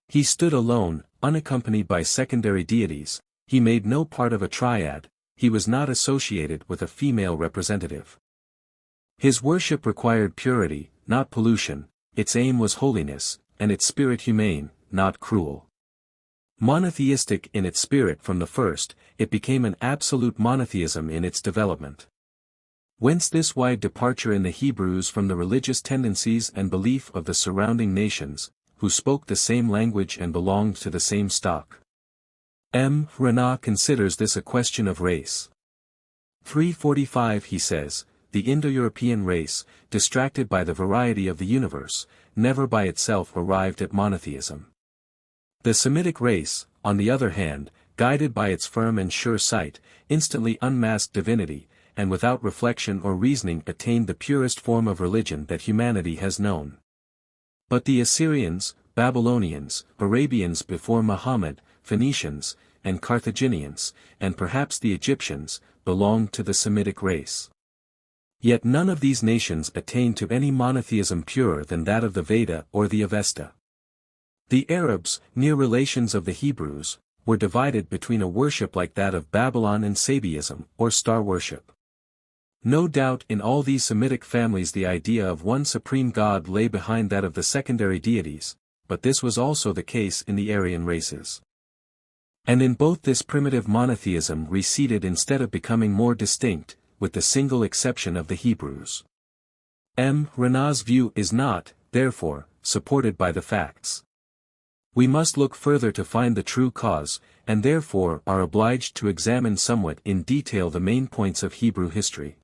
He stood alone, unaccompanied by secondary deities, he made no part of a triad, he was not associated with a female representative. His worship required purity, not pollution, its aim was holiness, and its spirit humane, not cruel. Monotheistic in its spirit from the first, it became an absolute monotheism in its development. Whence this wide departure in the Hebrews from the religious tendencies and belief of the surrounding nations, who spoke the same language and belonged to the same stock. M. Renan considers this a question of race. 345 he says, the Indo-European race, distracted by the variety of the universe, never by itself arrived at monotheism. The Semitic race, on the other hand, guided by its firm and sure sight, instantly unmasked divinity, and without reflection or reasoning attained the purest form of religion that humanity has known. But the Assyrians, Babylonians, Arabians before Muhammad, Phoenicians, and Carthaginians, and perhaps the Egyptians, belonged to the Semitic race. Yet none of these nations attained to any monotheism purer than that of the Veda or the Avesta. The Arabs, near relations of the Hebrews, were divided between a worship like that of Babylon and Sabaeism, or star worship. No doubt in all these Semitic families the idea of one supreme god lay behind that of the secondary deities, but this was also the case in the Aryan races. And in both this primitive monotheism receded instead of becoming more distinct, with the single exception of the Hebrews. M. Renan's view is not, therefore, supported by the facts. We must look further to find the true cause, and therefore are obliged to examine somewhat in detail the main points of Hebrew history.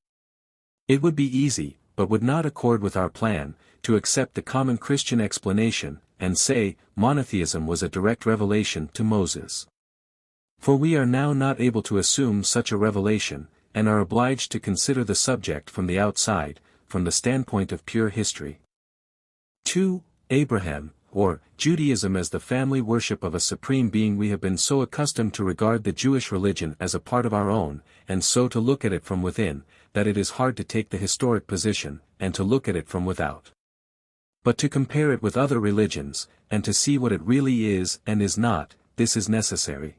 It would be easy, but would not accord with our plan, to accept the common Christian explanation, and say, monotheism was a direct revelation to Moses. For we are now not able to assume such a revelation, and are obliged to consider the subject from the outside, from the standpoint of pure history. 2. Abraham, or Judaism as the family worship of a supreme being. We have been so accustomed to regard the Jewish religion as a part of our own, and so to look at it from within, that it is hard to take the historic position, and to look at it from without. But to compare it with other religions, and to see what it really is and is not, this is necessary.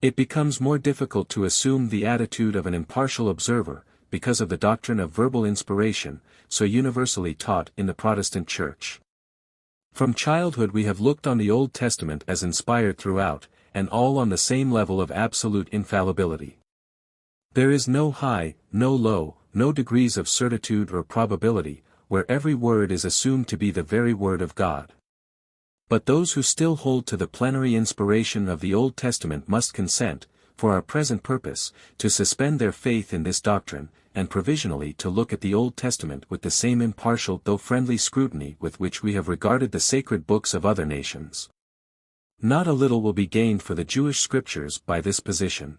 It becomes more difficult to assume the attitude of an impartial observer, because of the doctrine of verbal inspiration, so universally taught in the Protestant Church. From childhood we have looked on the Old Testament as inspired throughout, and all on the same level of absolute infallibility. There is no high, no low, no degrees of certitude or probability, where every word is assumed to be the very word of God. But those who still hold to the plenary inspiration of the Old Testament must consent, for our present purpose, to suspend their faith in this doctrine, and provisionally to look at the Old Testament with the same impartial though friendly scrutiny with which we have regarded the sacred books of other nations. Not a little will be gained for the Jewish scriptures by this position.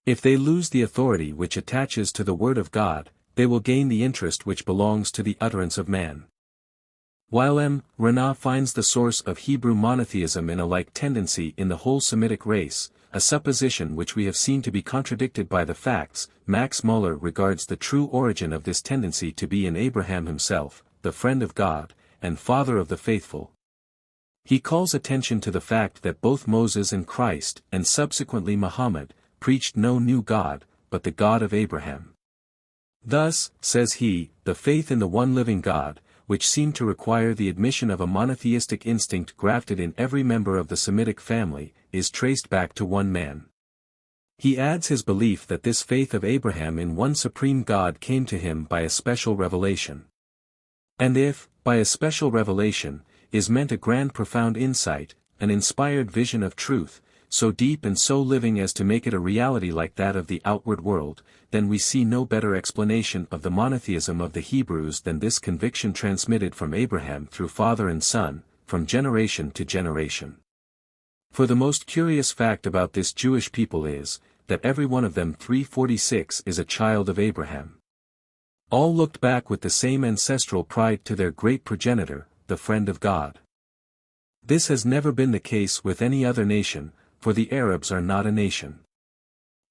If they lose the authority which attaches to the Word of God, they will gain the interest which belongs to the utterance of man. While M. Renan finds the source of Hebrew monotheism in a like tendency in the whole Semitic race, a supposition which we have seen to be contradicted by the facts, Max Muller regards the true origin of this tendency to be in Abraham himself, the friend of God, and father of the faithful. He calls attention to the fact that both Moses and Christ, and subsequently Muhammad, preached no new God, but the God of Abraham. Thus, says he, the faith in the one living God, which seemed to require the admission of a monotheistic instinct grafted in every member of the Semitic family, is traced back to one man. He adds his belief that this faith of Abraham in one supreme God came to him by a special revelation. And if, by a special revelation, is meant a grand profound insight, an inspired vision of truth, so deep and so living as to make it a reality like that of the outward world, then we see no better explanation of the monotheism of the Hebrews than this conviction transmitted from Abraham through father and son, from generation to generation. For the most curious fact about this Jewish people is, that every one of them 346 is a child of Abraham. All looked back with the same ancestral pride to their great progenitor, the friend of God. This has never been the case with any other nation, for the Arabs are not a nation.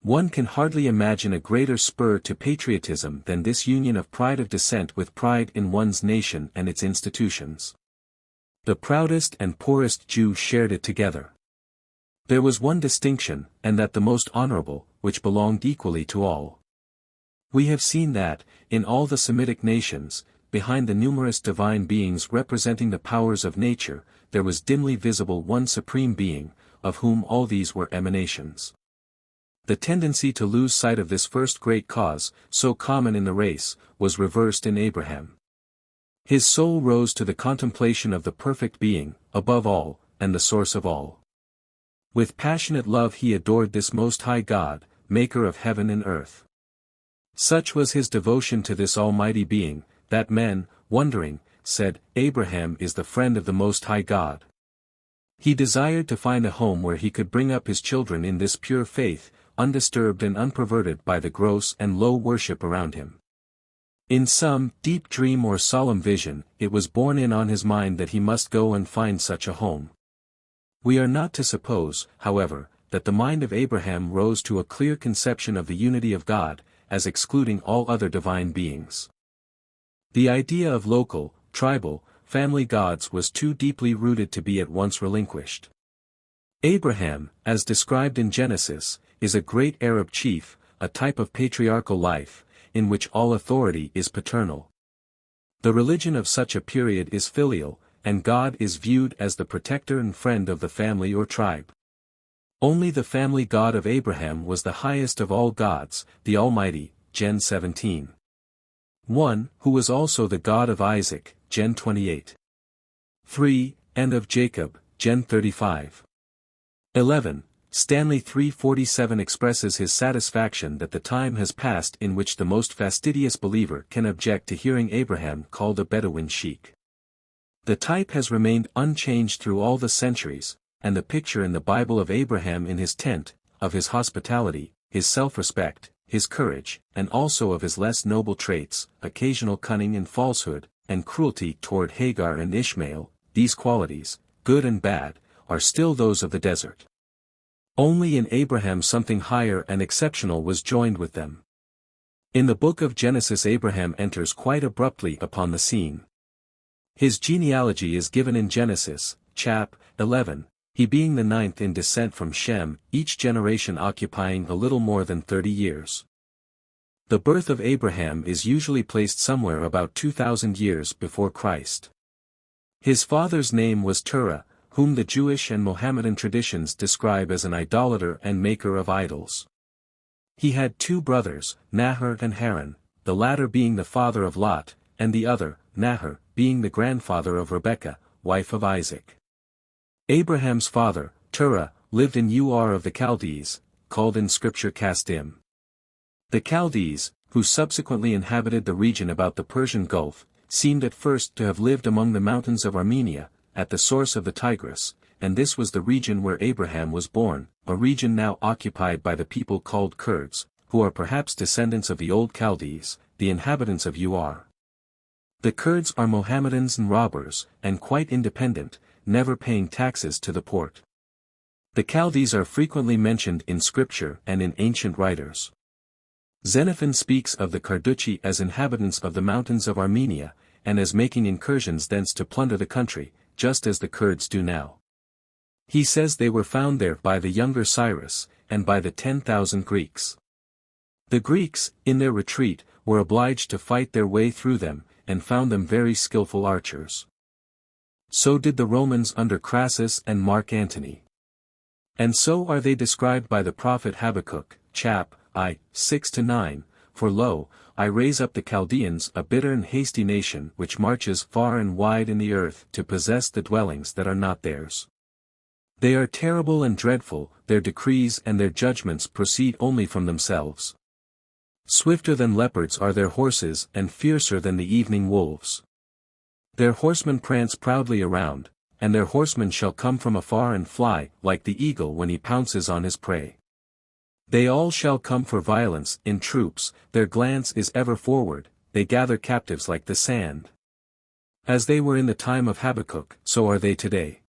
One can hardly imagine a greater spur to patriotism than this union of pride of descent with pride in one's nation and its institutions. The proudest and poorest Jew shared it together. There was one distinction, and that the most honorable, which belonged equally to all. We have seen that, in all the Semitic nations, behind the numerous divine beings representing the powers of nature, there was dimly visible one supreme being, of whom all these were emanations. The tendency to lose sight of this first great cause, so common in the race, was reversed in Abraham. His soul rose to the contemplation of the perfect being, above all, and the source of all. With passionate love he adored this Most High God, maker of heaven and earth. Such was his devotion to this almighty being, that men, wondering, said, Abraham is the friend of the Most High God. He desired to find a home where he could bring up his children in this pure faith, undisturbed and unperverted by the gross and low worship around him. In some deep dream or solemn vision, it was borne in on his mind that he must go and find such a home. We are not to suppose, however, that the mind of Abraham rose to a clear conception of the unity of God, as excluding all other divine beings. The idea of local, tribal, family gods was too deeply rooted to be at once relinquished. Abraham, as described in Genesis, is a great Arab chief, a type of patriarchal life, in which all authority is paternal. The religion of such a period is filial, and God is viewed as the protector and friend of the family or tribe. Only the family God of Abraham was the highest of all gods, the Almighty, Gen 17. 1, who was also the God of Isaac, Gen 28. 3, and of Jacob, Gen 35. 11. Stanley 347 expresses his satisfaction that the time has passed in which the most fastidious believer can object to hearing Abraham called a Bedouin sheik. The type has remained unchanged through all the centuries, and the picture in the Bible of Abraham in his tent, of his hospitality, his self-respect, his courage, and also of his less noble traits, occasional cunning and falsehood, and cruelty toward Hagar and Ishmael, these qualities, good and bad, are still those of the desert. Only in Abraham something higher and exceptional was joined with them. In the book of Genesis Abraham enters quite abruptly upon the scene. His genealogy is given in Genesis, chap. 11, he being the 9th in descent from Shem, each generation occupying a little more than 30 years. The birth of Abraham is usually placed somewhere about 2,000 years before Christ. His father's name was Terah, whom the Jewish and Mohammedan traditions describe as an idolater and maker of idols. He had 2 brothers, Nahor and Haran, the latter being the father of Lot, and the other, Nahor, being the grandfather of Rebekah, wife of Isaac. Abraham's father, Terah, lived in Ur of the Chaldees, called in scripture Kasdim. The Chaldees, who subsequently inhabited the region about the Persian Gulf, seemed at first to have lived among the mountains of Armenia, at the source of the Tigris, and this was the region where Abraham was born, a region now occupied by the people called Kurds, who are perhaps descendants of the old Chaldees, the inhabitants of Ur. The Kurds are Mohammedans and robbers, and quite independent, never paying taxes to the Porte. The Chaldees are frequently mentioned in scripture and in ancient writers. Xenophon speaks of the Carducci as inhabitants of the mountains of Armenia, and as making incursions thence to plunder the country, just as the Kurds do now. He says they were found there by the younger Cyrus, and by the 10,000 Greeks. The Greeks, in their retreat, were obliged to fight their way through them, and found them very skillful archers. So did the Romans under Crassus and Mark Antony. And so are they described by the prophet Habakkuk, chap. I, 6-9, For lo, I raise up the Chaldeans a bitter and hasty nation which marches far and wide in the earth to possess the dwellings that are not theirs. They are terrible and dreadful, their decrees and their judgments proceed only from themselves. Swifter than leopards are their horses and fiercer than the evening wolves. Their horsemen prance proudly around, and their horsemen shall come from afar and fly like the eagle when he pounces on his prey. They all shall come for violence in troops, their glance is ever forward, they gather captives like the sand. As they were in the time of Habakkuk, so are they today.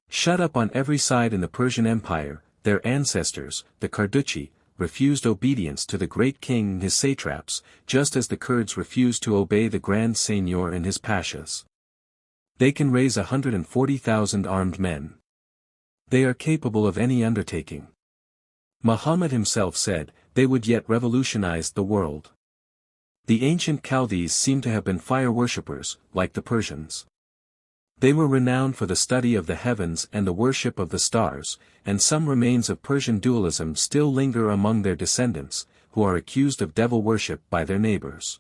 Shut up on every side in the Persian Empire, their ancestors, the Carduchi, refused obedience to the great king and his satraps, just as the Kurds refused to obey the Grand Seignior and his pashas. They can raise 140,000 armed men. They are capable of any undertaking. Muhammad himself said, they would yet revolutionize the world. The ancient Chaldees seem to have been fire worshippers, like the Persians. They were renowned for the study of the heavens and the worship of the stars, and some remains of Persian dualism still linger among their descendants, who are accused of devil worship by their neighbors.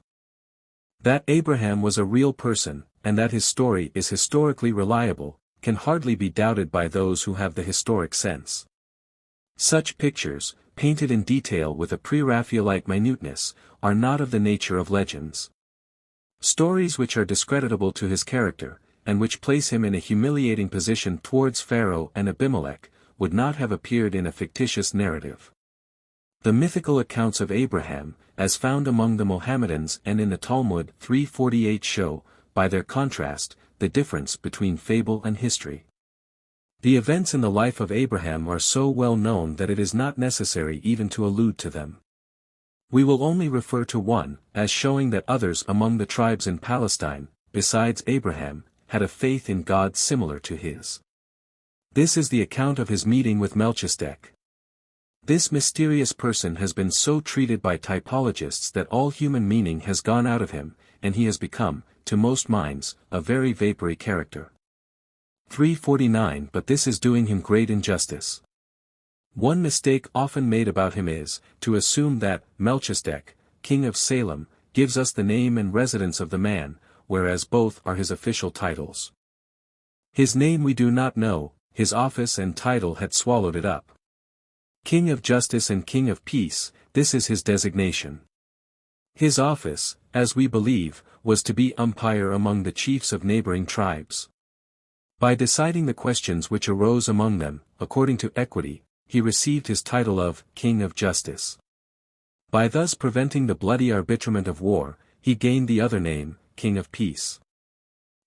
That Abraham was a real person, and that his story is historically reliable, can hardly be doubted by those who have the historic sense. Such pictures, painted in detail with a pre-Raphaelite minuteness, are not of the nature of legends. Stories which are discreditable to his character, and which place him in a humiliating position towards Pharaoh and Abimelech, would not have appeared in a fictitious narrative. The mythical accounts of Abraham, as found among the Mohammedans and in the Talmud 348 show, by their contrast, the difference between fable and history. The events in the life of Abraham are so well known that it is not necessary even to allude to them. We will only refer to one, as showing that others among the tribes in Palestine, besides Abraham, had a faith in God similar to his. This is the account of his meeting with Melchizedek. This mysterious person has been so treated by typologists that all human meaning has gone out of him, and he has become, to most minds, a very vapory character. 349 But this is doing him great injustice. One mistake often made about him is, to assume that, Melchizedek, king of Salem, gives us the name and residence of the man, whereas both are his official titles. His name we do not know, his office and title had swallowed it up. King of Justice and King of Peace, this is his designation. His office, as we believe, was to be umpire among the chiefs of neighboring tribes. By deciding the questions which arose among them, according to equity, he received his title of King of Justice. By thus preventing the bloody arbitrament of war, he gained the other name, King of Peace.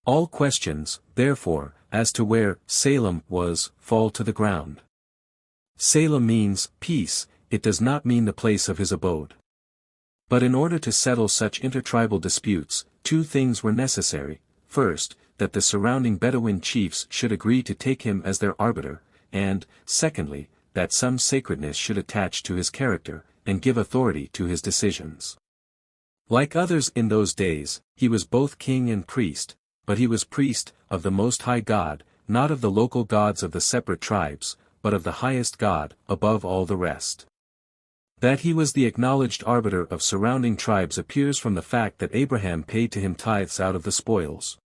All questions, therefore, as to where Salem was, fall to the ground. Salem means peace, it does not mean the place of his abode. But in order to settle such intertribal disputes, two things were necessary: first, that the surrounding Bedouin chiefs should agree to take him as their arbiter, and, secondly, that some sacredness should attach to his character, and give authority to his decisions. Like others in those days, he was both king and priest, but he was priest of the Most High God, not of the local gods of the separate tribes, but of the highest God, above all the rest. That he was the acknowledged arbiter of surrounding tribes appears from the fact that Abraham paid to him tithes out of the spoils.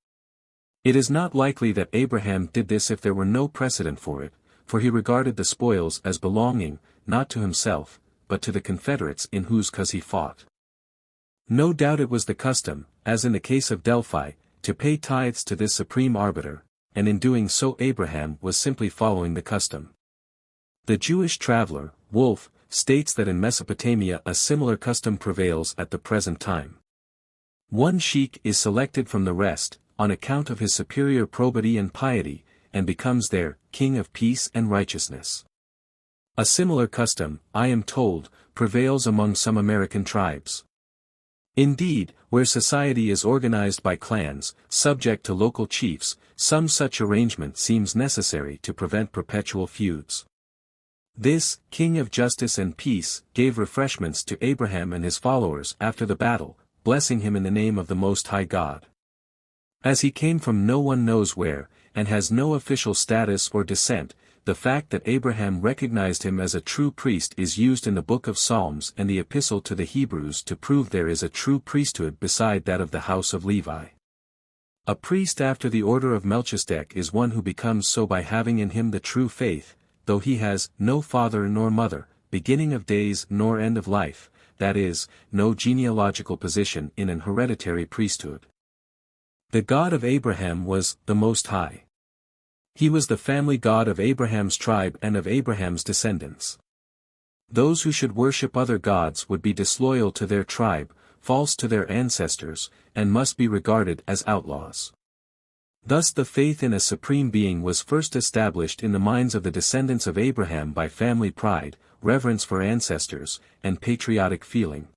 It is not likely that Abraham did this if there were no precedent for it, for he regarded the spoils as belonging, not to himself, but to the confederates in whose cause he fought. No doubt it was the custom, as in the case of Delphi, to pay tithes to this supreme arbiter, and in doing so Abraham was simply following the custom. The Jewish traveler, Wolff, states that in Mesopotamia a similar custom prevails at the present time. One sheikh is selected from the rest, on account of his superior probity and piety, and becomes their king of peace and righteousness. A similar custom, I am told, prevails among some American tribes. Indeed, where society is organized by clans, subject to local chiefs, some such arrangement seems necessary to prevent perpetual feuds. This, king of justice and peace, gave refreshments to Abraham and his followers after the battle, blessing him in the name of the Most High God. As he came from no one knows where, and has no official status or descent, the fact that Abraham recognized him as a true priest is used in the Book of Psalms and the Epistle to the Hebrews to prove there is a true priesthood beside that of the house of Levi. A priest after the order of Melchizedek is one who becomes so by having in him the true faith, though he has no father nor mother, beginning of days nor end of life, that is, no genealogical position in an hereditary priesthood. The God of Abraham was the Most High. He was the family God of Abraham's tribe and of Abraham's descendants. Those who should worship other gods would be disloyal to their tribe, false to their ancestors, and must be regarded as outlaws. Thus the faith in a supreme being was first established in the minds of the descendants of Abraham by family pride, reverence for ancestors, and patriotic feeling.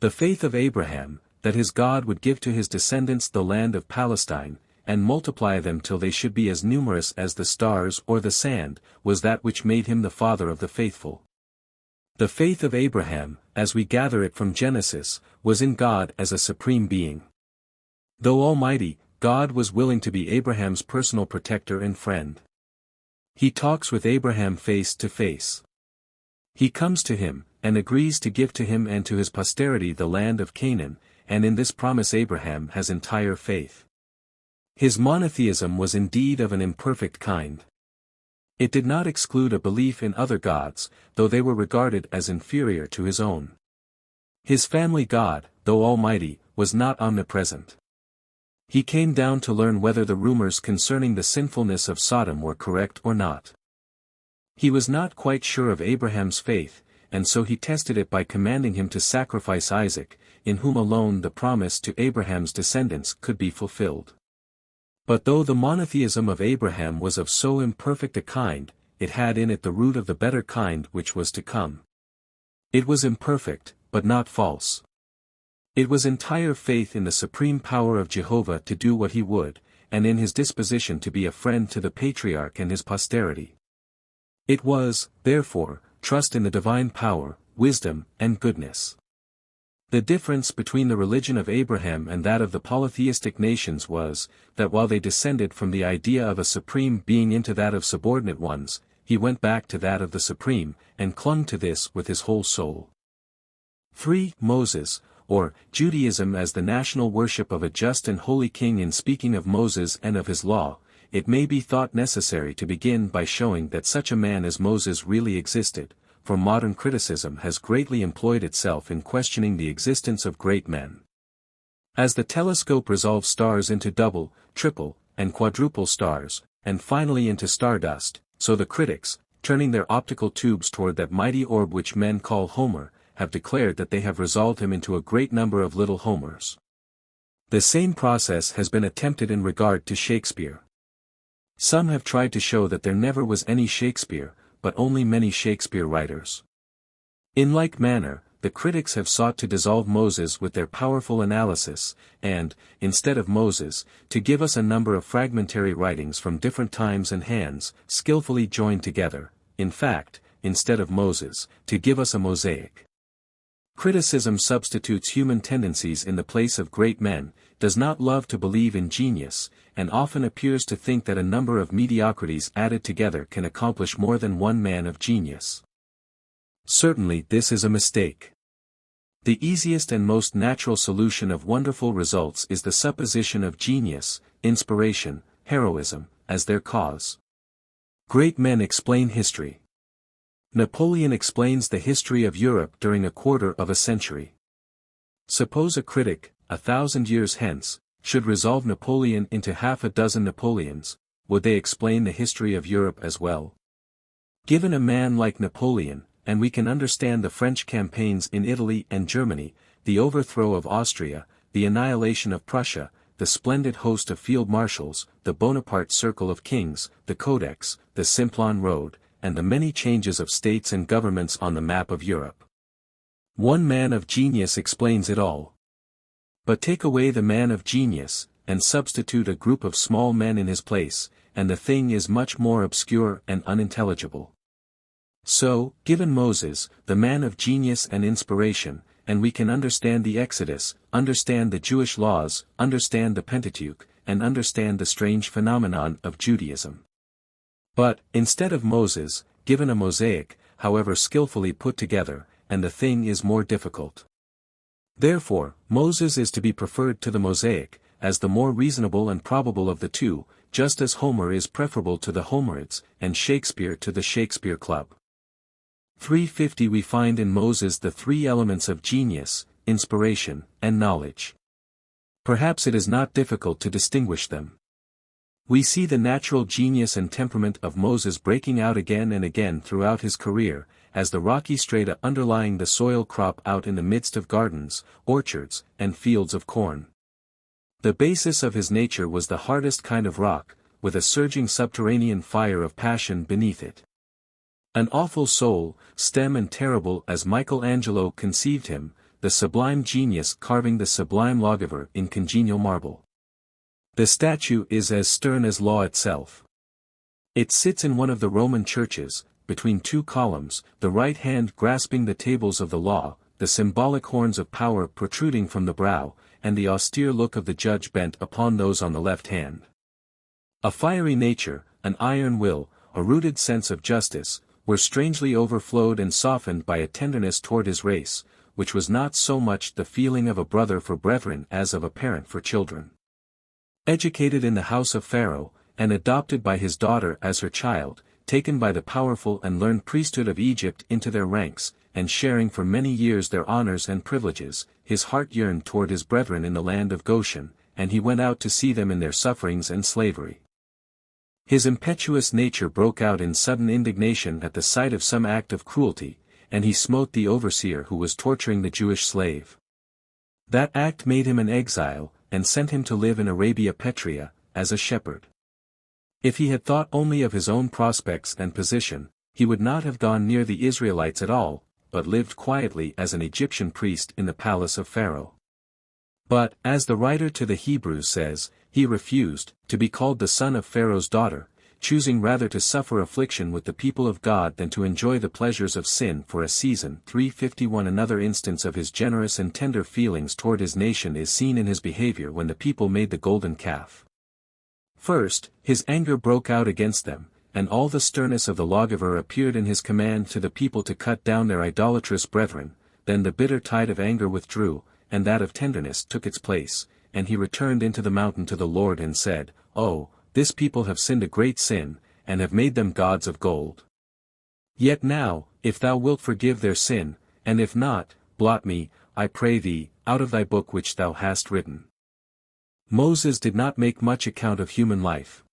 The faith of Abraham, that his God would give to his descendants the land of Palestine, and multiply them till they should be as numerous as the stars or the sand, was that which made him the father of the faithful. The faith of Abraham, as we gather it from Genesis, was in God as a supreme being. Though almighty, God was willing to be Abraham's personal protector and friend. He talks with Abraham face to face. He comes to him, and agrees to give to him and to his posterity the land of Canaan, and in this promise Abraham has entire faith. His monotheism was indeed of an imperfect kind. It did not exclude a belief in other gods, though they were regarded as inferior to his own. His family God, though almighty, was not omnipresent. He came down to learn whether the rumors concerning the sinfulness of Sodom were correct or not. He was not quite sure of Abraham's faith, and so he tested it by commanding him to sacrifice Isaac, in whom alone the promise to Abraham's descendants could be fulfilled. But though the monotheism of Abraham was of so imperfect a kind, it had in it the root of the better kind which was to come. It was imperfect, but not false. It was entire faith in the supreme power of Jehovah to do what he would, and in his disposition to be a friend to the patriarch and his posterity. It was, therefore, trust in the divine power, wisdom, and goodness. The difference between the religion of Abraham and that of the polytheistic nations was, that while they descended from the idea of a supreme being into that of subordinate ones, he went back to that of the supreme, and clung to this with his whole soul. 3. Moses, or Judaism as the national worship of a just and holy king. In speaking of Moses and of his law, it may be thought necessary to begin by showing that such a man as Moses really existed, for modern criticism has greatly employed itself in questioning the existence of great men. As the telescope resolves stars into double, triple, and quadruple stars, and finally into stardust, so the critics, turning their optical tubes toward that mighty orb which men call Homer, have declared that they have resolved him into a great number of little Homers. The same process has been attempted in regard to Shakespeare. Some have tried to show that there never was any Shakespeare, but only many Shakespeare writers. In like manner, the critics have sought to dissolve Moses with their powerful analysis, and, instead of Moses, to give us a number of fragmentary writings from different times and hands, skillfully joined together, in fact, instead of Moses, to give us a mosaic. Criticism substitutes human tendencies in the place of great men, does not love to believe in genius, and often appears to think that a number of mediocrities added together can accomplish more than one man of genius. Certainly this is a mistake. The easiest and most natural solution of wonderful results is the supposition of genius, inspiration, heroism, as their cause. Great men explain history. Napoleon explains the history of Europe during a quarter of a century. Suppose a critic, 1,000 years hence, should resolve Napoleon into half a dozen Napoleons, would they explain the history of Europe as well? Given a man like Napoleon, and we can understand the French campaigns in Italy and Germany, the overthrow of Austria, the annihilation of Prussia, the splendid host of field marshals, the Bonaparte circle of kings, the Codex, the Simplon road, and the many changes of states and governments on the map of Europe. One man of genius explains it all. But take away the man of genius, and substitute a group of small men in his place, and the thing is much more obscure and unintelligible. So, given Moses, the man of genius and inspiration, and we can understand the Exodus, understand the Jewish laws, understand the Pentateuch, and understand the strange phenomenon of Judaism. But, instead of Moses, given a mosaic, however skillfully put together, and the thing is more difficult. Therefore, Moses is to be preferred to the mosaic, as the more reasonable and probable of the two, just as Homer is preferable to the Homerids, and Shakespeare to the Shakespeare Club. 350 We find in Moses the three elements of genius, inspiration, and knowledge. Perhaps it is not difficult to distinguish them. We see the natural genius and temperament of Moses breaking out again and again throughout his career, as the rocky strata underlying the soil crop out in the midst of gardens, orchards, and fields of corn. The basis of his nature was the hardest kind of rock, with a surging subterranean fire of passion beneath it. An awful soul, stem and terrible as Michelangelo conceived him, the sublime genius carving the sublime lawgiver in congenial marble. The statue is as stern as law itself. It sits in one of the Roman churches, between two columns, the right hand grasping the tables of the law, the symbolic horns of power protruding from the brow, and the austere look of the judge bent upon those on the left hand. A fiery nature, an iron will, a rooted sense of justice, were strangely overflowed and softened by a tenderness toward his race, which was not so much the feeling of a brother for brethren as of a parent for children. Educated in the house of Pharaoh, and adopted by his daughter as her child, taken by the powerful and learned priesthood of Egypt into their ranks, and sharing for many years their honors and privileges, his heart yearned toward his brethren in the land of Goshen, and he went out to see them in their sufferings and slavery. His impetuous nature broke out in sudden indignation at the sight of some act of cruelty, and he smote the overseer who was torturing the Jewish slave. That act made him an exile, and sent him to live in Arabia Petrea, as a shepherd. If he had thought only of his own prospects and position, he would not have gone near the Israelites at all, but lived quietly as an Egyptian priest in the palace of Pharaoh. But, as the writer to the Hebrews says, he refused, to be called the son of Pharaoh's daughter, choosing rather to suffer affliction with the people of God than to enjoy the pleasures of sin for a season. 351 Another instance of his generous and tender feelings toward his nation is seen in his behavior when the people made the golden calf. First, his anger broke out against them, and all the sternness of the lawgiver appeared in his command to the people to cut down their idolatrous brethren. Then the bitter tide of anger withdrew, and that of tenderness took its place, and he returned into the mountain to the Lord and said, Oh, this people have sinned a great sin, and have made them gods of gold. Yet now, if thou wilt forgive their sin, and if not, blot me, I pray thee, out of thy book which thou hast written. Moses did not make much account of human life.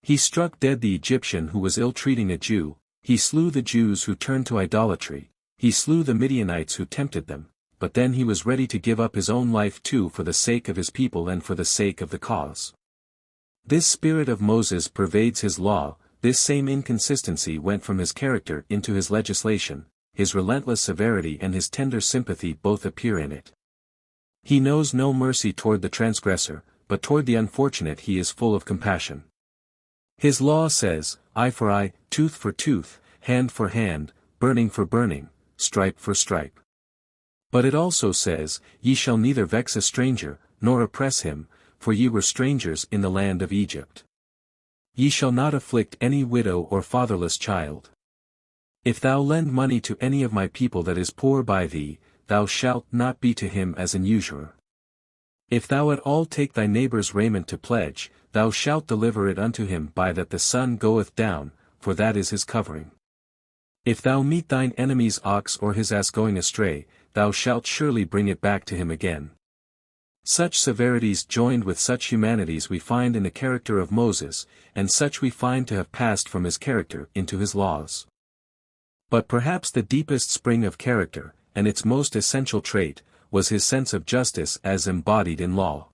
He struck dead the Egyptian who was ill-treating a Jew, he slew the Jews who turned to idolatry, he slew the Midianites who tempted them, but then he was ready to give up his own life too for the sake of his people and for the sake of the cause. This spirit of Moses pervades his law, this same inconsistency went from his character into his legislation, his relentless severity and his tender sympathy both appear in it. He knows no mercy toward the transgressor, but toward the unfortunate he is full of compassion. His law says, eye for eye, tooth for tooth, hand for hand, burning for burning, stripe for stripe. But it also says, Ye shall neither vex a stranger, nor oppress him, for ye were strangers in the land of Egypt. Ye shall not afflict any widow or fatherless child. If thou lend money to any of my people that is poor by thee, thou shalt not be to him as an usurer. If thou at all take thy neighbour's raiment to pledge, thou shalt deliver it unto him by that the sun goeth down, for that is his covering. If thou meet thine enemy's ox or his ass going astray, thou shalt surely bring it back to him again. Such severities joined with such humanities we find in the character of Moses, and such we find to have passed from his character into his laws. But perhaps the deepest spring of character, and its most essential trait, was his sense of justice as embodied in law.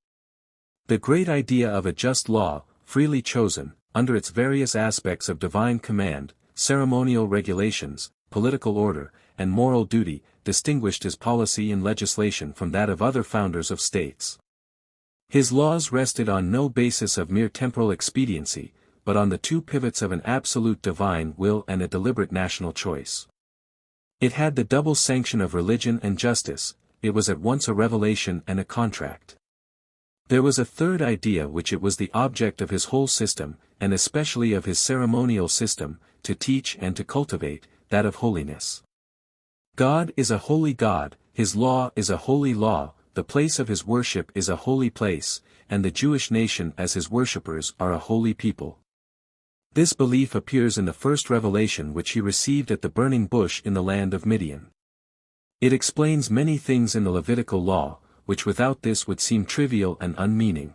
The great idea of a just law, freely chosen, under its various aspects of divine command, ceremonial regulations, political order, and moral duty, distinguished his policy and legislation from that of other founders of states. His laws rested on no basis of mere temporal expediency, but on the two pivots of an absolute divine will and a deliberate national choice. It had the double sanction of religion and justice, it was at once a revelation and a contract. There was a third idea which it was the object of his whole system, and especially of his ceremonial system, to teach and to cultivate, that of holiness. God is a holy God, his law is a holy law, the place of his worship is a holy place, and the Jewish nation as his worshippers are a holy people. This belief appears in the first revelation which he received at the burning bush in the land of Midian. It explains many things in the Levitical law, which without this would seem trivial and unmeaning.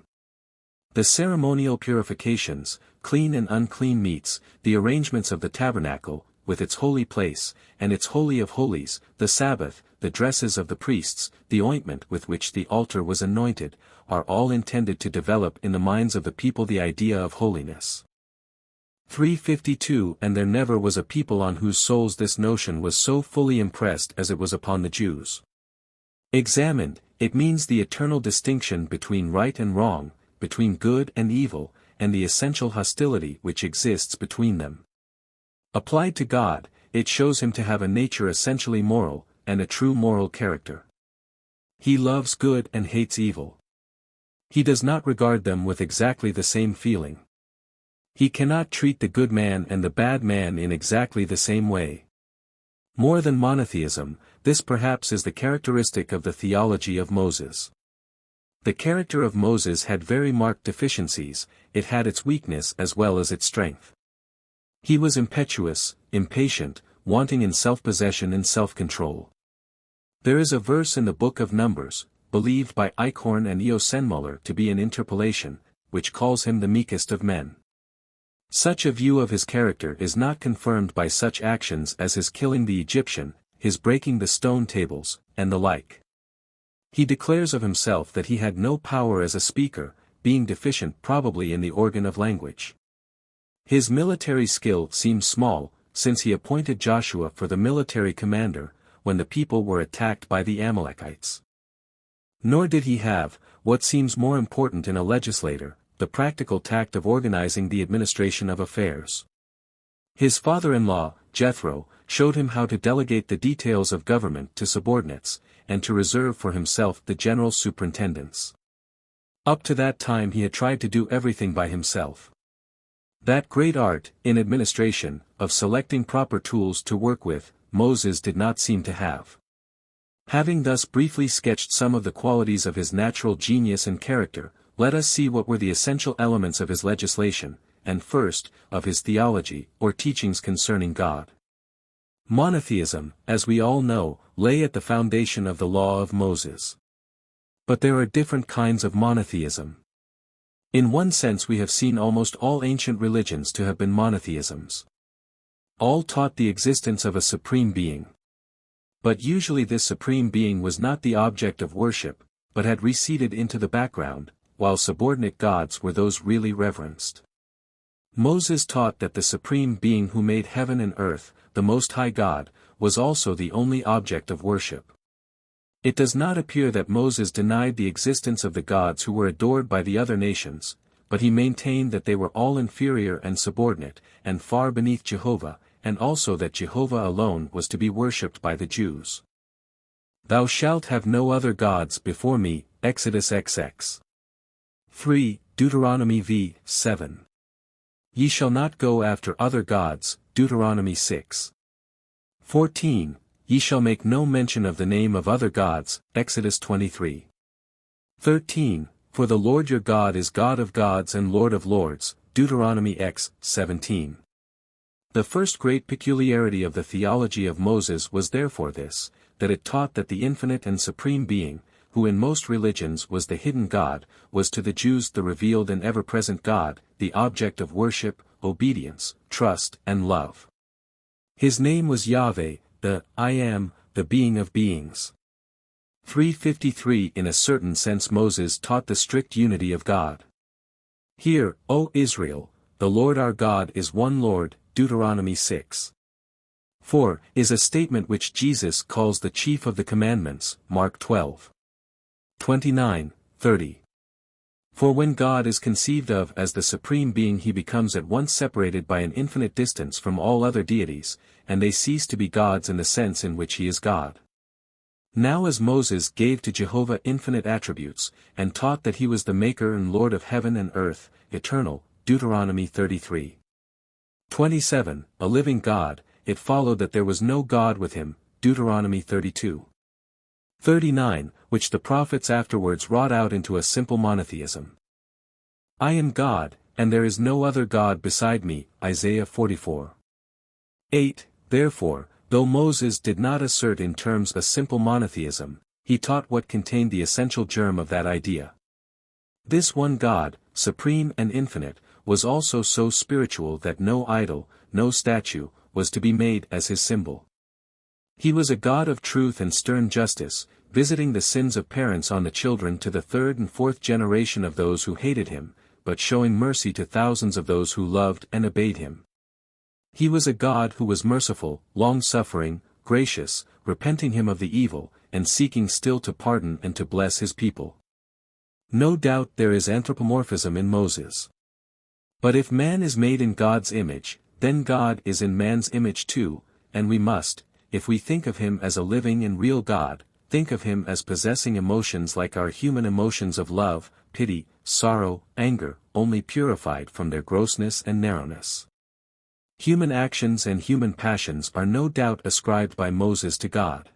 The ceremonial purifications, clean and unclean meats, the arrangements of the tabernacle, with its holy place, and its holy of holies, the Sabbath, the dresses of the priests, the ointment with which the altar was anointed, are all intended to develop in the minds of the people the idea of holiness. 352 And there never was a people on whose souls this notion was so fully impressed as it was upon the Jews. Examined, it means the eternal distinction between right and wrong, between good and evil, and the essential hostility which exists between them. Applied to God, it shows him to have a nature essentially moral, and a true moral character. He loves good and hates evil. He does not regard them with exactly the same feeling. He cannot treat the good man and the bad man in exactly the same way. More than monotheism, this perhaps is the characteristic of the theology of Moses. The character of Moses had very marked deficiencies, it had its weakness as well as its strength. He was impetuous, impatient, wanting in self-possession and self-control. There is a verse in the book of Numbers, believed by Eichhorn and E. O. Senmuller to be an interpolation, which calls him the meekest of men. Such a view of his character is not confirmed by such actions as his killing the Egyptian, his breaking the stone tables, and the like. He declares of himself that he had no power as a speaker, being deficient probably in the organ of language. His military skill seems small, since he appointed Joshua for the military commander, when the people were attacked by the Amalekites. Nor did he have, what seems more important in a legislator, the practical tact of organizing the administration of affairs. His father-in-law, Jethro, showed him how to delegate the details of government to subordinates, and to reserve for himself the general superintendence. Up to that time he had tried to do everything by himself. That great art, in administration, of selecting proper tools to work with, Moses did not seem to have. Having thus briefly sketched some of the qualities of his natural genius and character, let us see what were the essential elements of his legislation, and first, of his theology, or teachings concerning God. Monotheism, as we all know, lay at the foundation of the law of Moses. But there are different kinds of monotheism. In one sense we have seen almost all ancient religions to have been monotheisms. All taught the existence of a supreme being. But usually this supreme being was not the object of worship, but had receded into the background, while subordinate gods were those really reverenced. Moses taught that the supreme being who made heaven and earth, the Most High God, was also the only object of worship. It does not appear that Moses denied the existence of the gods who were adored by the other nations, but he maintained that they were all inferior and subordinate, and far beneath Jehovah, and also that Jehovah alone was to be worshipped by the Jews. Thou shalt have no other gods before me, Exodus XX. 3, Deuteronomy v. 7. Ye shall not go after other gods, Deuteronomy 6. 14. Ye shall make no mention of the name of other gods, Exodus 23. 13. For the Lord your God is God of gods and Lord of lords, Deuteronomy x. 17. The first great peculiarity of the theology of Moses was therefore this, that it taught that the infinite and supreme being, who in most religions was the hidden God, was to the Jews the revealed and ever-present God, the object of worship, obedience, trust, and love. His name was Yahweh, the I Am, the being of beings. 353 In a certain sense Moses taught the strict unity of God. Hear, O Israel, the Lord our God is one Lord, Deuteronomy 6. 4 is a statement which Jesus calls the chief of the commandments, Mark 12. 29, 30. For when God is conceived of as the supreme being, he becomes at once separated by an infinite distance from all other deities, and they cease to be gods in the sense in which he is God. Now as Moses gave to Jehovah infinite attributes, and taught that he was the Maker and Lord of heaven and earth, eternal, Deuteronomy 33:27, a living God, it followed that there was no God with him, Deuteronomy 32:39, which the prophets afterwards wrought out into a simple monotheism. I am God, and there is no other God beside me, Isaiah 44:8. Therefore, though Moses did not assert in terms a simple monotheism, he taught what contained the essential germ of that idea. This one God, supreme and infinite, was also so spiritual that no idol, no statue, was to be made as his symbol. He was a God of truth and stern justice, visiting the sins of parents on the children to the third and fourth generation of those who hated him, but showing mercy to thousands of those who loved and obeyed him. He was a God who was merciful, long-suffering, gracious, repenting him of the evil, and seeking still to pardon and to bless his people. No doubt there is anthropomorphism in Moses. But if man is made in God's image, then God is in man's image too, and we must, if we think of him as a living and real God, think of him as possessing emotions like our human emotions of love, pity, sorrow, anger, only purified from their grossness and narrowness. Human actions and human passions are no doubt ascribed by Moses to God.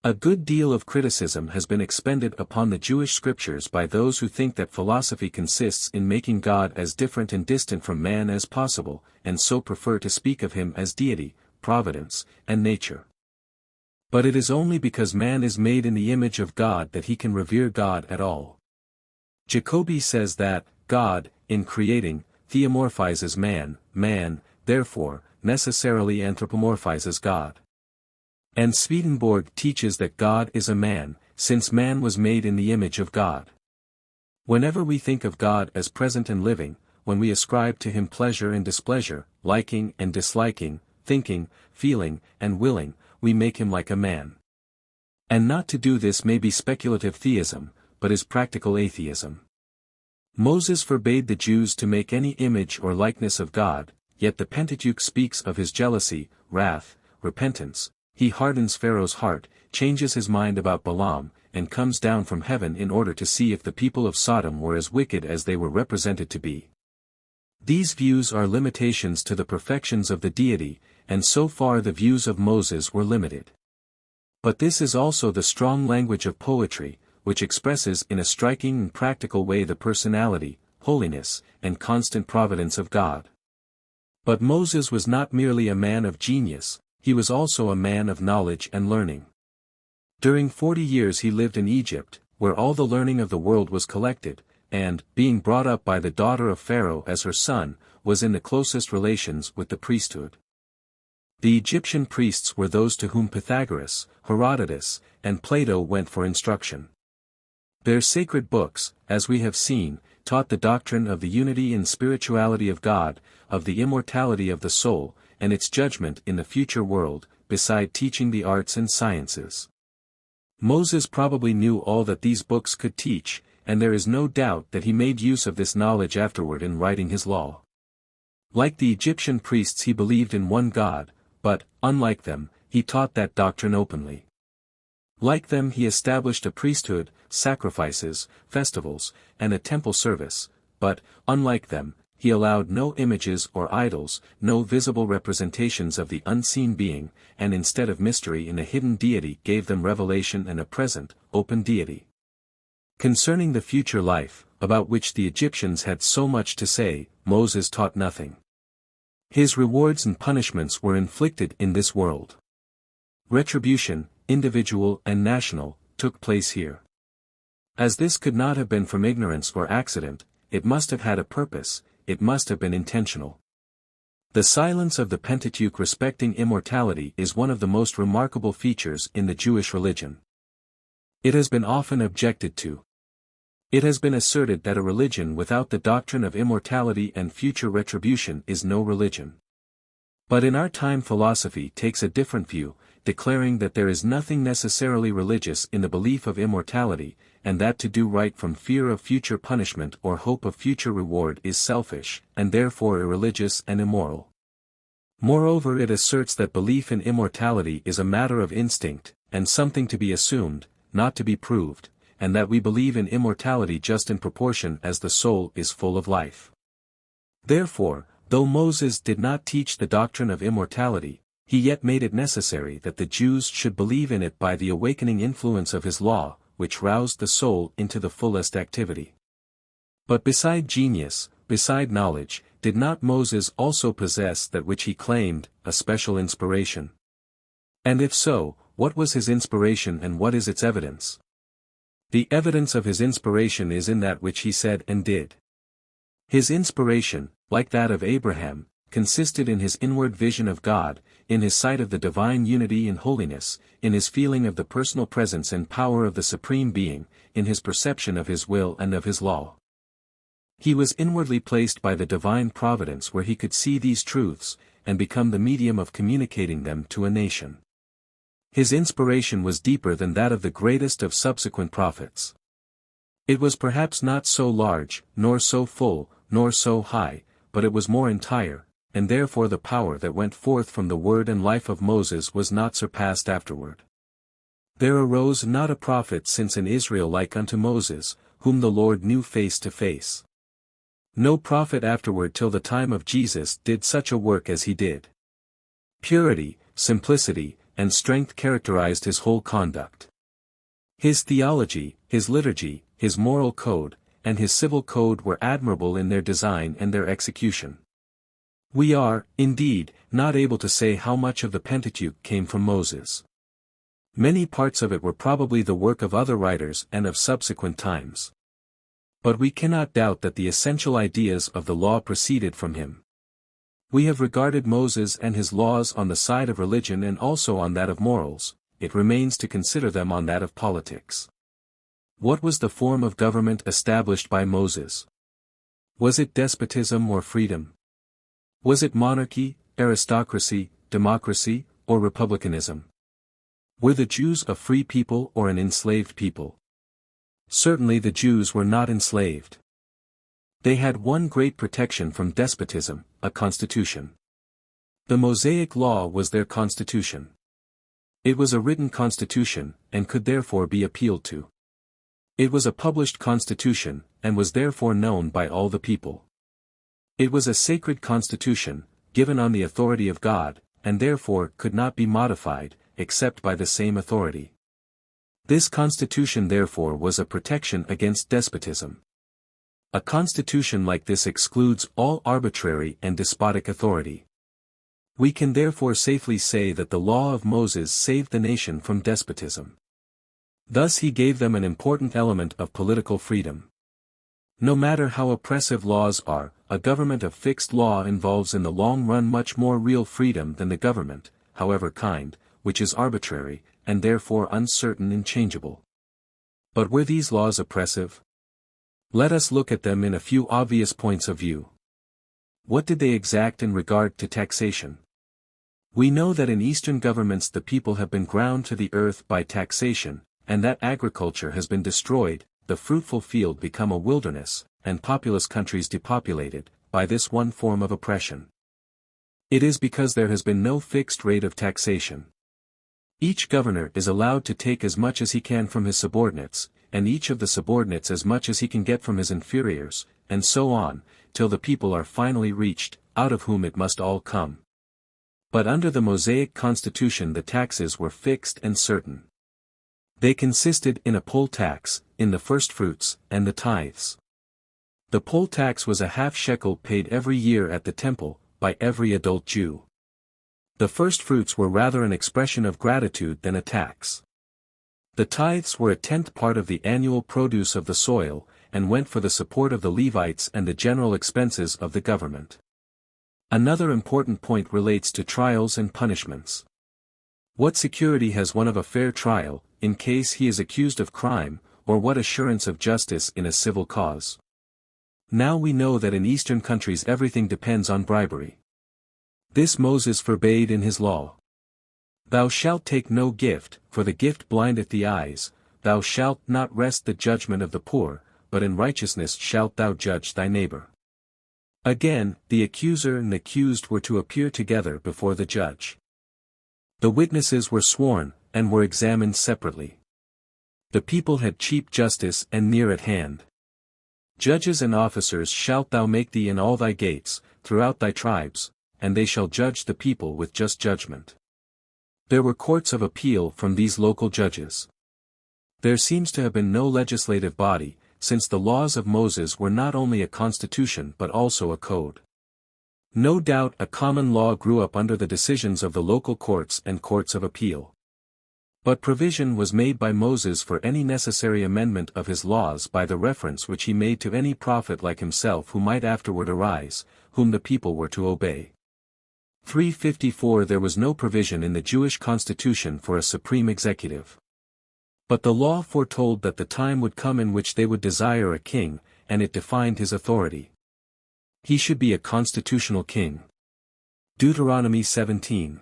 A good deal of criticism has been expended upon the Jewish scriptures by those who think that philosophy consists in making God as different and distant from man as possible, and so prefer to speak of him as deity, providence, and nature. But it is only because man is made in the image of God that he can revere God at all. Jacobi says that, God, in creating, theomorphizes man, therefore, necessarily anthropomorphizes God. And Swedenborg teaches that God is a man, since man was made in the image of God. Whenever we think of God as present and living, when we ascribe to him pleasure and displeasure, liking and disliking, thinking, feeling, and willing, we make him like a man. And not to do this may be speculative theism, but is practical atheism. Moses forbade the Jews to make any image or likeness of God, yet the Pentateuch speaks of his jealousy, wrath, repentance. He hardens Pharaoh's heart, changes his mind about Balaam, and comes down from heaven in order to see if the people of Sodom were as wicked as they were represented to be. These views are limitations to the perfections of the deity, and so far the views of Moses were limited. But this is also the strong language of poetry, which expresses in a striking and practical way the personality, holiness, and constant providence of God. But Moses was not merely a man of genius, he was also a man of knowledge and learning. During 40 years he lived in Egypt, where all the learning of the world was collected, and, being brought up by the daughter of Pharaoh as her son, was in the closest relations with the priesthood. The Egyptian priests were those to whom Pythagoras, Herodotus, and Plato went for instruction. Their sacred books, as we have seen, taught the doctrine of the unity and spirituality of God, of the immortality of the soul, and its judgment in the future world, beside teaching the arts and sciences. Moses probably knew all that these books could teach, and there is no doubt that he made use of this knowledge afterward in writing his law. Like the Egyptian priests he believed in one God, but, unlike them, he taught that doctrine openly. Like them he established a priesthood, sacrifices, festivals, and a temple service, but, unlike them, he allowed no images or idols, no visible representations of the unseen being, and instead of mystery in a hidden deity gave them revelation and a present, open deity. Concerning the future life, about which the Egyptians had so much to say, Moses taught nothing. His rewards and punishments were inflicted in this world. Retribution, individual and national, took place here. As this could not have been from ignorance or accident, it must have had a purpose, it must have been intentional. The silence of the Pentateuch respecting immortality is one of the most remarkable features in the Jewish religion. It has been often objected to. It has been asserted that a religion without the doctrine of immortality and future retribution is no religion. But in our time philosophy takes a different view, declaring that there is nothing necessarily religious in the belief of immortality, and that to do right from fear of future punishment or hope of future reward is selfish, and therefore irreligious and immoral. Moreover, it asserts that belief in immortality is a matter of instinct, and something to be assumed, not to be proved, and that we believe in immortality just in proportion as the soul is full of life. Therefore, though Moses did not teach the doctrine of immortality, he yet made it necessary that the Jews should believe in it by the awakening influence of his law, which roused the soul into the fullest activity. But beside genius, beside knowledge, did not Moses also possess that which he claimed, a special inspiration? And if so, what was his inspiration and what is its evidence? The evidence of his inspiration is in that which he said and did. His inspiration, like that of Abraham, consisted in his inward vision of God, in his sight of the divine unity and holiness, in his feeling of the personal presence and power of the Supreme Being, in his perception of his will and of his law. He was inwardly placed by the divine providence where he could see these truths, and become the medium of communicating them to a nation. His inspiration was deeper than that of the greatest of subsequent prophets. It was perhaps not so large, nor so full, nor so high, but it was more entire, and therefore the power that went forth from the word and life of Moses was not surpassed afterward. There arose not a prophet since in Israel like unto Moses, whom the Lord knew face to face. No prophet afterward till the time of Jesus did such a work as he did. Purity, simplicity, and strength characterized his whole conduct. His theology, his liturgy, his moral code, and his civil code were admirable in their design and their execution. We are, indeed, not able to say how much of the Pentateuch came from Moses. Many parts of it were probably the work of other writers and of subsequent times. But we cannot doubt that the essential ideas of the law proceeded from him. We have regarded Moses and his laws on the side of religion and also on that of morals, it remains to consider them on that of politics. What was the form of government established by Moses? Was it despotism or freedom? Was it monarchy, aristocracy, democracy, or republicanism? Were the Jews a free people or an enslaved people? Certainly the Jews were not enslaved. They had one great protection from despotism, a constitution. The Mosaic law was their constitution. It was a written constitution, and could therefore be appealed to. It was a published constitution, and was therefore known by all the people. It was a sacred constitution, given on the authority of God, and therefore could not be modified, except by the same authority. This constitution therefore was a protection against despotism. A constitution like this excludes all arbitrary and despotic authority. We can therefore safely say that the law of Moses saved the nation from despotism. Thus he gave them an important element of political freedom. No matter how oppressive laws are, a government of fixed law involves in the long run much more real freedom than the government, however kind, which is arbitrary, and therefore uncertain and changeable. But were these laws oppressive? Let us look at them in a few obvious points of view. What did they exact in regard to taxation? We know that in Eastern governments the people have been ground to the earth by taxation, and that agriculture has been destroyed, the fruitful field become a wilderness, and populous countries depopulated, by this one form of oppression. It is because there has been no fixed rate of taxation. Each governor is allowed to take as much as he can from his subordinates, and each of the subordinates as much as he can get from his inferiors, and so on, till the people are finally reached, out of whom it must all come. But under the Mosaic constitution the taxes were fixed and certain. They consisted in a poll tax, in the firstfruits, and the tithes. The poll tax was a half shekel paid every year at the temple, by every adult Jew. The firstfruits were rather an expression of gratitude than a tax. The tithes were a tenth part of the annual produce of the soil, and went for the support of the Levites and the general expenses of the government. Another important point relates to trials and punishments. What security has one of a fair trial, in case he is accused of crime, or what assurance of justice in a civil cause? Now we know that in Eastern countries everything depends on bribery. This Moses forbade in his law. Thou shalt take no gift, for the gift blindeth the eyes. Thou shalt not wrest the judgment of the poor, but in righteousness shalt thou judge thy neighbor. Again, the accuser and the accused were to appear together before the judge. The witnesses were sworn, and were examined separately. The people had cheap justice and near at hand. Judges and officers shalt thou make thee in all thy gates, throughout thy tribes, and they shall judge the people with just judgment. There were courts of appeal from these local judges. There seems to have been no legislative body, since the laws of Moses were not only a constitution but also a code. No doubt a common law grew up under the decisions of the local courts and courts of appeal. But provision was made by Moses for any necessary amendment of his laws by the reference which he made to any prophet like himself who might afterward arise, whom the people were to obey. 354 There was no provision in the Jewish constitution for a supreme executive. But the law foretold that the time would come in which they would desire a king, and it defined his authority. He should be a constitutional king. Deuteronomy 17.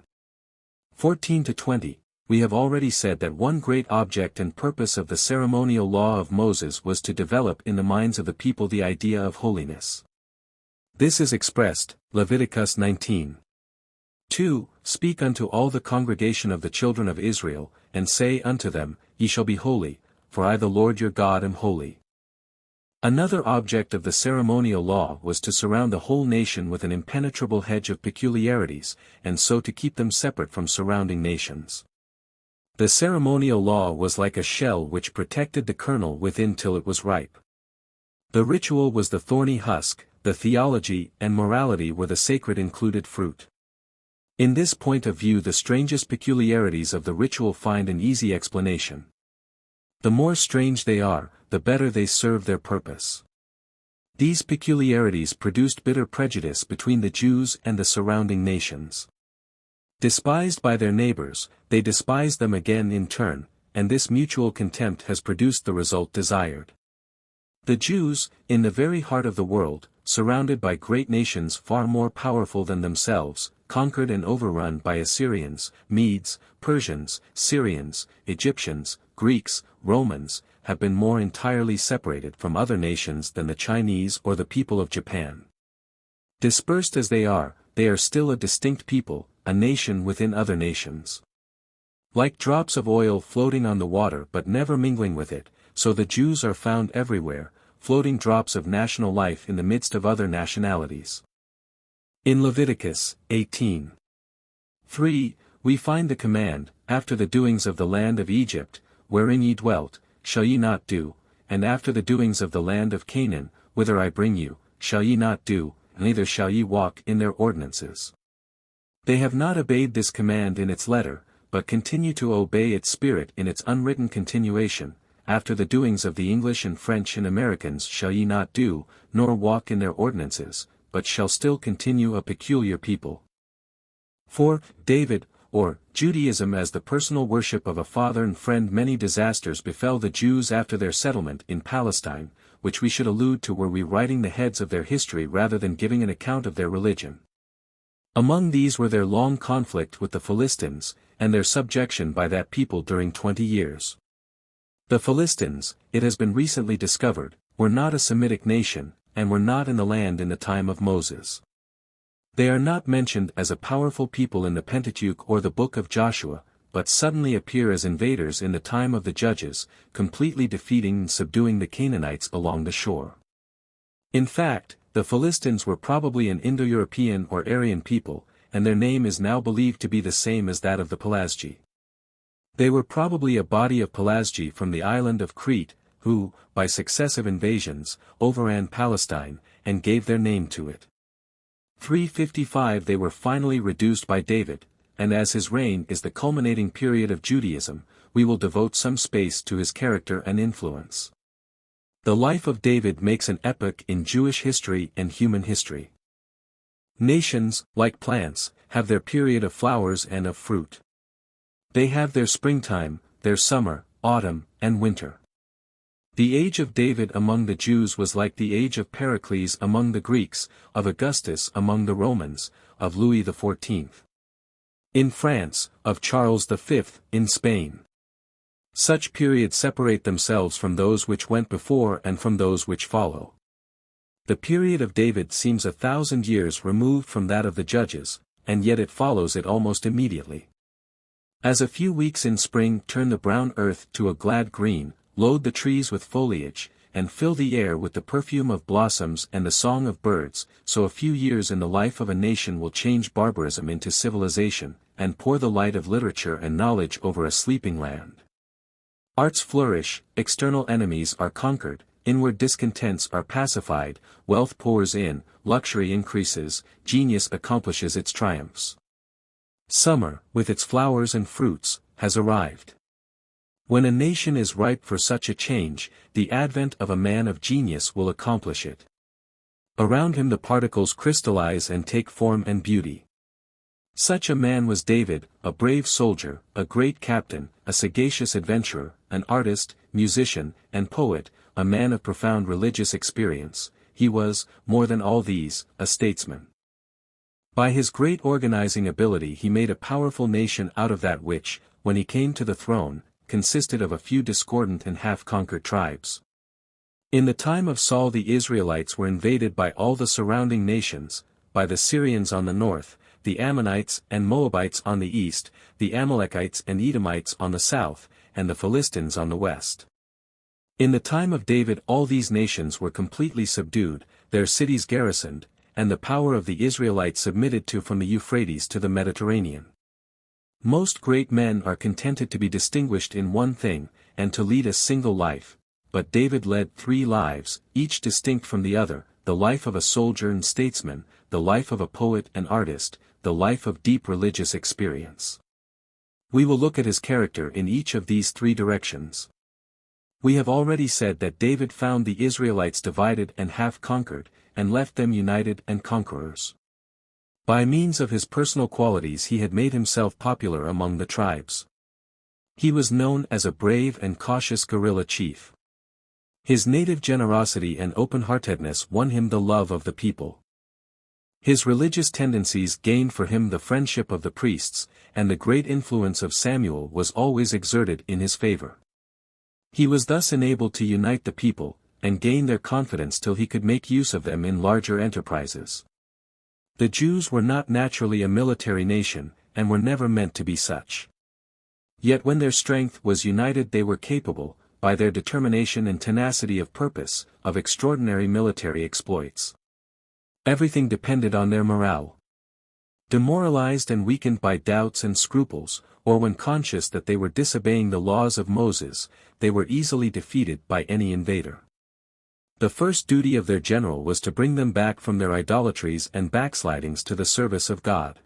14-20. We have already said that one great object and purpose of the ceremonial law of Moses was to develop in the minds of the people the idea of holiness. This is expressed, Leviticus 19. 2. Speak unto all the congregation of the children of Israel, and say unto them, Ye shall be holy, for I the Lord your God am holy. Another object of the ceremonial law was to surround the whole nation with an impenetrable hedge of peculiarities, and so to keep them separate from surrounding nations. The ceremonial law was like a shell which protected the kernel within till it was ripe. The ritual was the thorny husk, the theology and morality were the sacred included fruit. In this point of view the strangest peculiarities of the ritual find an easy explanation. The more strange they are, the better they serve their purpose. These peculiarities produced bitter prejudice between the Jews and the surrounding nations. Despised by their neighbors, they despised them again in turn, and this mutual contempt has produced the result desired. The Jews, in the very heart of the world, surrounded by great nations far more powerful than themselves, conquered and overrun by Assyrians, Medes, Persians, Syrians, Egyptians, Greeks, Romans, have been more entirely separated from other nations than the Chinese or the people of Japan. Dispersed as they are still a distinct people, a nation within other nations. Like drops of oil floating on the water but never mingling with it, so the Jews are found everywhere, floating drops of national life in the midst of other nationalities. In Leviticus 18. 3, we find the command, after the doings of the land of Egypt, wherein ye dwelt, shall ye not do, and after the doings of the land of Canaan, whither I bring you, shall ye not do, neither shall ye walk in their ordinances. They have not obeyed this command in its letter, but continue to obey its spirit in its unwritten continuation. After the doings of the English and French and Americans shall ye not do, nor walk in their ordinances, but shall still continue a peculiar people. 4. David, or Judaism as the personal worship of a father and friend. Many disasters befell the Jews after their settlement in Palestine, which we should allude to were we writing the heads of their history rather than giving an account of their religion. Among these were their long conflict with the Philistines, and their subjection by that people during 20 years. The Philistines, it has been recently discovered, were not a Semitic nation, and were not in the land in the time of Moses. They are not mentioned as a powerful people in the Pentateuch or the book of Joshua, but suddenly appear as invaders in the time of the Judges, completely defeating and subduing the Canaanites along the shore. In fact, the Philistines were probably an Indo-European or Aryan people, and their name is now believed to be the same as that of the Pelasgi. They were probably a body of Pelasgi from the island of Crete, who, by successive invasions, overran Palestine, and gave their name to it. 355 They were finally reduced by David, and as his reign is the culminating period of Judaism, we will devote some space to his character and influence. The life of David makes an epoch in Jewish history and human history. Nations, like plants, have their period of flowers and of fruit. They have their springtime, their summer, autumn, and winter. The age of David among the Jews was like the age of Pericles among the Greeks, of Augustus among the Romans, of Louis XIV. in France, of Charles V, in Spain. Such periods separate themselves from those which went before and from those which follow. The period of David seems 1,000 years removed from that of the judges, and yet it follows it almost immediately. As a few weeks in spring turn the brown earth to a glad green, load the trees with foliage, and fill the air with the perfume of blossoms and the song of birds, so a few years in the life of a nation will change barbarism into civilization, and pour the light of literature and knowledge over a sleeping land. Arts flourish, external enemies are conquered, inward discontents are pacified, wealth pours in, luxury increases, genius accomplishes its triumphs. Summer, with its flowers and fruits, has arrived. When a nation is ripe for such a change, the advent of a man of genius will accomplish it. Around him the particles crystallize and take form and beauty. Such a man was David, a brave soldier, a great captain, a sagacious adventurer, an artist, musician, and poet, a man of profound religious experience. He was, more than all these, a statesman. By his great organizing ability he made a powerful nation out of that which, when he came to the throne, consisted of a few discordant and half-conquered tribes. In the time of Saul the Israelites were invaded by all the surrounding nations, by the Syrians on the north, the Ammonites and Moabites on the east, the Amalekites and Edomites on the south, and the Philistines on the west. In the time of David all these nations were completely subdued, their cities garrisoned, and the power of the Israelites submitted to from the Euphrates to the Mediterranean. Most great men are contented to be distinguished in one thing, and to lead a single life, but David led 3 lives, each distinct from the other, the life of a soldier and statesman, the life of a poet and artist, the life of deep religious experience. We will look at his character in each of these 3 directions. We have already said that David found the Israelites divided and half-conquered, and left them united and conquerors. By means of his personal qualities he had made himself popular among the tribes. He was known as a brave and cautious guerrilla chief. His native generosity and open-heartedness won him the love of the people. His religious tendencies gained for him the friendship of the priests, and the great influence of Samuel was always exerted in his favor. He was thus enabled to unite the people, and gain their confidence till he could make use of them in larger enterprises. The Jews were not naturally a military nation, and were never meant to be such. Yet when their strength was united they were capable, by their determination and tenacity of purpose, of extraordinary military exploits. Everything depended on their morale. Demoralized and weakened by doubts and scruples, or when conscious that they were disobeying the laws of Moses, they were easily defeated by any invader. The first duty of their general was to bring them back from their idolatries and backslidings to the service of God.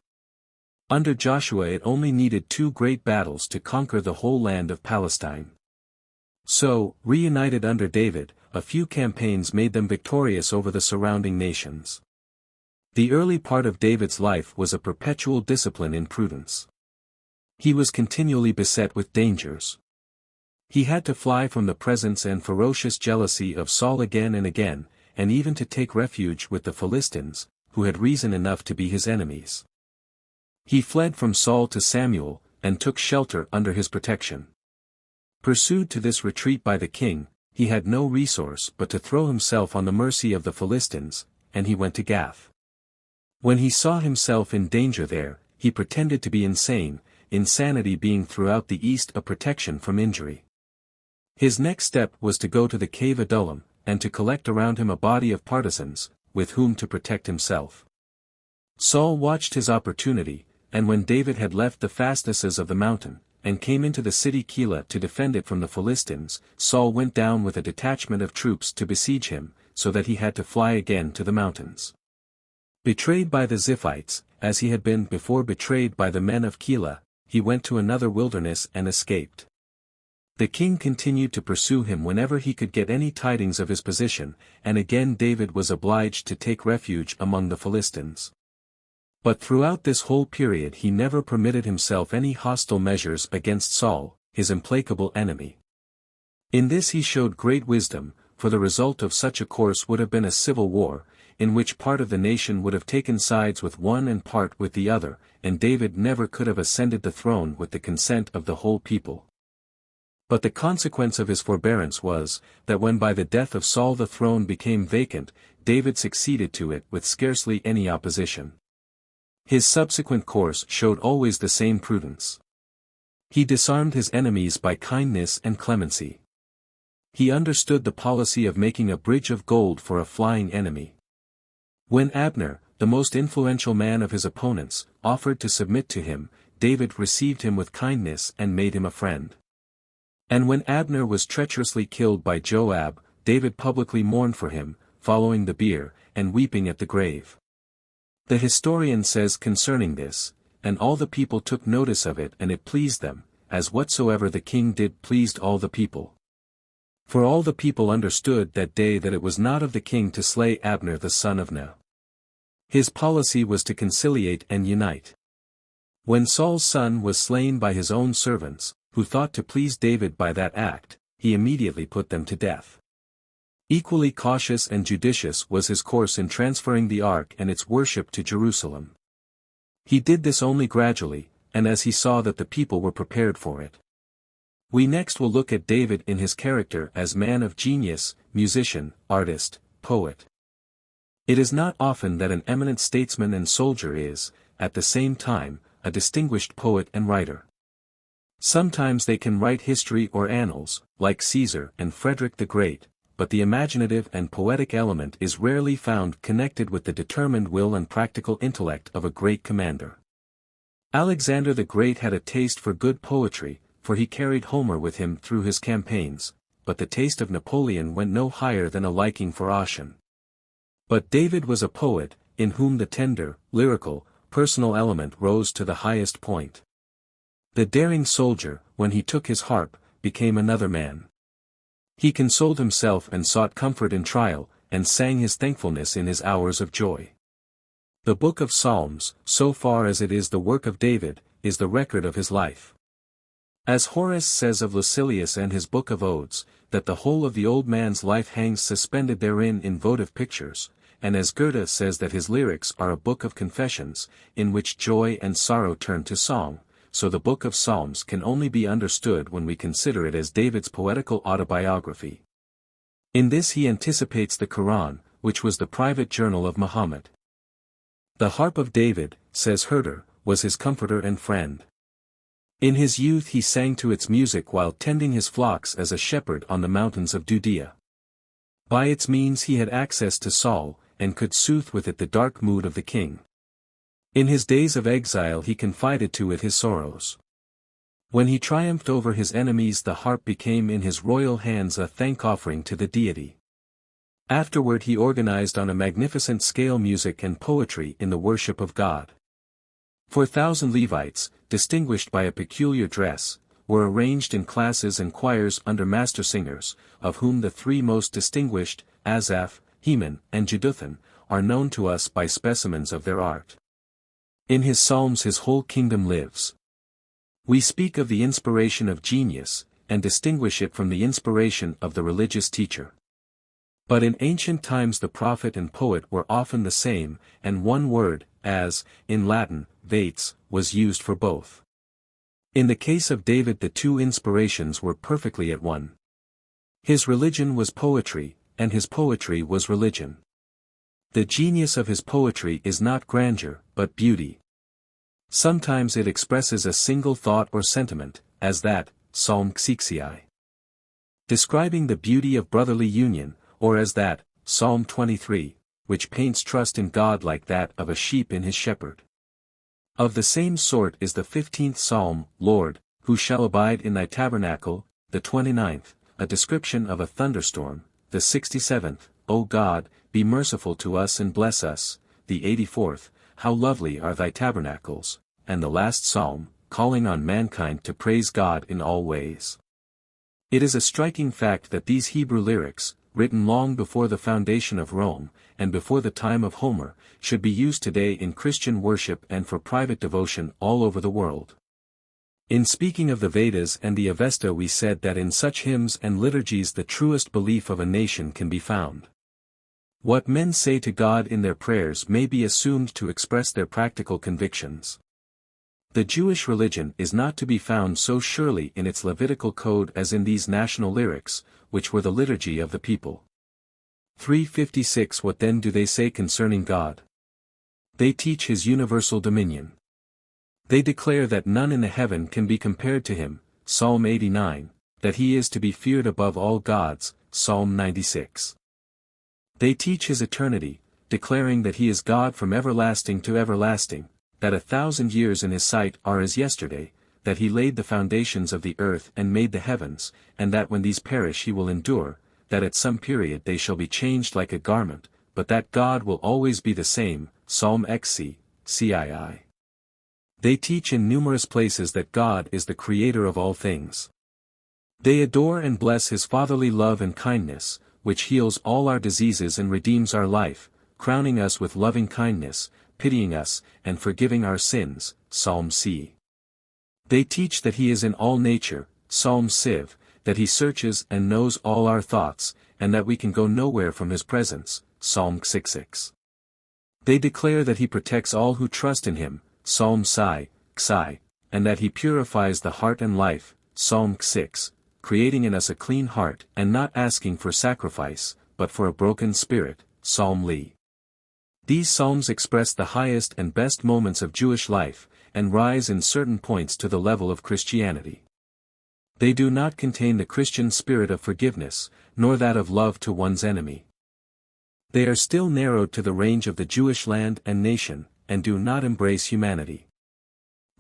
Under Joshua it only needed 2 great battles to conquer the whole land of Palestine. So, reunited under David, a few campaigns made them victorious over the surrounding nations. The early part of David's life was a perpetual discipline in prudence. He was continually beset with dangers. He had to fly from the presence and ferocious jealousy of Saul again and again, and even to take refuge with the Philistines, who had reason enough to be his enemies. He fled from Saul to Samuel, and took shelter under his protection. Pursued to this retreat by the king, he had no resource but to throw himself on the mercy of the Philistines, and he went to Gath. When he saw himself in danger there, he pretended to be insane, insanity being throughout the East a protection from injury. His next step was to go to the cave Adullam, and to collect around him a body of partisans, with whom to protect himself. Saul watched his opportunity, and when David had left the fastnesses of the mountain, and came into the city Keilah to defend it from the Philistines, Saul went down with a detachment of troops to besiege him, so that he had to fly again to the mountains. Betrayed by the Ziphites, as he had been before betrayed by the men of Keilah, he went to another wilderness and escaped. The king continued to pursue him whenever he could get any tidings of his position, and again David was obliged to take refuge among the Philistines. But throughout this whole period he never permitted himself any hostile measures against Saul, his implacable enemy. In this he showed great wisdom, for the result of such a course would have been a civil war, in which part of the nation would have taken sides with one and part with the other, and David never could have ascended the throne with the consent of the whole people. But the consequence of his forbearance was, that when by the death of Saul the throne became vacant, David succeeded to it with scarcely any opposition. His subsequent course showed always the same prudence. He disarmed his enemies by kindness and clemency. He understood the policy of making a bridge of gold for a flying enemy. When Abner, the most influential man of his opponents, offered to submit to him, David received him with kindness and made him a friend. And when Abner was treacherously killed by Joab, David publicly mourned for him, following the bier, and weeping at the grave. The historian says concerning this, "And all the people took notice of it, and it pleased them, as whatsoever the king did pleased all the people. For all the people understood that day that it was not of the king to slay Abner the son of Ner. His policy was to conciliate and unite. When Saul's son was slain by his own servants, who thought to please David by that act, he immediately put them to death." Equally cautious and judicious was his course in transferring the ark and its worship to Jerusalem. He did this only gradually, and as he saw that the people were prepared for it. We next will look at David in his character as man of genius, musician, artist, poet. It is not often that an eminent statesman and soldier is, at the same time, a distinguished poet and writer. Sometimes they can write history or annals, like Caesar and Frederick the Great, but the imaginative and poetic element is rarely found connected with the determined will and practical intellect of a great commander. Alexander the Great had a taste for good poetry, for he carried Homer with him through his campaigns, but the taste of Napoleon went no higher than a liking for Ossian. But David was a poet, in whom the tender, lyrical, personal element rose to the highest point. The daring soldier, when he took his harp, became another man. He consoled himself and sought comfort in trial, and sang his thankfulness in his hours of joy. The book of Psalms, so far as it is the work of David, is the record of his life. As Horace says of Lucilius and his book of Odes, that the whole of the old man's life hangs suspended therein in votive pictures, and as Goethe says that his lyrics are a book of confessions, in which joy and sorrow turn to song, so the book of Psalms can only be understood when we consider it as David's poetical autobiography. In this he anticipates the Quran, which was the private journal of Muhammad. The harp of David, says Herder, was his comforter and friend. In his youth he sang to its music while tending his flocks as a shepherd on the mountains of Judea. By its means he had access to Saul, and could soothe with it the dark mood of the king. In his days of exile he confided to it his sorrows. When he triumphed over his enemies, the harp became in his royal hands a thank-offering to the deity. Afterward he organized on a magnificent scale music and poetry in the worship of God. 4,000 Levites, distinguished by a peculiar dress, were arranged in classes and choirs under master singers, of whom the three most distinguished, Asaph, Heman, and Jeduthun, are known to us by specimens of their art. In his psalms his whole kingdom lives. We speak of the inspiration of genius, and distinguish it from the inspiration of the religious teacher. But in ancient times the prophet and poet were often the same, and one word, as, in Latin, vates, was used for both. In the case of David the two inspirations were perfectly at one. His religion was poetry, and his poetry was religion. The genius of his poetry is not grandeur, but beauty. Sometimes it expresses a single thought or sentiment, as that, Psalm 60, describing the beauty of brotherly union, or as that, Psalm 23, which paints trust in God like that of a sheep in his shepherd. Of the same sort is the 15th Psalm, Lord, who shall abide in thy tabernacle, the 29th, a description of a thunderstorm, the 67th, O God, be merciful to us and bless us, the 84th, how lovely are thy tabernacles, and the last psalm, calling on mankind to praise God in all ways. It is a striking fact that these Hebrew lyrics, written long before the foundation of Rome, and before the time of Homer, should be used today in Christian worship and for private devotion all over the world. In speaking of the Vedas and the Avesta we said that in such hymns and liturgies the truest belief of a nation can be found. What men say to God in their prayers may be assumed to express their practical convictions. The Jewish religion is not to be found so surely in its Levitical code as in these national lyrics, which were the liturgy of the people. 356 What then do they say concerning God? They teach his universal dominion. They declare that none in the heaven can be compared to him, Psalm 89, that he is to be feared above all gods, Psalm 96. They teach his eternity, declaring that he is God from everlasting to everlasting, that 1,000 years in his sight are as yesterday, that he laid the foundations of the earth and made the heavens, and that when these perish he will endure, that at some period they shall be changed like a garment, but that God will always be the same, Psalm XC, CII. They teach in numerous places that God is the creator of all things. They adore and bless his fatherly love and kindness, which heals all our diseases and redeems our life, crowning us with loving kindness, pitying us, and forgiving our sins, Psalm C. They teach that he is in all nature, Psalm Civ, that he searches and knows all our thoughts, and that we can go nowhere from his presence, Psalm 66. They declare that he protects all who trust in him, Psalm Psi, Xi, and that he purifies the heart and life, Psalm 6, creating in us a clean heart and not asking for sacrifice, but for a broken spirit, Psalm Li. These psalms express the highest and best moments of Jewish life, and rise in certain points to the level of Christianity. They do not contain the Christian spirit of forgiveness, nor that of love to one's enemy. They are still narrowed to the range of the Jewish land and nation, and do not embrace humanity.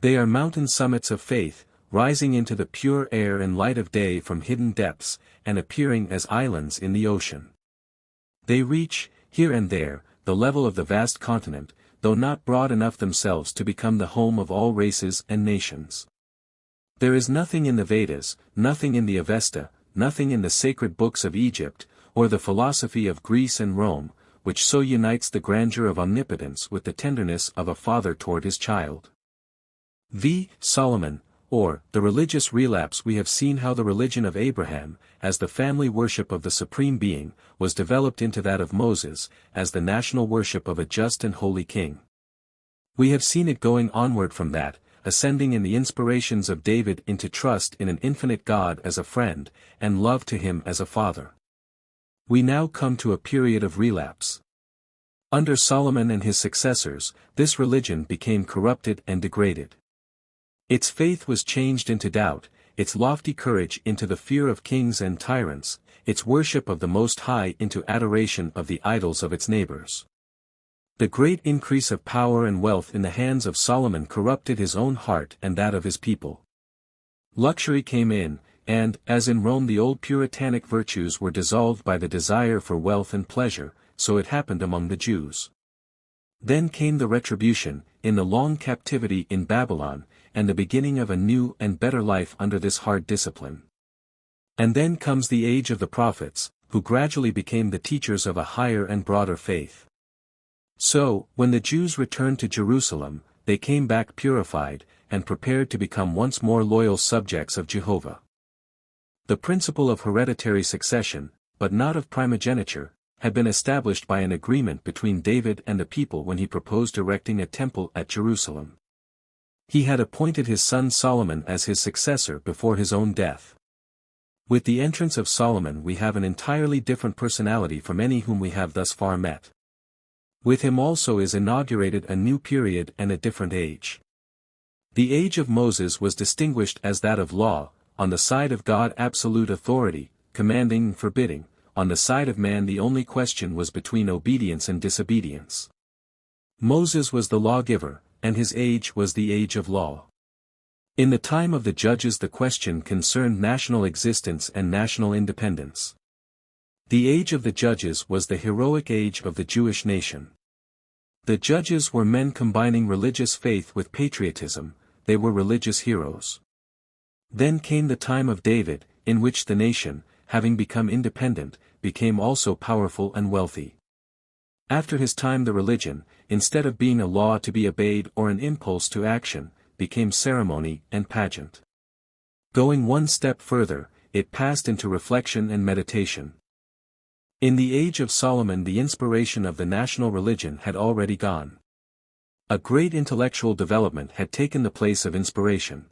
They are mountain summits of faith, rising into the pure air and light of day from hidden depths, and appearing as islands in the ocean. They reach, here and there, the level of the vast continent, though not broad enough themselves to become the home of all races and nations. There is nothing in the Vedas, nothing in the Avesta, nothing in the sacred books of Egypt, or the philosophy of Greece and Rome, which so unites the grandeur of omnipotence with the tenderness of a father toward his child. Solomon, or, the religious relapse. We have seen how the religion of Abraham, as the family worship of the Supreme Being, was developed into that of Moses, as the national worship of a just and holy king. We have seen it going onward from that, ascending in the inspirations of David into trust in an infinite God as a friend, and love to him as a father. We now come to a period of relapse. Under Solomon and his successors, this religion became corrupted and degraded. Its faith was changed into doubt, its lofty courage into the fear of kings and tyrants, its worship of the Most High into adoration of the idols of its neighbors. The great increase of power and wealth in the hands of Solomon corrupted his own heart and that of his people. Luxury came in, and, as in Rome the old puritanic virtues were dissolved by the desire for wealth and pleasure, so it happened among the Jews. Then came the retribution, in the long captivity in Babylon, and the beginning of a new and better life under this hard discipline. And then comes the age of the prophets, who gradually became the teachers of a higher and broader faith. So, when the Jews returned to Jerusalem, they came back purified, and prepared to become once more loyal subjects of Jehovah. The principle of hereditary succession, but not of primogeniture, had been established by an agreement between David and the people when he proposed erecting a temple at Jerusalem. He had appointed his son Solomon as his successor before his own death. With the entrance of Solomon we have an entirely different personality from any whom we have thus far met. With him also is inaugurated a new period and a different age. The age of Moses was distinguished as that of law, on the side of God absolute authority, commanding and forbidding, on the side of man the only question was between obedience and disobedience. Moses was the lawgiver, and his age was the age of law. In the time of the judges the question concerned national existence and national independence. The age of the judges was the heroic age of the Jewish nation. The judges were men combining religious faith with patriotism, they were religious heroes. Then came the time of David, in which the nation, having become independent, became also powerful and wealthy. After his time the religion, instead of being a law to be obeyed or an impulse to action, became ceremony and pageant. Going one step further, it passed into reflection and meditation. In the age of Solomon the inspiration of the national religion had already gone. A great intellectual development had taken the place of inspiration.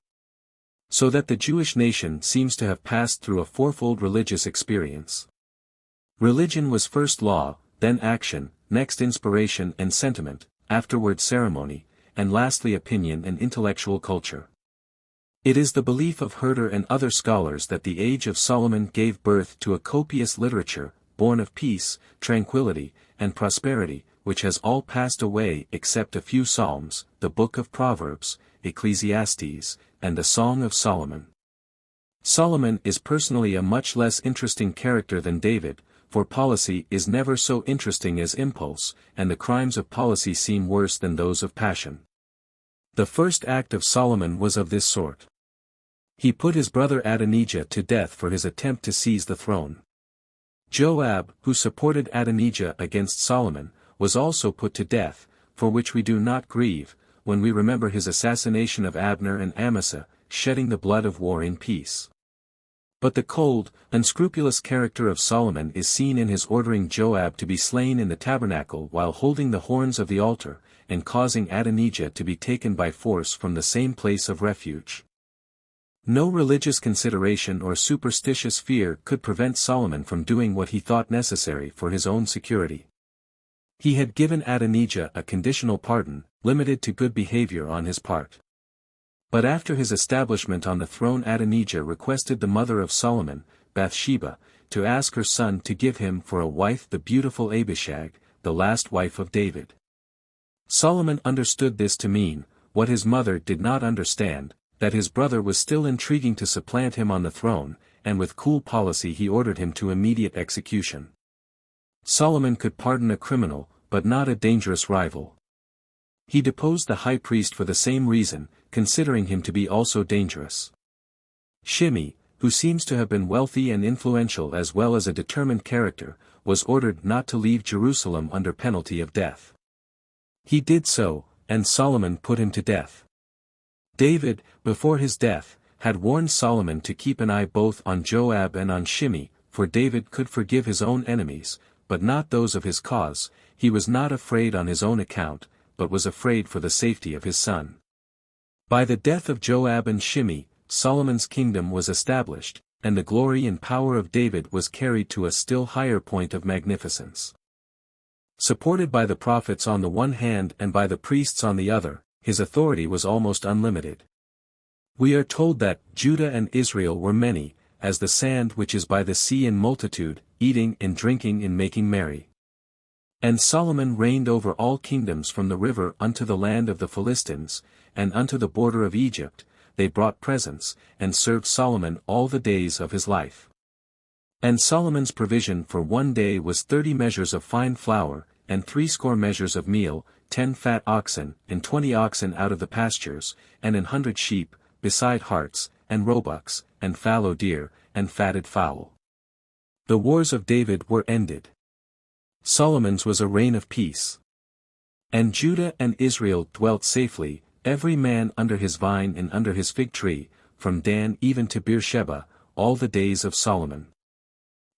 So that the Jewish nation seems to have passed through a fourfold religious experience. Religion was first law, then action, next inspiration and sentiment, afterward ceremony, and lastly opinion and intellectual culture. It is the belief of Herder and other scholars that the age of Solomon gave birth to a copious literature, born of peace, tranquility, and prosperity, which has all passed away except a few Psalms, the Book of Proverbs, Ecclesiastes, and the Song of Solomon. Solomon is personally a much less interesting character than David, for policy is never so interesting as impulse, and the crimes of policy seem worse than those of passion. The first act of Solomon was of this sort. He put his brother Adonijah to death for his attempt to seize the throne. Joab, who supported Adonijah against Solomon, was also put to death, for which we do not grieve, when we remember his assassination of Abner and Amasa, shedding the blood of war in peace. But the cold, unscrupulous character of Solomon is seen in his ordering Joab to be slain in the tabernacle while holding the horns of the altar, and causing Adonijah to be taken by force from the same place of refuge. No religious consideration or superstitious fear could prevent Solomon from doing what he thought necessary for his own security. He had given Adonijah a conditional pardon, limited to good behavior on his part. But after his establishment on the throne Adonijah requested the mother of Solomon, Bathsheba, to ask her son to give him for a wife the beautiful Abishag, the last wife of David. Solomon understood this to mean, what his mother did not understand, that his brother was still intriguing to supplant him on the throne, and with cool policy he ordered him to immediate execution. Solomon could pardon a criminal, but not a dangerous rival. He deposed the high priest for the same reason, considering him to be also dangerous. Shimei, who seems to have been wealthy and influential as well as a determined character, was ordered not to leave Jerusalem under penalty of death. He did so, and Solomon put him to death. David, before his death, had warned Solomon to keep an eye both on Joab and on Shimei, for David could forgive his own enemies, but not those of his cause. He was not afraid on his own account, but was afraid for the safety of his son. By the death of Joab and Shimei, Solomon's kingdom was established, and the glory and power of David was carried to a still higher point of magnificence. Supported by the prophets on the one hand and by the priests on the other, his authority was almost unlimited. We are told that Judah and Israel were many, as the sand which is by the sea in multitude, eating and drinking and making merry. And Solomon reigned over all kingdoms from the river unto the land of the Philistines, and unto the border of Egypt. They brought presents, and served Solomon all the days of his life. And Solomon's provision for one day was 30 measures of fine flour, and 60 measures of meal, 10 fat oxen, and 20 oxen out of the pastures, and 100 sheep, beside harts, and roebucks, and fallow deer, and fatted fowl. The wars of David were ended. Solomon's was a reign of peace. And Judah and Israel dwelt safely, every man under his vine and under his fig tree, from Dan even to Beersheba, all the days of Solomon.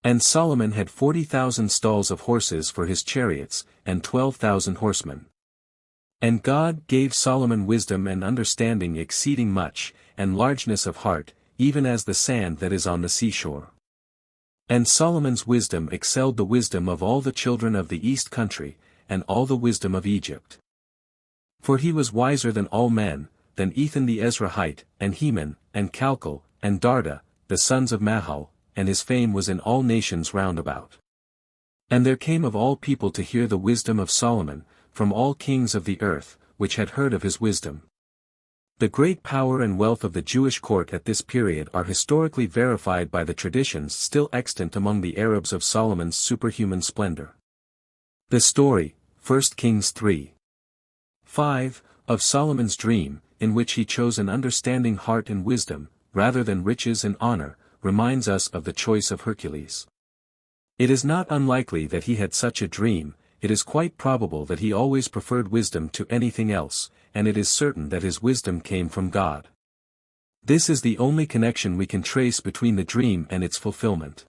And Solomon had 40,000 stalls of horses for his chariots, and 12,000 horsemen. And God gave Solomon wisdom and understanding exceeding much, and largeness of heart, even as the sand that is on the seashore. And Solomon's wisdom excelled the wisdom of all the children of the east country, and all the wisdom of Egypt. For he was wiser than all men, than Ethan the Ezrahite, and Heman, and Calcol, and Darda, the sons of Mahal, and his fame was in all nations round about. And there came of all people to hear the wisdom of Solomon, from all kings of the earth, which had heard of his wisdom. The great power and wealth of the Jewish court at this period are historically verified by the traditions still extant among the Arabs of Solomon's superhuman splendor. The story, 1 Kings 3:5, of Solomon's dream, in which he chose an understanding heart and wisdom, rather than riches and honor, reminds us of the choice of Hercules. It is not unlikely that he had such a dream. It is quite probable that he always preferred wisdom to anything else, and it is certain that his wisdom came from God. This is the only connection we can trace between the dream and its fulfillment.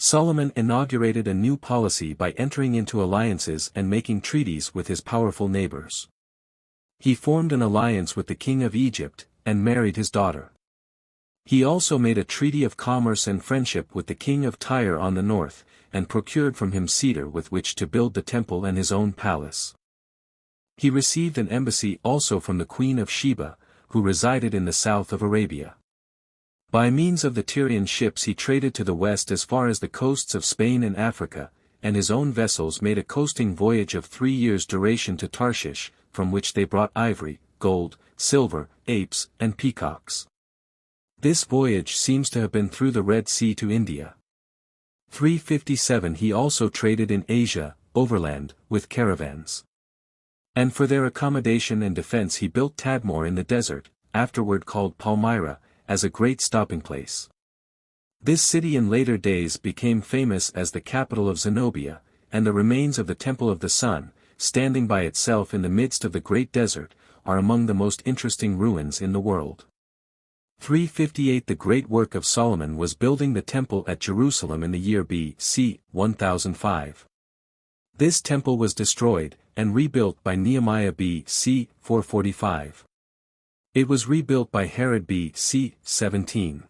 Solomon inaugurated a new policy by entering into alliances and making treaties with his powerful neighbors. He formed an alliance with the king of Egypt, and married his daughter. He also made a treaty of commerce and friendship with the king of Tyre on the north, and procured from him cedar with which to build the temple and his own palace. He received an embassy also from the Queen of Sheba, who resided in the south of Arabia. By means of the Tyrian ships he traded to the west as far as the coasts of Spain and Africa, and his own vessels made a coasting voyage of 3 years' duration to Tarshish, from which they brought ivory, gold, silver, apes, and peacocks. This voyage seems to have been through the Red Sea to India. 357 He also traded in Asia, overland, with caravans. And for their accommodation and defense he built Tadmor in the desert, afterward called Palmyra, as a great stopping place. This city in later days became famous as the capital of Zenobia, and the remains of the Temple of the Sun, standing by itself in the midst of the great desert, are among the most interesting ruins in the world. 358 The great work of Solomon was building the temple at Jerusalem in the year B.C. 1005. This temple was destroyed, and rebuilt by Nehemiah B.C. 445. It was rebuilt by Herod B.C. 17.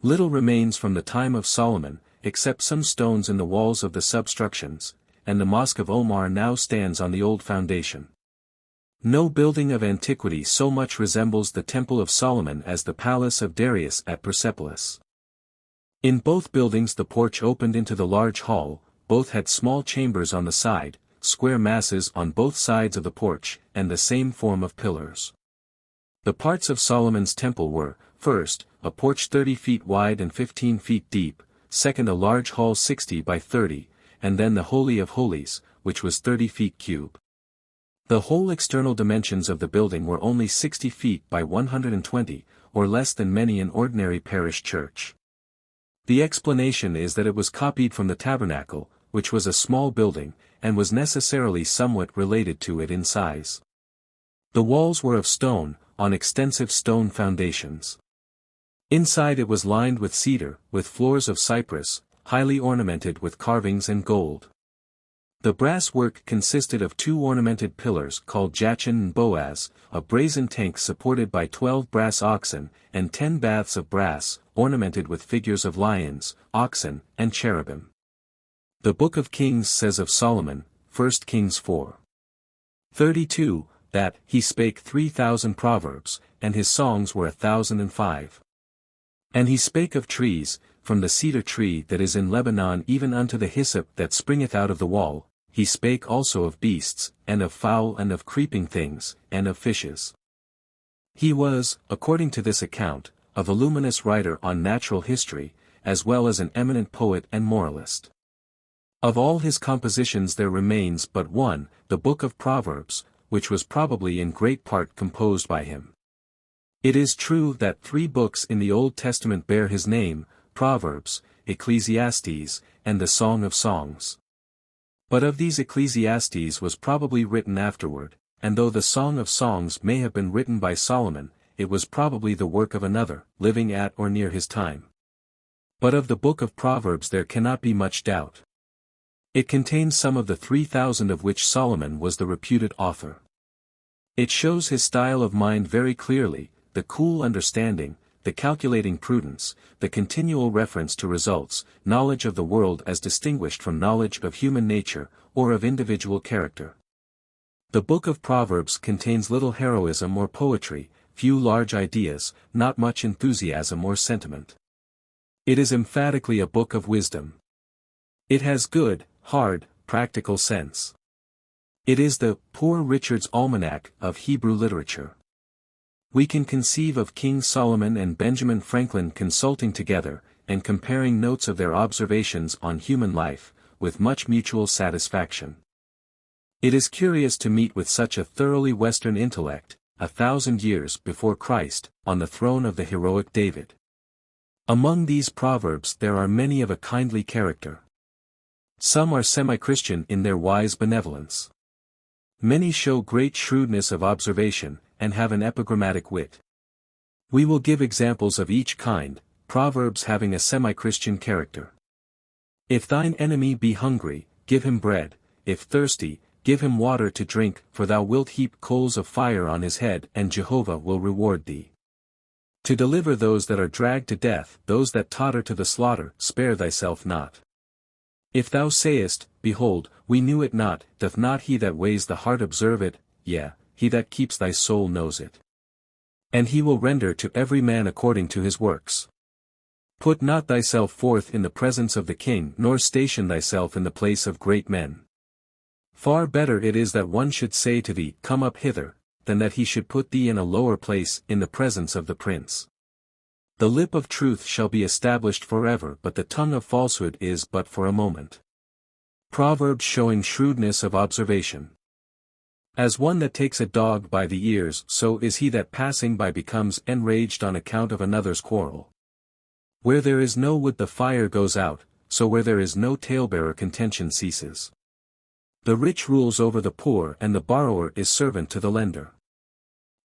Little remains from the time of Solomon, except some stones in the walls of the substructions, and the Mosque of Omar now stands on the old foundation. No building of antiquity so much resembles the Temple of Solomon as the Palace of Darius at Persepolis. In both buildings the porch opened into the large hall, both had small chambers on the side, square masses on both sides of the porch, and the same form of pillars. The parts of Solomon's temple were, first, a porch 30 feet wide and 15 feet deep, second a large hall 60 by 30, and then the Holy of Holies, which was 30 feet cube. The whole external dimensions of the building were only 60 feet by 120, or less than many an ordinary parish church. The explanation is that it was copied from the tabernacle, which was a small building, and was necessarily somewhat related to it in size. The walls were of stone, on extensive stone foundations. Inside it was lined with cedar, with floors of cypress, highly ornamented with carvings and gold. The brass work consisted of 2 ornamented pillars called Jachin and Boaz, a brazen tank supported by 12 brass oxen, and 10 baths of brass, ornamented with figures of lions, oxen, and cherubim. The Book of Kings says of Solomon, 1 Kings 4:32, that he spake 3,000 proverbs, and his songs were 1,005. And he spake of trees, from the cedar tree that is in Lebanon even unto the hyssop that springeth out of the wall. He spake also of beasts, and of fowl and of creeping things, and of fishes. He was, according to this account, a voluminous writer on natural history, as well as an eminent poet and moralist. Of all his compositions there remains but one, the Book of Proverbs, which was probably in great part composed by him. It is true that 3 books in the Old Testament bear his name, Proverbs, Ecclesiastes, and the Song of Songs. But of these Ecclesiastes was probably written afterward, and though the Song of Songs may have been written by Solomon, it was probably the work of another, living at or near his time. But of the Book of Proverbs there cannot be much doubt. It contains some of the 3,000 of which Solomon was the reputed author. It shows his style of mind very clearly, the cool understanding, the calculating prudence, the continual reference to results, knowledge of the world as distinguished from knowledge of human nature, or of individual character. The Book of Proverbs contains little heroism or poetry, few large ideas, not much enthusiasm or sentiment. It is emphatically a book of wisdom. It has good, hard, practical sense. It is the Poor Richard's Almanac of Hebrew literature. We can conceive of King Solomon and Benjamin Franklin consulting together, and comparing notes of their observations on human life, with much mutual satisfaction. It is curious to meet with such a thoroughly Western intellect, 1,000 years before Christ, on the throne of the heroic David. Among these proverbs there are many of a kindly character. Some are semi-Christian in their wise benevolence. Many show great shrewdness of observation, and have an epigrammatic wit. We will give examples of each kind, proverbs having a semi-Christian character. If thine enemy be hungry, give him bread, if thirsty, give him water to drink, for thou wilt heap coals of fire on his head, and Jehovah will reward thee. To deliver those that are dragged to death, those that totter to the slaughter, spare thyself not. If thou sayest, Behold, we knew it not, doth not he that weighs the heart observe it? Yea, he that keeps thy soul knows it. And he will render to every man according to his works. Put not thyself forth in the presence of the king, nor station thyself in the place of great men. Far better it is that one should say to thee, Come up hither, than that he should put thee in a lower place in the presence of the prince. The lip of truth shall be established forever, but the tongue of falsehood is but for a moment. Proverbs showing shrewdness of observation. As one that takes a dog by the ears, so is he that passing by becomes enraged on account of another's quarrel. Where there is no wood the fire goes out, so where there is no talebearer contention ceases. The rich rules over the poor, and the borrower is servant to the lender.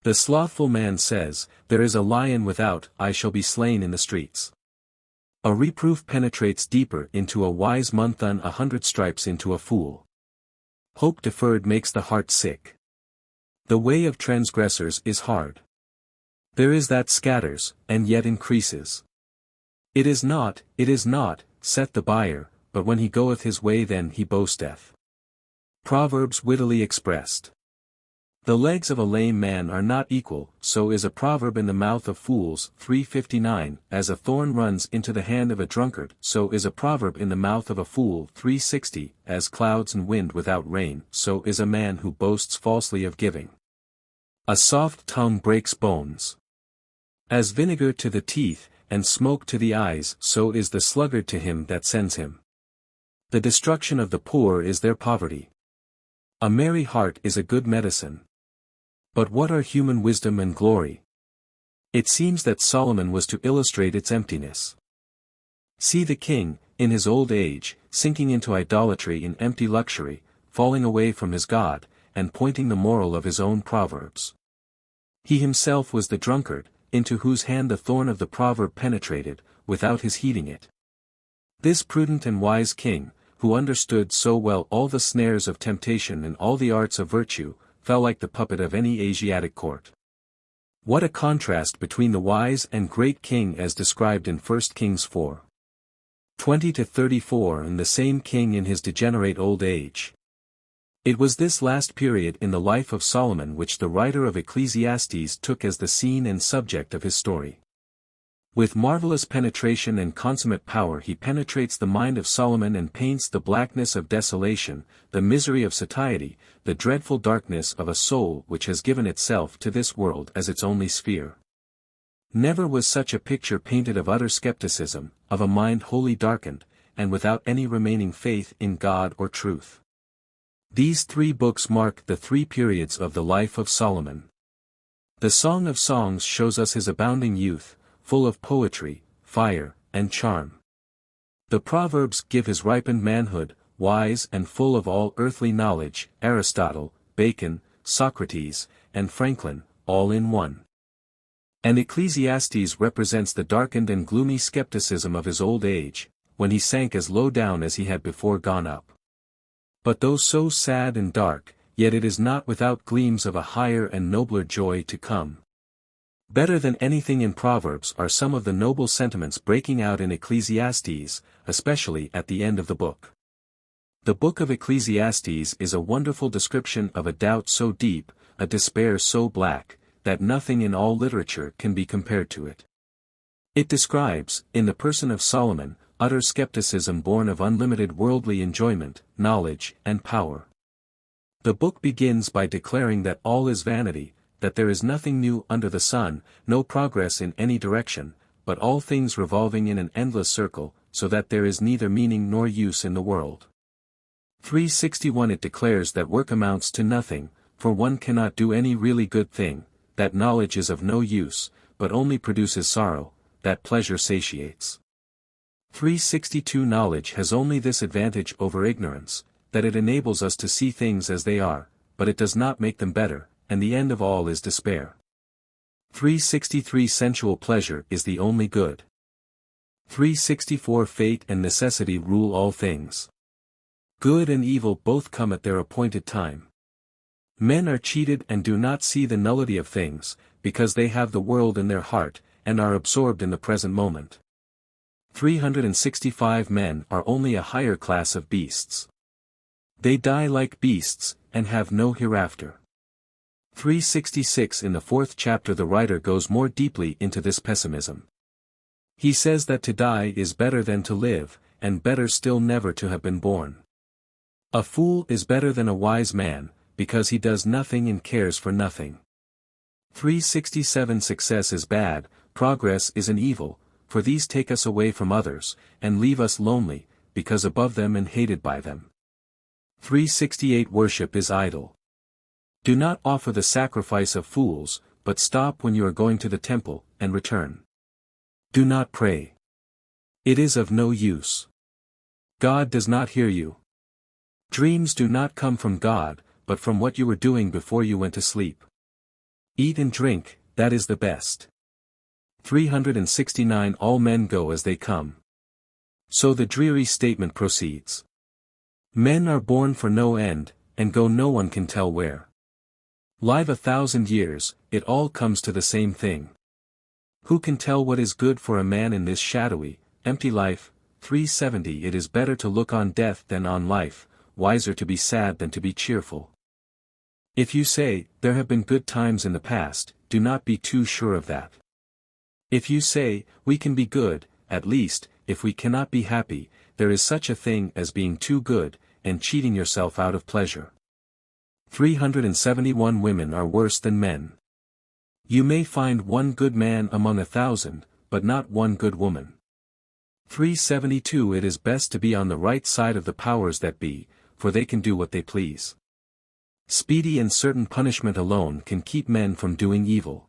The slothful man says, There is a lion without, I shall be slain in the streets. A reproof penetrates deeper into a wise man than 100 stripes into a fool. Hope deferred makes the heart sick. The way of transgressors is hard. There is that scatters, and yet increases. It is not, saith the buyer, but when he goeth his way then he boasteth. Proverbs wittily expressed. The legs of a lame man are not equal, so is a proverb in the mouth of fools. 359, As a thorn runs into the hand of a drunkard, so is a proverb in the mouth of a fool. 360, As clouds and wind without rain, so is a man who boasts falsely of giving. A soft tongue breaks bones. As vinegar to the teeth, and smoke to the eyes, so is the sluggard to him that sends him. The destruction of the poor is their poverty. A merry heart is a good medicine. But what are human wisdom and glory? It seems that Solomon was to illustrate its emptiness. See the king, in his old age, sinking into idolatry in empty luxury, falling away from his God, and pointing the moral of his own proverbs. He himself was the drunkard, into whose hand the thorn of the proverb penetrated, without his heeding it. This prudent and wise king, who understood so well all the snares of temptation and all the arts of virtue, fell like the puppet of any Asiatic court. What a contrast between the wise and great king as described in 1 Kings 4. 20-34 and the same king in his degenerate old age. It was this last period in the life of Solomon which the writer of Ecclesiastes took as the scene and subject of his story. With marvelous penetration and consummate power he penetrates the mind of Solomon and paints the blackness of desolation, the misery of satiety, the dreadful darkness of a soul which has given itself to this world as its only sphere. Never was such a picture painted of utter skepticism, of a mind wholly darkened, and without any remaining faith in God or truth. These 3 books mark the 3 periods of the life of Solomon. The Song of Songs shows us his abounding youth, full of poetry, fire, and charm. The Proverbs give his ripened manhood, wise and full of all earthly knowledge, Aristotle, Bacon, Socrates, and Franklin, all in one. And Ecclesiastes represents the darkened and gloomy skepticism of his old age, when he sank as low down as he had before gone up. But though so sad and dark, yet it is not without gleams of a higher and nobler joy to come. Better than anything in Proverbs are some of the noble sentiments breaking out in Ecclesiastes, especially at the end of the book. The book of Ecclesiastes is a wonderful description of a doubt so deep, a despair so black, that nothing in all literature can be compared to it. It describes, in the person of Solomon, utter skepticism born of unlimited worldly enjoyment, knowledge, and power. The book begins by declaring that all is vanity, that there is nothing new under the sun, no progress in any direction, but all things revolving in an endless circle, so that there is neither meaning nor use in the world. 361 It declares that work amounts to nothing, for one cannot do any really good thing, that knowledge is of no use, but only produces sorrow, that pleasure satiates. 362 Knowledge has only this advantage over ignorance, that it enables us to see things as they are, but it does not make them better, and the end of all is despair. 363 Sensual pleasure is the only good. 364 Fate and necessity rule all things. Good and evil both come at their appointed time. Men are cheated and do not see the nullity of things, because they have the world in their heart, and are absorbed in the present moment. 365 Men are only a higher class of beasts. They die like beasts, and have no hereafter. 366 In the 4th chapter the writer goes more deeply into this pessimism. He says that to die is better than to live, and better still never to have been born. A fool is better than a wise man, because he does nothing and cares for nothing. 367 Success is bad, progress is an evil, for these take us away from others, and leave us lonely, because above them and hated by them. 368 Worship is idle. Do not offer the sacrifice of fools, but stop when you are going to the temple, and return. Do not pray. It is of no use. God does not hear you. Dreams do not come from God, but from what you were doing before you went to sleep. Eat and drink, that is the best. 369 All men go as they come. So the dreary statement proceeds. Men are born for no end, and go no one can tell where. Live 1,000 years, it all comes to the same thing. Who can tell what is good for a man in this shadowy, empty life? 370 It is better to look on death than on life, wiser to be sad than to be cheerful. If you say, there have been good times in the past, do not be too sure of that. If you say, we can be good, at least, if we cannot be happy, there is such a thing as being too good, and cheating yourself out of pleasure. 371 Women are worse than men. You may find one good man among 1,000, but not one good woman. 372 It is best to be on the right side of the powers that be, for they can do what they please. Speedy and certain punishment alone can keep men from doing evil.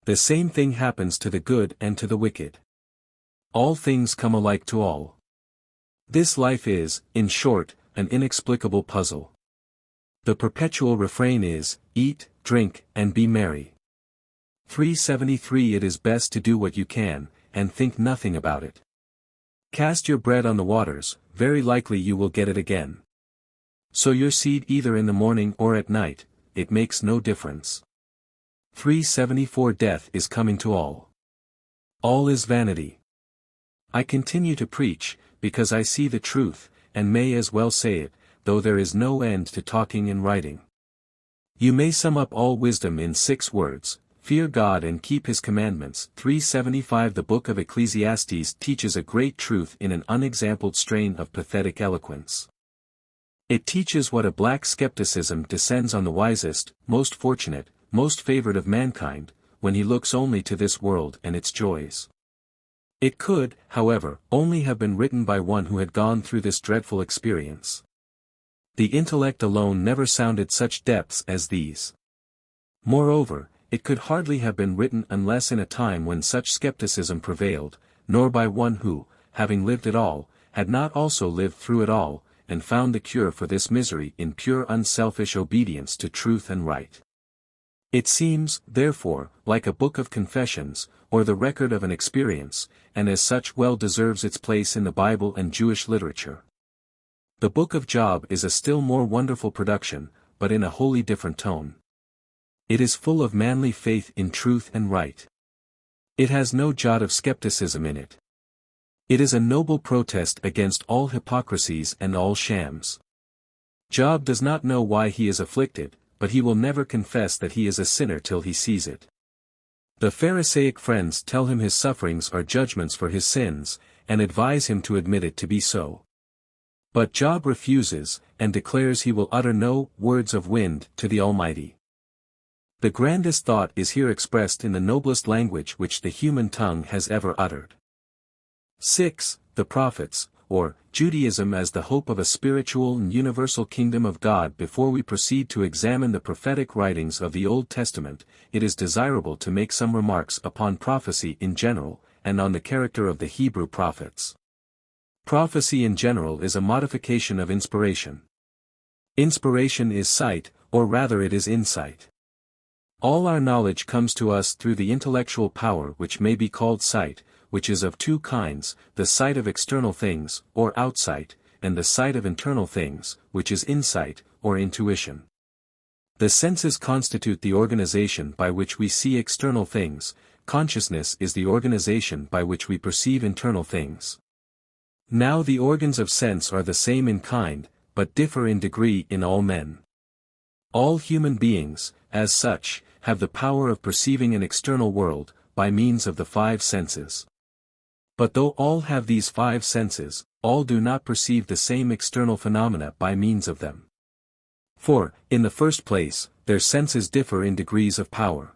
The same thing happens to the good and to the wicked. All things come alike to all. This life is, in short, an inexplicable puzzle. The perpetual refrain is, eat, drink, and be merry. 373 It is best to do what you can, and think nothing about it. Cast your bread on the waters, very likely you will get it again. Sow your seed either in the morning or at night, it makes no difference. 374 Death is coming to all. All is vanity. I continue to preach, because I see the truth, and may as well say it, though there is no end to talking and writing. You may sum up all wisdom in 6 words, fear God and keep His commandments. 375 The book of Ecclesiastes teaches a great truth in an unexampled strain of pathetic eloquence. It teaches what a black skepticism descends on the wisest, most fortunate, most favored of mankind, when he looks only to this world and its joys. It could, however, only have been written by one who had gone through this dreadful experience. The intellect alone never sounded such depths as these. Moreover, it could hardly have been written unless in a time when such skepticism prevailed, nor by one who, having lived it all, had not also lived through it all, and found the cure for this misery in pure unselfish obedience to truth and right. It seems, therefore, like a book of confessions, or the record of an experience, and as such well deserves its place in the Bible and Jewish literature. The book of Job is a still more wonderful production, but in a wholly different tone. It is full of manly faith in truth and right. It has no jot of skepticism in it. It is a noble protest against all hypocrisies and all shams. Job does not know why he is afflicted, but he will never confess that he is a sinner till he sees it. The Pharisaic friends tell him his sufferings are judgments for his sins, and advise him to admit it to be so. But Job refuses, and declares he will utter no words of wind to the Almighty. The grandest thought is here expressed in the noblest language which the human tongue has ever uttered. 6. The Prophets, or Judaism as the hope of a spiritual and universal kingdom of God. Before we proceed to examine the prophetic writings of the Old Testament, it is desirable to make some remarks upon prophecy in general, and on the character of the Hebrew prophets. Prophecy in general is a modification of inspiration. Inspiration is sight, or rather it is insight. All our knowledge comes to us through the intellectual power which may be called sight, which is of two kinds, the sight of external things, or outsight, and the sight of internal things, which is insight, or intuition. The senses constitute the organization by which we see external things, consciousness is the organization by which we perceive internal things. Now the organs of sense are the same in kind, but differ in degree in all men. All human beings, as such, have the power of perceiving an external world, by means of the five senses. But though all have these five senses, all do not perceive the same external phenomena by means of them. For, in the first place, their senses differ in degrees of power.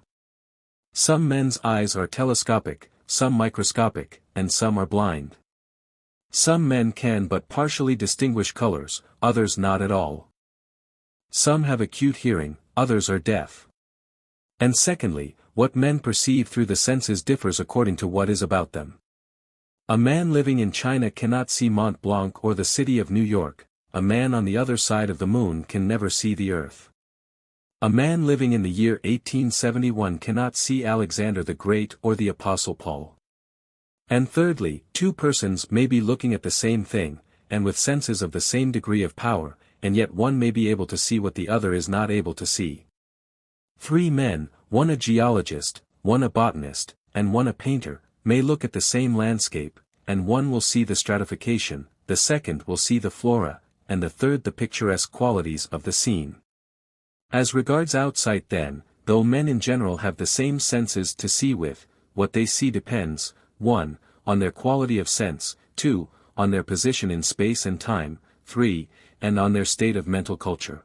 Some men's eyes are telescopic, some microscopic, and some are blind. Some men can but partially distinguish colors, others not at all. Some have acute hearing, others are deaf. And secondly, what men perceive through the senses differs according to what is about them. A man living in China cannot see Mont Blanc or the city of New York, a man on the other side of the moon can never see the earth. A man living in the year 1871 cannot see Alexander the Great or the Apostle Paul. And thirdly, two persons may be looking at the same thing, and with senses of the same degree of power, and yet one may be able to see what the other is not able to see. Three men, one a geologist, one a botanist, and one a painter, may look at the same landscape, and one will see the stratification, the second will see the flora, and the third the picturesque qualities of the scene. As regards outsight then, though men in general have the same senses to see with, what they see depends, 1. On their quality of sense, 2. On their position in space and time, 3. And on their state of mental culture.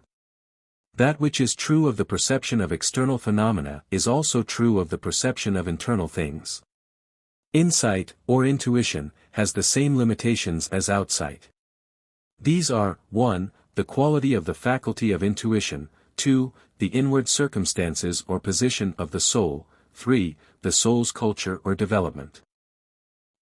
That which is true of the perception of external phenomena is also true of the perception of internal things. Insight, or intuition, has the same limitations as outsight. These are, 1. The quality of the faculty of intuition, 2. The inward circumstances or position of the soul, 3. The soul's culture or development.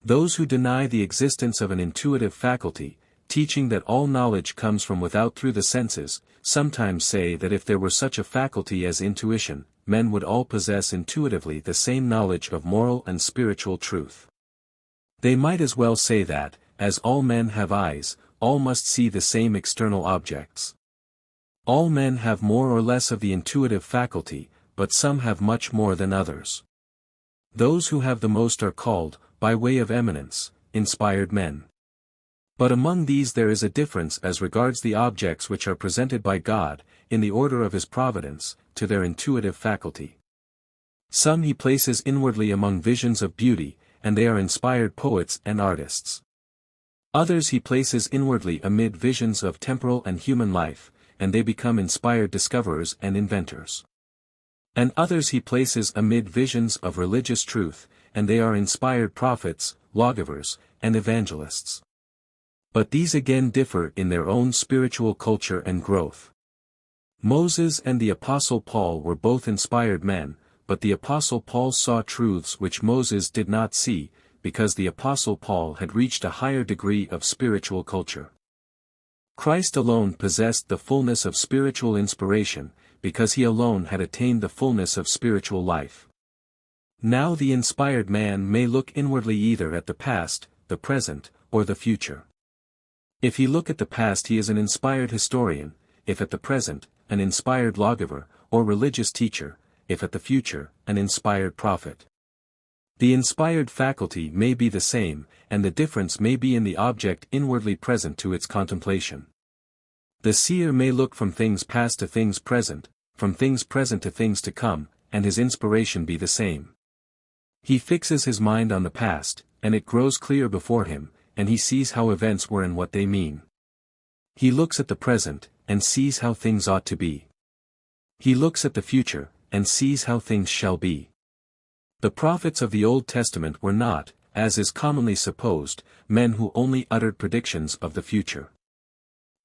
Those who deny the existence of an intuitive faculty, teaching that all knowledge comes from without through the senses, sometimes say that if there were such a faculty as intuition, men would all possess intuitively the same knowledge of moral and spiritual truth. They might as well say that, as all men have eyes, all must see the same external objects. All men have more or less of the intuitive faculty, but some have much more than others. Those who have the most are called, by way of eminence, inspired men. But among these there is a difference as regards the objects which are presented by God, in the order of his providence, to their intuitive faculty. Some he places inwardly among visions of beauty, and they are inspired poets and artists. Others he places inwardly amid visions of temporal and human life, and they become inspired discoverers and inventors. And others he places amid visions of religious truth, and they are inspired prophets, lawgivers, and evangelists. But these again differ in their own spiritual culture and growth. Moses and the Apostle Paul were both inspired men, but the Apostle Paul saw truths which Moses did not see, because the Apostle Paul had reached a higher degree of spiritual culture. Christ alone possessed the fullness of spiritual inspiration, because he alone had attained the fullness of spiritual life. Now the inspired man may look inwardly either at the past, the present, or the future. If he look at the past he is an inspired historian, if at the present, an inspired lawgiver, or religious teacher, if at the future, an inspired prophet. The inspired faculty may be the same, and the difference may be in the object inwardly present to its contemplation. The seer may look from things past to things present, from things present to things to come, and his inspiration be the same. He fixes his mind on the past, and it grows clear before him, and he sees how events were and what they mean. He looks at the present, and sees how things ought to be. He looks at the future, and sees how things shall be. The prophets of the Old Testament were not, as is commonly supposed, men who only uttered predictions of the future.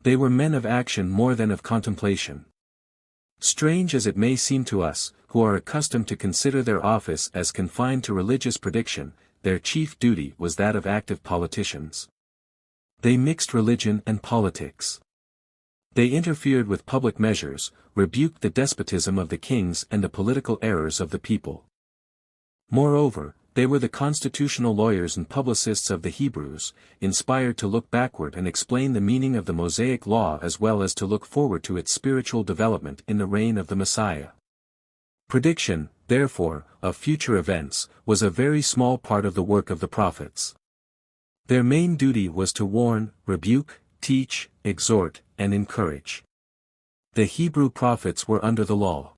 They were men of action more than of contemplation. Strange as it may seem to us, who are accustomed to consider their office as confined to religious prediction, their chief duty was that of active politicians. They mixed religion and politics. They interfered with public measures, rebuked the despotism of the kings and the political errors of the people. Moreover, They were the constitutional lawyers and publicists of the Hebrews, inspired to look backward and explain the meaning of the Mosaic Law as well as to look forward to its spiritual development in the reign of the Messiah. Prediction, therefore, of future events, was a very small part of the work of the prophets. Their main duty was to warn, rebuke, teach, exhort, and encourage. The Hebrew prophets were under the law.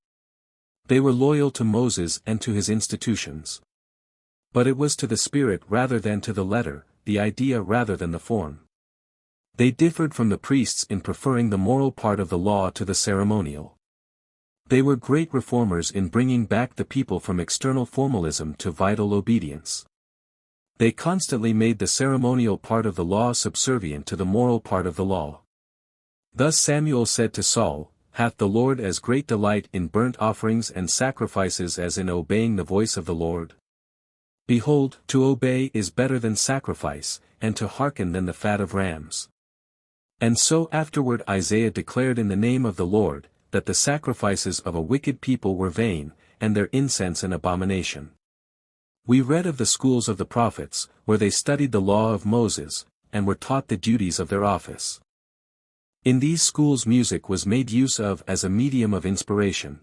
They were loyal to Moses and to his institutions. But it was to the spirit rather than to the letter, the idea rather than the form. They differed from the priests in preferring the moral part of the law to the ceremonial. They were great reformers in bringing back the people from external formalism to vital obedience. They constantly made the ceremonial part of the law subservient to the moral part of the law. Thus Samuel said to Saul, "Hath the Lord as great delight in burnt offerings and sacrifices as in obeying the voice of the Lord? Behold, to obey is better than sacrifice, and to hearken than the fat of rams." And so afterward Isaiah declared in the name of the Lord, that the sacrifices of a wicked people were vain, and their incense an abomination. We read of the schools of the prophets, where they studied the law of Moses, and were taught the duties of their office. In these schools music was made use of as a medium of inspiration.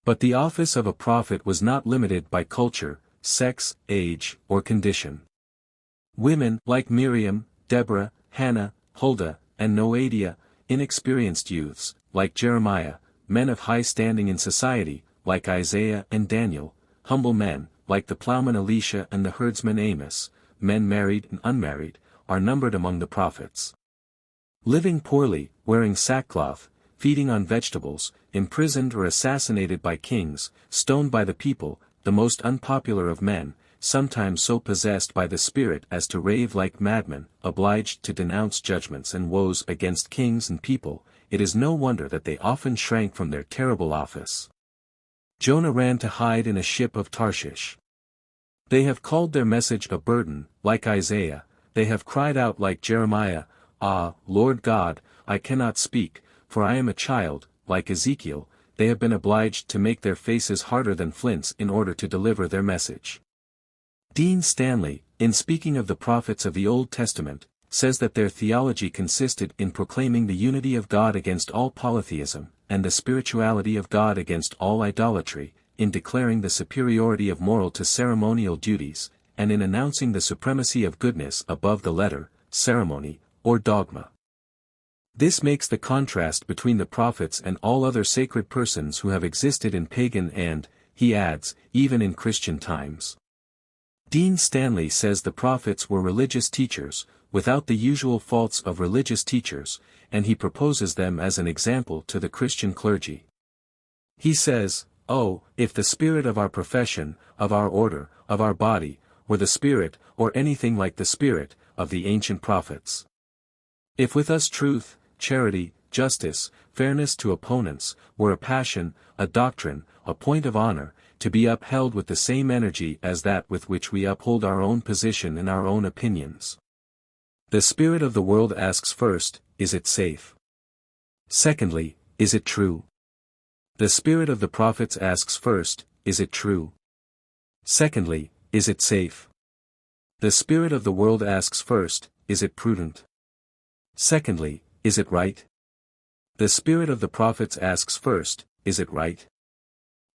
But the office of a prophet was not limited by culture, sex, age, or condition. Women, like Miriam, Deborah, Hannah, Huldah, and Noadiah, inexperienced youths, like Jeremiah, men of high standing in society, like Isaiah and Daniel, humble men, like the plowman Elisha and the herdsman Amos, men married and unmarried, are numbered among the prophets. Living poorly, wearing sackcloth, feeding on vegetables, imprisoned or assassinated by kings, stoned by the people, the most unpopular of men, sometimes so possessed by the Spirit as to rave like madmen, obliged to denounce judgments and woes against kings and people, it is no wonder that they often shrank from their terrible office. Jonah ran to hide in a ship of Tarshish. They have called their message a burden, like Isaiah, they have cried out like Jeremiah, "Ah, Lord God, I cannot speak, for I am a child," like Ezekiel, they have been obliged to make their faces harder than flints in order to deliver their message. Dean Stanley, in speaking of the prophets of the Old Testament, says that their theology consisted in proclaiming the unity of God against all polytheism, and the spirituality of God against all idolatry, in declaring the superiority of moral to ceremonial duties, and in announcing the supremacy of goodness above the letter, ceremony, or dogma. This makes the contrast between the prophets and all other sacred persons who have existed in pagan and, he adds, even in Christian times. Dean Stanley says the prophets were religious teachers, without the usual faults of religious teachers, and he proposes them as an example to the Christian clergy. He says, "Oh, if the spirit of our profession, of our order, of our body, were the spirit, or anything like the spirit, of the ancient prophets. If with us truth, charity, justice, fairness to opponents, were a passion, a doctrine, a point of honor, to be upheld with the same energy as that with which we uphold our own position and our own opinions. The spirit of the world asks first, is it safe? Secondly, is it true? The spirit of the prophets asks first, is it true? Secondly, is it safe? The spirit of the world asks first, is it prudent? Secondly, is it right? The spirit of the prophets asks first, is it right?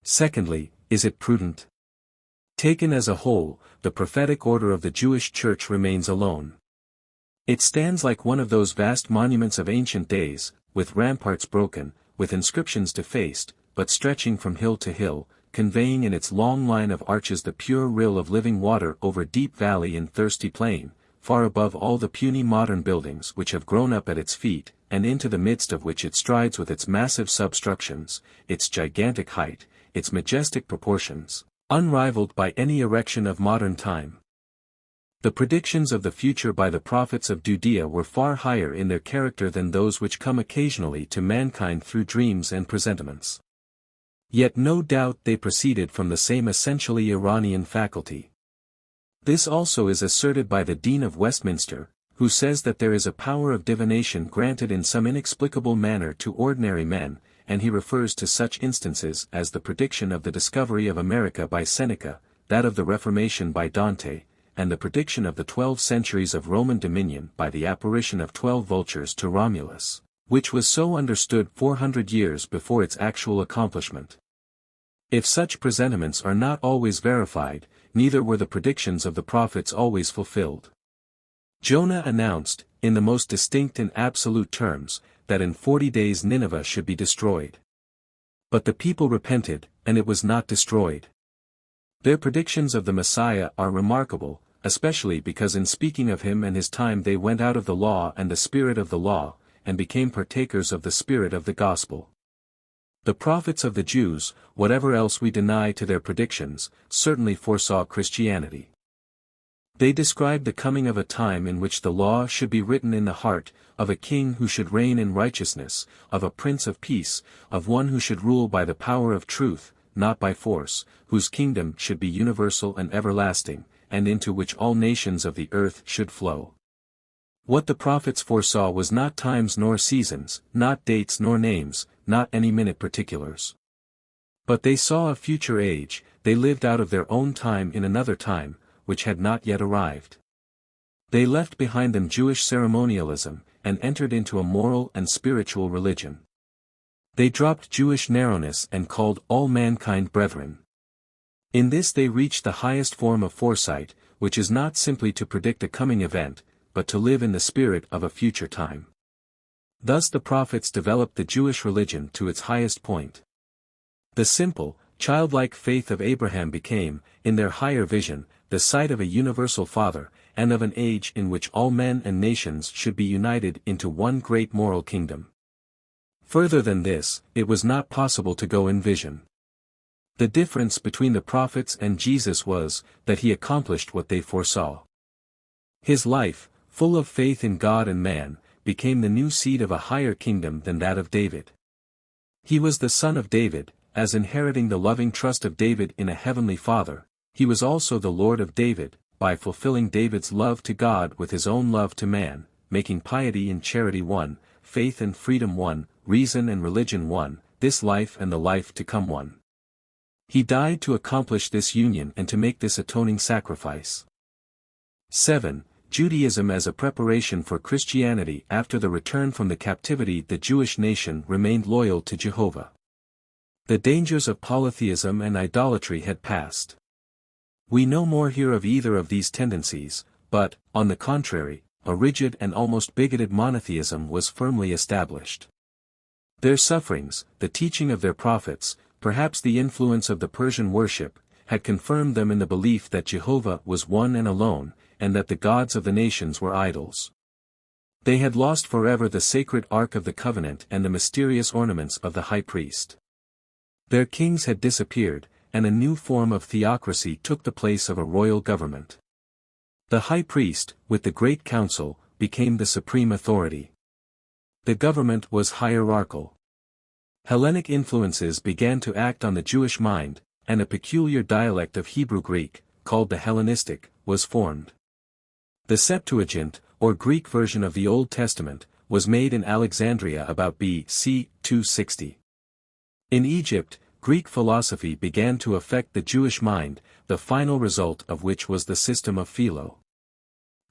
Secondly, is it prudent? Taken as a whole, the prophetic order of the Jewish Church remains alone. It stands like one of those vast monuments of ancient days, with ramparts broken, with inscriptions defaced, but stretching from hill to hill, conveying in its long line of arches the pure rill of living water over deep valley and thirsty plain, far above all the puny modern buildings which have grown up at its feet, and into the midst of which it strides with its massive substructions, its gigantic height, its majestic proportions, unrivaled by any erection of modern time. The predictions of the future by the prophets of Judea were far higher in their character than those which come occasionally to mankind through dreams and presentiments. Yet no doubt they proceeded from the same essentially Iranian faculty. This also is asserted by the Dean of Westminster, who says that there is a power of divination granted in some inexplicable manner to ordinary men, and he refers to such instances as the prediction of the discovery of America by Seneca, that of the Reformation by Dante, and the prediction of the 12 centuries of Roman dominion by the apparition of 12 vultures to Romulus, which was so understood 400 years before its actual accomplishment. If such presentiments are not always verified, neither were the predictions of the prophets always fulfilled. Jonah announced, in the most distinct and absolute terms, that in 40 days Nineveh should be destroyed. But the people repented, and it was not destroyed. Their predictions of the Messiah are remarkable, especially because in speaking of him and his time they went out of the law and the spirit of the law, and became partakers of the spirit of the gospel. The prophets of the Jews, whatever else we deny to their predictions, certainly foresaw Christianity. They described the coming of a time in which the law should be written in the heart, of a king who should reign in righteousness, of a prince of peace, of one who should rule by the power of truth, not by force, whose kingdom should be universal and everlasting, and into which all nations of the earth should flow. What the prophets foresaw was not times nor seasons, not dates nor names, not any minute particulars. But they saw a future age, they lived out of their own time in another time, which had not yet arrived. They left behind them Jewish ceremonialism, and entered into a moral and spiritual religion. They dropped Jewish narrowness and called all mankind brethren. In this they reached the highest form of foresight, which is not simply to predict a coming event, but to live in the spirit of a future time. Thus the prophets developed the Jewish religion to its highest point. The simple, childlike faith of Abraham became, in their higher vision, the sight of a universal Father, and of an age in which all men and nations should be united into one great moral kingdom. Further than this, it was not possible to go in vision. The difference between the prophets and Jesus was, that he accomplished what they foresaw. His life, full of faith in God and man, became the new seed of a higher kingdom than that of David. He was the son of David, as inheriting the loving trust of David in a heavenly Father. He was also the Lord of David, by fulfilling David's love to God with his own love to man, making piety and charity one, faith and freedom one, reason and religion one, this life and the life to come one. He died to accomplish this union and to make this atoning sacrifice. 7. Judaism as a preparation for Christianity. After the return from the captivity, the Jewish nation remained loyal to Jehovah. The dangers of polytheism and idolatry had passed. We no more hear of either of these tendencies, but, on the contrary, a rigid and almost bigoted monotheism was firmly established. Their sufferings, the teaching of their prophets, perhaps the influence of the Persian worship, had confirmed them in the belief that Jehovah was one and alone, and that the gods of the nations were idols. They had lost forever the sacred Ark of the Covenant and the mysterious ornaments of the high priest. Their kings had disappeared, and a new form of theocracy took the place of a royal government. The high priest, with the great council, became the supreme authority. The government was hierarchical. Hellenic influences began to act on the Jewish mind, and a peculiar dialect of Hebrew Greek, called the Hellenistic, was formed. The Septuagint, or Greek version of the Old Testament, was made in Alexandria about B.C. 260. In Egypt, Greek philosophy began to affect the Jewish mind, the final result of which was the system of Philo.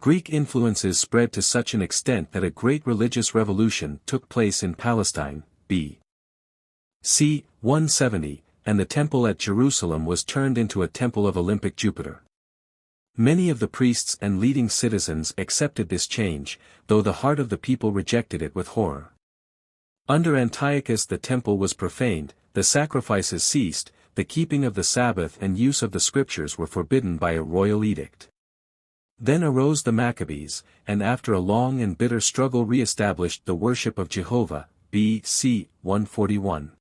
Greek influences spread to such an extent that a great religious revolution took place in Palestine, B.C. 170, and the temple at Jerusalem was turned into a temple of Olympic Jupiter. Many of the priests and leading citizens accepted this change, though the heart of the people rejected it with horror. Under Antiochus the temple was profaned, the sacrifices ceased, the keeping of the Sabbath and use of the Scriptures were forbidden by a royal edict. Then arose the Maccabees, and after a long and bitter struggle re-established the worship of Jehovah, B.C. 141.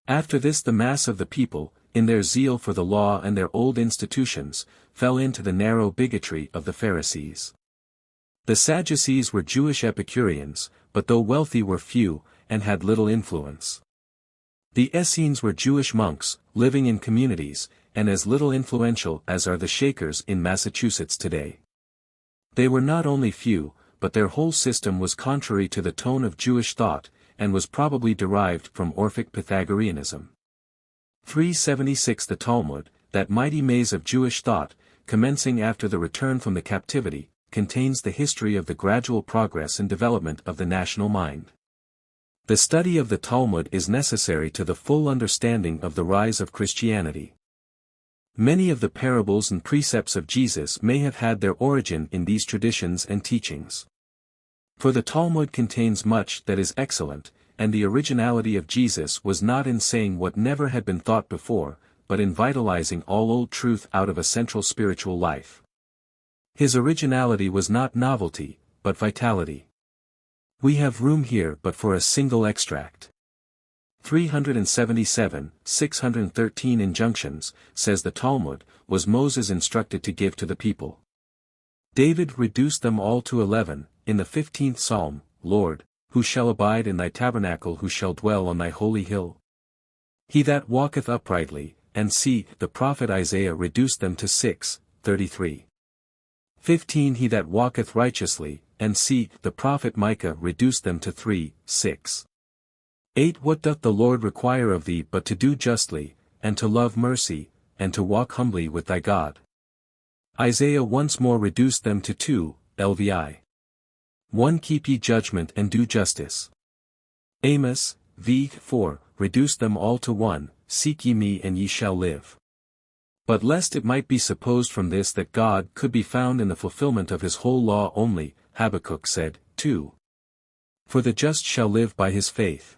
After this the mass of the people, in their zeal for the law and their old institutions, fell into the narrow bigotry of the Pharisees. The Sadducees were Jewish Epicureans, but though wealthy were few, and had little influence. The Essenes were Jewish monks, living in communities, and as little influential as are the Shakers in Massachusetts today. They were not only few, but their whole system was contrary to the tone of Jewish thought, and was probably derived from Orphic Pythagoreanism. 376 The Talmud, that mighty maze of Jewish thought, commencing after the return from the captivity, contains the history of the gradual progress and development of the national mind. The study of the Talmud is necessary to the full understanding of the rise of Christianity. Many of the parables and precepts of Jesus may have had their origin in these traditions and teachings. For the Talmud contains much that is excellent, and the originality of Jesus was not in saying what never had been thought before, but in vitalizing all old truth out of a central spiritual life. His originality was not novelty, but vitality. We have room here but for a single extract. 377, 613 injunctions, says the Talmud, was Moses instructed to give to the people. David reduced them all to 11, in the 15th Psalm, Lord, who shall abide in thy tabernacle, who shall dwell on thy holy hill? He that walketh uprightly, and see, the prophet Isaiah reduced them to 6, 33. 15 He that walketh righteously, and see, the prophet Micah reduced them to 3, 6. 8 What doth the Lord require of thee but to do justly, and to love mercy, and to walk humbly with thy God? Isaiah once more reduced them to 2, lvi. 1 Keep ye judgment and do justice. Amos, v. 4, reduced them all to 1, Seek ye me and ye shall live. But lest it might be supposed from this that God could be found in the fulfillment of his whole law only, Habakkuk said, 2. For the just shall live by his faith.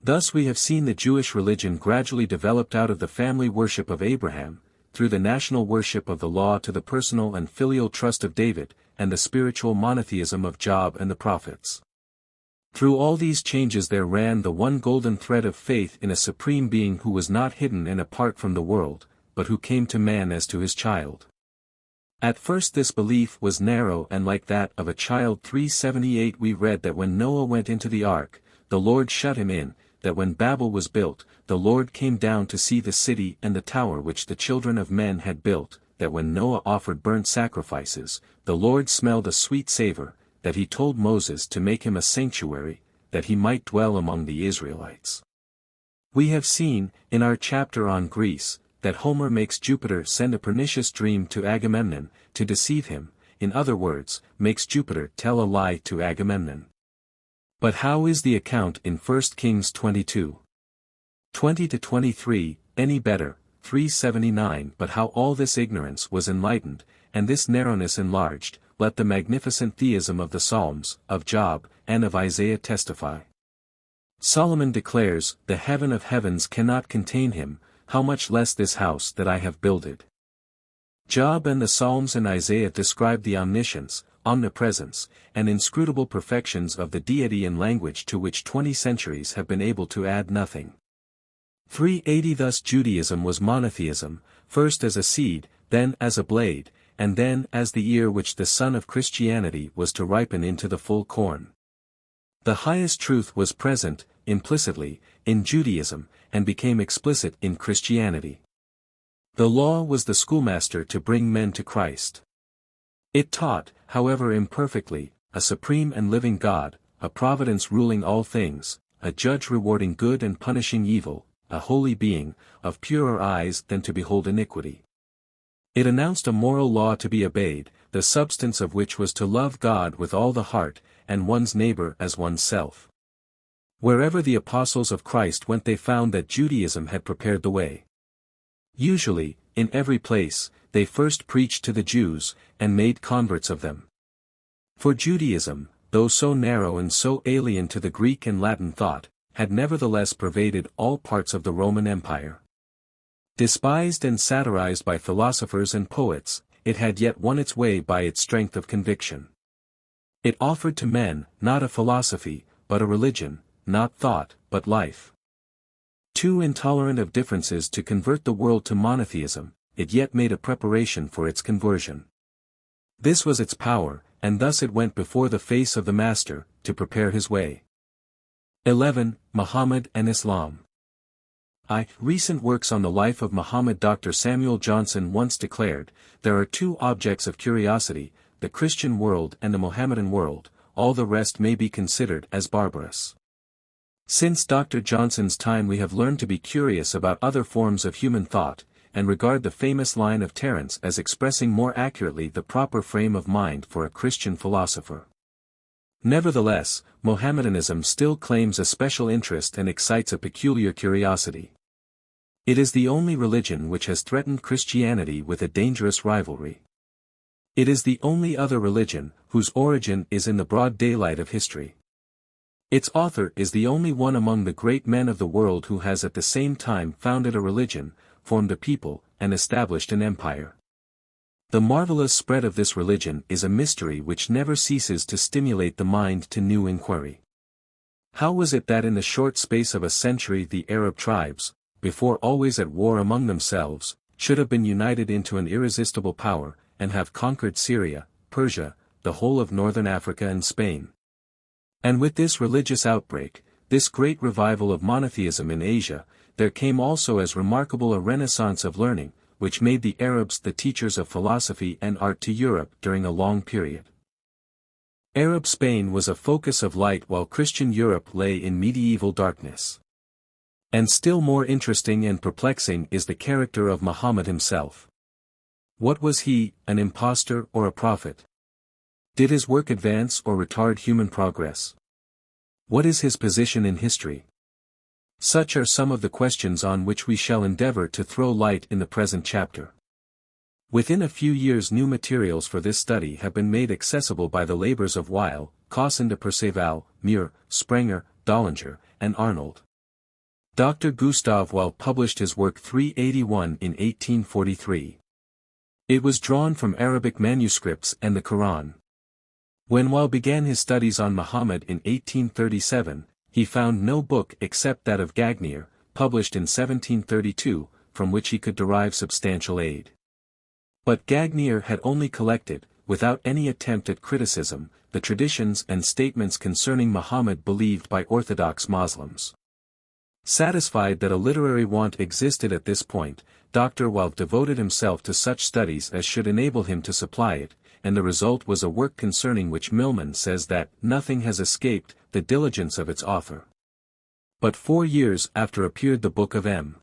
Thus we have seen the Jewish religion gradually developed out of the family worship of Abraham, through the national worship of the law to the personal and filial trust of David, and the spiritual monotheism of Job and the prophets. Through all these changes there ran the one golden thread of faith in a supreme being who was not hidden and apart from the world, but who came to man as to his child. At first this belief was narrow and like that of a child. 378 We read that when Noah went into the ark, the Lord shut him in, that when Babel was built, the Lord came down to see the city and the tower which the children of men had built, that when Noah offered burnt sacrifices, the Lord smelled a sweet savor, that he told Moses to make him a sanctuary, that he might dwell among the Israelites. We have seen, in our chapter on Greece, that Homer makes Jupiter send a pernicious dream to Agamemnon, to deceive him, in other words, makes Jupiter tell a lie to Agamemnon. But how is the account in 1 Kings 22? 20-23, any better? 379 But how all this ignorance was enlightened, and this narrowness enlarged, let the magnificent theism of the Psalms, of Job, and of Isaiah testify. Solomon declares, the heaven of heavens cannot contain him, how much less this house that I have builded. Job and the Psalms and Isaiah describe the omniscience, omnipresence, and inscrutable perfections of the deity in language to which 20 centuries have been able to add nothing. 380 Thus Judaism was monotheism, first as a seed, then as a blade, and then as the ear which the son of Christianity was to ripen into the full corn. The highest truth was present, implicitly, in Judaism, and became explicit in Christianity. The law was the schoolmaster to bring men to Christ. It taught, however imperfectly, a supreme and living God, a providence ruling all things, a judge rewarding good and punishing evil, a holy being, of purer eyes than to behold iniquity. It announced a moral law to be obeyed, the substance of which was to love God with all the heart, and one's neighbor as oneself. Wherever the apostles of Christ went they found that Judaism had prepared the way. Usually, in every place, they first preached to the Jews, and made converts of them. For Judaism, though so narrow and so alien to the Greek and Latin thought, had nevertheless pervaded all parts of the Roman Empire. Despised and satirized by philosophers and poets, it had yet won its way by its strength of conviction. It offered to men, not a philosophy, but a religion, not thought, but life. Too intolerant of differences to convert the world to monotheism, it yet made a preparation for its conversion. This was its power, and thus it went before the face of the Master, to prepare his way. 11. Muhammad and Islam. Recent works on the life of Muhammad. Dr. Samuel Johnson once declared, there are two objects of curiosity, the Christian world and the Mohammedan world, all the rest may be considered as barbarous. Since Dr. Johnson's time we have learned to be curious about other forms of human thought, and regard the famous line of Terence as expressing more accurately the proper frame of mind for a Christian philosopher. Nevertheless, Mohammedanism still claims a special interest and excites a peculiar curiosity. It is the only religion which has threatened Christianity with a dangerous rivalry. It is the only other religion whose origin is in the broad daylight of history. Its author is the only one among the great men of the world who has at the same time founded a religion, formed a people, and established an empire. The marvelous spread of this religion is a mystery which never ceases to stimulate the mind to new inquiry. How was it that in the short space of a century the Arab tribes, before always at war among themselves, should have been united into an irresistible power, and have conquered Syria, Persia, the whole of northern Africa and Spain? And with this religious outbreak, this great revival of monotheism in Asia, there came also as remarkable a renaissance of learning, which made the Arabs the teachers of philosophy and art to Europe during a long period. Arab Spain was a focus of light while Christian Europe lay in medieval darkness. And still more interesting and perplexing is the character of Muhammad himself. What was he, an impostor or a prophet? Did his work advance or retard human progress? What is his position in history? Such are some of the questions on which we shall endeavor to throw light in the present chapter. Within a few years new materials for this study have been made accessible by the labors of Weil, Cossin de Perceval, Muir, Sprenger, Dollinger, and Arnold. Dr. Gustav Weil published his work 381 in 1843. It was drawn from Arabic manuscripts and the Quran. When Weil began his studies on Muhammad in 1837, he found no book except that of Gagnier, published in 1732, from which he could derive substantial aid. But Gagnier had only collected, without any attempt at criticism, the traditions and statements concerning Muhammad believed by Orthodox Muslims. Satisfied that a literary want existed at this point, Dr. Weil devoted himself to such studies as should enable him to supply it, and the result was a work concerning which Milman says that nothing has escaped the diligence of its author. But 4 years after appeared the book of M.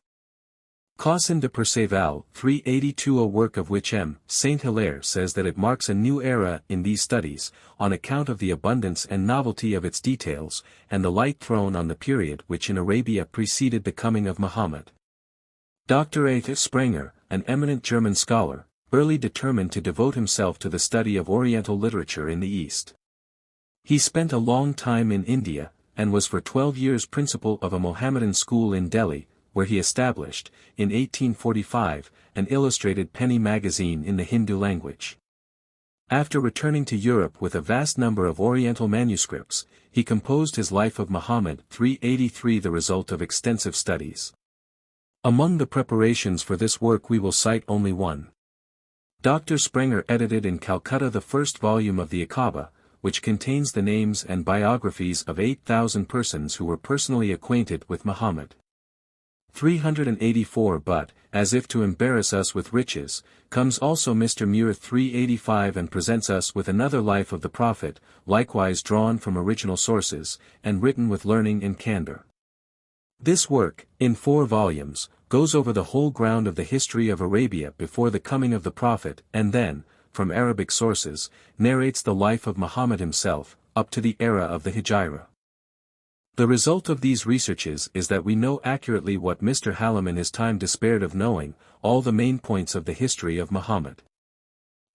Cossin de Perceval, 382, a work of which M. Saint Hilaire says that it marks a new era in these studies, on account of the abundance and novelty of its details, and the light thrown on the period which in Arabia preceded the coming of Muhammad. Dr. A. Sprenger, an eminent German scholar, early determined to devote himself to the study of Oriental literature in the East. He spent a long time in India, and was for 12 years principal of a Mohammedan school in Delhi, where he established, in 1845, an illustrated penny magazine in the Hindu language. After returning to Europe with a vast number of Oriental manuscripts, he composed his Life of Muhammad 383, the result of extensive studies. Among the preparations for this work we will cite only one. Dr. Sprenger edited in Calcutta the first volume of the Akaba, which contains the names and biographies of 8,000 persons who were personally acquainted with Muhammad. 384. But, as if to embarrass us with riches, comes also Mr. Muir 385 and presents us with another life of the Prophet, likewise drawn from original sources, and written with learning and candor. This work, in 4 volumes, goes over the whole ground of the history of Arabia before the coming of the Prophet, and then, from Arabic sources, narrates the life of Muhammad himself, up to the era of the Hijra. The result of these researches is that we know accurately what Mr. Hallam in his time despaired of knowing, all the main points of the history of Muhammad.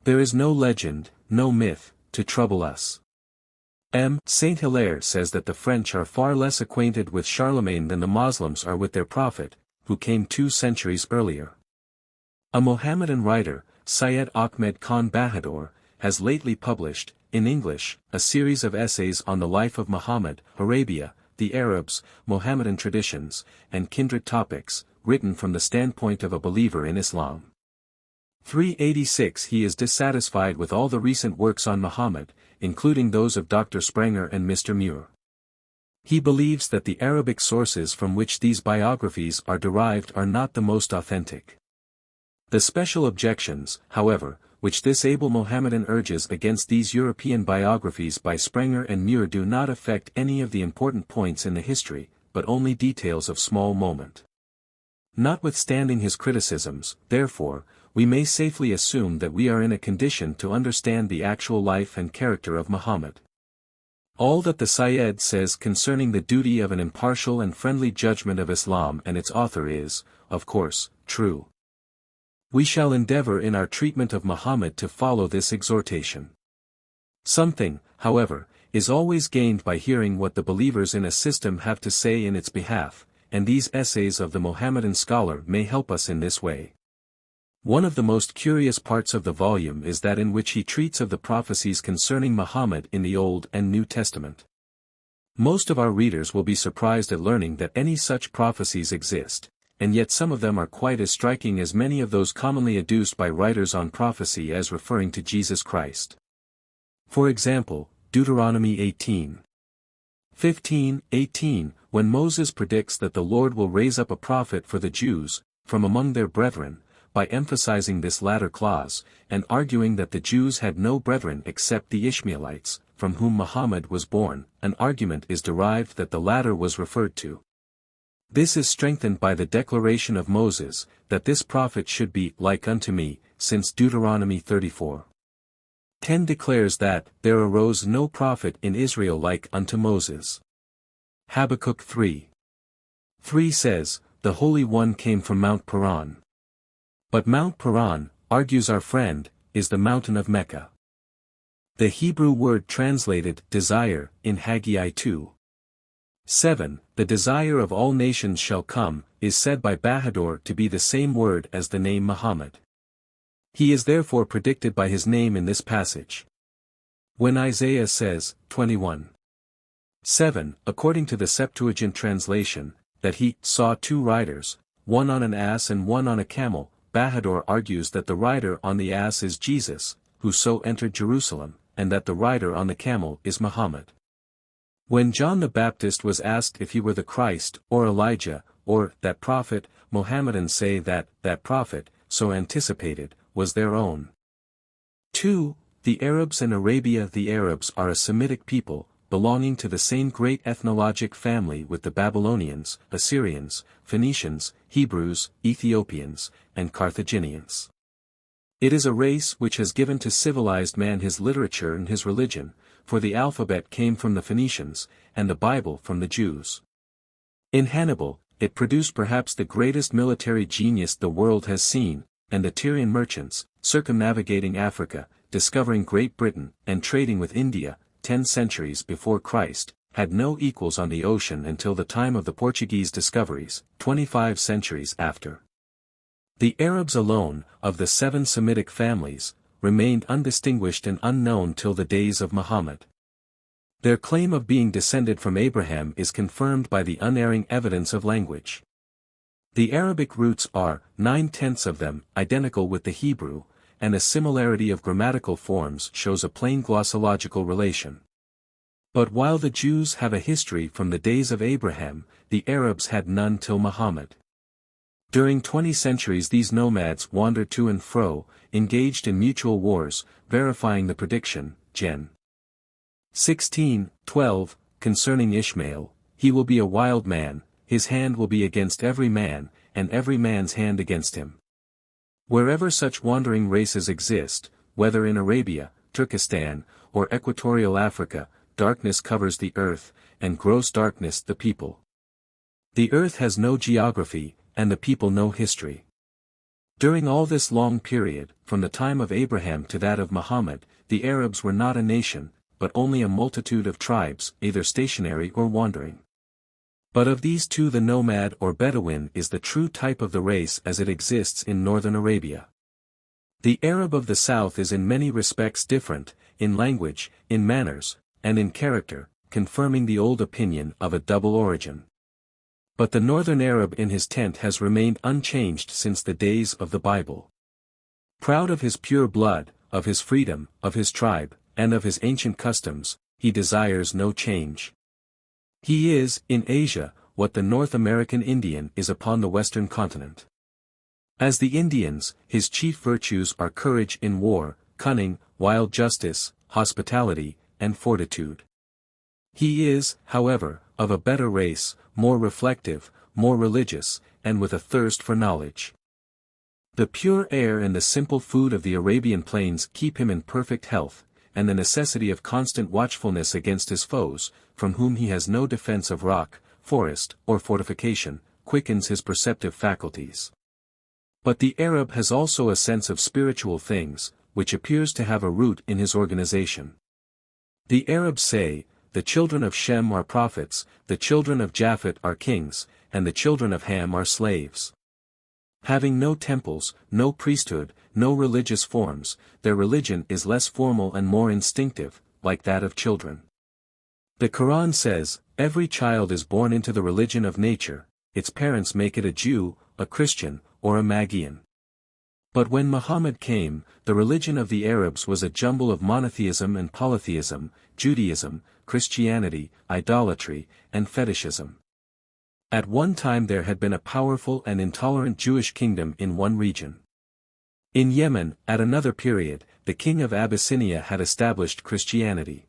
There is no legend, no myth, to trouble us. M. Saint Hilaire says that the French are far less acquainted with Charlemagne than the Moslems are with their prophet, who came 2 centuries earlier. A Mohammedan writer, Syed Ahmed Khan Bahadur, has lately published, in English, a series of essays on the life of Muhammad, Arabia, the Arabs, Mohammedan traditions, and kindred topics, written from the standpoint of a believer in Islam. 386. He is dissatisfied with all the recent works on Muhammad, including those of Dr. Sprenger and Mr. Muir. He believes that the Arabic sources from which these biographies are derived are not the most authentic. The special objections, however, which this able Mohammedan urges against these European biographies by Sprenger and Muir do not affect any of the important points in the history, but only details of small moment. Notwithstanding his criticisms, therefore, we may safely assume that we are in a condition to understand the actual life and character of Muhammad. All that the Sayyid says concerning the duty of an impartial and friendly judgment of Islam and its author is, of course, true. We shall endeavor in our treatment of Muhammad to follow this exhortation. Something, however, is always gained by hearing what the believers in a system have to say in its behalf, and these essays of the Mohammedan scholar may help us in this way. One of the most curious parts of the volume is that in which he treats of the prophecies concerning Muhammad in the Old and New Testament. Most of our readers will be surprised at learning that any such prophecies exist, and yet some of them are quite as striking as many of those commonly adduced by writers on prophecy as referring to Jesus Christ. For example, Deuteronomy 18:15-18, when Moses predicts that the Lord will raise up a prophet for the Jews, from among their brethren, by emphasizing this latter clause, and arguing that the Jews had no brethren except the Ishmaelites, from whom Muhammad was born, an argument is derived that the latter was referred to. This is strengthened by the declaration of Moses, that this prophet should be like unto me, since Deuteronomy 34:10 declares that there arose no prophet in Israel like unto Moses. Habakkuk 3:3 says, the Holy One came from Mount Paran. But Mount Paran, argues our friend, is the mountain of Mecca. The Hebrew word translated desire in Haggai 2:7, the desire of all nations shall come, is said by Bahadur to be the same word as the name Muhammad. He is therefore predicted by his name in this passage. When Isaiah says, 21:7, according to the Septuagint translation, that he saw two riders, one on an ass and one on a camel, Bahadur argues that the rider on the ass is Jesus, who so entered Jerusalem, and that the rider on the camel is Muhammad. When John the Baptist was asked if he were the Christ, or Elijah, or that prophet, Mohammedans say that that prophet, so anticipated, was their own. 2. The Arabs in Arabia. The Arabs are a Semitic people, belonging to the same great ethnologic family with the Babylonians, Assyrians, Phoenicians, Hebrews, Ethiopians, and Carthaginians. It is a race which has given to civilized man his literature and his religion, for the alphabet came from the Phoenicians, and the Bible from the Jews. In Hannibal, it produced perhaps the greatest military genius the world has seen, and the Tyrian merchants, circumnavigating Africa, discovering Great Britain, and trading with India, 10 centuries before Christ, had no equals on the ocean until the time of the Portuguese discoveries, 25 centuries after. The Arabs alone, of the 7 Semitic families, remained undistinguished and unknown till the days of Muhammad. Their claim of being descended from Abraham is confirmed by the unerring evidence of language. The Arabic roots are, 9/10 of them, identical with the Hebrew, and a similarity of grammatical forms shows a plain glossological relation. But while the Jews have a history from the days of Abraham, the Arabs had none till Muhammad. During 20 centuries these nomads wandered to and fro, engaged in mutual wars, verifying the prediction, Gen. 16:12, concerning Ishmael, he will be a wild man, his hand will be against every man, and every man's hand against him. Wherever such wandering races exist, whether in Arabia, Turkestan, or equatorial Africa, darkness covers the earth, and gross darkness the people. The earth has no geography, and the people no history. During all this long period, from the time of Abraham to that of Muhammad, the Arabs were not a nation, but only a multitude of tribes, either stationary or wandering. But of these two the nomad or Bedouin is the true type of the race as it exists in northern Arabia. The Arab of the south is in many respects different, in language, in manners, and in character, confirming the old opinion of a double origin. But the northern Arab in his tent has remained unchanged since the days of the Bible. Proud of his pure blood, of his freedom, of his tribe, and of his ancient customs, he desires no change. He is, in Asia, what the North American Indian is upon the western continent. As the Indians, his chief virtues are courage in war, cunning, wild justice, hospitality, and fortitude. He is, however, of a better race, more reflective, more religious, and with a thirst for knowledge. The pure air and the simple food of the Arabian plains keep him in perfect health, and the necessity of constant watchfulness against his foes, from whom he has no defense of rock, forest, or fortification, quickens his perceptive faculties. But the Arab has also a sense of spiritual things, which appears to have a root in his organization. The Arabs say, the children of Shem are prophets, the children of Japhet are kings, and the children of Ham are slaves. Having no temples, no priesthood, no religious forms, their religion is less formal and more instinctive, like that of children. The Quran says, every child is born into the religion of nature, its parents make it a Jew, a Christian, or a Magian. But when Muhammad came, the religion of the Arabs was a jumble of monotheism and polytheism, Judaism, Christianity, idolatry, and fetishism. At one time there had been a powerful and intolerant Jewish kingdom in one region. In Yemen, at another period, the king of Abyssinia had established Christianity.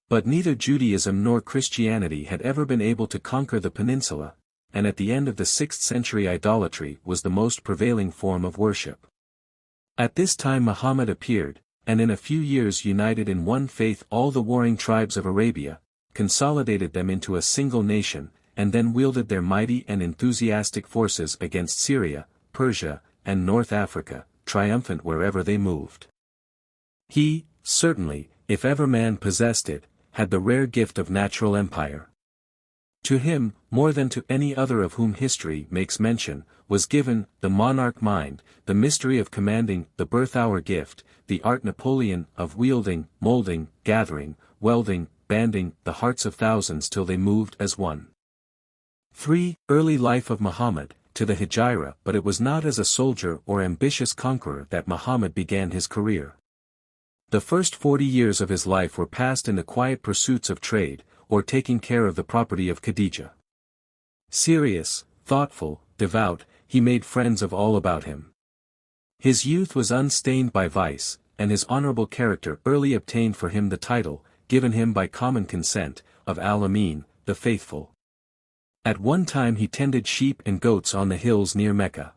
But neither Judaism nor Christianity had ever been able to conquer the peninsula, and at the end of the 6th century idolatry was the most prevailing form of worship. At this time Muhammad appeared, and in a few years united in one faith all the warring tribes of Arabia, consolidated them into a single nation, and then wielded their mighty and enthusiastic forces against Syria, Persia, and North Africa, triumphant wherever they moved. He, certainly, if ever man possessed it, had the rare gift of natural empire. To him, more than to any other of whom history makes mention, was given the monarch mind, the mystery of commanding, the birth-hour gift, the art Napoleon of wielding, molding, gathering, welding, banding the hearts of thousands till they moved as one. 3. Early life of Muhammad, to the Hijra. But it was not as a soldier or ambitious conqueror that Muhammad began his career. The first 40 years of his life were passed in the quiet pursuits of trade, or taking care of the property of Khadija. Serious, thoughtful, devout, he made friends of all about him. His youth was unstained by vice, and his honorable character early obtained for him the title, given him by common consent, of Al-Amin, the faithful. At one time he tended sheep and goats on the hills near Mecca.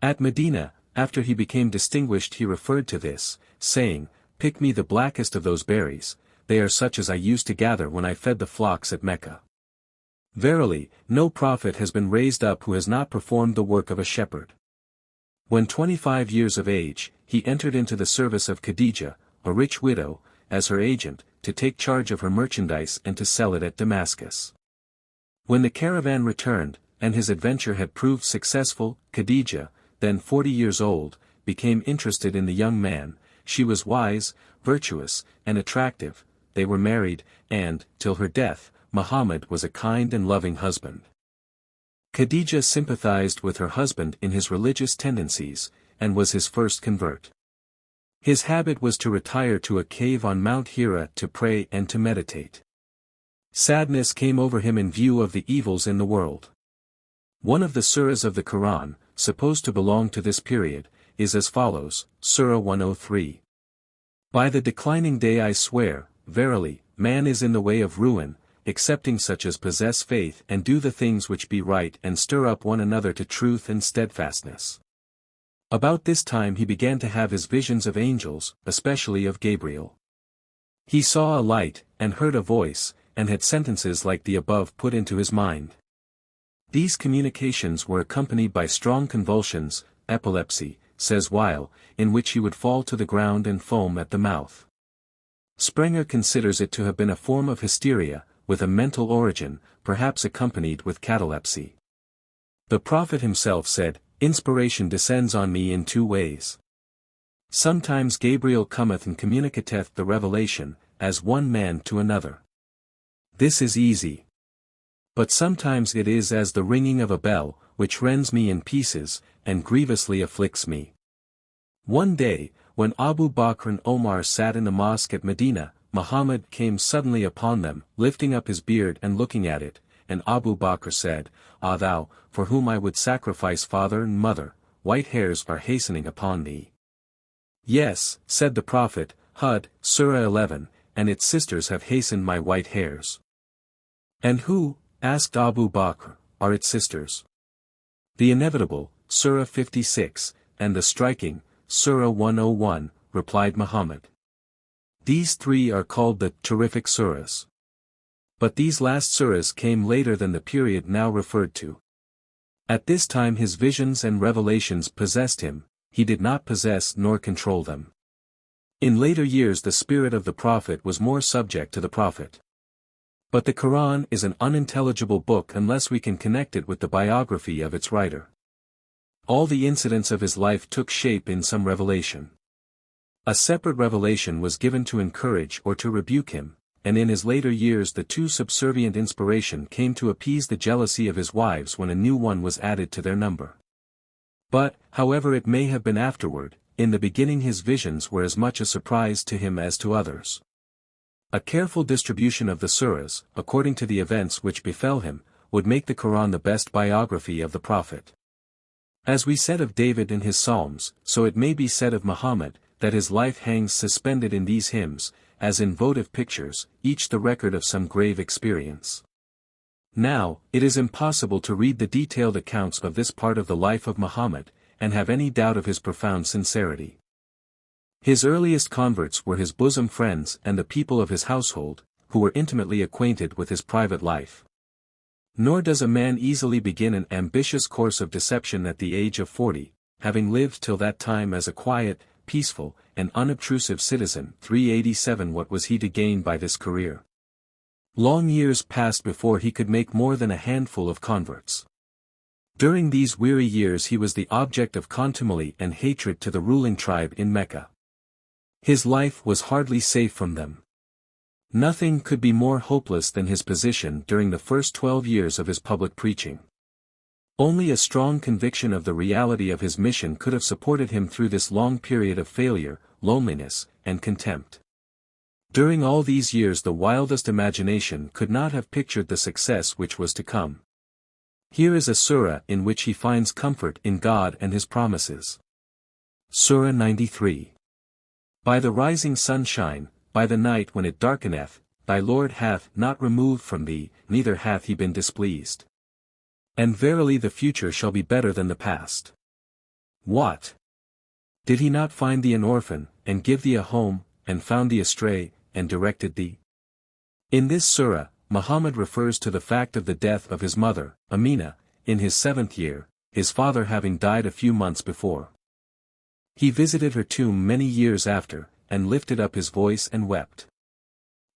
At Medina, after he became distinguished he referred to this, saying, "Pick me the blackest of those berries, they are such as I used to gather when I fed the flocks at Mecca." Verily, no prophet has been raised up who has not performed the work of a shepherd. When 25 years of age, he entered into the service of Khadija, a rich widow, as her agent, to take charge of her merchandise and to sell it at Damascus. When the caravan returned, and his adventure had proved successful, Khadija, then 40 years old, became interested in the young man. She was wise, virtuous, and attractive. They were married, and, till her death, Muhammad was a kind and loving husband. Khadija sympathized with her husband in his religious tendencies, and was his first convert. His habit was to retire to a cave on Mount Hira to pray and to meditate. Sadness came over him in view of the evils in the world. One of the surahs of the Quran, supposed to belong to this period, is as follows, Surah 103. By the declining day I swear, verily, man is in the way of ruin, excepting such as possess faith and do the things which be right and stir up one another to truth and steadfastness. About this time he began to have his visions of angels, especially of Gabriel. He saw a light, and heard a voice, and had sentences like the above put into his mind. These communications were accompanied by strong convulsions, epilepsy, says Weil, in which he would fall to the ground and foam at the mouth. Sprenger considers it to have been a form of hysteria, with a mental origin, perhaps accompanied with catalepsy. The Prophet himself said, "Inspiration descends on me in two ways. Sometimes Gabriel cometh and communicateth the revelation, as one man to another. This is easy. But sometimes it is as the ringing of a bell, which rends me in pieces, and grievously afflicts me." One day, when Abu Bakr and Omar sat in the mosque at Medina, Muhammad came suddenly upon them, lifting up his beard and looking at it, and Abu Bakr said, "Ah thou, for whom I would sacrifice father and mother, white hairs are hastening upon thee." "Yes," said the Prophet, Hud, Surah 11, "and its sisters have hastened my white hairs." "And who," asked Abu Bakr, are its sisters. The inevitable, Surah 56, and the striking, Surah 101, replied Muhammad. These three are called the terrific surahs. But these last surahs came later than the period now referred to. At this time his visions and revelations possessed him, he did not possess nor control them. In later years the spirit of the Prophet was more subject to the Prophet. But the Quran is an unintelligible book unless we can connect it with the biography of its writer. All the incidents of his life took shape in some revelation. A separate revelation was given to encourage or to rebuke him, and in his later years the too subservient inspiration came to appease the jealousy of his wives when a new one was added to their number. But, however it may have been afterward, in the beginning his visions were as much a surprise to him as to others. A careful distribution of the surahs, according to the events which befell him, would make the Quran the best biography of the Prophet. As we said of David in his Psalms, so it may be said of Muhammad, that his life hangs suspended in these hymns, as in votive pictures, each the record of some grave experience. Now, it is impossible to read the detailed accounts of this part of the life of Muhammad, and have any doubt of his profound sincerity. His earliest converts were his bosom friends and the people of his household, who were intimately acquainted with his private life. Nor does a man easily begin an ambitious course of deception at the age of 40, having lived till that time as a quiet, peaceful, and unobtrusive citizen. 387 What was he to gain by this career? Long years passed before he could make more than a handful of converts. During these weary years he was the object of contumely and hatred to the ruling tribe in Mecca. His life was hardly safe from them. Nothing could be more hopeless than his position during the first 12 years of his public preaching. Only a strong conviction of the reality of his mission could have supported him through this long period of failure, loneliness, and contempt. During all these years the wildest imagination could not have pictured the success which was to come. Here is a surah in which he finds comfort in God and his promises. Surah 93. By the rising sunshine, by the night when it darkeneth, thy Lord hath not removed from thee, neither hath he been displeased. And verily the future shall be better than the past. What? Did he not find thee an orphan, and give thee a home, and found thee astray, and directed thee? In this surah, Muhammad refers to the fact of the death of his mother, Amina, in his 7th year, his father having died a few months before. He visited her tomb many years after, and lifted up his voice and wept.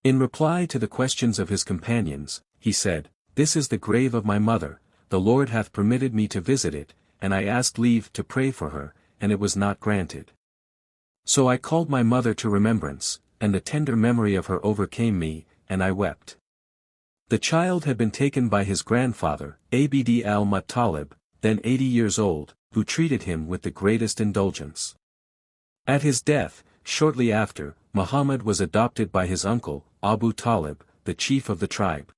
In reply to the questions of his companions, he said, This is the grave of my mother, the Lord hath permitted me to visit it, and I asked leave to pray for her, and it was not granted. So I called my mother to remembrance, and the tender memory of her overcame me, and I wept. The child had been taken by his grandfather, Abd al-Muttalib, then 80 years old, who treated him with the greatest indulgence. At his death, shortly after, Muhammad was adopted by his uncle, Abu Talib, the chief of the tribe.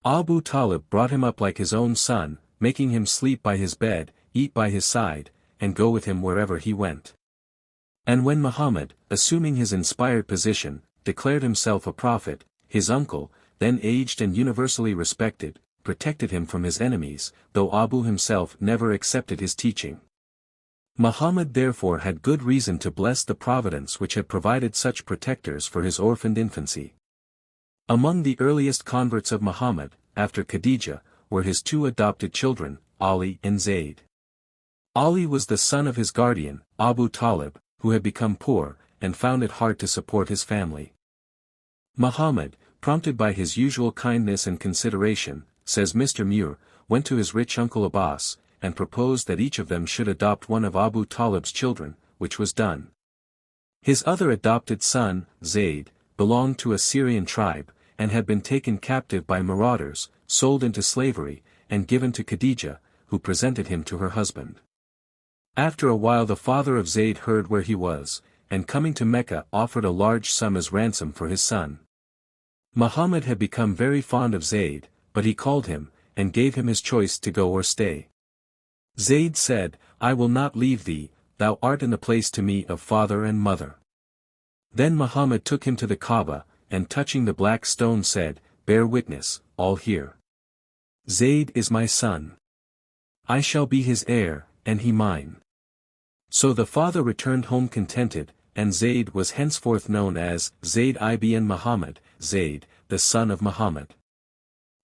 Abu Talib brought him up like his own son, making him sleep by his bed, eat by his side, and go with him wherever he went. And when Muhammad, assuming his inspired position, declared himself a prophet, his uncle, then aged and universally respected, protected him from his enemies, though Abu himself never accepted his teaching. Muhammad therefore had good reason to bless the providence which had provided such protectors for his orphaned infancy. Among the earliest converts of Muhammad, after Khadijah, were his 2 adopted children, Ali and Zayd. Ali was the son of his guardian, Abu Talib, who had become poor, and found it hard to support his family. Muhammad, prompted by his usual kindness and consideration, says Mr. Muir, went to his rich uncle Abbas, and proposed that each of them should adopt one of Abu Talib's children, which was done. His other adopted son, Zayd, belonged to a Syrian tribe, and had been taken captive by marauders, sold into slavery, and given to Khadijah, who presented him to her husband. After a while the father of Zayd heard where he was, and coming to Mecca offered a large sum as ransom for his son. Muhammad had become very fond of Zayd, but he called him, and gave him his choice to go or stay. Zayd said, I will not leave thee, thou art in the place to me of father and mother. Then Muhammad took him to the Kaaba, and touching the black stone said, Bear witness, all here. Zayd is my son. I shall be his heir, and he mine. So the father returned home contented, and Zayd was henceforth known as Zayd ibn Muhammad, Zayd, the son of Muhammad.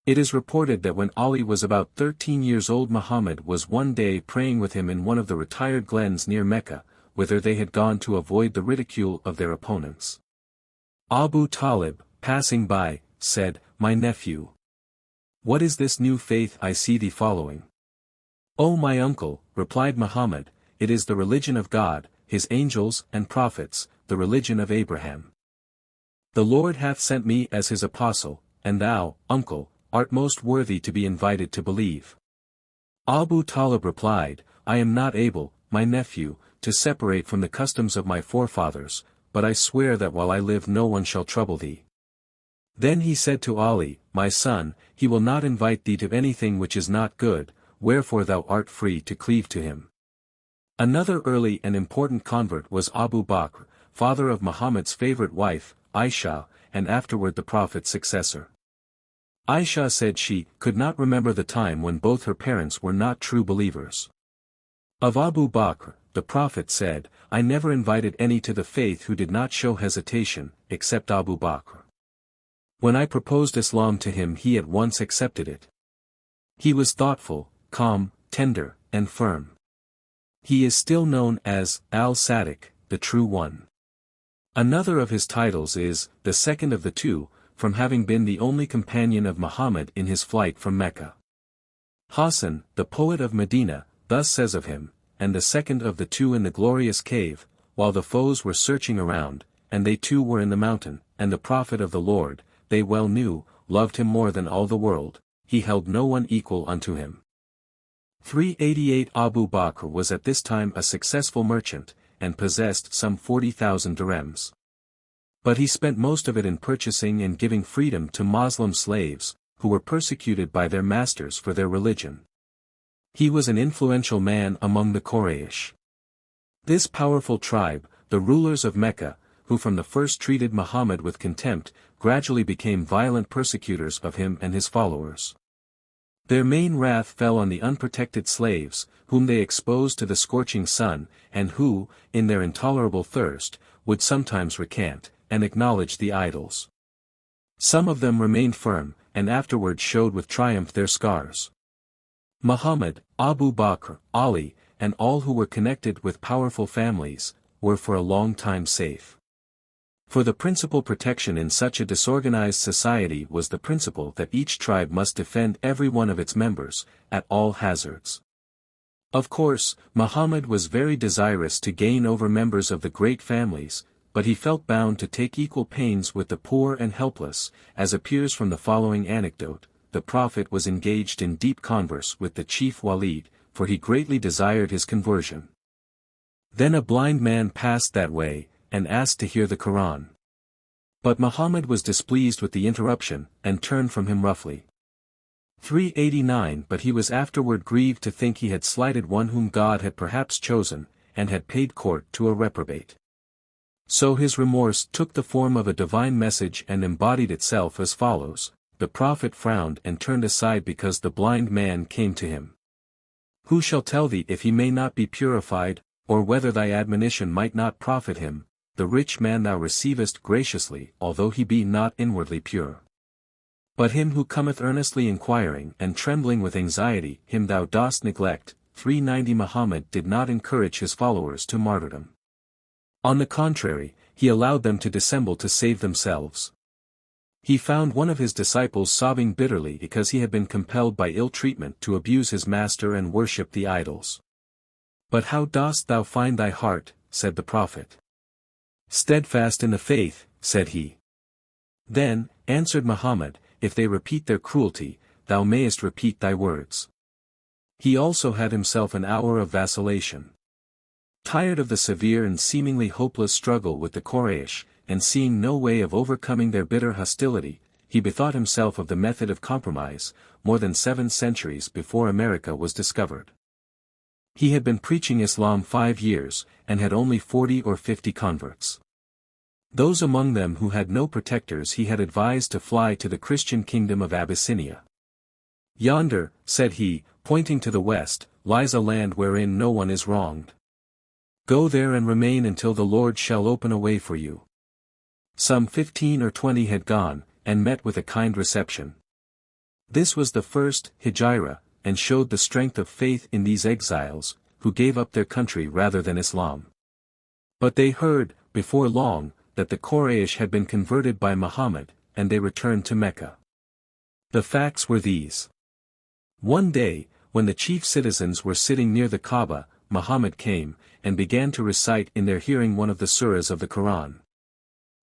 It is reported that when Ali was about 13 years old, Muhammad was one day praying with him in one of the retired glens near Mecca, whither they had gone to avoid the ridicule of their opponents. Abu Talib, passing by, said, "My nephew. What is this new faith I see thee following?" "O my uncle," replied Muhammad, "it is the religion of God, his angels and prophets, the religion of Abraham. The Lord hath sent me as his apostle, and thou, uncle, art most worthy to be invited to believe." Abu Talib replied, "I am not able, my nephew, to separate from the customs of my forefathers, but I swear that while I live no one shall trouble thee." Then he said to Ali, "My son, he will not invite thee to anything which is not good, wherefore thou art free to cleave to him." Another early and important convert was Abu Bakr, father of Muhammad's favorite wife, Aisha, and afterward the Prophet's successor. Aisha said she could not remember the time when both her parents were not true believers. Of Abu Bakr, the Prophet said, "I never invited any to the faith who did not show hesitation, except Abu Bakr. When I proposed Islam to him he at once accepted it. He was thoughtful, calm, tender, and firm. He is still known as Al-Sadiq, the True One." Another of his titles is, the second of the two, from having been the only companion of Muhammad in his flight from Mecca. Hassan, the poet of Medina, thus says of him, "And the second of the two in the glorious cave, while the foes were searching around, and they too were in the mountain, and the Prophet of the Lord, they well knew, loved him more than all the world, he held no one equal unto him." 388 Abu Bakr was at this time a successful merchant, and possessed some 40,000 dirhams. But he spent most of it in purchasing and giving freedom to Moslem slaves, who were persecuted by their masters for their religion. He was an influential man among the Quraysh. This powerful tribe, the rulers of Mecca, who from the first treated Muhammad with contempt, gradually became violent persecutors of him and his followers. Their main wrath fell on the unprotected slaves, whom they exposed to the scorching sun, and who, in their intolerable thirst, would sometimes recant, and acknowledge the idols. Some of them remained firm, and afterward showed with triumph their scars. Muhammad, Abu Bakr, Ali, and all who were connected with powerful families, were for a long time safe. For the principal protection in such a disorganized society was the principle that each tribe must defend every one of its members, at all hazards. Of course, Muhammad was very desirous to gain over members of the great families, but he felt bound to take equal pains with the poor and helpless, as appears from the following anecdote. The Prophet was engaged in deep converse with the chief Walid, for he greatly desired his conversion. Then a blind man passed that way, and asked to hear the Quran. But Muhammad was displeased with the interruption, and turned from him roughly. 389 But he was afterward grieved to think he had slighted one whom God had perhaps chosen, and had paid court to a reprobate. So his remorse took the form of a divine message and embodied itself as follows: the Prophet frowned and turned aside because the blind man came to him. Who shall tell thee if he may not be purified, or whether thy admonition might not profit him? The rich man thou receivest graciously, although he be not inwardly pure. But him who cometh earnestly inquiring and trembling with anxiety, him thou dost neglect. 390 Muhammad did not encourage his followers to martyrdom. On the contrary, he allowed them to dissemble to save themselves. He found one of his disciples sobbing bitterly because he had been compelled by ill treatment to abuse his master and worship the idols. "But how dost thou find thy heart?" said the Prophet. "Steadfast in the faith," said he. Then, answered Muhammad, "If they repeat their cruelty, thou mayest repeat thy words." He also had himself an hour of vacillation. Tired of the severe and seemingly hopeless struggle with the Quraysh, and seeing no way of overcoming their bitter hostility, he bethought himself of the method of compromise, more than 7 centuries before America was discovered. He had been preaching Islam 5 years, and had only 40 or 50 converts. Those among them who had no protectors he had advised to fly to the Christian kingdom of Abyssinia. Yonder, said he, pointing to the west, lies a land wherein no one is wronged. Go there and remain until the Lord shall open a way for you. Some 15 or 20 had gone, and met with a kind reception. This was the first Hijrah, and showed the strength of faith in these exiles, who gave up their country rather than Islam. But they heard, before long, that the Quraysh had been converted by Muhammad, and they returned to Mecca. The facts were these. One day, when the chief citizens were sitting near the Kaaba, Muhammad came, and began to recite in their hearing one of the surahs of the Quran.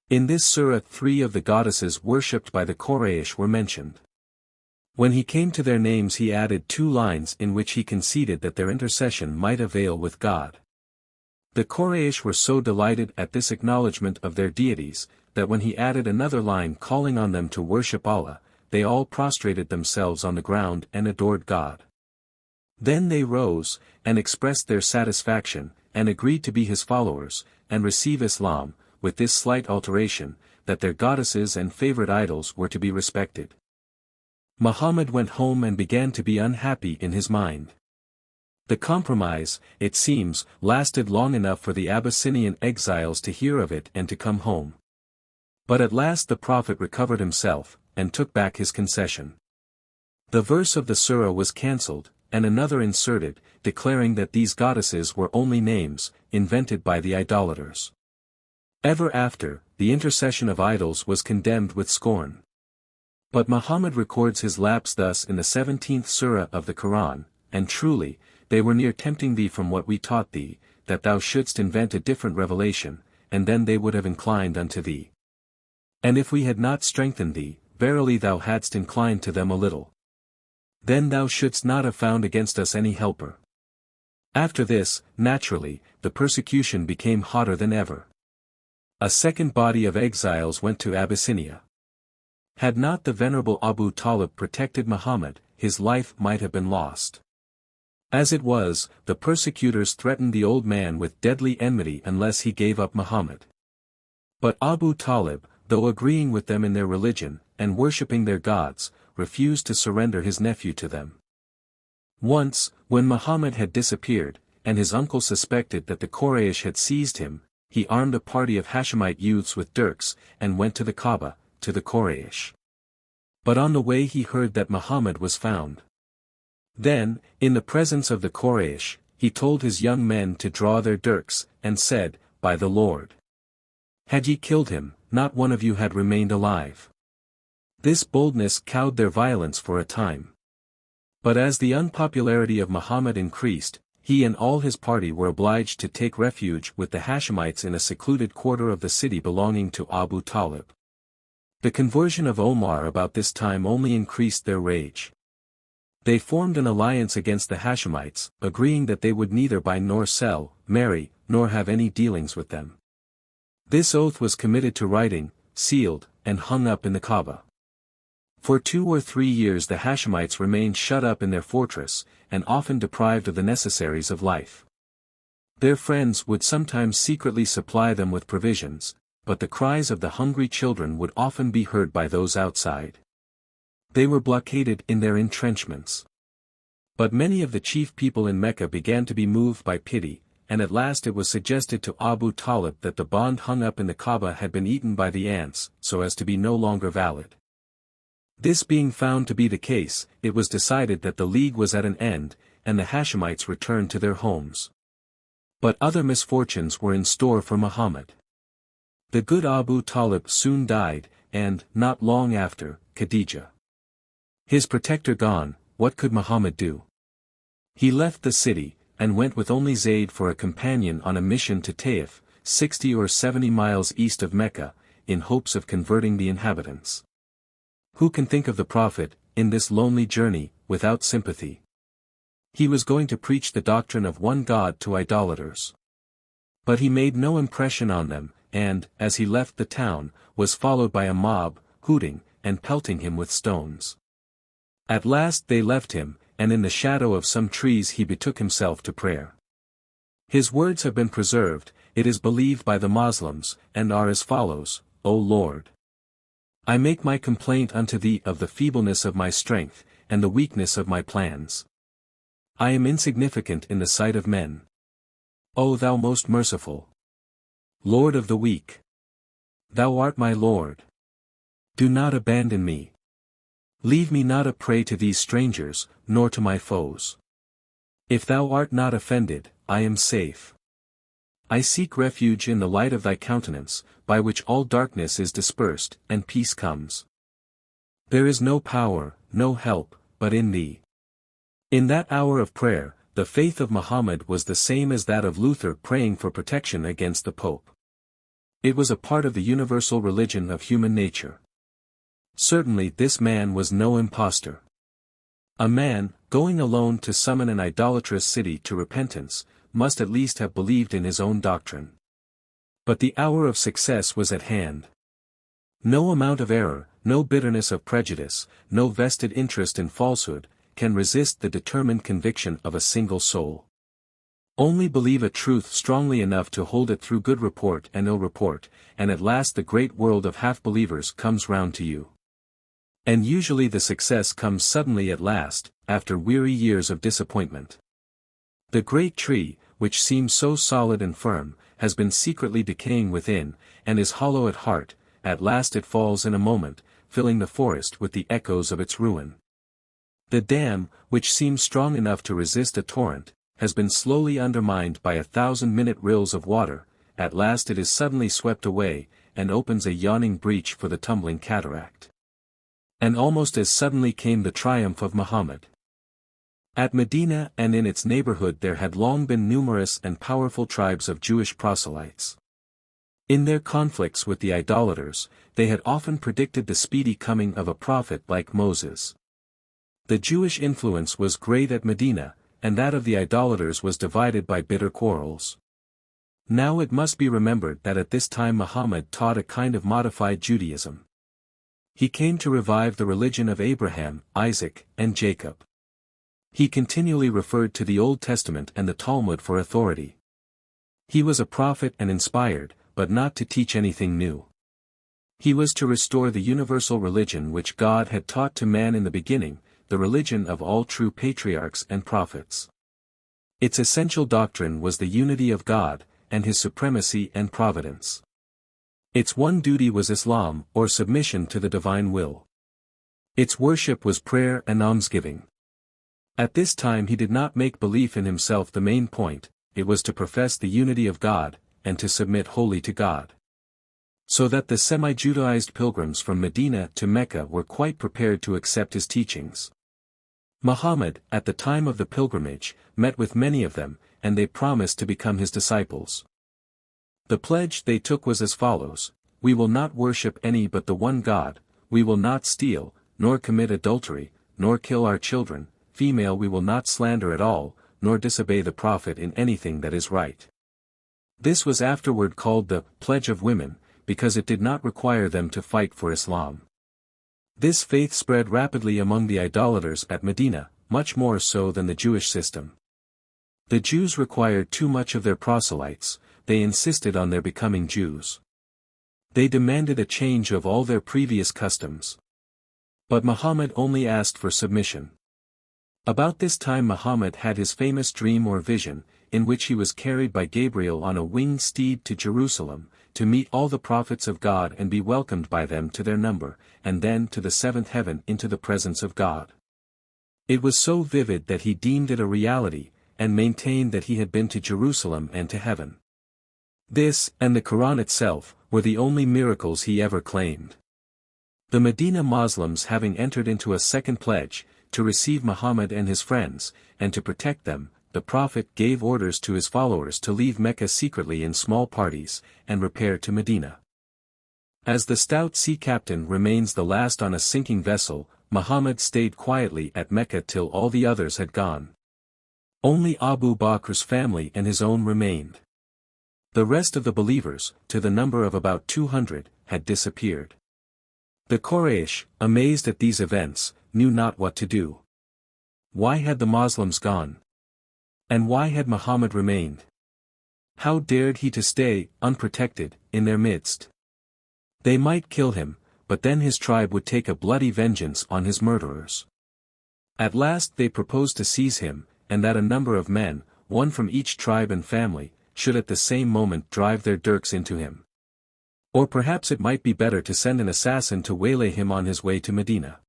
In this surah 3 of the goddesses worshipped by the Quraysh were mentioned. When he came to their names he added 2 lines in which he conceded that their intercession might avail with God. The Quraysh were so delighted at this acknowledgement of their deities, that when he added another line calling on them to worship Allah, they all prostrated themselves on the ground and adored God. Then they rose, and expressed their satisfaction, and agreed to be his followers, and receive Islam, with this slight alteration, that their goddesses and favorite idols were to be respected. Muhammad went home and began to be unhappy in his mind. The compromise, it seems, lasted long enough for the Abyssinian exiles to hear of it and to come home. But at last the Prophet recovered himself, and took back his concession. The verse of the surah was cancelled, and another inserted, declaring that these goddesses were only names, invented by the idolaters. Ever after, the intercession of idols was condemned with scorn. But Muhammad records his lapse thus in the 17th surah of the Quran, and truly, they were near tempting thee from what we taught thee, that thou shouldst invent a different revelation, and then they would have inclined unto thee. And if we had not strengthened thee, verily thou hadst inclined to them a little. Then thou shouldst not have found against us any helper. After this, naturally, the persecution became hotter than ever. A second body of exiles went to Abyssinia. Had not the venerable Abu Talib protected Muhammad, his life might have been lost. As it was, the persecutors threatened the old man with deadly enmity unless he gave up Muhammad. But Abu Talib, though agreeing with them in their religion, and worshipping their gods, refused to surrender his nephew to them. Once, when Muhammad had disappeared, and his uncle suspected that the Quraysh had seized him, he armed a party of Hashemite youths with dirks, and went to the Kaaba, to the Quraysh. But on the way he heard that Muhammad was found. Then, in the presence of the Quraysh, he told his young men to draw their dirks, and said, By the Lord! Had ye killed him, not one of you had remained alive. This boldness cowed their violence for a time. But as the unpopularity of Muhammad increased, he and all his party were obliged to take refuge with the Hashemites in a secluded quarter of the city belonging to Abu Talib. The conversion of Omar about this time only increased their rage. They formed an alliance against the Hashemites, agreeing that they would neither buy nor sell, marry, nor have any dealings with them. This oath was committed to writing, sealed, and hung up in the Kaaba. For 2 or 3 years the Hashemites remained shut up in their fortress, and often deprived of the necessaries of life. Their friends would sometimes secretly supply them with provisions, but the cries of the hungry children would often be heard by those outside. They were blockaded in their entrenchments. But many of the chief people in Mecca began to be moved by pity, and at last it was suggested to Abu Talib that the bond hung up in the Kaaba had been eaten by the ants, so as to be no longer valid. This being found to be the case, it was decided that the league was at an end, and the Hashemites returned to their homes. But other misfortunes were in store for Muhammad. The good Abu Talib soon died, and, not long after, Khadijah. His protector gone, what could Muhammad do? He left the city, and went with only Zayd for a companion on a mission to Taif, 60 or 70 miles east of Mecca, in hopes of converting the inhabitants. Who can think of the Prophet, in this lonely journey, without sympathy? He was going to preach the doctrine of one God to idolaters. But he made no impression on them, and, as he left the town, was followed by a mob, hooting, and pelting him with stones. At last they left him, and in the shadow of some trees he betook himself to prayer. His words have been preserved, it is believed by the Moslems, and are as follows, O Lord! I make my complaint unto thee of the feebleness of my strength, and the weakness of my plans. I am insignificant in the sight of men. O thou most merciful Lord of the weak! Thou art my Lord. Do not abandon me. Leave me not a prey to these strangers, nor to my foes. If thou art not offended, I am safe. I seek refuge in the light of thy countenance, by which all darkness is dispersed, and peace comes. There is no power, no help, but in thee. In that hour of prayer, the faith of Muhammad was the same as that of Luther praying for protection against the Pope. It was a part of the universal religion of human nature. Certainly this man was no impostor. A man, going alone to summon an idolatrous city to repentance, must at least have believed in his own doctrine. But the hour of success was at hand. No amount of error, no bitterness of prejudice, no vested interest in falsehood, can resist the determined conviction of a single soul. Only believe a truth strongly enough to hold it through good report and ill report, and at last the great world of half-believers comes round to you. And usually the success comes suddenly at last, after weary years of disappointment. The great tree, which seems so solid and firm, has been secretly decaying within, and is hollow at heart. At last it falls in a moment, filling the forest with the echoes of its ruin. The dam, which seems strong enough to resist a torrent, has been slowly undermined by 1,000-minute rills of water. At last it is suddenly swept away, and opens a yawning breach for the tumbling cataract. And almost as suddenly came the triumph of Muhammad. At Medina and in its neighborhood there had long been numerous and powerful tribes of Jewish proselytes. In their conflicts with the idolaters, they had often predicted the speedy coming of a prophet like Moses. The Jewish influence was great at Medina, and that of the idolaters was divided by bitter quarrels. Now it must be remembered that at this time Muhammad taught a kind of modified Judaism. He came to revive the religion of Abraham, Isaac, and Jacob. He continually referred to the Old Testament and the Talmud for authority. He was a prophet and inspired, but not to teach anything new. He was to restore the universal religion which God had taught to man in the beginning, the religion of all true patriarchs and prophets. Its essential doctrine was the unity of God, and his supremacy and providence. Its one duty was Islam, or submission to the divine will. Its worship was prayer and almsgiving. At this time he did not make belief in himself the main point, it was to profess the unity of God, and to submit wholly to God. So that the semi-Judaized pilgrims from Medina to Mecca were quite prepared to accept his teachings. Muhammad, at the time of the pilgrimage, met with many of them, and they promised to become his disciples. The pledge they took was as follows: we will not worship any but the one God, we will not steal, nor commit adultery, nor kill our children, female we will not slander at all, nor disobey the Prophet in anything that is right. This was afterward called the Pledge of Women, because it did not require them to fight for Islam. This faith spread rapidly among the idolaters at Medina, much more so than the Jewish system. The Jews required too much of their proselytes, they insisted on their becoming Jews. They demanded a change of all their previous customs. But Muhammad only asked for submission. About this time Muhammad had his famous dream or vision, in which he was carried by Gabriel on a winged steed to Jerusalem, to meet all the prophets of God and be welcomed by them to their number, and then to the seventh heaven into the presence of God. It was so vivid that he deemed it a reality, and maintained that he had been to Jerusalem and to heaven. This, and the Quran itself, were the only miracles he ever claimed. The Medina Muslims having entered into a second pledge, to receive Muhammad and his friends, and to protect them, the Prophet gave orders to his followers to leave Mecca secretly in small parties, and repair to Medina. As the stout sea captain remains the last on a sinking vessel, Muhammad stayed quietly at Mecca till all the others had gone. Only Abu Bakr's family and his own remained. The rest of the believers, to the number of about 200, had disappeared. The Quraysh, amazed at these events, knew not what to do. Why had the Moslems gone? And why had Muhammad remained? How dared he to stay, unprotected, in their midst? They might kill him, but then his tribe would take a bloody vengeance on his murderers. At last they proposed to seize him, and that a number of men, one from each tribe and family, should at the same moment drive their dirks into him. Or perhaps it might be better to send an assassin to waylay him on his way to Medina.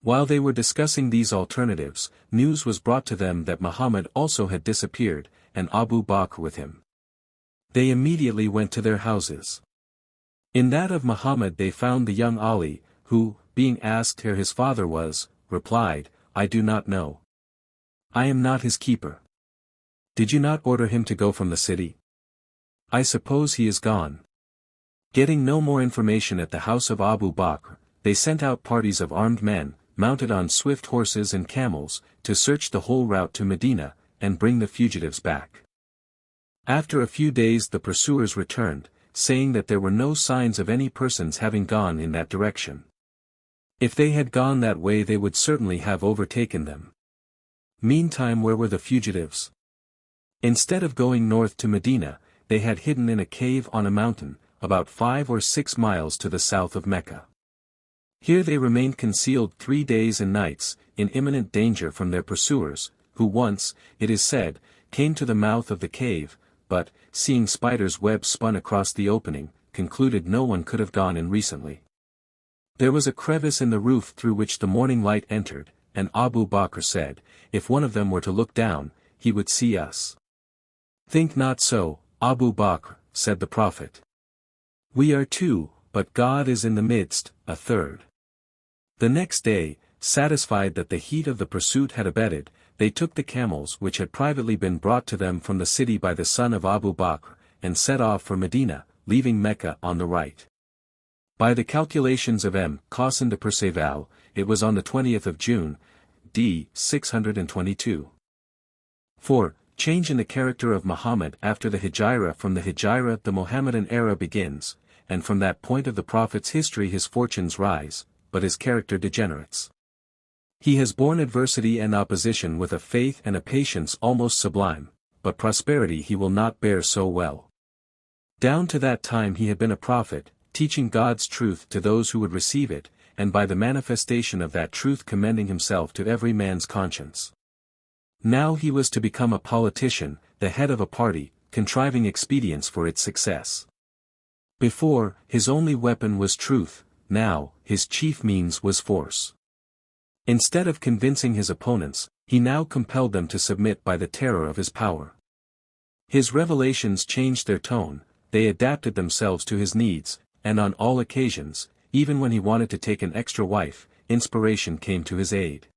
While they were discussing these alternatives, news was brought to them that Muhammad also had disappeared, and Abu Bakr with him. They immediately went to their houses. In that of Muhammad they found the young Ali, who, being asked where his father was, replied, "I do not know. I am not his keeper. Did you not order him to go from the city? I suppose he is gone." Getting no more information at the house of Abu Bakr, they sent out parties of armed men, mounted on swift horses and camels, to search the whole route to Medina, and bring the fugitives back. After a few days the pursuers returned, saying that there were no signs of any persons having gone in that direction. If they had gone that way they would certainly have overtaken them. Meantime, where were the fugitives? Instead of going north to Medina, they had hidden in a cave on a mountain, about 5 or 6 miles to the south of Mecca. Here they remained concealed 3 days and nights, in imminent danger from their pursuers, who once, it is said, came to the mouth of the cave, but, seeing spiders' webs spun across the opening, concluded no one could have gone in recently. There was a crevice in the roof through which the morning light entered, and Abu Bakr said, "If one of them were to look down, he would see us." "Think not so, Abu Bakr," said the Prophet. "We are 2, but God is in the midst, a 3rd. The next day, satisfied that the heat of the pursuit had abated, they took the camels which had privately been brought to them from the city by the son of Abu Bakr, and set off for Medina, leaving Mecca on the right. By the calculations of M. Cossin de Perceval, it was on the 20th of June, d. 622. 4. Change in the character of Muhammad after the Hijrah. From the Hijrah the Mohammedan era begins, and from that point of the Prophet's history his fortunes rise, but his character degenerates. He has borne adversity and opposition with a faith and a patience almost sublime, but prosperity he will not bear so well. Down to that time he had been a prophet, teaching God's truth to those who would receive it, and by the manifestation of that truth commending himself to every man's conscience. Now he was to become a politician, the head of a party, contriving expedients for its success. Before, his only weapon was truth, now, his chief means was force. Instead of convincing his opponents, he now compelled them to submit by the terror of his power. His revelations changed their tone, they adapted themselves to his needs, and on all occasions, even when he wanted to take an extra wife, inspiration came to his aid.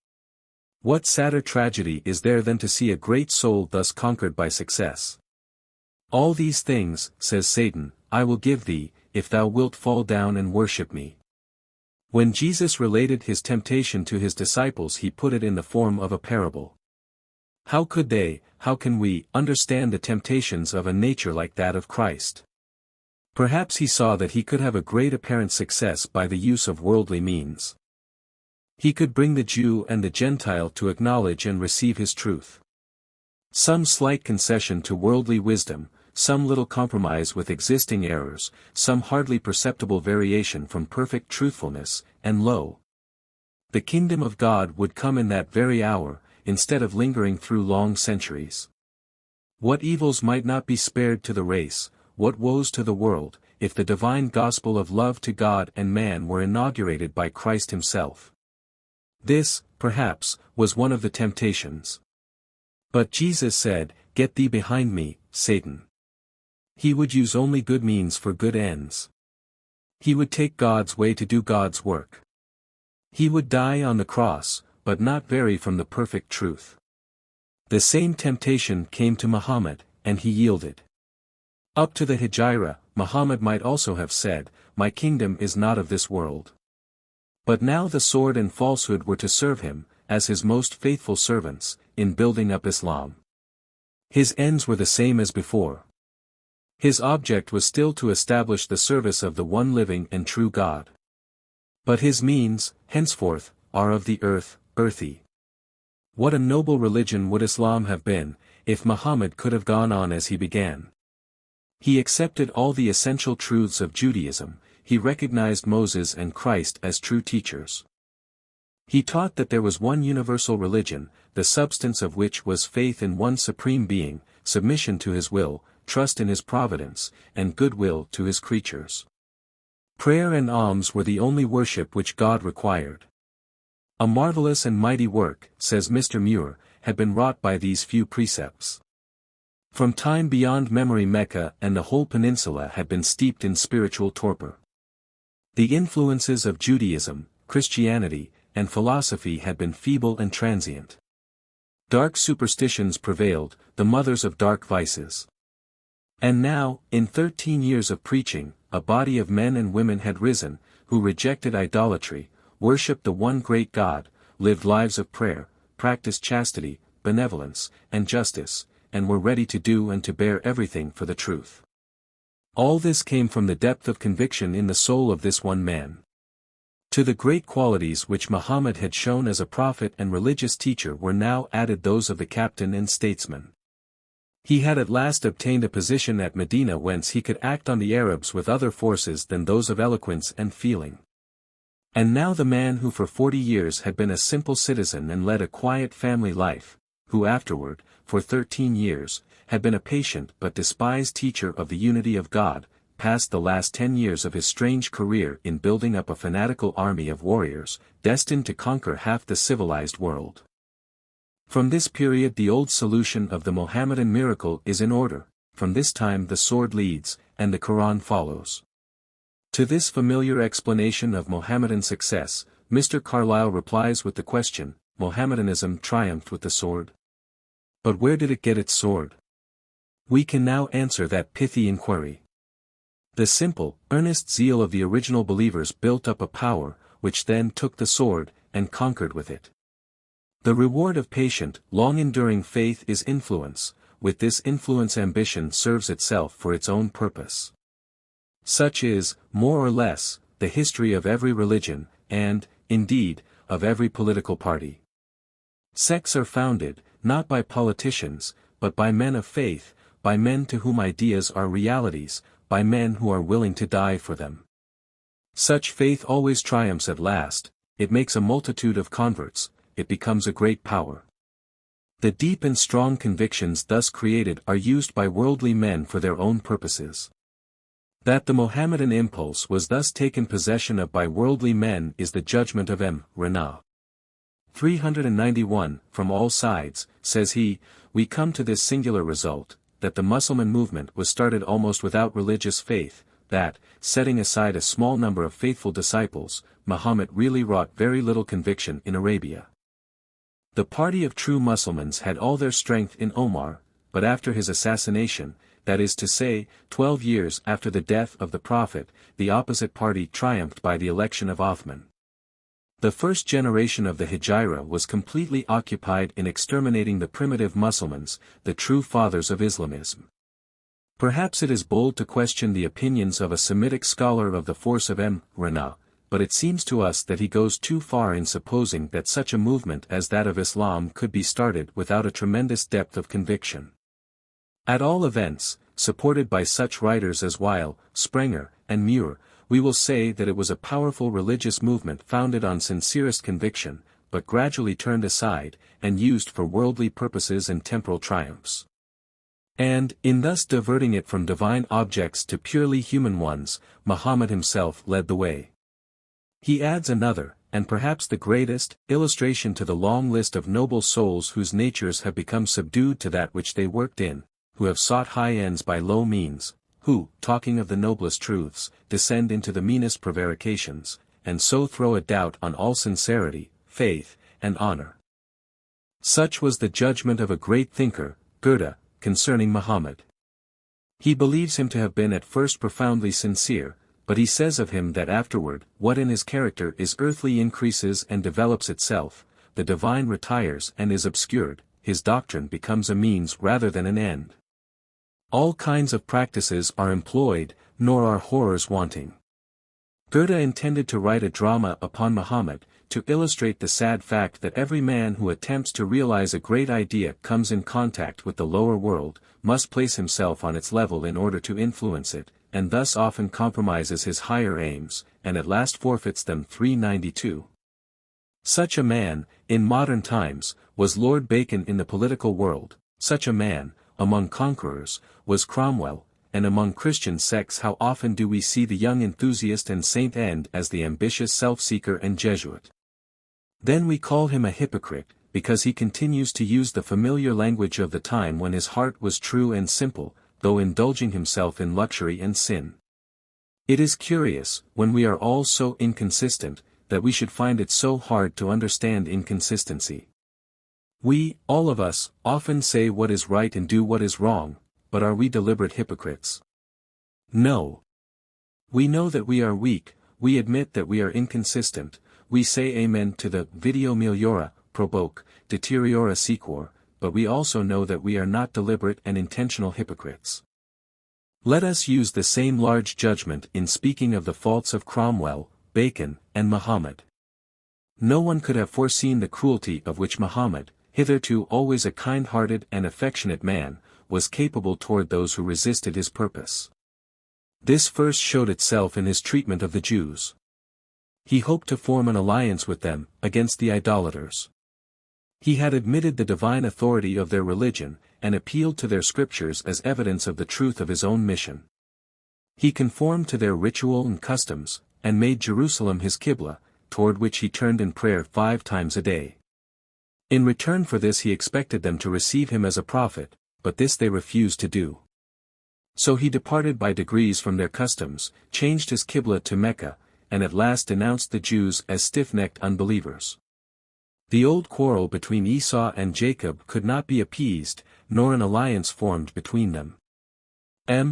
What sadder tragedy is there than to see a great soul thus conquered by success? "All these things," says Satan, "I will give thee, if thou wilt fall down and worship me." When Jesus related his temptation to his disciples he put it in the form of a parable. How can we, understand the temptations of a nature like that of Christ? Perhaps he saw that he could have a great apparent success by the use of worldly means. He could bring the Jew and the Gentile to acknowledge and receive his truth. Some slight concession to worldly wisdom, some little compromise with existing errors, some hardly perceptible variation from perfect truthfulness, and lo! the kingdom of God would come in that very hour, instead of lingering through long centuries. What evils might not be spared to the race, what woes to the world, if the divine gospel of love to God and man were inaugurated by Christ himself. This, perhaps, was one of the temptations. But Jesus said, "Get thee behind me, Satan." He would use only good means for good ends. He would take God's way to do God's work. He would die on the cross, but not vary from the perfect truth. The same temptation came to Muhammad, and he yielded. Up to the Hijrah, Muhammad might also have said, "My kingdom is not of this world." But now the sword and falsehood were to serve him, as his most faithful servants, in building up Islam. His ends were the same as before. His object was still to establish the service of the one living and true God. But his means, henceforth, are of the earthy. What a noble religion would Islam have been, if Muhammad could have gone on as he began. He accepted all the essential truths of Judaism, he recognized Moses and Christ as true teachers. He taught that there was one universal religion, the substance of which was faith in one supreme being, submission to his will, trust in his providence, and goodwill to his creatures. Prayer and alms were the only worship which God required. A marvelous and mighty work, says Mr. Muir, had been wrought by these few precepts. From time beyond memory Mecca and the whole peninsula had been steeped in spiritual torpor. The influences of Judaism, Christianity, and philosophy had been feeble and transient. Dark superstitions prevailed, the mothers of dark vices. And now, in 13 years of preaching, a body of men and women had risen, who rejected idolatry, worshipped the one great God, lived lives of prayer, practiced chastity, benevolence, and justice, and were ready to do and to bear everything for the truth. All this came from the depth of conviction in the soul of this one man. To the great qualities which Muhammad had shown as a prophet and religious teacher were now added those of the captain and statesman. He had at last obtained a position at Medina whence he could act on the Arabs with other forces than those of eloquence and feeling. And now the man who for 40 years had been a simple citizen and led a quiet family life, who afterward, for 13 years, had been a patient but despised teacher of the unity of God, passed the last 10 years of his strange career in building up a fanatical army of warriors, destined to conquer half the civilized world. From this period the old solution of the Mohammedan miracle is in order, from this time the sword leads, and the Quran follows. To this familiar explanation of Mohammedan success, Mr. Carlyle replies with the question, Mohammedanism triumphed with the sword? But where did it get its sword? We can now answer that pithy inquiry. The simple, earnest zeal of the original believers built up a power, which then took the sword, and conquered with it. The reward of patient, long-enduring faith is influence, with this influence ambition serves itself for its own purpose. Such is, more or less, the history of every religion, and, indeed, of every political party. Sects are founded, not by politicians, but by men of faith, by men to whom ideas are realities, by men who are willing to die for them. Such faith always triumphs at last, it makes a multitude of converts, it becomes a great power. The deep and strong convictions thus created are used by worldly men for their own purposes. That the Mohammedan impulse was thus taken possession of by worldly men is the judgment of M. Renan. 391, from all sides, says he, we come to this singular result, that the Mussulman movement was started almost without religious faith, that, setting aside a small number of faithful disciples, Muhammad really wrought very little conviction in Arabia. The party of true Mussulmans had all their strength in Omar, but after his assassination, that is to say, 12 years after the death of the Prophet, the opposite party triumphed by the election of Othman. The first generation of the Hijra was completely occupied in exterminating the primitive Mussulmans, the true fathers of Islamism. Perhaps it is bold to question the opinions of a Semitic scholar of the force of M. Renan, but it seems to us that he goes too far in supposing that such a movement as that of Islam could be started without a tremendous depth of conviction. At all events, supported by such writers as Weil, Sprenger, and Muir, we will say that it was a powerful religious movement founded on sincerest conviction, but gradually turned aside, and used for worldly purposes and temporal triumphs. And, in thus diverting it from divine objects to purely human ones, Muhammad himself led the way. He adds another, and perhaps the greatest, illustration to the long list of noble souls whose natures have become subdued to that which they worked in, who have sought high ends by low means, who, talking of the noblest truths, descend into the meanest prevarications, and so throw a doubt on all sincerity, faith, and honor. Such was the judgment of a great thinker, Goethe, concerning Muhammad. He believes him to have been at first profoundly sincere, but he says of him that afterward, what in his character is earthly increases and develops itself, the divine retires and is obscured, his doctrine becomes a means rather than an end. All kinds of practices are employed, nor are horrors wanting. Goethe intended to write a drama upon Muhammad, to illustrate the sad fact that every man who attempts to realize a great idea comes in contact with the lower world, must place himself on its level in order to influence it, and thus often compromises his higher aims, and at last forfeits them. 392. Such a man, in modern times, was Lord Bacon in the political world. Such a man, among conquerors, was Cromwell, and among Christian sects how often do we see the young enthusiast and saint end as the ambitious self-seeker and Jesuit. Then we call him a hypocrite, because he continues to use the familiar language of the time when his heart was true and simple, though indulging himself in luxury and sin. It is curious, when we are all so inconsistent, that we should find it so hard to understand inconsistency. We, all of us, often say what is right and do what is wrong, but are we deliberate hypocrites? No. We know that we are weak, we admit that we are inconsistent, we say amen to the video meliora, provoke, deteriora sequor, but we also know that we are not deliberate and intentional hypocrites. Let us use the same large judgment in speaking of the faults of Cromwell, Bacon, and Muhammad. No one could have foreseen the cruelty of which Muhammad, hitherto always a kind-hearted and affectionate man, was capable toward those who resisted his purpose. This first showed itself in his treatment of the Jews. He hoped to form an alliance with them, against the idolaters. He had admitted the divine authority of their religion, and appealed to their scriptures as evidence of the truth of his own mission. He conformed to their ritual and customs, and made Jerusalem his Qibla, toward which he turned in prayer 5 times a day. In return for this he expected them to receive him as a prophet, but this they refused to do. So he departed by degrees from their customs, changed his Qibla to Mecca, and at last denounced the Jews as stiff-necked unbelievers. The old quarrel between Esau and Jacob could not be appeased, nor an alliance formed between them.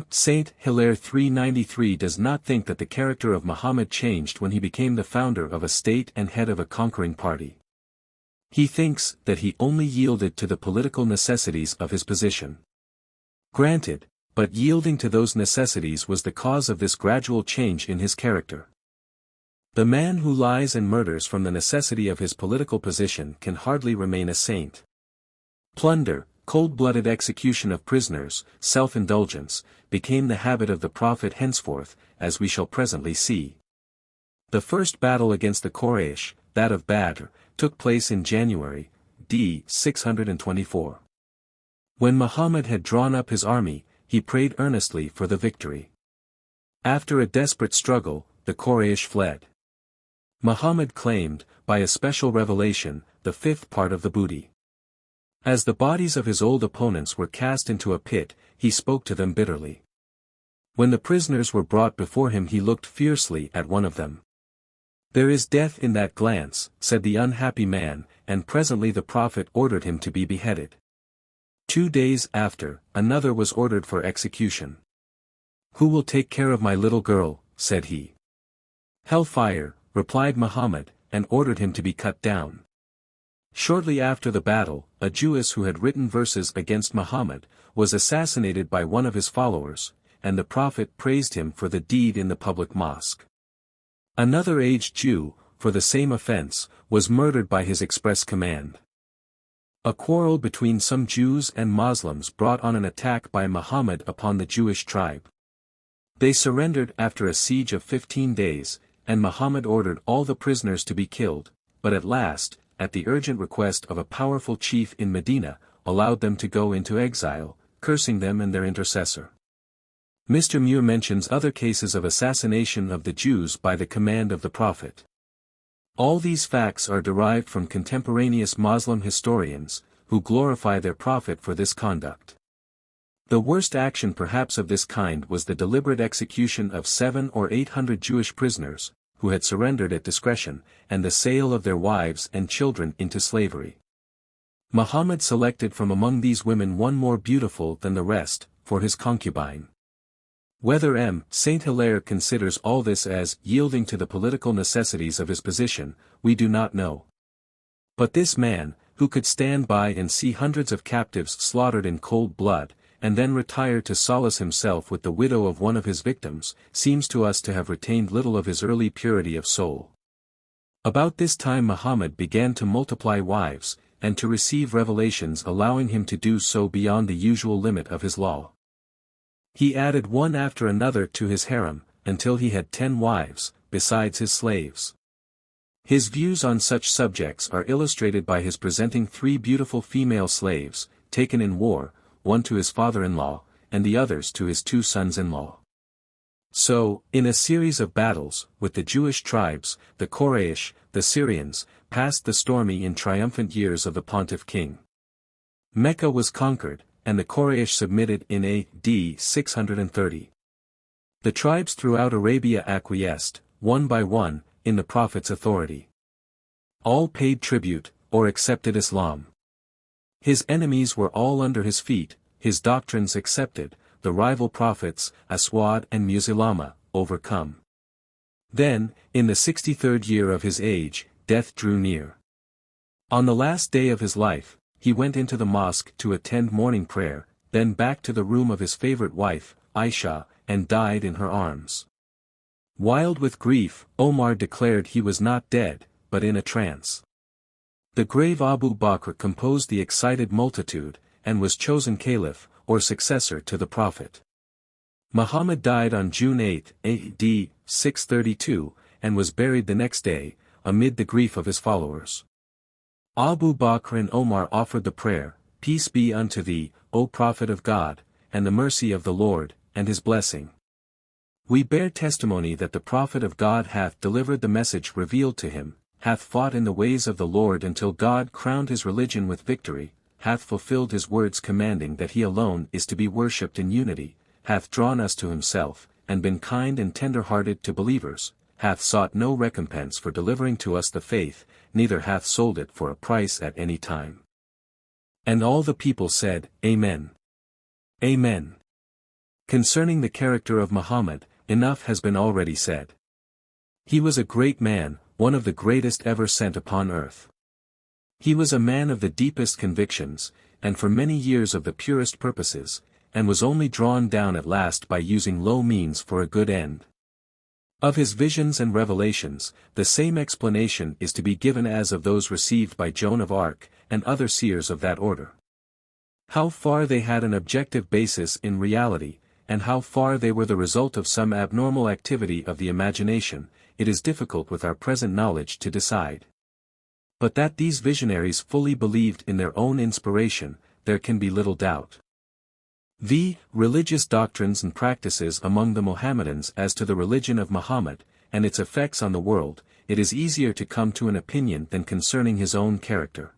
Saint Hilaire 393 does not think that the character of Muhammad changed when he became the founder of a state and head of a conquering party. He thinks that he only yielded to the political necessities of his position. Granted, but yielding to those necessities was the cause of this gradual change in his character. The man who lies and murders from the necessity of his political position can hardly remain a saint. Plunder, cold-blooded execution of prisoners, self-indulgence, became the habit of the prophet henceforth, as we shall presently see. The first battle against the Quraysh, that of Badr, took place in January, d. 624. When Muhammad had drawn up his army, he prayed earnestly for the victory. After a desperate struggle, the Quraysh fled. Muhammad claimed, by a special revelation, the 5th part of the booty. As the bodies of his old opponents were cast into a pit, he spoke to them bitterly. When the prisoners were brought before him he looked fiercely at one of them. "There is death in that glance," said the unhappy man, and presently the prophet ordered him to be beheaded. 2 days after, another was ordered for execution. "Who will take care of my little girl?" said he. "Hellfire," replied Muhammad, and ordered him to be cut down. Shortly after the battle, a Jewess who had written verses against Muhammad, was assassinated by one of his followers, and the prophet praised him for the deed in the public mosque. Another aged Jew, for the same offense, was murdered by his express command. A quarrel between some Jews and Moslems brought on an attack by Muhammad upon the Jewish tribe. They surrendered after a siege of 15 days, and Muhammad ordered all the prisoners to be killed, but at last, at the urgent request of a powerful chief in Medina, allowed them to go into exile, cursing them and their intercessor. Mr. Muir mentions other cases of assassination of the Jews by the command of the Prophet. All these facts are derived from contemporaneous Muslim historians, who glorify their Prophet for this conduct. The worst action perhaps of this kind was the deliberate execution of 700 or 800 Jewish prisoners, who had surrendered at discretion, and the sale of their wives and children into slavery. Muhammad selected from among these women one more beautiful than the rest, for his concubine. Whether Saint Hilaire considers all this as yielding to the political necessities of his position, we do not know. But this man, who could stand by and see hundreds of captives slaughtered in cold blood, and then retire to solace himself with the widow of one of his victims, seems to us to have retained little of his early purity of soul. About this time Muhammad began to multiply wives, and to receive revelations allowing him to do so beyond the usual limit of his law. He added one after another to his harem, until he had 10 wives, besides his slaves. His views on such subjects are illustrated by his presenting 3 beautiful female slaves, taken in war, one to his father-in-law, and the others to his 2 sons-in-law. So, in a series of battles, with the Jewish tribes, the Quraysh, the Syrians, passed the stormy and triumphant years of the Pontiff king. Mecca was conquered, and the Quraysh submitted in A.D. 630. The tribes throughout Arabia acquiesced, one by one, in the Prophet's authority. All paid tribute, or accepted Islam. His enemies were all under his feet, his doctrines accepted, the rival prophets, Aswad and Musaylama, overcome. Then, in the 63rd year of his age, death drew near. On the last day of his life, he went into the mosque to attend morning prayer, then back to the room of his favorite wife, Aisha, and died in her arms. Wild with grief, Omar declared he was not dead, but in a trance. The grave Abu Bakr composed the excited multitude, and was chosen caliph, or successor to the Prophet. Muhammad died on June 8, A.D. 632, and was buried the next day, amid the grief of his followers. Abu Bakr and Omar offered the prayer, "Peace be unto thee, O Prophet of God, and the mercy of the Lord, and his blessing. We bear testimony that the Prophet of God hath delivered the message revealed to him, hath fought in the ways of the Lord until God crowned his religion with victory, hath fulfilled his words commanding that he alone is to be worshipped in unity, hath drawn us to himself, and been kind and tender-hearted to believers, hath sought no recompense for delivering to us the faith, neither hath sold it for a price at any time." And all the people said, Amen. Amen. Concerning the character of Muhammad, enough has been already said. He was a great man, one of the greatest ever sent upon earth. He was a man of the deepest convictions, and for many years of the purest purposes, and was only drawn down at last by using low means for a good end. Of his visions and revelations, the same explanation is to be given as of those received by Joan of Arc, and other seers of that order. How far they had an objective basis in reality, and how far they were the result of some abnormal activity of the imagination, it is difficult with our present knowledge to decide. But that these visionaries fully believed in their own inspiration, there can be little doubt. The religious doctrines and practices among the Mohammedans as to the religion of Muhammad, and its effects on the world, it is easier to come to an opinion than concerning his own character.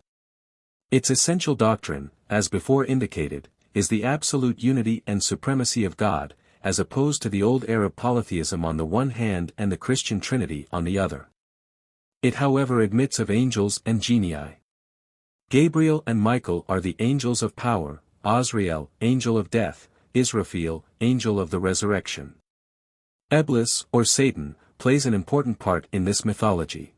Its essential doctrine, as before indicated, is the absolute unity and supremacy of God, as opposed to the old Arab polytheism on the one hand and the Christian Trinity on the other. It however admits of angels and genii. Gabriel and Michael are the angels of power, Azrael, angel of death, Israfil, angel of the resurrection. Eblis, or Satan, plays an important part in this mythology.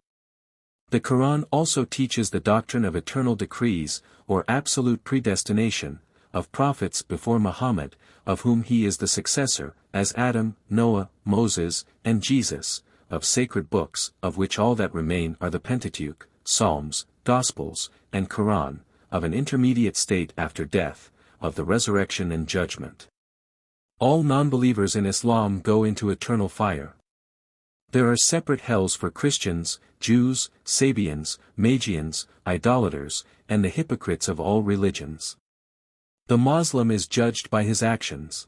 The Quran also teaches the doctrine of eternal decrees, or absolute predestination, of prophets before Muhammad, of whom he is the successor, as Adam, Noah, Moses, and Jesus, of sacred books, of which all that remain are the Pentateuch, Psalms, Gospels, and Quran, of an intermediate state after death, of the resurrection and judgment. All non-believers in Islam go into eternal fire. There are separate hells for Christians, Jews, Sabians, Magians, idolaters, and the hypocrites of all religions. The Muslim is judged by his actions.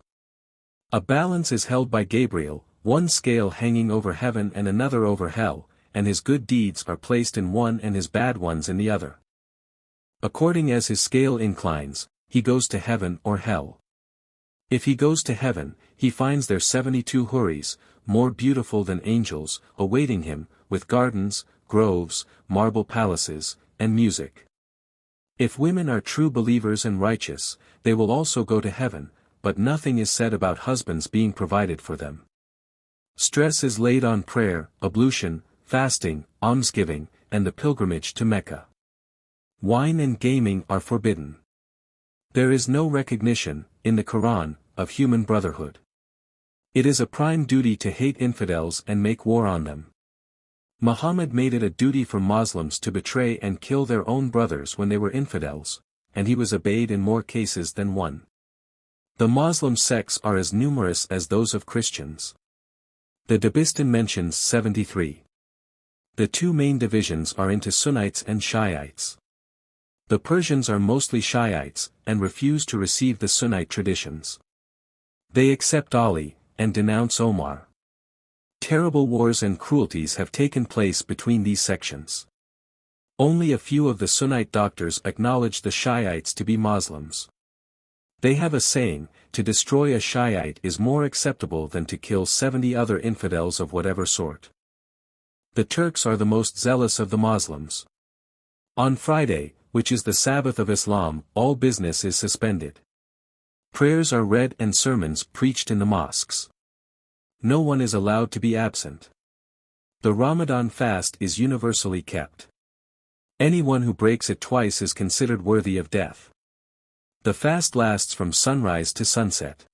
A balance is held by Gabriel, one scale hanging over heaven and another over hell, and his good deeds are placed in one and his bad ones in the other. According as his scale inclines, he goes to heaven or hell. If he goes to heaven, he finds there 72 houris, more beautiful than angels, awaiting him, with gardens, groves, marble palaces, and music. If women are true believers and righteous, they will also go to heaven, but nothing is said about husbands being provided for them. Stress is laid on prayer, ablution, fasting, almsgiving, and the pilgrimage to Mecca. Wine and gaming are forbidden. There is no recognition, in the Quran, of human brotherhood. It is a prime duty to hate infidels and make war on them. Muhammad made it a duty for Muslims to betray and kill their own brothers when they were infidels, and he was obeyed in more cases than one. The Muslim sects are as numerous as those of Christians. The Dabistan mentions 73. The two main divisions are into Sunnites and Shiites. The Persians are mostly Shiites, and refuse to receive the Sunnite traditions. They accept Ali, and denounce Omar. Terrible wars and cruelties have taken place between these sections. Only a few of the Sunnite doctors acknowledge the Shiites to be Muslims. They have a saying, to destroy a Shiite is more acceptable than to kill 70 other infidels of whatever sort. The Turks are the most zealous of the Muslims. On Friday, which is the Sabbath of Islam, all business is suspended. Prayers are read and sermons preached in the mosques. No one is allowed to be absent. The Ramadan fast is universally kept. Anyone who breaks it twice is considered worthy of death. The fast lasts from sunrise to sunset.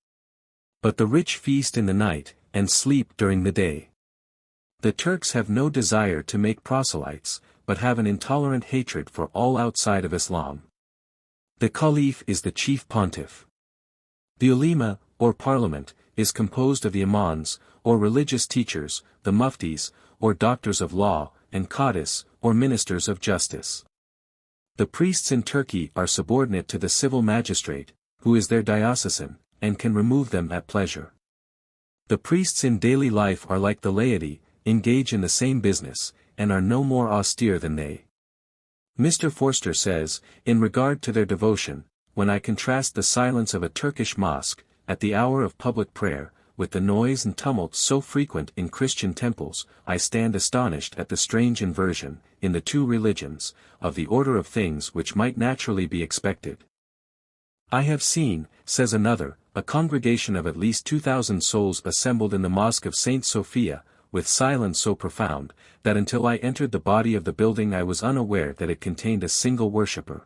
But the rich feast in the night, and sleep during the day. The Turks have no desire to make proselytes, but have an intolerant hatred for all outside of Islam. The Caliph is the chief pontiff. The ulema, or parliament, is composed of the imams, or religious teachers, the muftis, or doctors of law, and qadis, or ministers of justice. The priests in Turkey are subordinate to the civil magistrate, who is their diocesan, and can remove them at pleasure. The priests in daily life are like the laity, engage in the same business, and are no more austere than they. Mr. Forster says, in regard to their devotion, when I contrast the silence of a Turkish mosque, at the hour of public prayer, with the noise and tumult so frequent in Christian temples, I stand astonished at the strange inversion, in the two religions, of the order of things which might naturally be expected. I have seen, says another, a congregation of at least 2,000 souls assembled in the mosque of Saint Sophia, with silence so profound, that until I entered the body of the building I was unaware that it contained a single worshipper.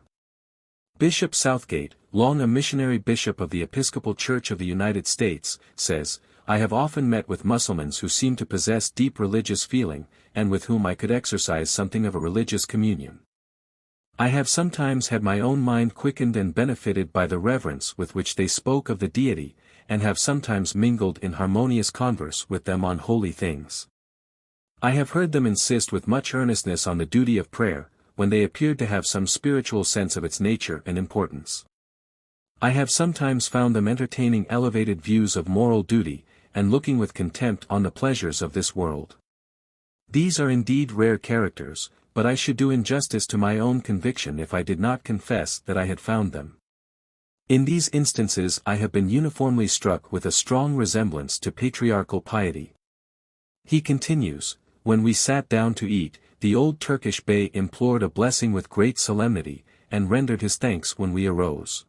Bishop Southgate, long a missionary bishop of the Episcopal Church of the United States, says, I have often met with Mussulmans who seem to possess deep religious feeling, and with whom I could exercise something of a religious communion. I have sometimes had my own mind quickened and benefited by the reverence with which they spoke of the deity, and have sometimes mingled in harmonious converse with them on holy things. I have heard them insist with much earnestness on the duty of prayer, when they appeared to have some spiritual sense of its nature and importance. I have sometimes found them entertaining elevated views of moral duty, and looking with contempt on the pleasures of this world. These are indeed rare characters, but I should do injustice to my own conviction if I did not confess that I had found them. In these instances I have been uniformly struck with a strong resemblance to patriarchal piety. He continues, when we sat down to eat, the old Turkish bey implored a blessing with great solemnity, and rendered his thanks when we arose.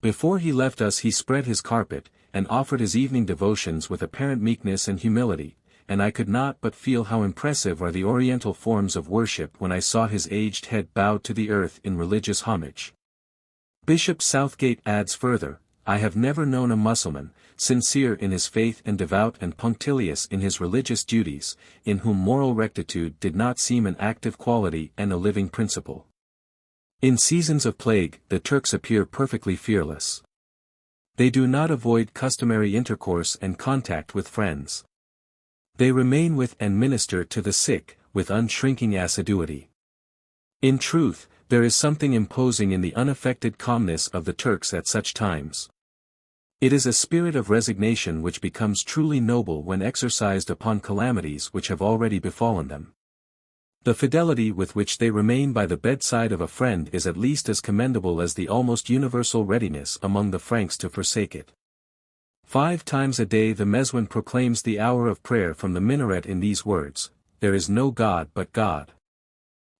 Before he left us he spread his carpet, and offered his evening devotions with apparent meekness and humility, and I could not but feel how impressive are the oriental forms of worship when I saw his aged head bowed to the earth in religious homage. Bishop Southgate adds further, I have never known a Mussulman, sincere in his faith and devout and punctilious in his religious duties, in whom moral rectitude did not seem an active quality and a living principle. In seasons of plague, the Turks appear perfectly fearless. They do not avoid customary intercourse and contact with friends. They remain with and minister to the sick, with unshrinking assiduity. In truth, there is something imposing in the unaffected calmness of the Turks at such times. It is a spirit of resignation which becomes truly noble when exercised upon calamities which have already befallen them. The fidelity with which they remain by the bedside of a friend is at least as commendable as the almost universal readiness among the Franks to forsake it. 5 times a day the Mezwin proclaims the hour of prayer from the minaret in these words, there is no God but God.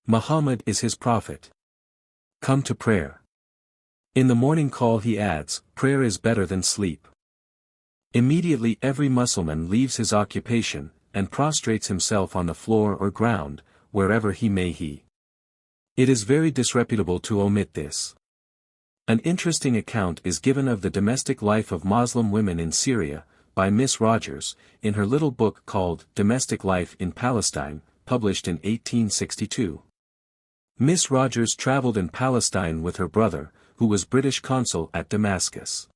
Muhammad is his prophet. Come to prayer. In the morning call he adds, prayer is better than sleep. Immediately every Mussulman leaves his occupation, and prostrates himself on the floor or ground, wherever he may he. It is very disreputable to omit this. An interesting account is given of the domestic life of Muslim women in Syria, by Miss Rogers, in her little book called Domestic Life in Palestine, published in 1862. Miss Rogers traveled in Palestine with her brother, who was British consul at Damascus.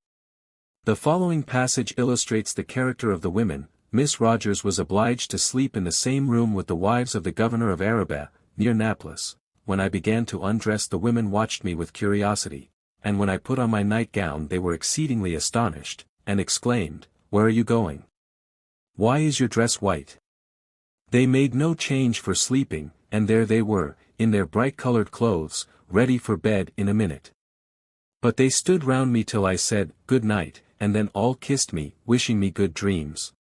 The following passage illustrates the character of the women, Miss Rogers was obliged to sleep in the same room with the wives of the governor of Arabia, near Naples. When I began to undress, the women watched me with curiosity, and when I put on my nightgown they were exceedingly astonished, and exclaimed, "Where are you going? Why is your dress white?" They made no change for sleeping, and there they were, in their bright-colored clothes, ready for bed in a minute. But they stood round me till I said, "Good night," and then all kissed me, wishing me good dreams.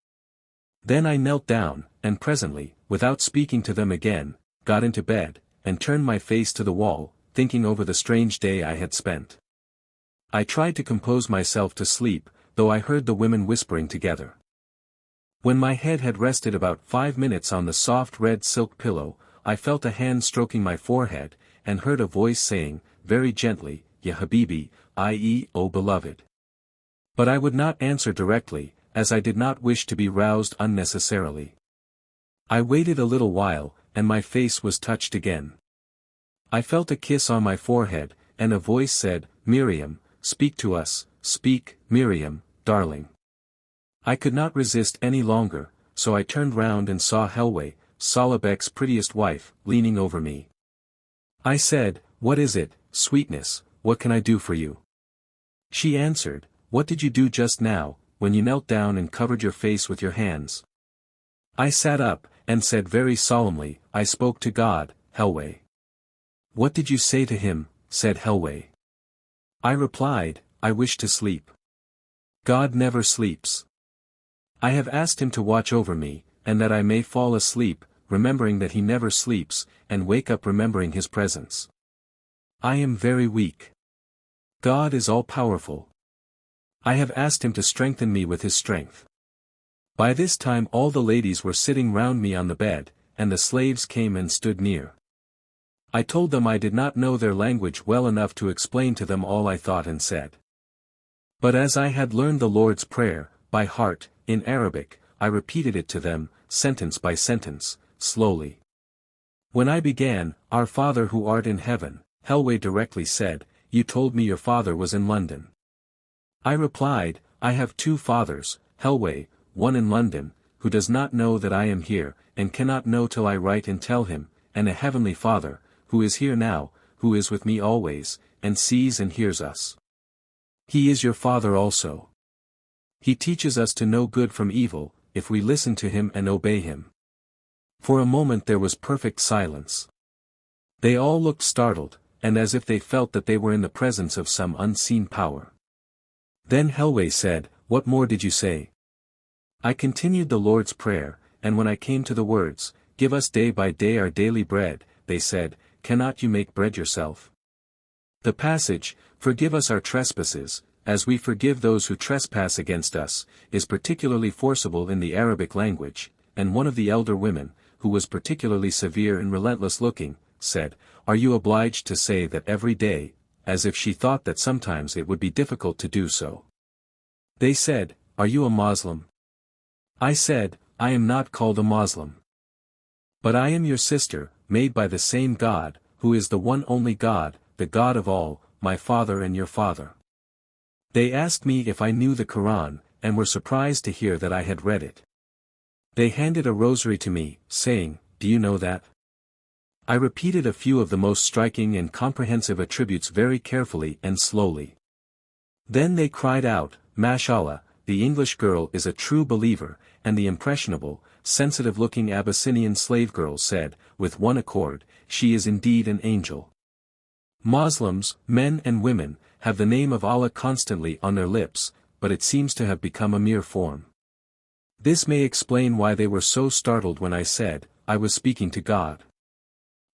Then I knelt down, and presently, without speaking to them again, got into bed, and turned my face to the wall, thinking over the strange day I had spent. I tried to compose myself to sleep, though I heard the women whispering together. When my head had rested about 5 minutes on the soft red silk pillow, I felt a hand stroking my forehead, and heard a voice saying, very gently, "Ya Habibi," i.e., "O beloved." But I would not answer directly, as I did not wish to be roused unnecessarily. I waited a little while, and my face was touched again. I felt a kiss on my forehead, and a voice said, "Miriam, speak to us, speak, Miriam, darling." I could not resist any longer, so I turned round and saw Helway, Salabek's prettiest wife, leaning over me. I said, "What is it, sweetness, what can I do for you?" She answered, "What did you do just now, when you knelt down and covered your face with your hands?" I sat up, and said very solemnly, "I spoke to God, Helway." "What did you say to him?" said Helway. I replied, "I wish to sleep." God never sleeps. I have asked him to watch over me, and that I may fall asleep, remembering that he never sleeps, and wake up remembering his presence. I am very weak. God is all-powerful. I have asked him to strengthen me with his strength. By this time all the ladies were sitting round me on the bed, and the slaves came and stood near. I told them I did not know their language well enough to explain to them all I thought and said. But as I had learned the Lord's Prayer, by heart, in Arabic, I repeated it to them, sentence by sentence, slowly. When I began, "Our Father who art in heaven," Helway directly said, "You told me your father was in London." I replied, "I have 2 fathers, Helway, one in London, who does not know that I am here, and cannot know till I write and tell him, and a heavenly Father, who is here now, who is with me always, and sees and hears us. He is your Father also. He teaches us to know good from evil, if we listen to him and obey him." For a moment there was perfect silence. They all looked startled, and as if they felt that they were in the presence of some unseen power. Then Helway said, "What more did you say?" I continued the Lord's Prayer, and when I came to the words, "Give us day by day our daily bread," they said, "Cannot you make bread yourself?" The passage, "Forgive us our trespasses, as we forgive those who trespass against us," is particularly forcible in the Arabic language, and one of the elder women, who was particularly severe and relentless-looking, said, "Are you obliged to say that every day?" as if she thought that sometimes it would be difficult to do so. They said, "Are you a Moslem?" I said, "I am not called a Moslem. But I am your sister, made by the same God, who is the one only God, the God of all, my father and your father." They asked me if I knew the Quran, and were surprised to hear that I had read it. They handed a rosary to me, saying, "Do you know that?" I repeated a few of the most striking and comprehensive attributes very carefully and slowly. Then they cried out, "Mashallah, the English girl is a true believer," and the impressionable, sensitive-looking Abyssinian slave girls said, with one accord, "She is indeed an angel." Moslems, men and women, have the name of Allah constantly on their lips, but it seems to have become a mere form. This may explain why they were so startled when I said, I was speaking to God.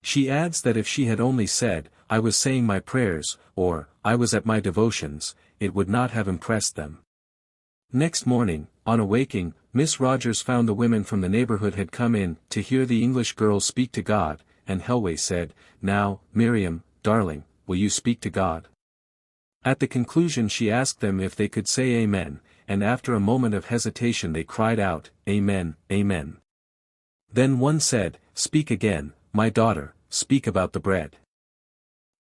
She adds that if she had only said, I was saying my prayers, or, I was at my devotions, it would not have impressed them. Next morning, on awaking, Miss Rogers found the women from the neighborhood had come in, to hear the English girl speak to God, and Helway said, "Now, Miriam, darling, will you speak to God?" At the conclusion she asked them if they could say Amen, and after a moment of hesitation they cried out, "Amen, Amen." Then one said, "Speak again, my daughter, speak about the bread."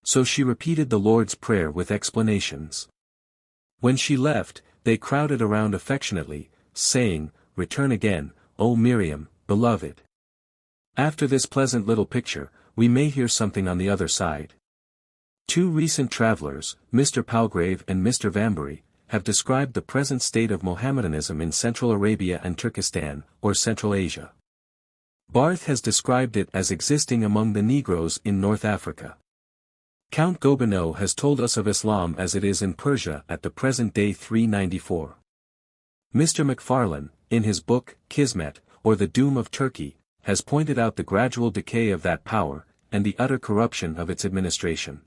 So she repeated the Lord's Prayer with explanations. When she left, they crowded around affectionately, saying, return again, O Miriam, beloved. After this pleasant little picture, we may hear something on the other side. Two recent travelers, Mr. Palgrave and Mr. Vanbury, have described the present state of Mohammedanism in Central Arabia and Turkestan, or Central Asia. Barth has described it as existing among the Negroes in North Africa. Count Gobineau has told us of Islam as it is in Persia at the present day 394. Mr. Macfarlane, in his book, Kismet, or the Doom of Turkey, has pointed out the gradual decay of that power, and the utter corruption of its administration.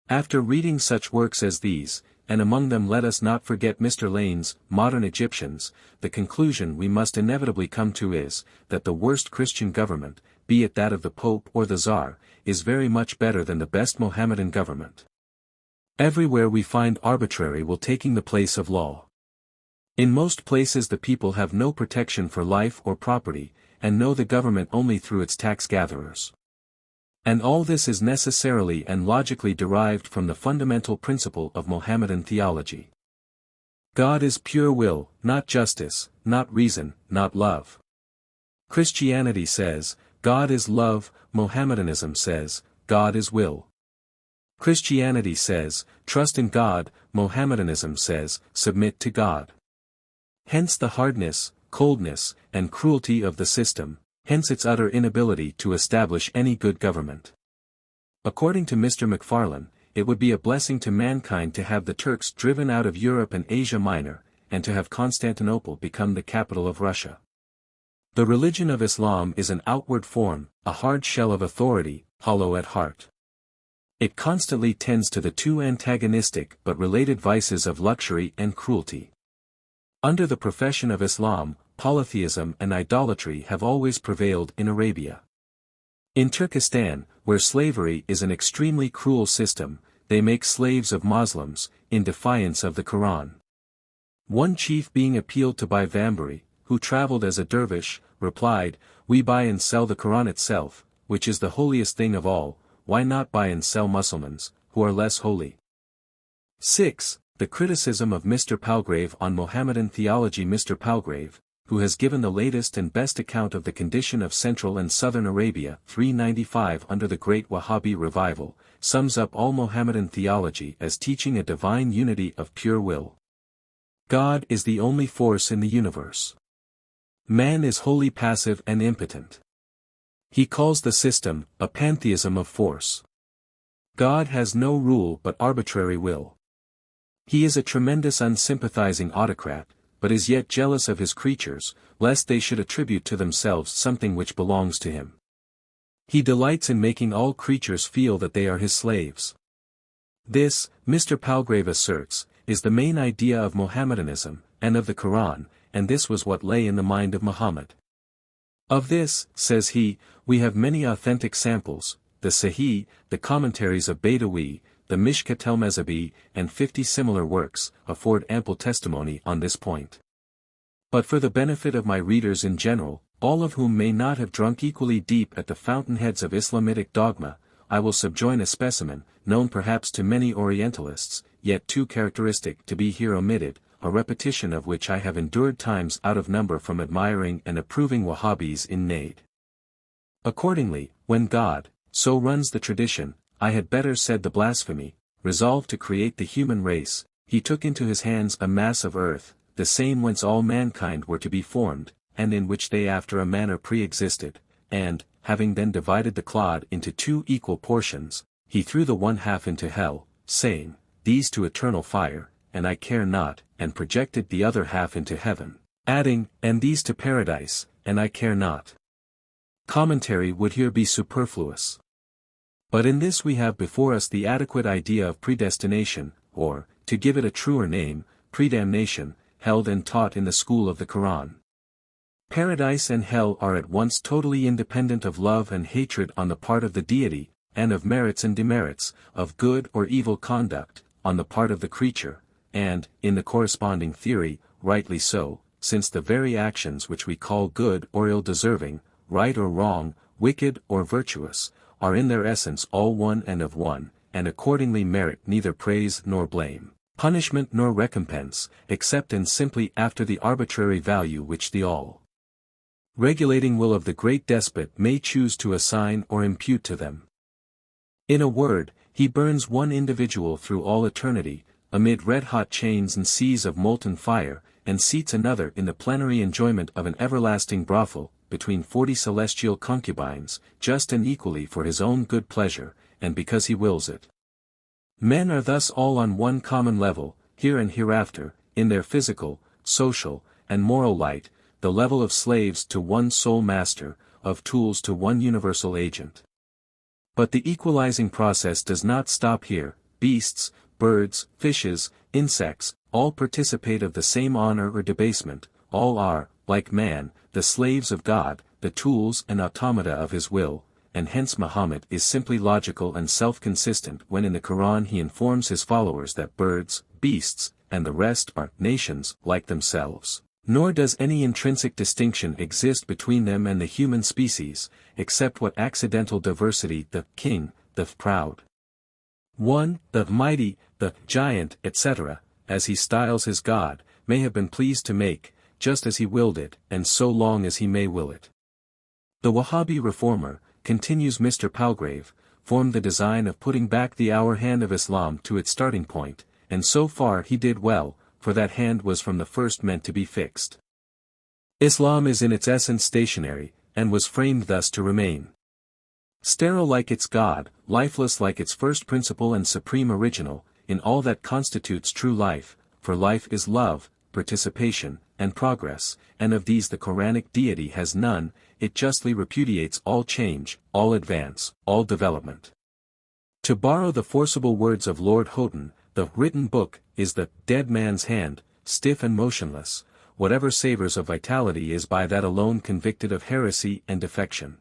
After reading such works as these, and among them let us not forget Mr. Lane's Modern Egyptians, the conclusion we must inevitably come to is, that the worst Christian government, be it that of the Pope or the Tsar, is very much better than the best Mohammedan government. Everywhere we find arbitrary will taking the place of law. In most places the people have no protection for life or property, and know the government only through its tax gatherers. And all this is necessarily and logically derived from the fundamental principle of Mohammedan theology. God is pure will, not justice, not reason, not love. Christianity says, God is love, Mohammedanism says, God is will. Christianity says, trust in God, Mohammedanism says, submit to God. Hence the hardness, coldness, and cruelty of the system. Hence its utter inability to establish any good government. According to Mr. Macfarlane, it would be a blessing to mankind to have the Turks driven out of Europe and Asia Minor, and to have Constantinople become the capital of Russia. The religion of Islam is an outward form, a hard shell of authority, hollow at heart. It constantly tends to the two antagonistic but related vices of luxury and cruelty. Under the profession of Islam, polytheism and idolatry have always prevailed in Arabia. In Turkestan, where slavery is an extremely cruel system, they make slaves of Moslems, in defiance of the Quran. One chief being appealed to by Vanbury, who travelled as a dervish, replied, "We buy and sell the Quran itself, which is the holiest thing of all, why not buy and sell Mussulmans, who are less holy?" 6. The criticism of Mr. Palgrave on Mohammedan theology. Mr. Palgrave, who has given the latest and best account of the condition of Central and Southern Arabia 395 under the Great Wahhabi Revival, sums up all Mohammedan theology as teaching a divine unity of pure will. God is the only force in the universe. Man is wholly passive and impotent. He calls the system a pantheism of force. God has no rule but arbitrary will. He is a tremendous unsympathizing autocrat, but is yet jealous of his creatures, lest they should attribute to themselves something which belongs to him. He delights in making all creatures feel that they are his slaves. This, Mr. Palgrave asserts, is the main idea of Mohammedanism, and of the Quran, and this was what lay in the mind of Muhammad. Of this, says he, we have many authentic samples, the Sahih, the commentaries of Baidawi, the Mishkat el-Mazabi, and 50 similar works, afford ample testimony on this point. But for the benefit of my readers in general, all of whom may not have drunk equally deep at the fountainheads of Islamitic dogma, I will subjoin a specimen, known perhaps to many Orientalists, yet too characteristic to be here omitted, a repetition of which I have endured times out of number from admiring and approving Wahhabis in Najd. Accordingly, when God, so runs the tradition, I had better said the blasphemy, resolved to create the human race, he took into his hands a mass of earth, the same whence all mankind were to be formed, and in which they after a manner pre-existed, and, having then divided the clod into 2 equal portions, he threw the one half into hell, saying, "These to eternal fire, and I care not," and projected the other half into heaven, adding, "And these to paradise, and I care not." Commentary would here be superfluous. But in this we have before us the adequate idea of predestination, or, to give it a truer name, predamnation, held and taught in the school of the Quran. Paradise and hell are at once totally independent of love and hatred on the part of the deity, and of merits and demerits, of good or evil conduct, on the part of the creature, and, in the corresponding theory, rightly so, since the very actions which we call good or ill-deserving, right or wrong, wicked or virtuous, are in their essence all one and of one, and accordingly merit neither praise nor blame. punishment nor recompense, except and simply after the arbitrary value which the all-regulating will of the great despot may choose to assign or impute to them. In a word, he burns one individual through all eternity, amid red-hot chains and seas of molten fire, and seats another in the plenary enjoyment of an everlasting brothel, between 40 celestial concubines, just and equally for his own good pleasure, and because he wills it. Men are thus all on one common level, here and hereafter, in their physical, social, and moral light, the level of slaves to one sole master, of tools to one universal agent. But the equalizing process does not stop here. Beasts, birds, fishes, insects, all participate of the same honor or debasement, all are, like man, the slaves of God, the tools and automata of his will, and hence Muhammad is simply logical and self-consistent when in the Quran he informs his followers that birds, beasts, and the rest are nations like themselves, nor does any intrinsic distinction exist between them and the human species, except what accidental diversity the king, the proud one, the mighty, the giant, etc., as he styles his God, may have been pleased to make, just as he willed it, and so long as he may will it. The Wahhabi reformer, continues Mr. Palgrave, formed the design of putting back the hour hand of Islam to its starting point, and so far he did well, for that hand was from the first meant to be fixed. Islam is in its essence stationary, and was framed thus to remain. Sterile like its God, lifeless like its first principle and supreme original, in all that constitutes true life, for life is love, participation, and progress, and of these the Quranic deity has none. It justly repudiates all change, all advance, all development. To borrow the forcible words of Lord Houghton, the written book is the dead man's hand, stiff and motionless. Whatever savors of vitality is by that alone convicted of heresy and defection.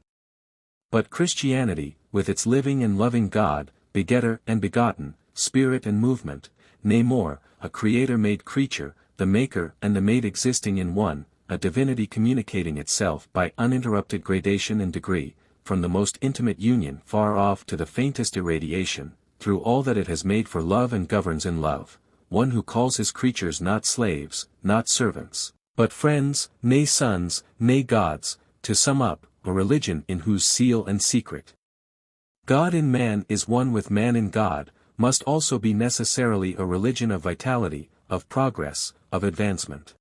But Christianity, with its living and loving God, begetter and begotten, spirit and movement, nay more, a creator-made creature, the maker and the made existing in one, a divinity communicating itself by uninterrupted gradation and degree, from the most intimate union far off to the faintest irradiation, through all that it has made for love and governs in love, one who calls his creatures not slaves, not servants, but friends, nay sons, nay gods, to sum up, a religion in whose seal and secret God in man is one with man in God, must also be necessarily a religion of vitality, of progress, of advancement.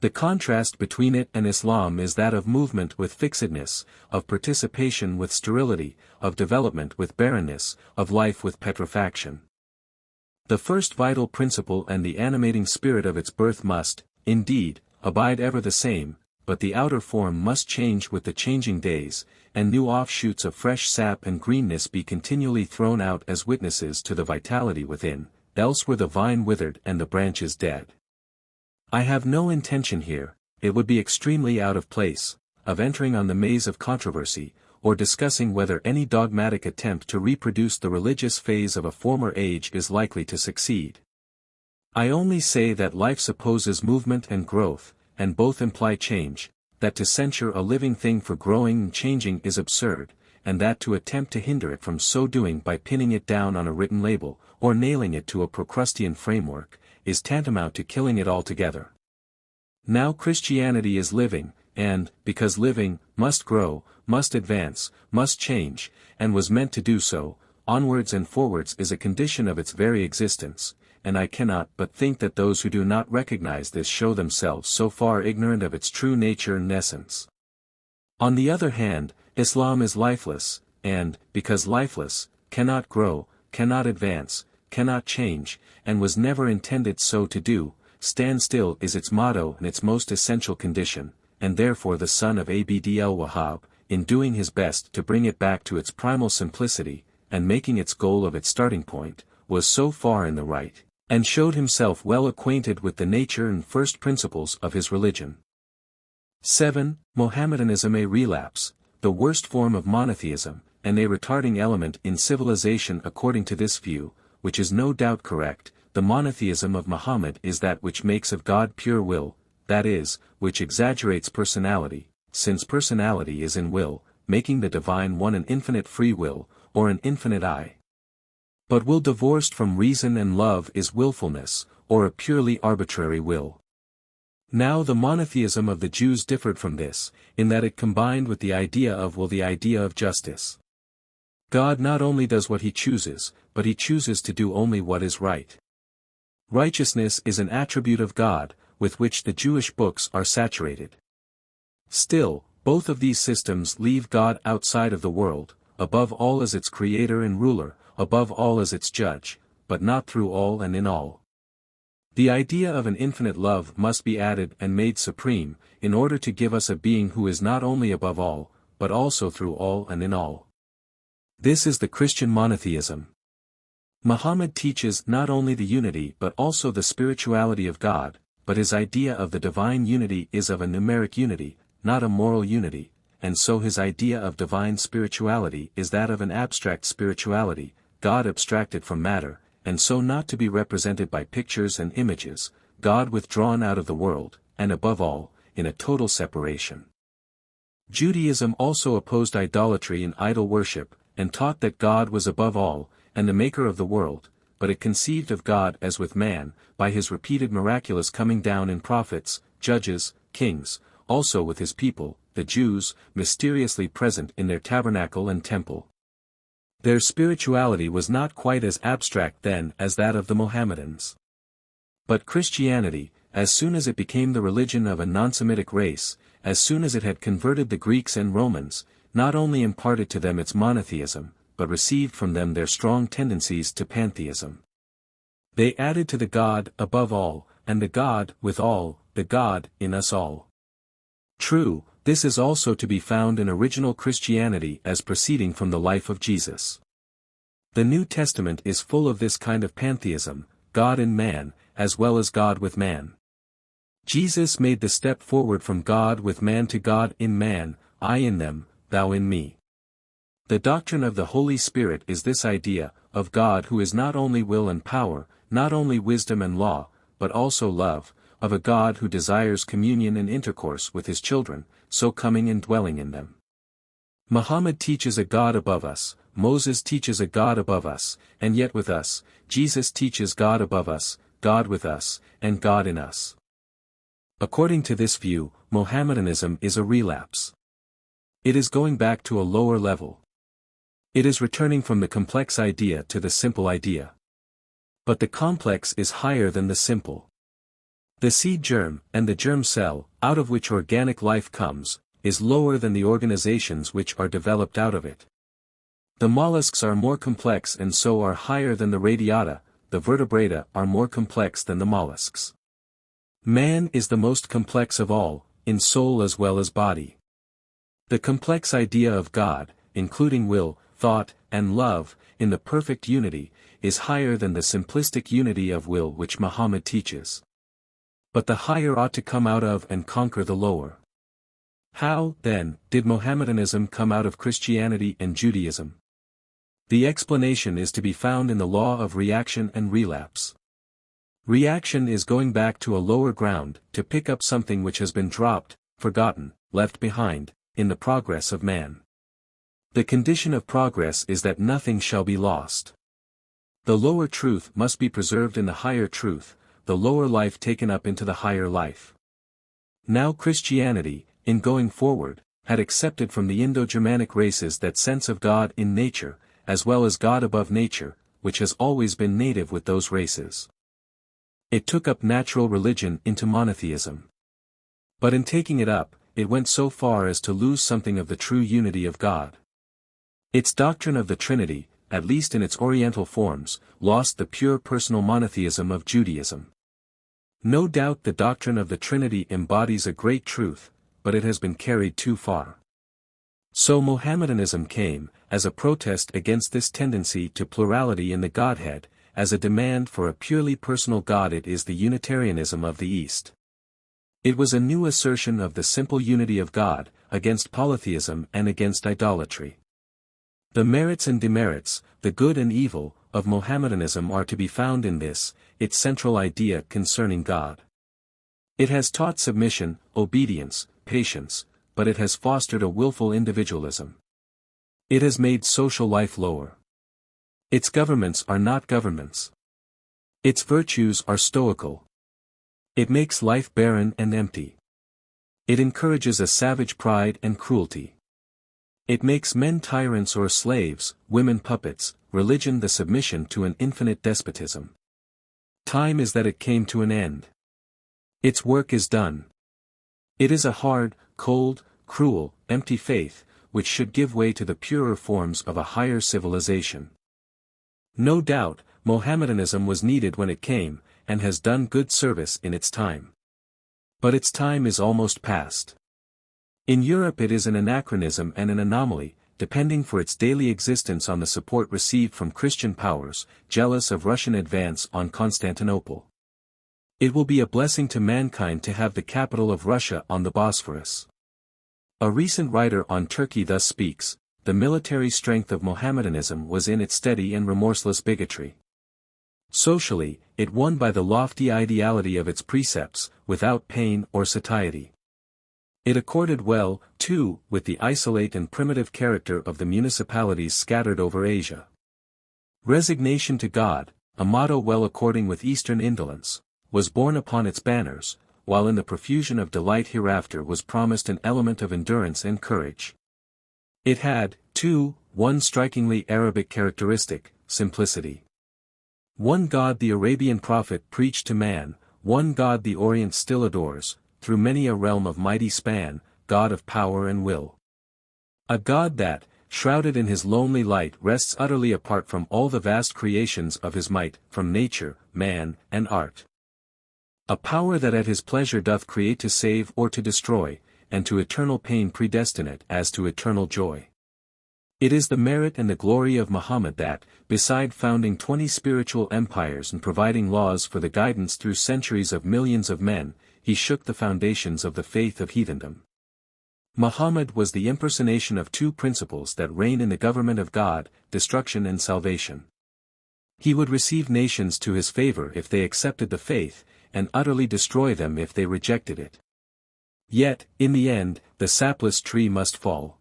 The contrast between it and Islam is that of movement with fixedness, of participation with sterility, of development with barrenness, of life with petrifaction. The first vital principle and the animating spirit of its birth must, indeed, abide ever the same, but the outer form must change with the changing days, and new offshoots of fresh sap and greenness be continually thrown out as witnesses to the vitality within, else were the vine withered and the branches dead. I have no intention here, it would be extremely out of place, of entering on the maze of controversy, or discussing whether any dogmatic attempt to reproduce the religious phase of a former age is likely to succeed. I only say that life supposes movement and growth, and both imply change, that to censure a living thing for growing and changing is absurd, and that to attempt to hinder it from so doing by pinning it down on a written label, or nailing it to a Procrustean framework, is tantamount to killing it altogether. Now Christianity is living, and, because living, must grow, must advance, must change, and was meant to do so, onwards and forwards is a condition of its very existence, and I cannot but think that those who do not recognize this show themselves so far ignorant of its true nature and essence. On the other hand, Islam is lifeless, and, because lifeless, cannot grow, cannot advance, cannot change, and was never intended so to do. Stand still is its motto and its most essential condition, and therefore the son of Abd al-Wahhab, in doing his best to bring it back to its primal simplicity, and making its goal of its starting point, was so far in the right, and showed himself well acquainted with the nature and first principles of his religion. 7. Mohammedanism a relapse, the worst form of monotheism, and a retarding element in civilization according to this view, which is no doubt correct. The monotheism of Muhammad is that which makes of God pure will, that is, which exaggerates personality, since personality is in will, making the divine one an infinite free will, or an infinite I. But will divorced from reason and love is willfulness, or a purely arbitrary will. Now the monotheism of the Jews differed from this, in that it combined with the idea of will the idea of justice. God not only does what he chooses, but he chooses to do only what is right. Righteousness is an attribute of God, with which the Jewish books are saturated. Still, both of these systems leave God outside of the world, above all as its creator and ruler, above all as its judge, but not through all and in all. The idea of an infinite love must be added and made supreme, in order to give us a being who is not only above all, but also through all and in all. This is the Christian monotheism. Muhammad teaches not only the unity but also the spirituality of God, but his idea of the divine unity is of a numeric unity, not a moral unity, and so his idea of divine spirituality is that of an abstract spirituality, God abstracted from matter, and so not to be represented by pictures and images, God withdrawn out of the world, and above all, in a total separation. Judaism also opposed idolatry and idol worship, and taught that God was above all, and the maker of the world, but it conceived of God as with man, by his repeated miraculous coming down in prophets, judges, kings, also with his people, the Jews, mysteriously present in their tabernacle and temple. Their spirituality was not quite as abstract then as that of the Mohammedans. But Christianity, as soon as it became the religion of a non-Semitic race, as soon as it had converted the Greeks and Romans, not only imparted to them its monotheism, but received from them their strong tendencies to pantheism. They added to the God above all, and the God with all, the God in us all. True, this is also to be found in original Christianity as proceeding from the life of Jesus. The New Testament is full of this kind of pantheism, God in man, as well as God with man. Jesus made the step forward from God with man to God in man, I in them, thou in me. The doctrine of the Holy Spirit is this idea, of God who is not only will and power, not only wisdom and law, but also love, of a God who desires communion and intercourse with his children, so coming and dwelling in them. Muhammad teaches a God above us, Moses teaches a God above us, and yet with us, Jesus teaches God above us, God with us, and God in us. According to this view, Mohammedanism is a relapse. It is going back to a lower level. It is returning from the complex idea to the simple idea. But the complex is higher than the simple. The seed germ, and the germ cell, out of which organic life comes, is lower than the organizations which are developed out of it. The mollusks are more complex and so are higher than the radiata, the vertebrata are more complex than the mollusks. Man is the most complex of all, in soul as well as body. The complex idea of God, including will, thought, and love, in the perfect unity, is higher than the simplistic unity of will which Muhammad teaches. But the higher ought to come out of and conquer the lower. How, then, did Mohammedanism come out of Christianity and Judaism? The explanation is to be found in the law of reaction and relapse. Reaction is going back to a lower ground, to pick up something which has been dropped, forgotten, left behind, in the progress of man. The condition of progress is that nothing shall be lost. The lower truth must be preserved in the higher truth, the lower life taken up into the higher life. Now Christianity, in going forward, had accepted from the Indo-Germanic races that sense of God in nature, as well as God above nature, which has always been native with those races. It took up natural religion into monotheism. But in taking it up, it went so far as to lose something of the true unity of God. Its doctrine of the Trinity, at least in its oriental forms, lost the pure personal monotheism of Judaism. No doubt the doctrine of the Trinity embodies a great truth, but it has been carried too far. So Mohammedanism came, as a protest against this tendency to plurality in the Godhead, as a demand for a purely personal God. It is the Unitarianism of the East. It was a new assertion of the simple unity of God, against polytheism and against idolatry. The merits and demerits, the good and evil, of Mohammedanism are to be found in this, its central idea concerning God. It has taught submission, obedience, patience, but it has fostered a willful individualism. It has made social life lower. Its governments are not governments. Its virtues are stoical. It makes life barren and empty. It encourages a savage pride and cruelty. It makes men tyrants or slaves, women puppets, religion the submission to an infinite despotism. Time is that it came to an end. Its work is done. It is a hard, cold, cruel, empty faith, which should give way to the purer forms of a higher civilization. No doubt, Mohammedanism was needed when it came, and has done good service in its time. But its time is almost past. In Europe it is an anachronism and an anomaly, depending for its daily existence on the support received from Christian powers, jealous of Russian advance on Constantinople. It will be a blessing to mankind to have the capital of Russia on the Bosphorus. A recent writer on Turkey thus speaks: the military strength of Mohammedanism was in its steady and remorseless bigotry. Socially, it won by the lofty ideality of its precepts, without pain or satiety. It accorded well, too, with the isolate and primitive character of the municipalities scattered over Asia. Resignation to God, a motto well according with Eastern indolence, was borne upon its banners, while in the profusion of delight hereafter was promised an element of endurance and courage. It had, too, one strikingly Arabic characteristic: simplicity. One God the Arabian prophet preached to man, one God the Orient still adores, through many a realm of mighty span, God of power and will. A God that, shrouded in his lonely light, rests utterly apart from all the vast creations of his might, from nature, man, and art. A power that at his pleasure doth create to save or to destroy, and to eternal pain predestinate as to eternal joy. It is the merit and the glory of Muhammad that, beside founding 20 spiritual empires and providing laws for the guidance through centuries of millions of men, he shook the foundations of the faith of heathendom. Muhammad was the impersonation of two principles that reign in the government of God: destruction and salvation. He would receive nations to his favor if they accepted the faith, and utterly destroy them if they rejected it. Yet, in the end, the sapless tree must fall.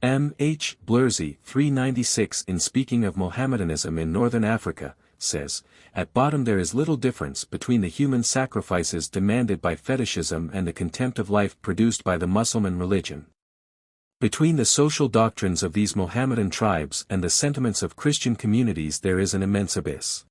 M. H. Blurzy, 396, in speaking of Mohammedanism in northern Africa, says, "At bottom there is little difference between the human sacrifices demanded by fetishism and the contempt of life produced by the Mussulman religion. Between the social doctrines of these Mohammedan tribes and the sentiments of Christian communities there is an immense abyss."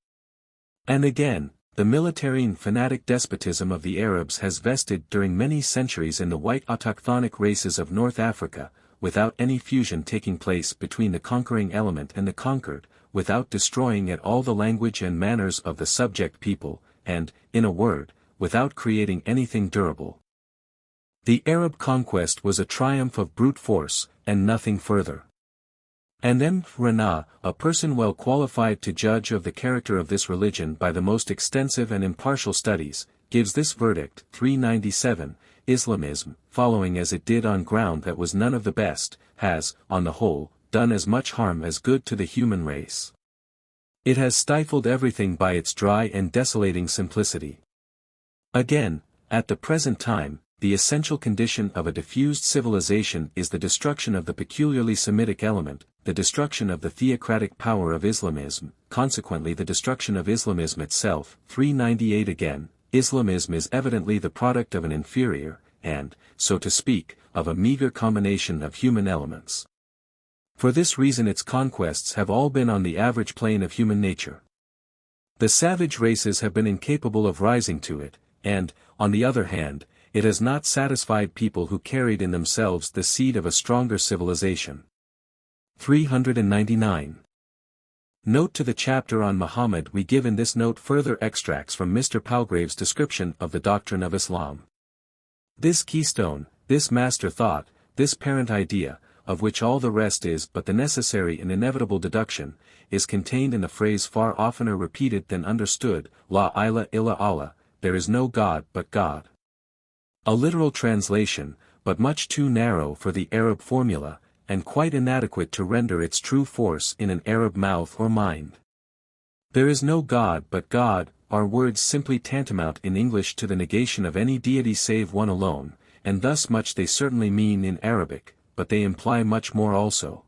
And again, the military and fanatic despotism of the Arabs has vested during many centuries in the white autochthonic races of North Africa, without any fusion taking place between the conquering element and the conquered, without destroying at all the language and manners of the subject people, and, in a word, without creating anything durable. The Arab conquest was a triumph of brute force, and nothing further. And M. Rana, a person well qualified to judge of the character of this religion by the most extensive and impartial studies, gives this verdict: 397, Islamism, following as it did on ground that was none of the best, has, on the whole, done as much harm as good to the human race. It has stifled everything by its dry and desolating simplicity. Again, at the present time, the essential condition of a diffused civilization is the destruction of the peculiarly Semitic element, the destruction of the theocratic power of Islamism, consequently the destruction of Islamism itself. 398 again, Islamism is evidently the product of an inferior, and, so to speak, of a meager combination of human elements. For this reason its conquests have all been on the average plane of human nature. The savage races have been incapable of rising to it, and, on the other hand, it has not satisfied people who carried in themselves the seed of a stronger civilization. 399. Note to the chapter on Muhammad. We give in this note further extracts from Mr. Palgrave's description of the doctrine of Islam. This keystone, this master thought, this parent idea, of which all the rest is but the necessary and inevitable deduction, is contained in the phrase far oftener repeated than understood: La ilaha illa Allah, there is no God but God. A literal translation, but much too narrow for the Arab formula, and quite inadequate to render its true force in an Arab mouth or mind. There is no God but God, are words simply tantamount in English to the negation of any deity save one alone, and thus much they certainly mean in Arabic, but they imply much more also.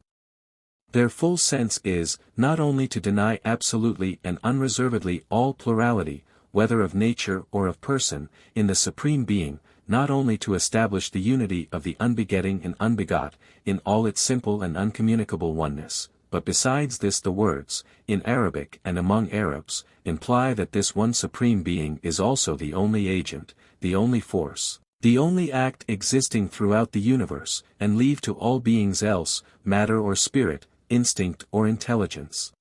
Their full sense is, not only to deny absolutely and unreservedly all plurality, whether of nature or of person, in the Supreme Being, not only to establish the unity of the unbegetting and unbegot, in all its simple and uncommunicable oneness, but besides this the words, in Arabic and among Arabs, imply that this one Supreme Being is also the only agent, the only force, the only act existing throughout the universe, and leave to all beings else, matter or spirit, instinct or intelligence,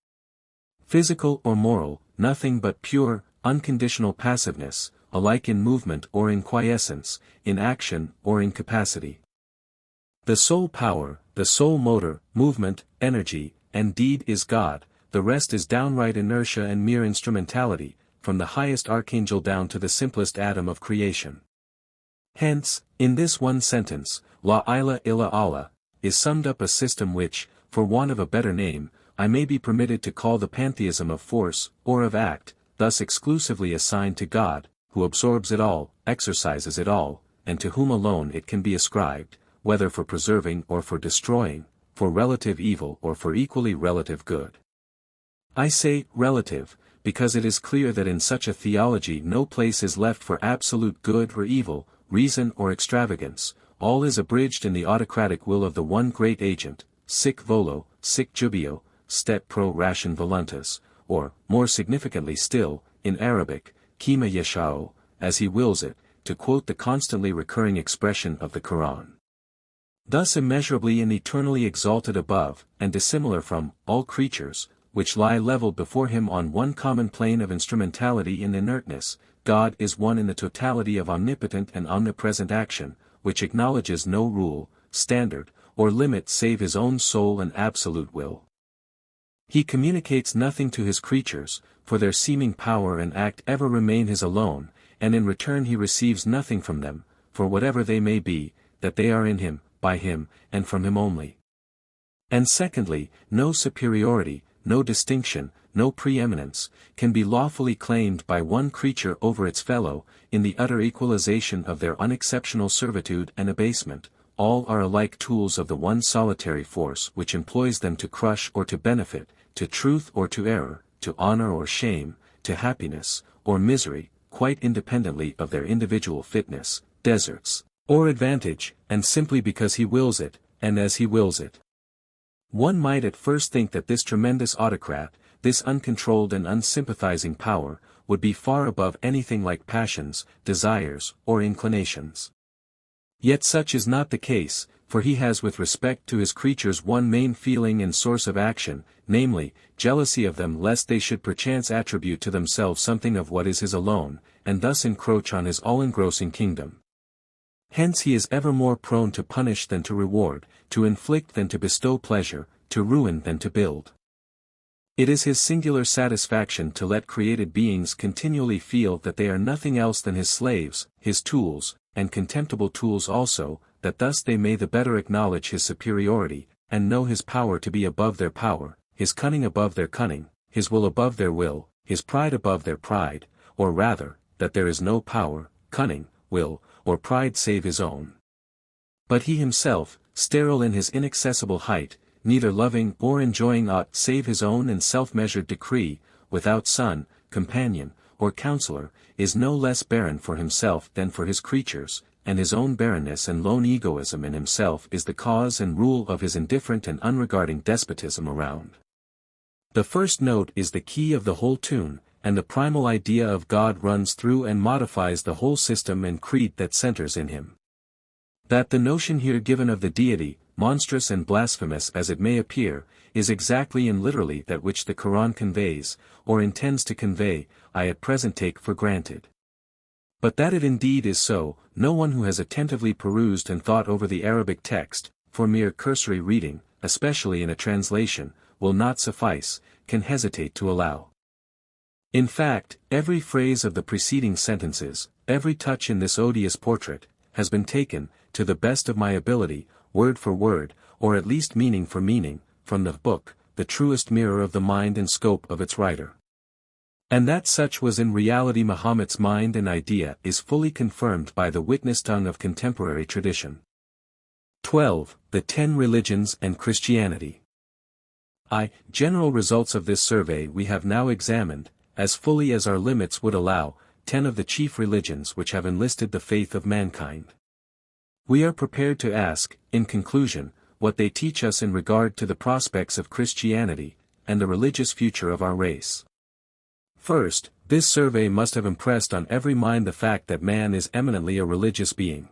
physical or moral, nothing but pure, unconditional passiveness, alike in movement or in quiescence, in action or in capacity. The sole power, the sole motor, movement, energy, and deed is God, the rest is downright inertia and mere instrumentality, from the highest archangel down to the simplest atom of creation. Hence, in this one sentence, La ilaha illa Allah, is summed up a system which, for want of a better name, I may be permitted to call the pantheism of force, or of act, thus exclusively assigned to God, who absorbs it all, exercises it all, and to whom alone it can be ascribed, whether for preserving or for destroying, for relative evil or for equally relative good. I say relative, because it is clear that in such a theology no place is left for absolute good or evil, reason or extravagance, all is abridged in the autocratic will of the one great agent, sic volo, sic jubeo, stet pro ration voluntas, or, more significantly still, in Arabic, kima yashao, as he wills it, to quote the constantly recurring expression of the Quran. Thus immeasurably and eternally exalted above, and dissimilar from, all creatures, which lie leveled before him on one common plane of instrumentality and inertness, God is one in the totality of omnipotent and omnipresent action, which acknowledges no rule, standard, or limit save his own soul and absolute will. He communicates nothing to his creatures, for their seeming power and act ever remain his alone, and in return he receives nothing from them, for whatever they may be, that they are in him, by him, and from him only. And secondly, no superiority, no distinction, no preeminence, can be lawfully claimed by one creature over its fellow, in the utter equalization of their unexceptional servitude and abasement. All are alike tools of the one solitary force which employs them to crush or to benefit, to truth or to error, to honor or shame, to happiness, or misery, quite independently of their individual fitness, deserts, or advantage, and simply because he wills it, and as he wills it. One might at first think that this tremendous autocrat, this uncontrolled and unsympathizing power, would be far above anything like passions, desires, or inclinations. Yet such is not the case, for he has with respect to his creatures one main feeling and source of action, namely, jealousy of them lest they should perchance attribute to themselves something of what is his alone, and thus encroach on his all-engrossing kingdom. Hence he is ever more prone to punish than to reward, to inflict than to bestow pleasure, to ruin than to build. It is his singular satisfaction to let created beings continually feel that they are nothing else than his slaves, his tools, and contemptible tools also, that thus they may the better acknowledge his superiority, and know his power to be above their power, his cunning above their cunning, his will above their will, his pride above their pride, or rather, that there is no power, cunning, will, or pride save his own. But he himself, sterile in his inaccessible height, neither loving or enjoying aught save his own and self-measured decree, without son, companion, or counselor, is no less barren for himself than for his creatures, and his own barrenness and lone egoism in himself is the cause and rule of his indifferent and unregarding despotism around. The first note is the key of the whole tune, and the primal idea of God runs through and modifies the whole system and creed that centers in him. That the notion here given of the deity, monstrous and blasphemous as it may appear, is exactly and literally that which the Quran conveys, or intends to convey, I at present take for granted. But that it indeed is so, no one who has attentively perused and thought over the Arabic text, for mere cursory reading, especially in a translation, will not suffice, can hesitate to allow. In fact, every phrase of the preceding sentences, every touch in this odious portrait, has been taken, to the best of my ability, word for word, or at least meaning for meaning, from the book, the truest mirror of the mind and scope of its writer. And that such was in reality Mahomet's mind and idea is fully confirmed by the witness tongue of contemporary tradition. 12. The 10 Religions and Christianity. General results of this survey we have now examined, as fully as our limits would allow, 10 of the chief religions which have enlisted the faith of mankind. We are prepared to ask, in conclusion, what they teach us in regard to the prospects of Christianity, and the religious future of our race. First, this survey must have impressed on every mind the fact that man is eminently a religious being.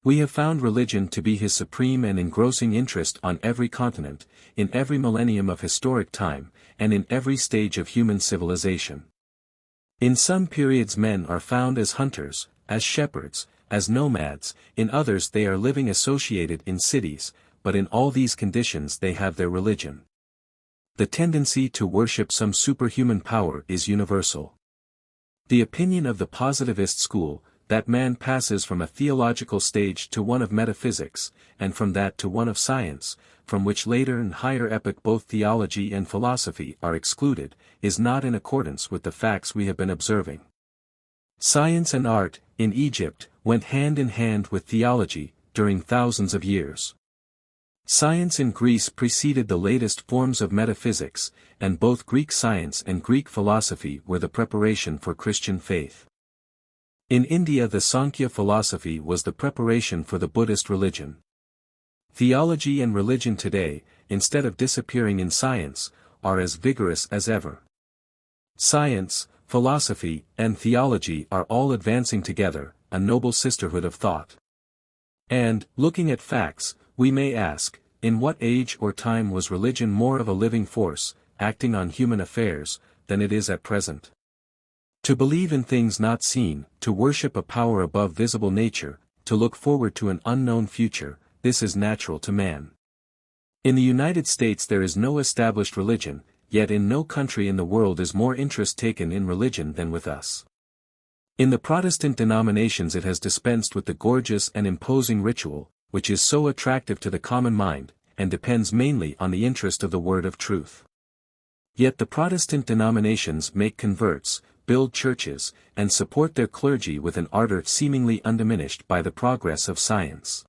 We have found religion to be his supreme and engrossing interest on every continent, in every millennium of historic time, and in every stage of human civilization. In some periods men are found as hunters, as shepherds, as nomads, in others they are living associated in cities, but in all these conditions they have their religion. The tendency to worship some superhuman power is universal. The opinion of the positivist school, that man passes from a theological stage to one of metaphysics, and from that to one of science, from which later and higher epoch both theology and philosophy are excluded, is not in accordance with the facts we have been observing. Science and art, in Egypt, went hand in hand with theology, during thousands of years. Science in Greece preceded the latest forms of metaphysics, and both Greek science and Greek philosophy were the preparation for Christian faith. In India the Sankhya philosophy was the preparation for the Buddhist religion. Theology and religion today, instead of disappearing in science, are as vigorous as ever. Science, philosophy, and theology are all advancing together, a noble sisterhood of thought. And, looking at facts, we may ask, in what age or time was religion more of a living force, acting on human affairs, than it is at present? To believe in things not seen, to worship a power above visible nature, to look forward to an unknown future, this is natural to man. In the United States there is no established religion, yet in no country in the world is more interest taken in religion than with us. In the Protestant denominations it has dispensed with the gorgeous and imposing ritual, which is so attractive to the common mind, and depends mainly on the interest of the word of truth. Yet the Protestant denominations make converts, build churches, and support their clergy with an ardor seemingly undiminished by the progress of science.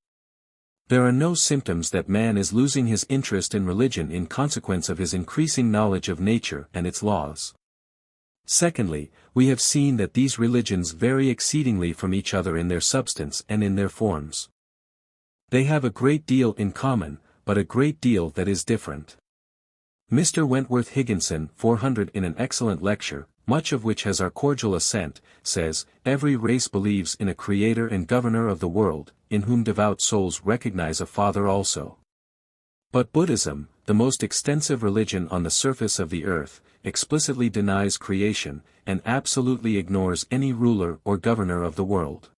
There are no symptoms that man is losing his interest in religion in consequence of his increasing knowledge of nature and its laws. Secondly, we have seen that these religions vary exceedingly from each other in their substance and in their forms. They have a great deal in common, but a great deal that is different. Mr. Wentworth Higginson 400 in an excellent lecture, much of which has our cordial assent, says, every race believes in a creator and governor of the world, in whom devout souls recognize a father also. But Buddhism, the most extensive religion on the surface of the earth, explicitly denies creation, and absolutely ignores any ruler or governor of the world.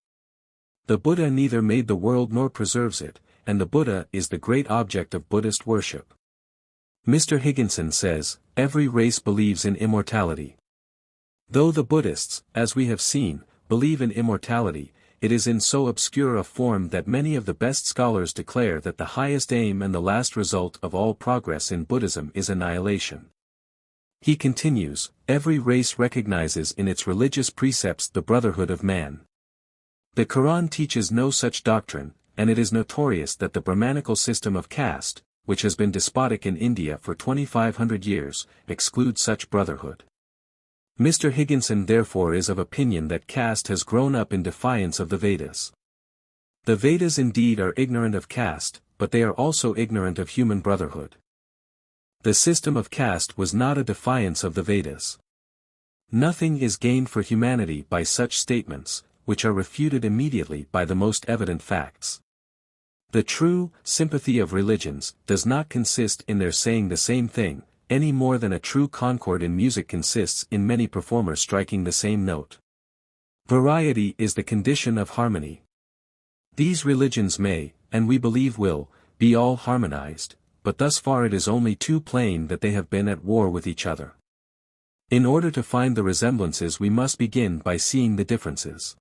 The Buddha neither made the world nor preserves it, and the Buddha is the great object of Buddhist worship. Mr. Higginson says, every race believes in immortality. Though the Buddhists, as we have seen, believe in immortality, it is in so obscure a form that many of the best scholars declare that the highest aim and the last result of all progress in Buddhism is annihilation. He continues, every race recognizes in its religious precepts the brotherhood of man. The Quran teaches no such doctrine, and it is notorious that the Brahmanical system of caste, which has been despotic in India for 2,500 years, excludes such brotherhood. Mr. Higginson therefore is of opinion that caste has grown up in defiance of the Vedas. The Vedas indeed are ignorant of caste, but they are also ignorant of human brotherhood. The system of caste was not a defiance of the Vedas. Nothing is gained for humanity by such statements, which are refuted immediately by the most evident facts. The true sympathy of religions does not consist in their saying the same thing, any more than a true concord in music consists in many performers striking the same note. Variety is the condition of harmony. These religions may, and we believe will, be all harmonized, but thus far it is only too plain that they have been at war with each other. In order to find the resemblances we must begin by seeing the differences.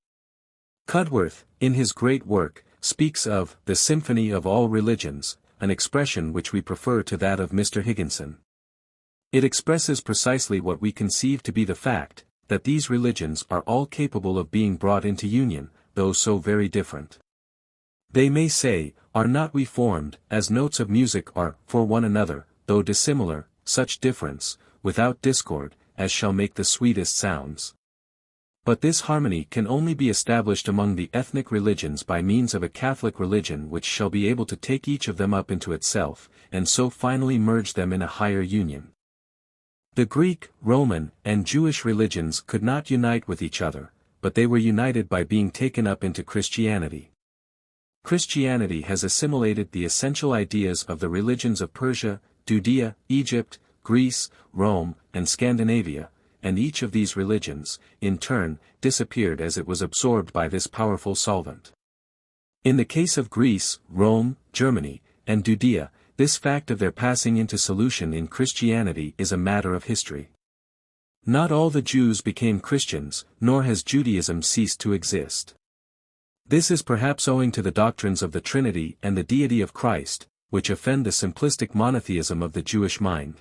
Cudworth, in his great work, speaks of the symphony of all religions, an expression which we prefer to that of Mr. Higginson. It expresses precisely what we conceive to be the fact, that these religions are all capable of being brought into union, though so very different. They may say, are not we formed, as notes of music are, for one another, though dissimilar, such difference, without discord, as shall make the sweetest sounds. But this harmony can only be established among the ethnic religions by means of a Catholic religion which shall be able to take each of them up into itself, and so finally merge them in a higher union. The Greek, Roman, and Jewish religions could not unite with each other, but they were united by being taken up into Christianity. Christianity has assimilated the essential ideas of the religions of Persia, Judea, Egypt, Greece, Rome, and Scandinavia, and each of these religions, in turn, disappeared as it was absorbed by this powerful solvent. In the case of Greece, Rome, Germany, and Judea, this fact of their passing into solution in Christianity is a matter of history. Not all the Jews became Christians, nor has Judaism ceased to exist. This is perhaps owing to the doctrines of the Trinity and the deity of Christ, which offend the simplistic monotheism of the Jewish mind.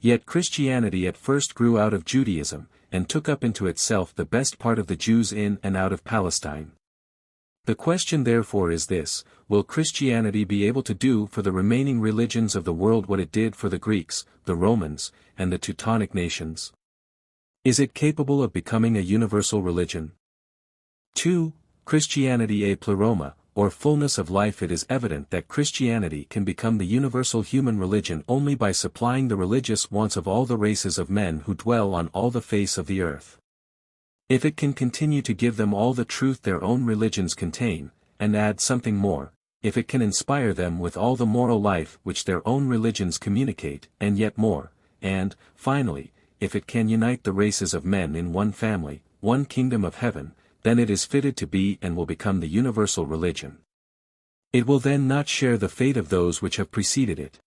Yet Christianity at first grew out of Judaism, and took up into itself the best part of the Jews in and out of Palestine. The question therefore is this: will Christianity be able to do for the remaining religions of the world what it did for the Greeks, the Romans, and the Teutonic nations? Is it capable of becoming a universal religion? 2. Christianity a pleroma, or fullness of life. It is evident that Christianity can become the universal human religion only by supplying the religious wants of all the races of men who dwell on all the face of the earth. If it can continue to give them all the truth their own religions contain, and add something more, if it can inspire them with all the moral life which their own religions communicate, and yet more, and, finally, if it can unite the races of men in one family, one kingdom of heaven, then it is fitted to be and will become the universal religion. It will then not share the fate of those which have preceded it.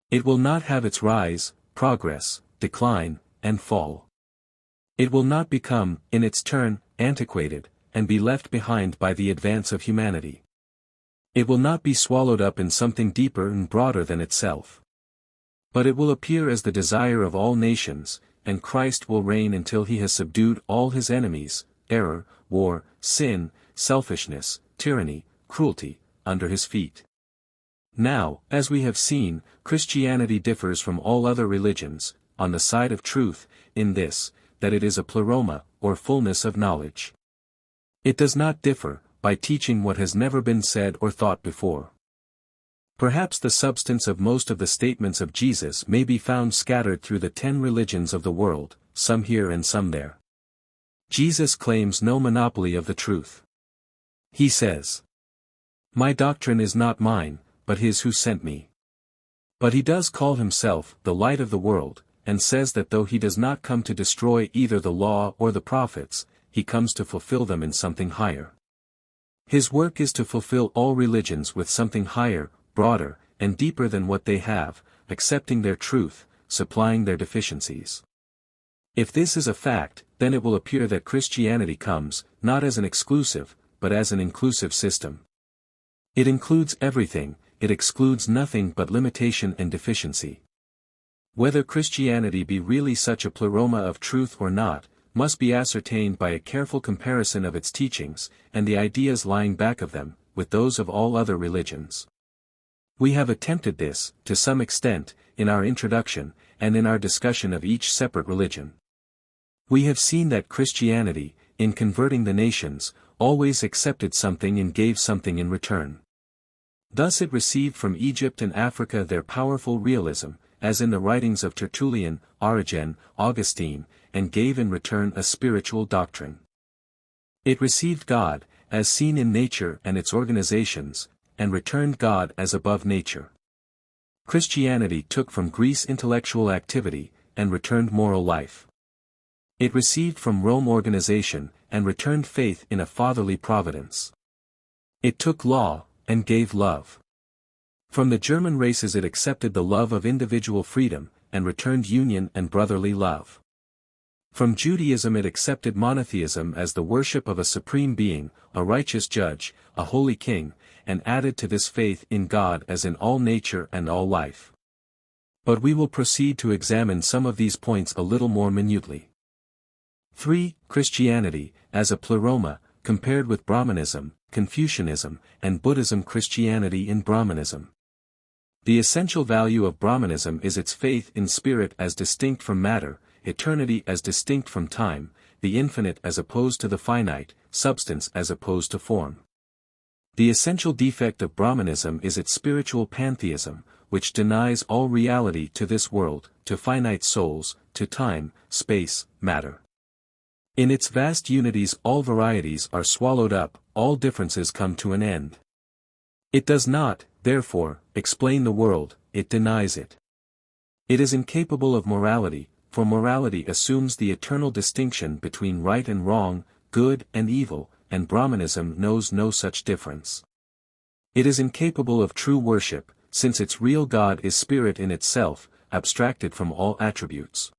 It will not have its rise, progress, decline, and fall. It will not become, in its turn, antiquated, and be left behind by the advance of humanity. It will not be swallowed up in something deeper and broader than itself. But it will appear as the desire of all nations, and Christ will reign until he has subdued all his enemies, error, war, sin, selfishness, tyranny, cruelty, under his feet. Now, as we have seen, Christianity differs from all other religions, on the side of truth, in this, that it is a pleroma, or fullness of knowledge. It does not differ, by teaching what has never been said or thought before. Perhaps the substance of most of the statements of Jesus may be found scattered through the 10 religions of the world, some here and some there. Jesus claims no monopoly of the truth. He says, "My doctrine is not mine, but his who sent me." But he does call himself the light of the world, and says that though he does not come to destroy either the law or the prophets, he comes to fulfill them in something higher. His work is to fulfill all religions with something higher, broader, and deeper than what they have, accepting their truth, supplying their deficiencies. If this is a fact, then it will appear that Christianity comes, not as an exclusive, but as an inclusive system. It includes everything, it excludes nothing but limitation and deficiency. Whether Christianity be really such a pleroma of truth or not, must be ascertained by a careful comparison of its teachings, and the ideas lying back of them, with those of all other religions. We have attempted this, to some extent, in our introduction, and in our discussion of each separate religion. We have seen that Christianity, in converting the nations, always accepted something and gave something in return. Thus it received from Egypt and Africa their powerful realism, as in the writings of Tertullian, Origen, Augustine, and gave in return a spiritual doctrine. It received God, as seen in nature and its organizations, and returned God as above nature. Christianity took from Greece intellectual activity, and returned moral life. It received from Rome organization, and returned faith in a fatherly providence. It took law, and gave love. From the German races it accepted the love of individual freedom, and returned union and brotherly love. From Judaism it accepted monotheism as the worship of a supreme being, a righteous judge, a holy king, and added to this faith in God as in all nature and all life. But we will proceed to examine some of these points a little more minutely. 3. Christianity, as a pleroma, compared with Brahmanism, Confucianism, and Buddhism. Christianity in Brahmanism. The essential value of Brahmanism is its faith in spirit as distinct from matter, eternity as distinct from time, the infinite as opposed to the finite, substance as opposed to form. The essential defect of Brahmanism is its spiritual pantheism, which denies all reality to this world, to finite souls, to time, space, matter. In its vast unities all varieties are swallowed up, all differences come to an end. It does not, therefore, explain the world, it denies it. It is incapable of morality, for morality assumes the eternal distinction between right and wrong, good and evil, and Brahmanism knows no such difference. It is incapable of true worship, since its real God is spirit in itself, abstracted from all attributes.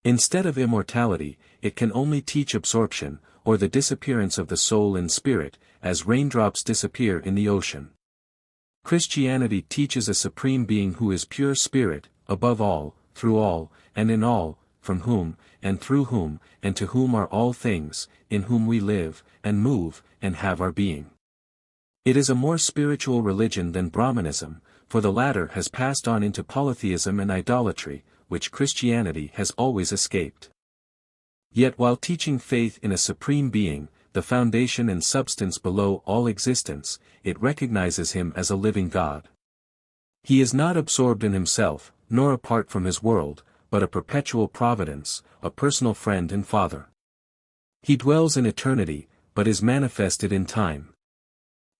Instead of immortality, it can only teach absorption, or the disappearance of the soul in spirit, as raindrops disappear in the ocean. Christianity teaches a supreme being who is pure spirit, above all, through all, and in all, from whom, and through whom, and to whom are all things, in whom we live, and move, and have our being. It is a more spiritual religion than Brahmanism, for the latter has passed on into polytheism and idolatry, which Christianity has always escaped. Yet while teaching faith in a supreme being, the foundation and substance below all existence, it recognizes him as a living God. He is not absorbed in himself, nor apart from his world, but a perpetual providence, a personal friend and father. He dwells in eternity, but is manifested in time.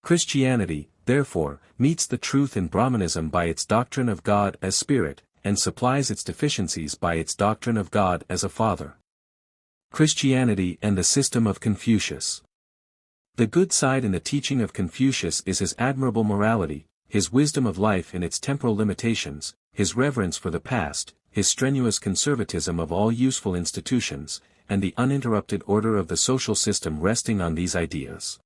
Christianity, therefore, meets the truth in Brahmanism by its doctrine of God as spirit, and supplies its deficiencies by its doctrine of God as a father. Christianity and the system of Confucius. The good side in the teaching of Confucius is his admirable morality, his wisdom of life in its temporal limitations, his reverence for the past, his strenuous conservatism of all useful institutions, and the uninterrupted order of the social system resting on these ideas.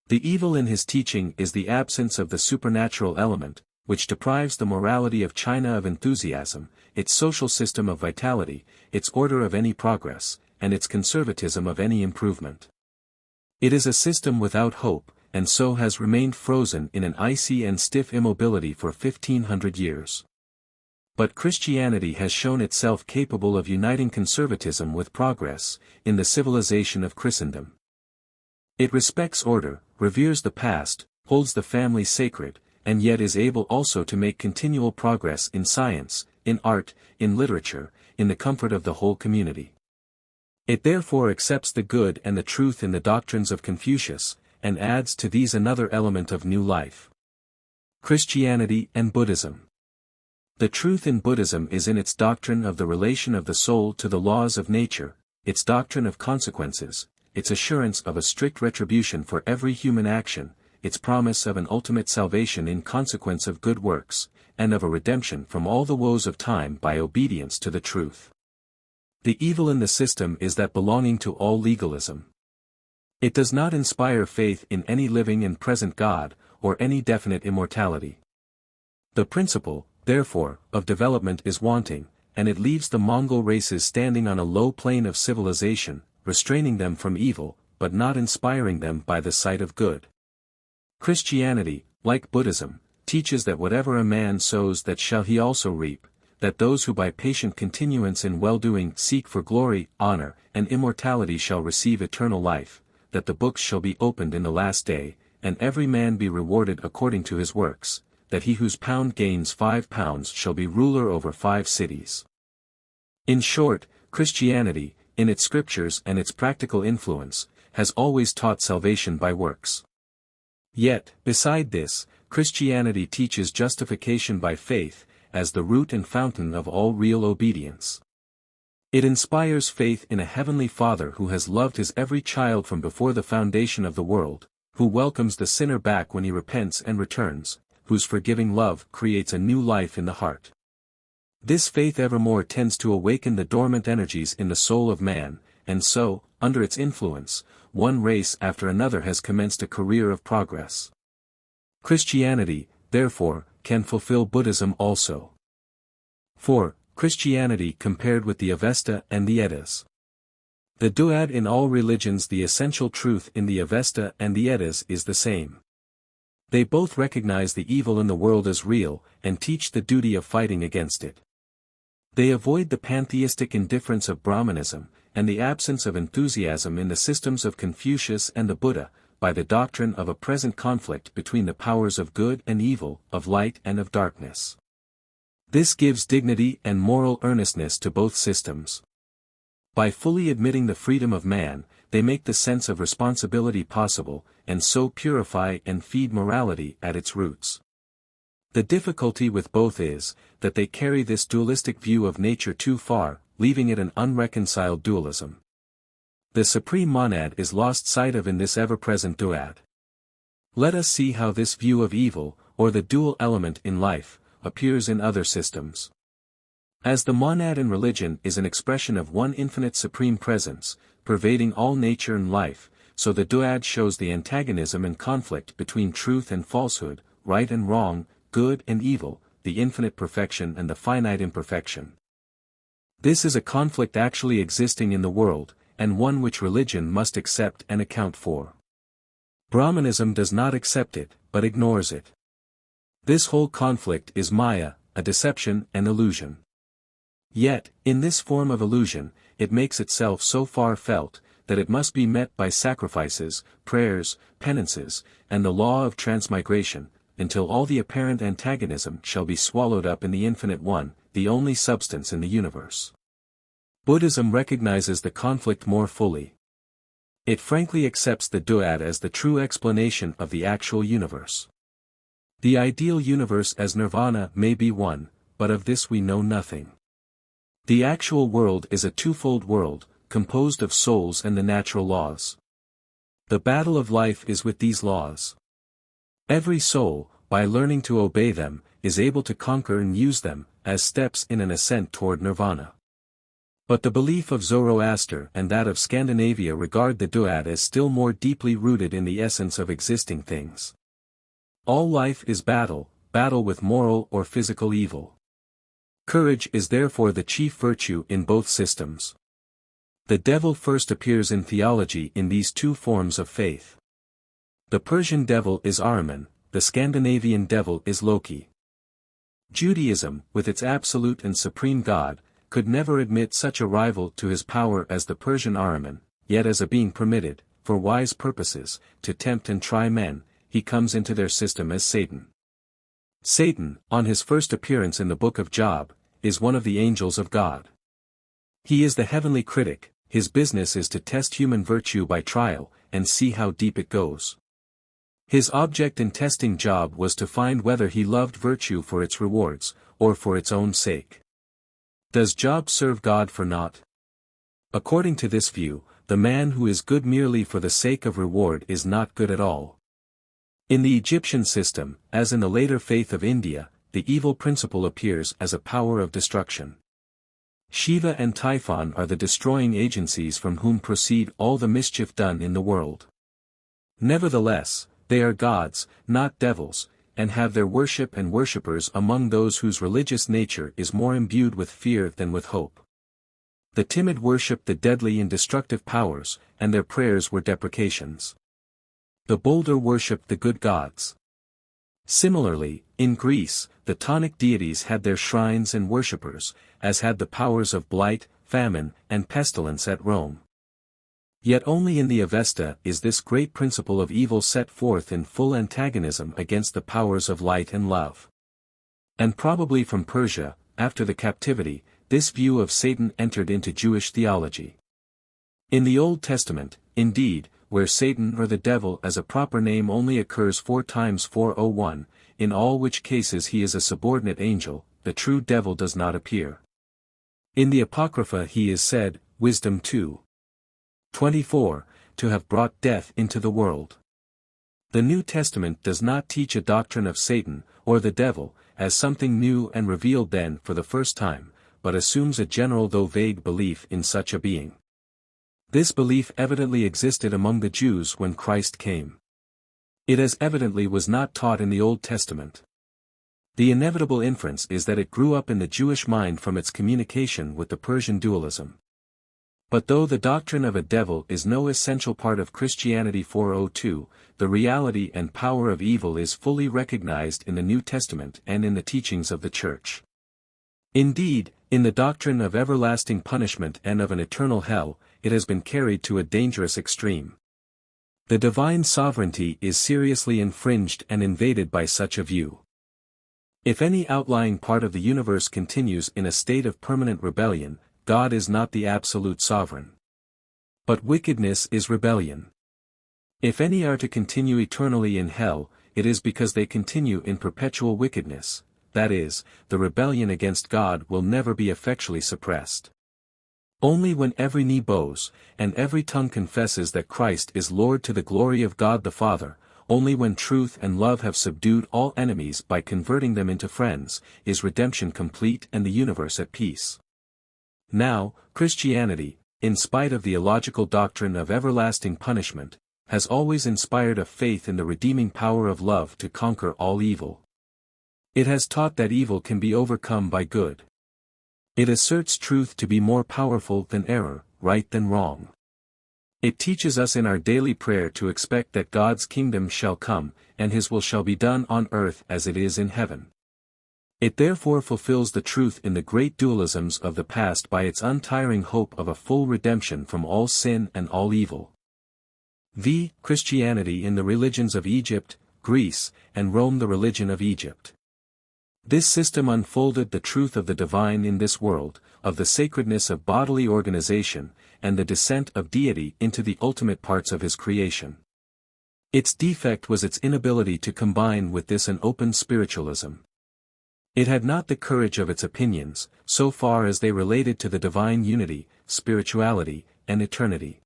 The evil in his teaching is the absence of the supernatural element, which deprives the morality of China of enthusiasm, its social system of vitality, its order of any progress, and its conservatism of any improvement. It is a system without hope, and so has remained frozen in an icy and stiff immobility for 1500 years. But Christianity has shown itself capable of uniting conservatism with progress, in the civilization of Christendom. It respects order, reveres the past, holds the family sacred, and yet is able also to make continual progress in science, in art, in literature, in the comfort of the whole community. It therefore accepts the good and the truth in the doctrines of Confucius, and adds to these another element of new life. Christianity and Buddhism. The truth in Buddhism is in its doctrine of the relation of the soul to the laws of nature, its doctrine of consequences, its assurance of a strict retribution for every human action, its promise of an ultimate salvation in consequence of good works, and of a redemption from all the woes of time by obedience to the truth. The evil in the system is that belonging to all legalism. It does not inspire faith in any living and present God, or any definite immortality. The principle, therefore, of development is wanting, and it leaves the Mongol races standing on a low plane of civilization, restraining them from evil, but not inspiring them by the sight of good. Christianity, like Buddhism, teaches that whatever a man sows that shall he also reap, that those who by patient continuance in well-doing seek for glory, honor, and immortality shall receive eternal life, that the books shall be opened in the last day, and every man be rewarded according to his works, that he whose pound gains 5 pounds shall be ruler over 5 cities. In short, Christianity, in its scriptures and its practical influence, has always taught salvation by works. Yet, beside this, Christianity teaches justification by faith, as the root and fountain of all real obedience. It inspires faith in a heavenly Father who has loved his every child from before the foundation of the world, who welcomes the sinner back when he repents and returns, whose forgiving love creates a new life in the heart. This faith evermore tends to awaken the dormant energies in the soul of man, and so, under its influence, one race after another has commenced a career of progress. Christianity, therefore, can fulfill Buddhism also. 4. Christianity compared with the Avesta and the Eddas. The duad in all religions. The essential truth in the Avesta and the Eddas is the same. They both recognize the evil in the world as real, and teach the duty of fighting against it. They avoid the pantheistic indifference of Brahmanism, and the absence of enthusiasm in the systems of Confucius and the Buddha, by the doctrine of a present conflict between the powers of good and evil, of light and of darkness. This gives dignity and moral earnestness to both systems. By fully admitting the freedom of man, they make the sense of responsibility possible, and so purify and feed morality at its roots. The difficulty with both is, that they carry this dualistic view of nature too far, leaving it an unreconciled dualism. The supreme monad is lost sight of in this ever-present duad. Let us see how this view of evil, or the dual element in life, appears in other systems. As the monad in religion is an expression of one infinite supreme presence, pervading all nature and life, so the duad shows the antagonism and conflict between truth and falsehood, right and wrong, good and evil, the infinite perfection and the finite imperfection. This is a conflict actually existing in the world, and one which religion must accept and account for. Brahmanism does not accept it, but ignores it. This whole conflict is Maya, a deception and illusion. Yet, in this form of illusion, it makes itself so far felt, that it must be met by sacrifices, prayers, penances, and the law of transmigration, until all the apparent antagonism shall be swallowed up in the Infinite One, the only substance in the universe. Buddhism recognizes the conflict more fully. It frankly accepts the duad as the true explanation of the actual universe. The ideal universe as nirvana may be one, but of this we know nothing. The actual world is a twofold world, composed of souls and the natural laws. The battle of life is with these laws. Every soul, by learning to obey them, is able to conquer and use them, as steps in an ascent toward nirvana. But the belief of Zoroaster and that of Scandinavia regard the duad as still more deeply rooted in the essence of existing things. All life is battle, battle with moral or physical evil. Courage is therefore the chief virtue in both systems. The devil first appears in theology in these two forms of faith. The Persian devil is Ahriman, the Scandinavian devil is Loki. Judaism, with its absolute and supreme God, could never admit such a rival to his power as the Persian Ahriman, yet as a being permitted, for wise purposes, to tempt and try men, he comes into their system as Satan. Satan, on his first appearance in the book of Job, is one of the angels of God. He is the heavenly critic, his business is to test human virtue by trial, and see how deep it goes. His object in testing Job was to find whether he loved virtue for its rewards, or for its own sake. Does Job serve God for naught? According to this view, the man who is good merely for the sake of reward is not good at all. In the Egyptian system, as in the later faith of India, the evil principle appears as a power of destruction. Shiva and Typhon are the destroying agencies from whom proceed all the mischief done in the world. Nevertheless, they are gods, not devils, and have their worship and worshippers among those whose religious nature is more imbued with fear than with hope. The timid worship the deadly and destructive powers, and their prayers were deprecations. The bolder worshipped the good gods. Similarly, in Greece, the tonic deities had their shrines and worshippers, as had the powers of blight, famine, and pestilence at Rome. Yet only in the Avesta is this great principle of evil set forth in full antagonism against the powers of light and love. And probably from Persia, after the captivity, this view of Satan entered into Jewish theology. In the Old Testament, indeed, where Satan or the devil as a proper name only occurs 4 times 401, in all which cases he is a subordinate angel, the true devil does not appear. In the Apocrypha he is said, Wisdom 2:24, to have brought death into the world. The New Testament does not teach a doctrine of Satan, or the devil, as something new and revealed then for the first time, but assumes a general though vague belief in such a being. This belief evidently existed among the Jews when Christ came. It as evidently was not taught in the Old Testament. The inevitable inference is that it grew up in the Jewish mind from its communication with the Persian dualism. But though the doctrine of a devil is no essential part of Christianity 402, the reality and power of evil is fully recognized in the New Testament and in the teachings of the Church. Indeed, in the doctrine of everlasting punishment and of an eternal hell, it has been carried to a dangerous extreme. The divine sovereignty is seriously infringed and invaded by such a view. If any outlying part of the universe continues in a state of permanent rebellion, God is not the absolute sovereign. But wickedness is rebellion. If any are to continue eternally in hell, it is because they continue in perpetual wickedness, that is, the rebellion against God will never be effectually suppressed. Only when every knee bows, and every tongue confesses that Christ is Lord to the glory of God the Father, only when truth and love have subdued all enemies by converting them into friends, is redemption complete and the universe at peace. Now, Christianity, in spite of the illogical doctrine of everlasting punishment, has always inspired a faith in the redeeming power of love to conquer all evil. It has taught that evil can be overcome by good. It asserts truth to be more powerful than error, right than wrong. It teaches us in our daily prayer to expect that God's kingdom shall come, and His will shall be done on earth as it is in heaven. It therefore fulfills the truth in the great dualisms of the past by its untiring hope of a full redemption from all sin and all evil. V. Christianity in the religions of Egypt, Greece, and Rome. The religion of Egypt. This system unfolded the truth of the divine in this world, of the sacredness of bodily organization, and the descent of deity into the ultimate parts of His creation. Its defect was its inability to combine with this an open spiritualism. It had not the courage of its opinions, so far as they related to the divine unity, spirituality, and eternity.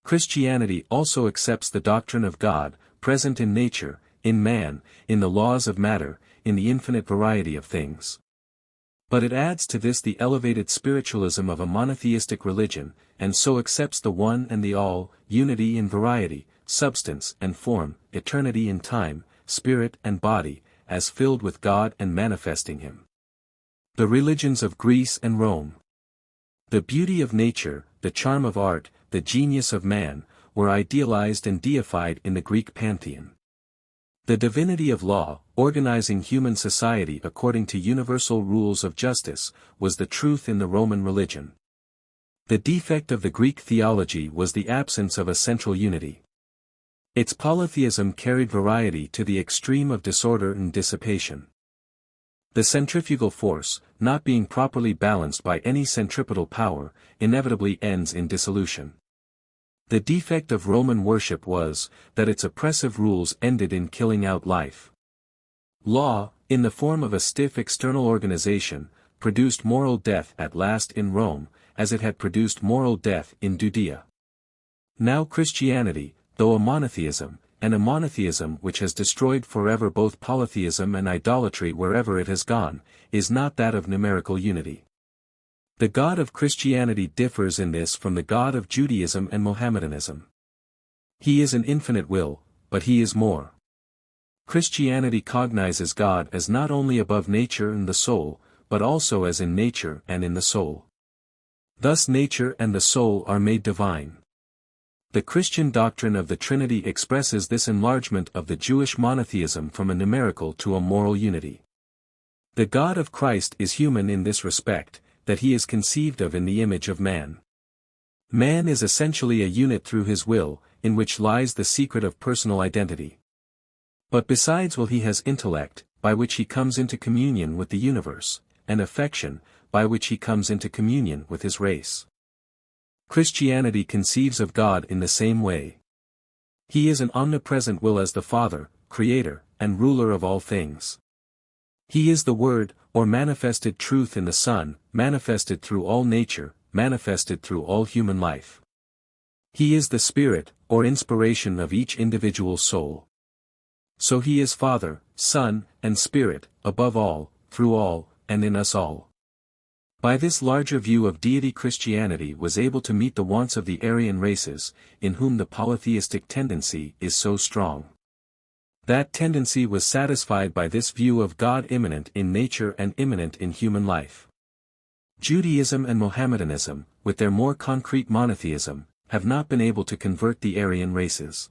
Christianity also accepts the doctrine of God, present in nature, in man, in the laws of matter, in the infinite variety of things. But it adds to this the elevated spiritualism of a monotheistic religion, and so accepts the one and the all, unity in variety, substance and form, eternity in time, spirit and body, as filled with God and manifesting Him. The religions of Greece and Rome. The beauty of nature, the charm of art, the genius of man, were idealized and deified in the Greek pantheon. The divinity of law, organizing human society according to universal rules of justice, was the truth in the Roman religion. The defect of the Greek theology was the absence of a central unity. Its polytheism carried variety to the extreme of disorder and dissipation. The centrifugal force, not being properly balanced by any centripetal power, inevitably ends in dissolution. The defect of Roman worship was, that its oppressive rules ended in killing out life. Law, in the form of a stiff external organization, produced moral death at last in Rome, as it had produced moral death in Judea. Now Christianity, though a monotheism, and a monotheism which has destroyed forever both polytheism and idolatry wherever it has gone, is not that of numerical unity. The God of Christianity differs in this from the God of Judaism and Mohammedanism. He is an infinite will, but He is more. Christianity cognizes God as not only above nature and the soul, but also as in nature and in the soul. Thus nature and the soul are made divine. The Christian doctrine of the Trinity expresses this enlargement of the Jewish monotheism from a numerical to a moral unity. The God of Christ is human in this respect, that He is conceived of in the image of man. Man is essentially a unit through His will, in which lies the secret of personal identity. But besides will He has intellect, by which He comes into communion with the universe, and affection, by which He comes into communion with His race. Christianity conceives of God in the same way. He is an omnipresent will as the Father, Creator, and Ruler of all things. He is the Word, or manifested truth in the Son, manifested through all nature, manifested through all human life. He is the Spirit, or inspiration of each individual soul. So He is Father, Son, and Spirit, above all, through all, and in us all. By this larger view of deity Christianity was able to meet the wants of the Aryan races, in whom the polytheistic tendency is so strong. That tendency was satisfied by this view of God immanent in nature and immanent in human life. Judaism and Mohammedanism, with their more concrete monotheism, have not been able to convert the Aryan races.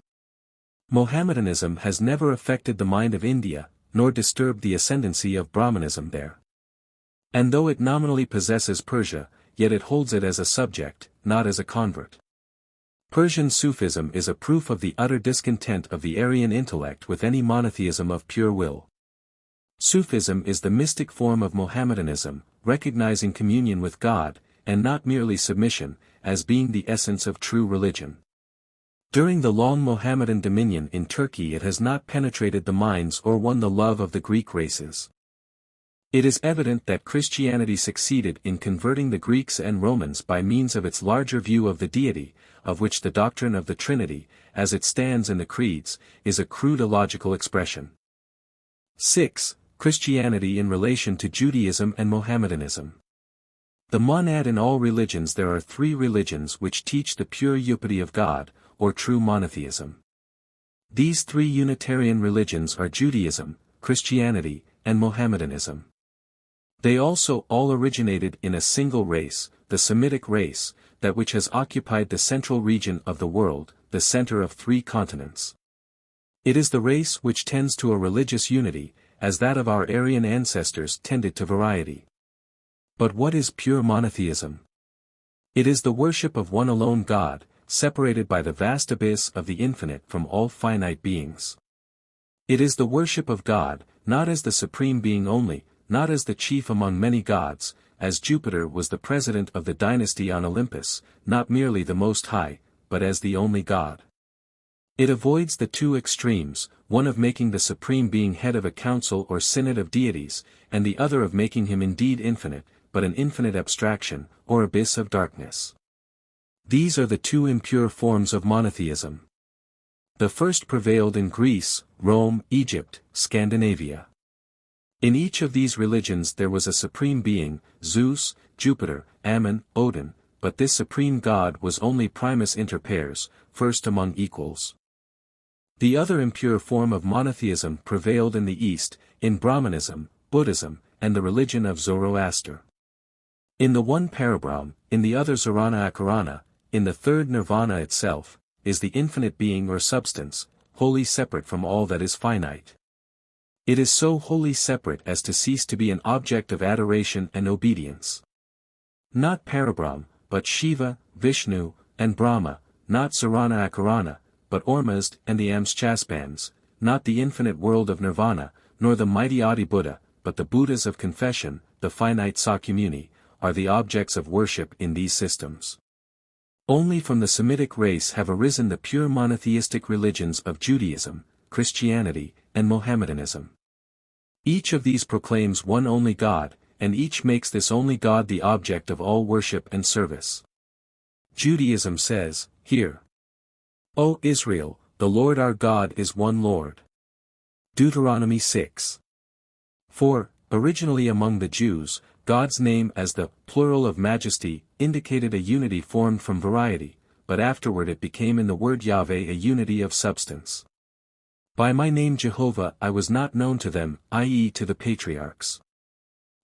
Mohammedanism has never affected the mind of India, nor disturbed the ascendancy of Brahmanism there. And though it nominally possesses Persia, yet it holds it as a subject, not as a convert. Persian Sufism is a proof of the utter discontent of the Aryan intellect with any monotheism of pure will. Sufism is the mystic form of Mohammedanism, recognizing communion with God, and not merely submission, as being the essence of true religion. During the long Mohammedan dominion in Turkey it has not penetrated the minds or won the love of the Greek races. It is evident that Christianity succeeded in converting the Greeks and Romans by means of its larger view of the deity, of which the doctrine of the Trinity, as it stands in the creeds, is a crude illogical expression. 6. Christianity in relation to Judaism and Mohammedanism. The monad in all religions. There are three religions which teach the pure unity of God, or true monotheism. These three Unitarian religions are Judaism, Christianity, and Mohammedanism. They also all originated in a single race, the Semitic race, that which has occupied the central region of the world, the center of 3 continents. It is the race which tends to a religious unity, as that of our Aryan ancestors tended to variety. But what is pure monotheism? It is the worship of one alone God, separated by the vast abyss of the infinite from all finite beings. It is the worship of God, not as the supreme being only, not as the chief among many gods, as Jupiter was the president of the dynasty on Olympus, not merely the Most High, but as the only God. It avoids the two extremes, one of making the Supreme Being head of a council or synod of deities, and the other of making him indeed infinite, but an infinite abstraction, or abyss of darkness. These are the two impure forms of monotheism. The first prevailed in Greece, Rome, Egypt, Scandinavia. In each of these religions there was a supreme being, Zeus, Jupiter, Ammon, Odin, but this supreme god was only primus inter pares, first among equals. The other impure form of monotheism prevailed in the East, in Brahmanism, Buddhism, and the religion of Zoroaster. In the one Parabrahm, in the other Sarana Akarana, in the third Nirvana itself, is the infinite being or substance, wholly separate from all that is finite. It is so wholly separate as to cease to be an object of adoration and obedience. Not Parabrahm, but Shiva, Vishnu, and Brahma, not Sarana Akarana, but Ormazd and the Amschaspands, not the infinite world of Nirvana, nor the mighty Adi Buddha, but the Buddhas of confession, the finite Sakyamuni, are the objects of worship in these systems. Only from the Semitic race have arisen the pure monotheistic religions of Judaism, Christianity, and Mohammedanism. Each of these proclaims one only God, and each makes this only God the object of all worship and service. Judaism says, "Hear, O Israel, the Lord our God is one Lord." Deuteronomy 6. 4. Originally among the Jews, God's name as the plural of majesty indicated a unity formed from variety, but afterward it became in the word Yahweh a unity of substance. By my name Jehovah I was not known to them, i.e. to the patriarchs.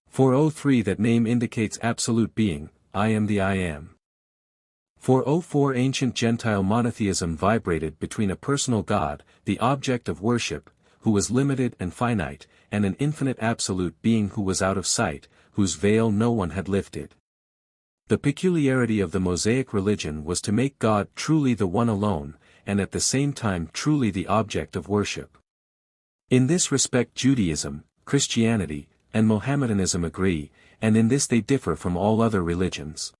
403 That name indicates absolute being, I am the I am. 404 Ancient Gentile monotheism vibrated between a personal God, the object of worship, who was limited and finite, and an infinite absolute being who was out of sight, whose veil no one had lifted. The peculiarity of the Mosaic religion was to make God truly the one alone, and at the same time truly the object of worship. In this respect Judaism, Christianity, and Mohammedanism agree, and in this they differ from all other religions.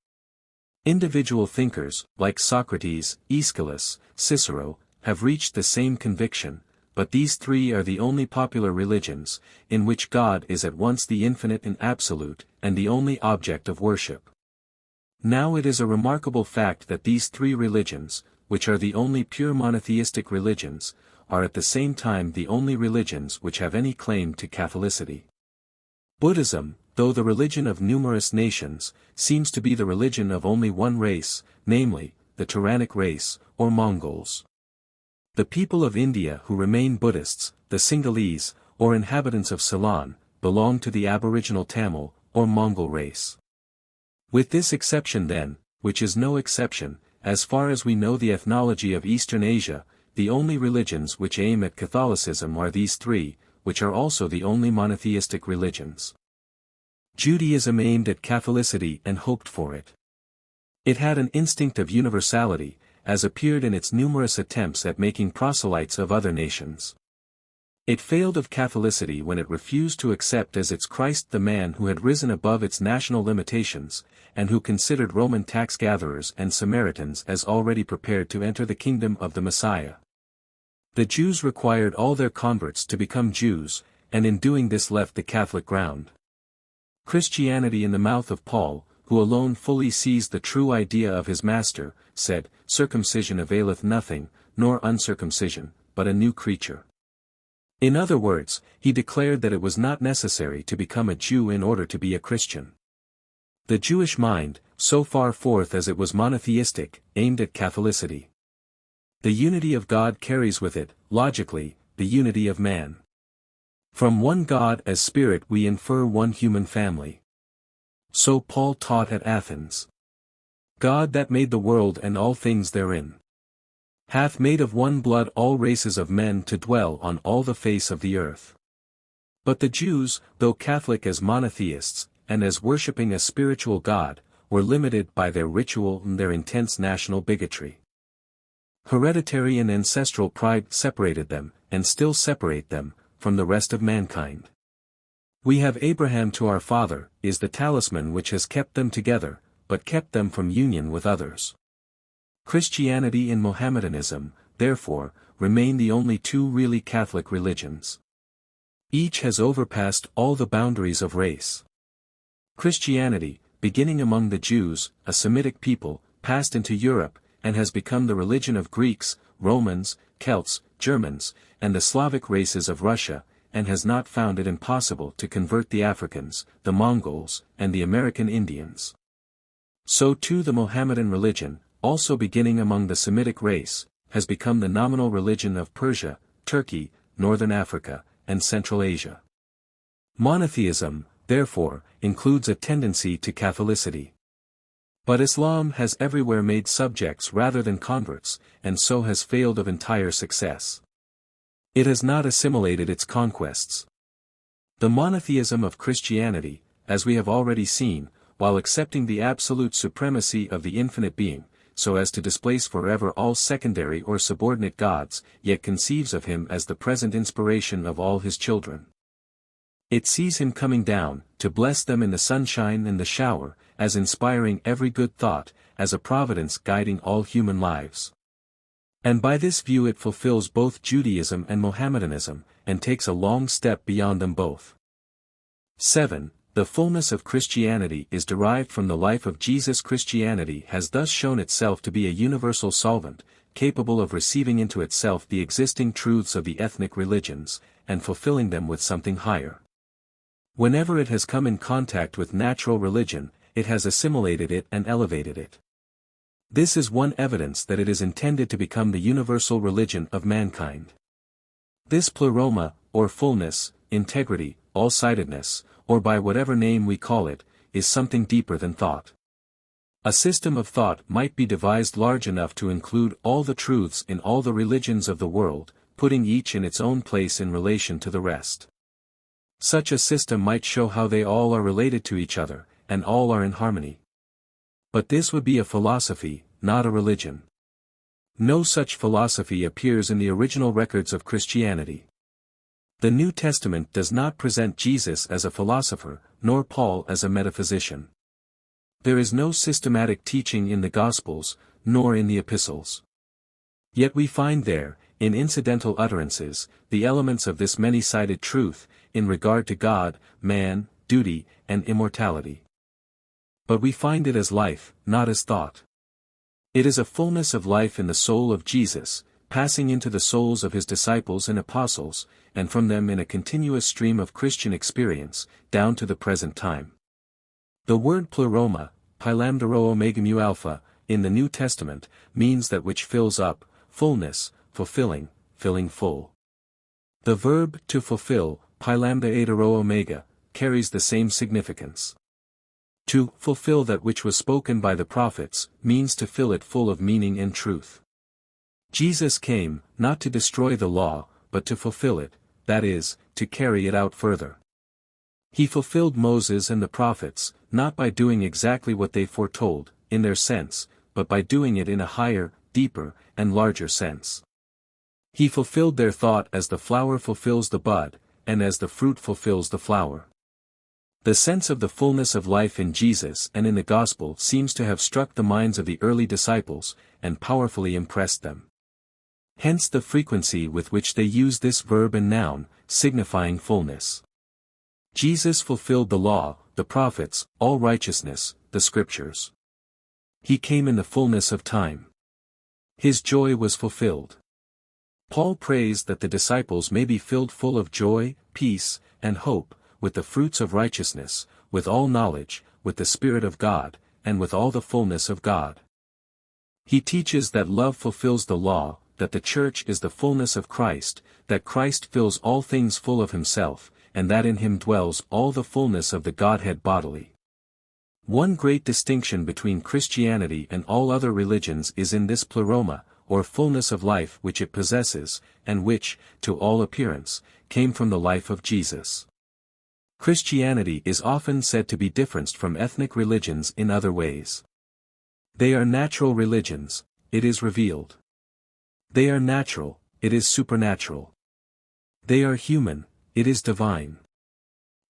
Individual thinkers, like Socrates, Aeschylus, Cicero, have reached the same conviction, but these three are the only popular religions, in which God is at once the infinite and absolute, and the only object of worship. Now it is a remarkable fact that these three religions, which are the only pure monotheistic religions, are at the same time the only religions which have any claim to Catholicity. Buddhism, though the religion of numerous nations, seems to be the religion of only one race, namely, the Turanic race, or Mongols. The people of India who remain Buddhists, the Sinhalese, or inhabitants of Ceylon, belong to the aboriginal Tamil, or Mongol race. With this exception then, which is no exception, as far as we know the ethnology of Eastern Asia, the only religions which aim at Catholicism are these three, which are also the only monotheistic religions. Judaism aimed at Catholicity and hoped for it. It had an instinct of universality, as appeared in its numerous attempts at making proselytes of other nations. It failed of Catholicity when it refused to accept as its Christ the man who had risen above its national limitations, and who considered Roman tax-gatherers and Samaritans as already prepared to enter the kingdom of the Messiah. The Jews required all their converts to become Jews, and in doing this left the Catholic ground. Christianity in the mouth of Paul, who alone fully sees the true idea of his master, said, "Circumcision availeth nothing, nor uncircumcision, but a new creature." In other words, he declared that it was not necessary to become a Jew in order to be a Christian. The Jewish mind, so far forth as it was monotheistic, aimed at Catholicity. The unity of God carries with it, logically, the unity of man. From one God as Spirit we infer one human family. So Paul taught at Athens. God that made the world and all things therein, hath made of one blood all races of men to dwell on all the face of the earth. But the Jews, though Catholic as monotheists, and as worshipping a spiritual God, were limited by their ritual and their intense national bigotry. Hereditary and ancestral pride separated them, and still separate them, from the rest of mankind. "We have Abraham to our father," is the talisman which has kept them together, but kept them from union with others. Christianity and Mohammedanism, therefore, remain the only two really Catholic religions. Each has overpassed all the boundaries of race. Christianity, beginning among the Jews, a Semitic people, passed into Europe, and has become the religion of Greeks, Romans, Celts, Germans, and the Slavic races of Russia, and has not found it impossible to convert the Africans, the Mongols, and the American Indians. So too the Mohammedan religion, also beginning among the Semitic race, has become the nominal religion of Persia, Turkey, Northern Africa, and Central Asia. Monotheism, therefore, includes a tendency to Catholicity. But Islam has everywhere made subjects rather than converts, and so has failed of entire success. It has not assimilated its conquests. The monotheism of Christianity, as we have already seen, while accepting the absolute supremacy of the infinite being, so as to displace forever all secondary or subordinate gods, yet conceives of him as the present inspiration of all his children. It sees him coming down, to bless them in the sunshine and the shower, as inspiring every good thought, as a providence guiding all human lives. And by this view it fulfills both Judaism and Mohammedanism, and takes a long step beyond them both. 7. The fullness of Christianity is derived from the life of Jesus. Christianity has thus shown itself to be a universal solvent, capable of receiving into itself the existing truths of the ethnic religions, and fulfilling them with something higher. Whenever it has come in contact with natural religion, it has assimilated it and elevated it. This is one evidence that it is intended to become the universal religion of mankind. This pleroma, or fullness, integrity, all-sidedness, or by whatever name we call it, is something deeper than thought. A system of thought might be devised large enough to include all the truths in all the religions of the world, putting each in its own place in relation to the rest. Such a system might show how they all are related to each other, and all are in harmony. But this would be a philosophy, not a religion. No such philosophy appears in the original records of Christianity. The New Testament does not present Jesus as a philosopher, nor Paul as a metaphysician. There is no systematic teaching in the Gospels, nor in the Epistles. Yet we find there, in incidental utterances, the elements of this many-sided truth, in regard to God, man, duty, and immortality. But we find it as life, not as thought. It is a fullness of life in the soul of Jesus, passing into the souls of his disciples and apostles, and from them in a continuous stream of Christian experience, down to the present time. The word pleroma, pilamdero omega alpha, in the New Testament, means that which fills up, fullness, fulfilling, filling full. The verb to fulfill, pilambda etero omega, carries the same significance. To fulfill that which was spoken by the prophets means to fill it full of meaning and truth. Jesus came, not to destroy the law, but to fulfill it, that is, to carry it out further. He fulfilled Moses and the prophets, not by doing exactly what they foretold, in their sense, but by doing it in a higher, deeper, and larger sense. He fulfilled their thought as the flower fulfills the bud, and as the fruit fulfills the flower. The sense of the fullness of life in Jesus and in the gospel seems to have struck the minds of the early disciples, and powerfully impressed them. Hence the frequency with which they use this verb and noun, signifying fullness. Jesus fulfilled the law, the prophets, all righteousness, the scriptures. He came in the fullness of time. His joy was fulfilled. Paul prays that the disciples may be filled full of joy, peace, and hope, with the fruits of righteousness, with all knowledge, with the Spirit of God, and with all the fullness of God. He teaches that love fulfills the law, that the church is the fullness of Christ, that Christ fills all things full of himself, and that in him dwells all the fullness of the Godhead bodily. One great distinction between Christianity and all other religions is in this pleroma, or fullness of life which it possesses, and which, to all appearance, came from the life of Jesus. Christianity is often said to be different from ethnic religions in other ways. They are natural religions, it is revealed. They are natural, it is supernatural. They are human, it is divine.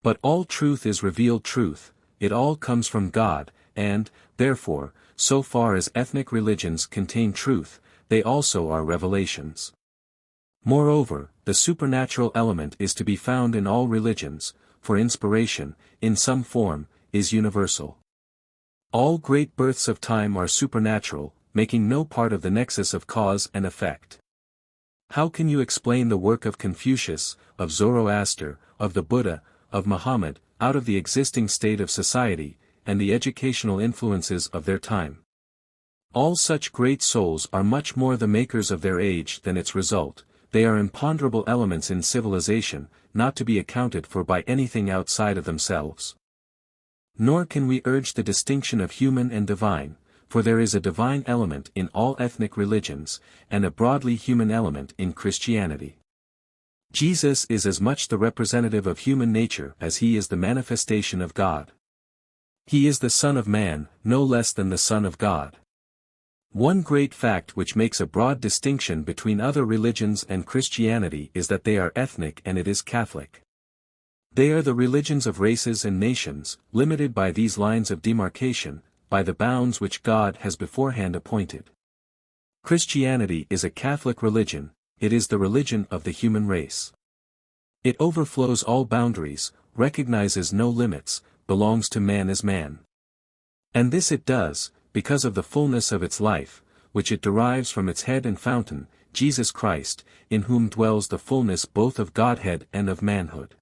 But all truth is revealed truth, it all comes from God, and, therefore, so far as ethnic religions contain truth, they also are revelations. Moreover, the supernatural element is to be found in all religions, for inspiration, in some form, is universal. All great births of time are supernatural, making no part of the nexus of cause and effect. How can you explain the work of Confucius, of Zoroaster, of the Buddha, of Muhammad, out of the existing state of society, and the educational influences of their time? All such great souls are much more the makers of their age than its result. They are imponderable elements in civilization, not to be accounted for by anything outside of themselves. Nor can we urge the distinction of human and divine, for there is a divine element in all ethnic religions, and a broadly human element in Christianity. Jesus is as much the representative of human nature as he is the manifestation of God. He is the Son of Man, no less than the Son of God. One great fact which makes a broad distinction between other religions and Christianity is that they are ethnic and it is Catholic. They are the religions of races and nations, limited by these lines of demarcation, by the bounds which God has beforehand appointed. Christianity is a Catholic religion, it is the religion of the human race. It overflows all boundaries, recognizes no limits, belongs to man as man. And this it does, because of the fullness of its life, which it derives from its head and fountain, Jesus Christ, in whom dwells the fullness both of Godhead and of manhood.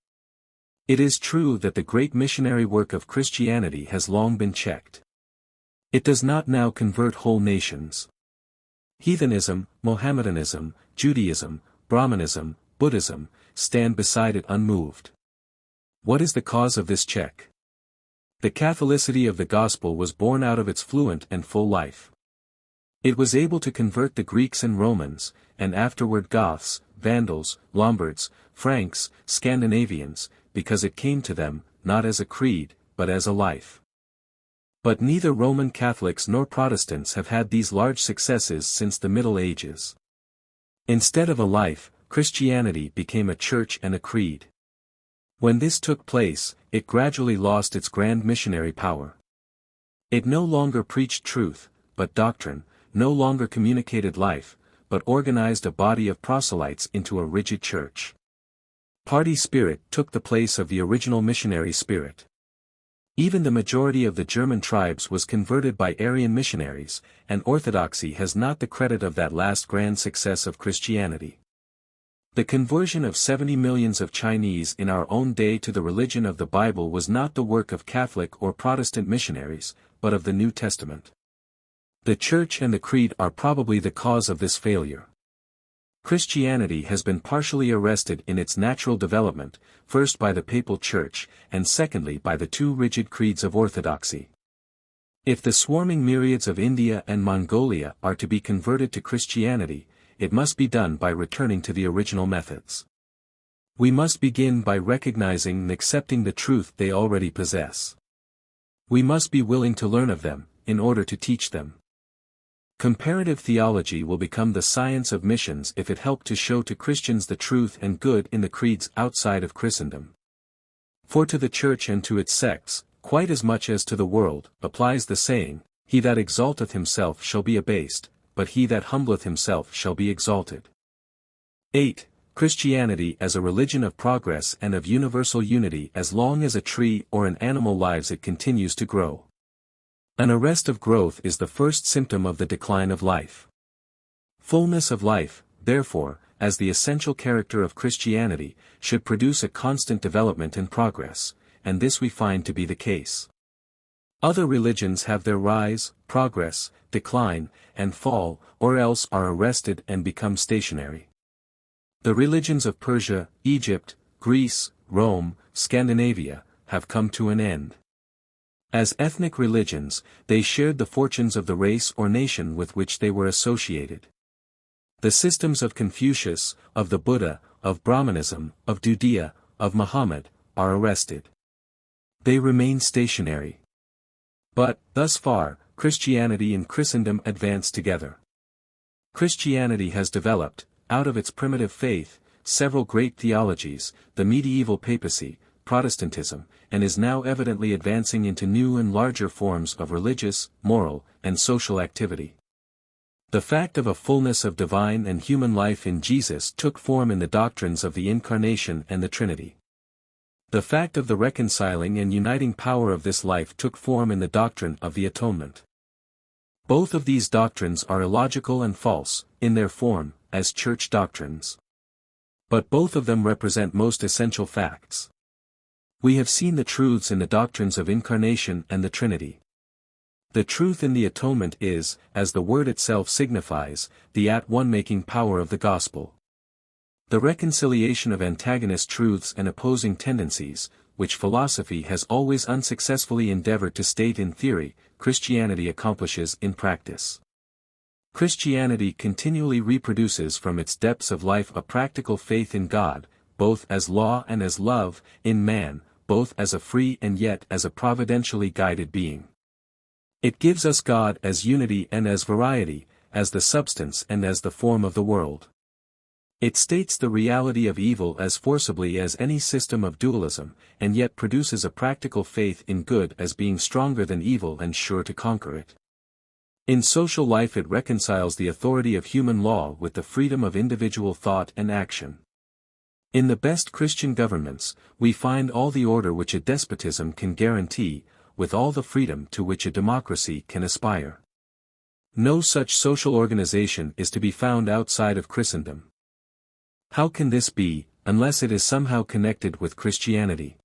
It is true that the great missionary work of Christianity has long been checked. It does not now convert whole nations. Heathenism, Mohammedanism, Judaism, Brahmanism, Buddhism, stand beside it unmoved. What is the cause of this check? The Catholicity of the gospel was born out of its fluent and full life. It was able to convert the Greeks and Romans, and afterward Goths, Vandals, Lombards, Franks, Scandinavians, because it came to them, not as a creed, but as a life. But neither Roman Catholics nor Protestants have had these large successes since the Middle Ages. Instead of a life, Christianity became a church and a creed. When this took place, it gradually lost its grand missionary power. It no longer preached truth, but doctrine, no longer communicated life, but organized a body of proselytes into a rigid church. Party spirit took the place of the original missionary spirit. Even the majority of the German tribes was converted by Arian missionaries, and orthodoxy has not the credit of that last grand success of Christianity. The conversion of 70 millions of Chinese in our own day to the religion of the Bible was not the work of Catholic or Protestant missionaries, but of the New Testament. The Church and the Creed are probably the cause of this failure. Christianity has been partially arrested in its natural development, first by the Papal Church, and secondly by the too rigid creeds of orthodoxy. If the swarming myriads of India and Mongolia are to be converted to Christianity, it must be done by returning to the original methods. We must begin by recognizing and accepting the truth they already possess. We must be willing to learn of them, in order to teach them. Comparative theology will become the science of missions if it help to show to Christians the truth and good in the creeds outside of Christendom. For to the Church and to its sects, quite as much as to the world, applies the saying, "He that exalteth himself shall be abased, but he that humbleth himself shall be exalted." 8. Christianity as a religion of progress and of universal unity. As long as a tree or an animal lives it continues to grow. An arrest of growth is the first symptom of the decline of life. Fullness of life, therefore, as the essential character of Christianity, should produce a constant development and progress, and this we find to be the case. Other religions have their rise, progress, decline, and fall, or else are arrested and become stationary. The religions of Persia, Egypt, Greece, Rome, Scandinavia, have come to an end. As ethnic religions, they shared the fortunes of the race or nation with which they were associated. The systems of Confucius, of the Buddha, of Brahmanism, of Judea, of Muhammad, are arrested. They remain stationary. But, thus far, Christianity and Christendom advance together. Christianity has developed, out of its primitive faith, several great theologies, the medieval papacy, Protestantism, and is now evidently advancing into new and larger forms of religious, moral, and social activity. The fact of a fullness of divine and human life in Jesus took form in the doctrines of the Incarnation and the Trinity. The fact of the reconciling and uniting power of this life took form in the doctrine of the Atonement. Both of these doctrines are illogical and false, in their form, as church doctrines. But both of them represent most essential facts. We have seen the truths in the doctrines of Incarnation and the Trinity. The truth in the Atonement is, as the word itself signifies, the at-one-making power of the gospel. The reconciliation of antagonist truths and opposing tendencies, which philosophy has always unsuccessfully endeavored to state in theory, Christianity accomplishes in practice. Christianity continually reproduces from its depths of life a practical faith in God, both as law and as love, in man, both as a free and yet as a providentially guided being. It gives us God as unity and as variety, as the substance and as the form of the world. It states the reality of evil as forcibly as any system of dualism, and yet produces a practical faith in good as being stronger than evil and sure to conquer it. In social life it reconciles the authority of human law with the freedom of individual thought and action. In the best Christian governments, we find all the order which a despotism can guarantee, with all the freedom to which a democracy can aspire. No such social organization is to be found outside of Christendom. How can this be, unless it is somehow connected with Christianity?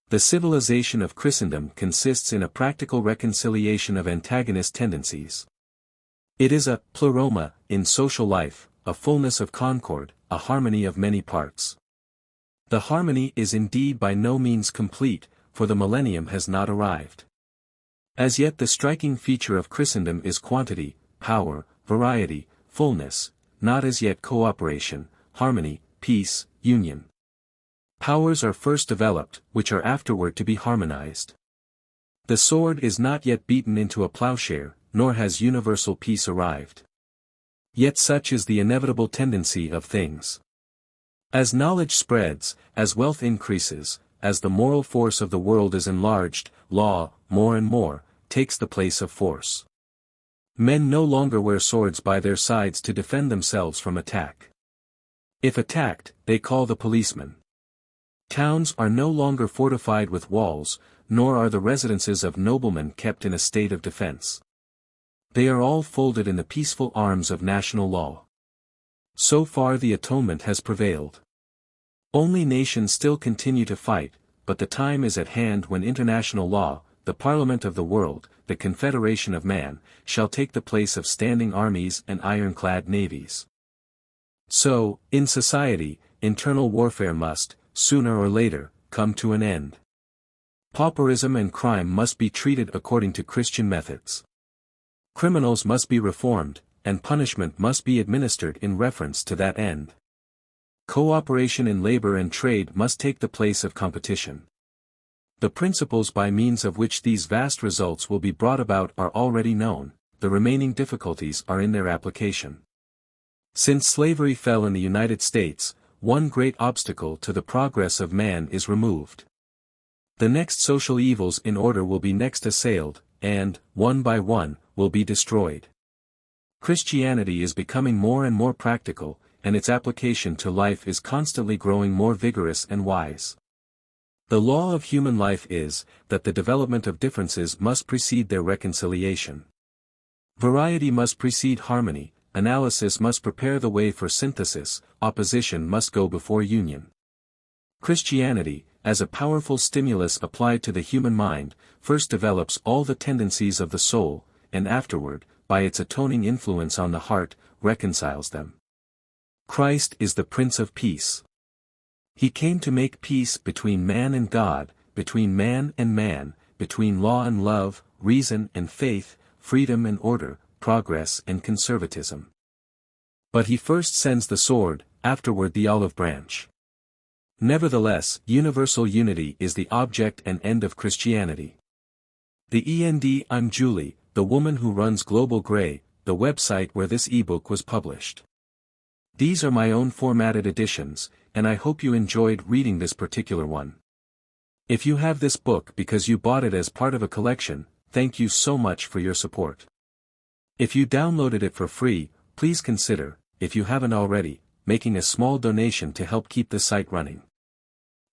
The civilization of Christendom consists in a practical reconciliation of antagonist tendencies. It is a pleroma in social life, a fullness of concord, a harmony of many parts. The harmony is indeed by no means complete, for the millennium has not arrived. As yet the striking feature of Christendom is quantity, power, variety, fullness, not as yet cooperation, harmony, peace, union. Powers are first developed, which are afterward to be harmonized. The sword is not yet beaten into a plowshare, nor has universal peace arrived. Yet such is the inevitable tendency of things. As knowledge spreads, as wealth increases, as the moral force of the world is enlarged, law, more and more, takes the place of force. Men no longer wear swords by their sides to defend themselves from attack. If attacked, they call the policeman. Towns are no longer fortified with walls, nor are the residences of noblemen kept in a state of defense. They are all folded in the peaceful arms of national law. So far the atonement has prevailed. Only nations still continue to fight, but the time is at hand when international law, the parliament of the world, the confederation of man, shall take the place of standing armies and ironclad navies. So, in society, internal warfare must, sooner or later, come to an end. Pauperism and crime must be treated according to Christian methods. Criminals must be reformed, and punishment must be administered in reference to that end. Cooperation in labor and trade must take the place of competition. The principles by means of which these vast results will be brought about are already known, the remaining difficulties are in their application. Since slavery fell in the United States, one great obstacle to the progress of man is removed. The next social evils in order will be next assailed, and, one by one, will be destroyed. Christianity is becoming more and more practical, and its application to life is constantly growing more vigorous and wise. The law of human life is, that the development of differences must precede their reconciliation. Variety must precede harmony, analysis must prepare the way for synthesis, opposition must go before union. Christianity, as a powerful stimulus applied to the human mind, first develops all the tendencies of the soul, and afterward, by its atoning influence on the heart, reconciles them. Christ is the Prince of Peace. He came to make peace between man and God, between man and man, between law and love, reason and faith, freedom and order, progress and conservatism. But he first sends the sword, afterward the olive branch. Nevertheless, universal unity is the object and end of Christianity. I'm Julie, the woman who runs Global Grey, the website where this ebook was published. These are my own formatted editions, and I hope you enjoyed reading this particular one. If you have this book because you bought it as part of a collection, thank you so much for your support. If you downloaded it for free, please consider, if you haven't already, making a small donation to help keep the site running.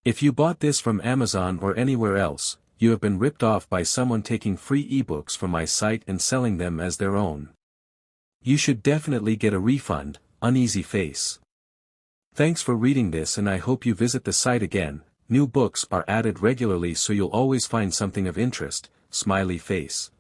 If you bought this from Amazon or anywhere else, you have been ripped off by someone taking free ebooks from my site and selling them as their own. You should definitely get a refund, uneasy face. Thanks for reading this, and I hope you visit the site again. New books are added regularly, so you'll always find something of interest, smiley face.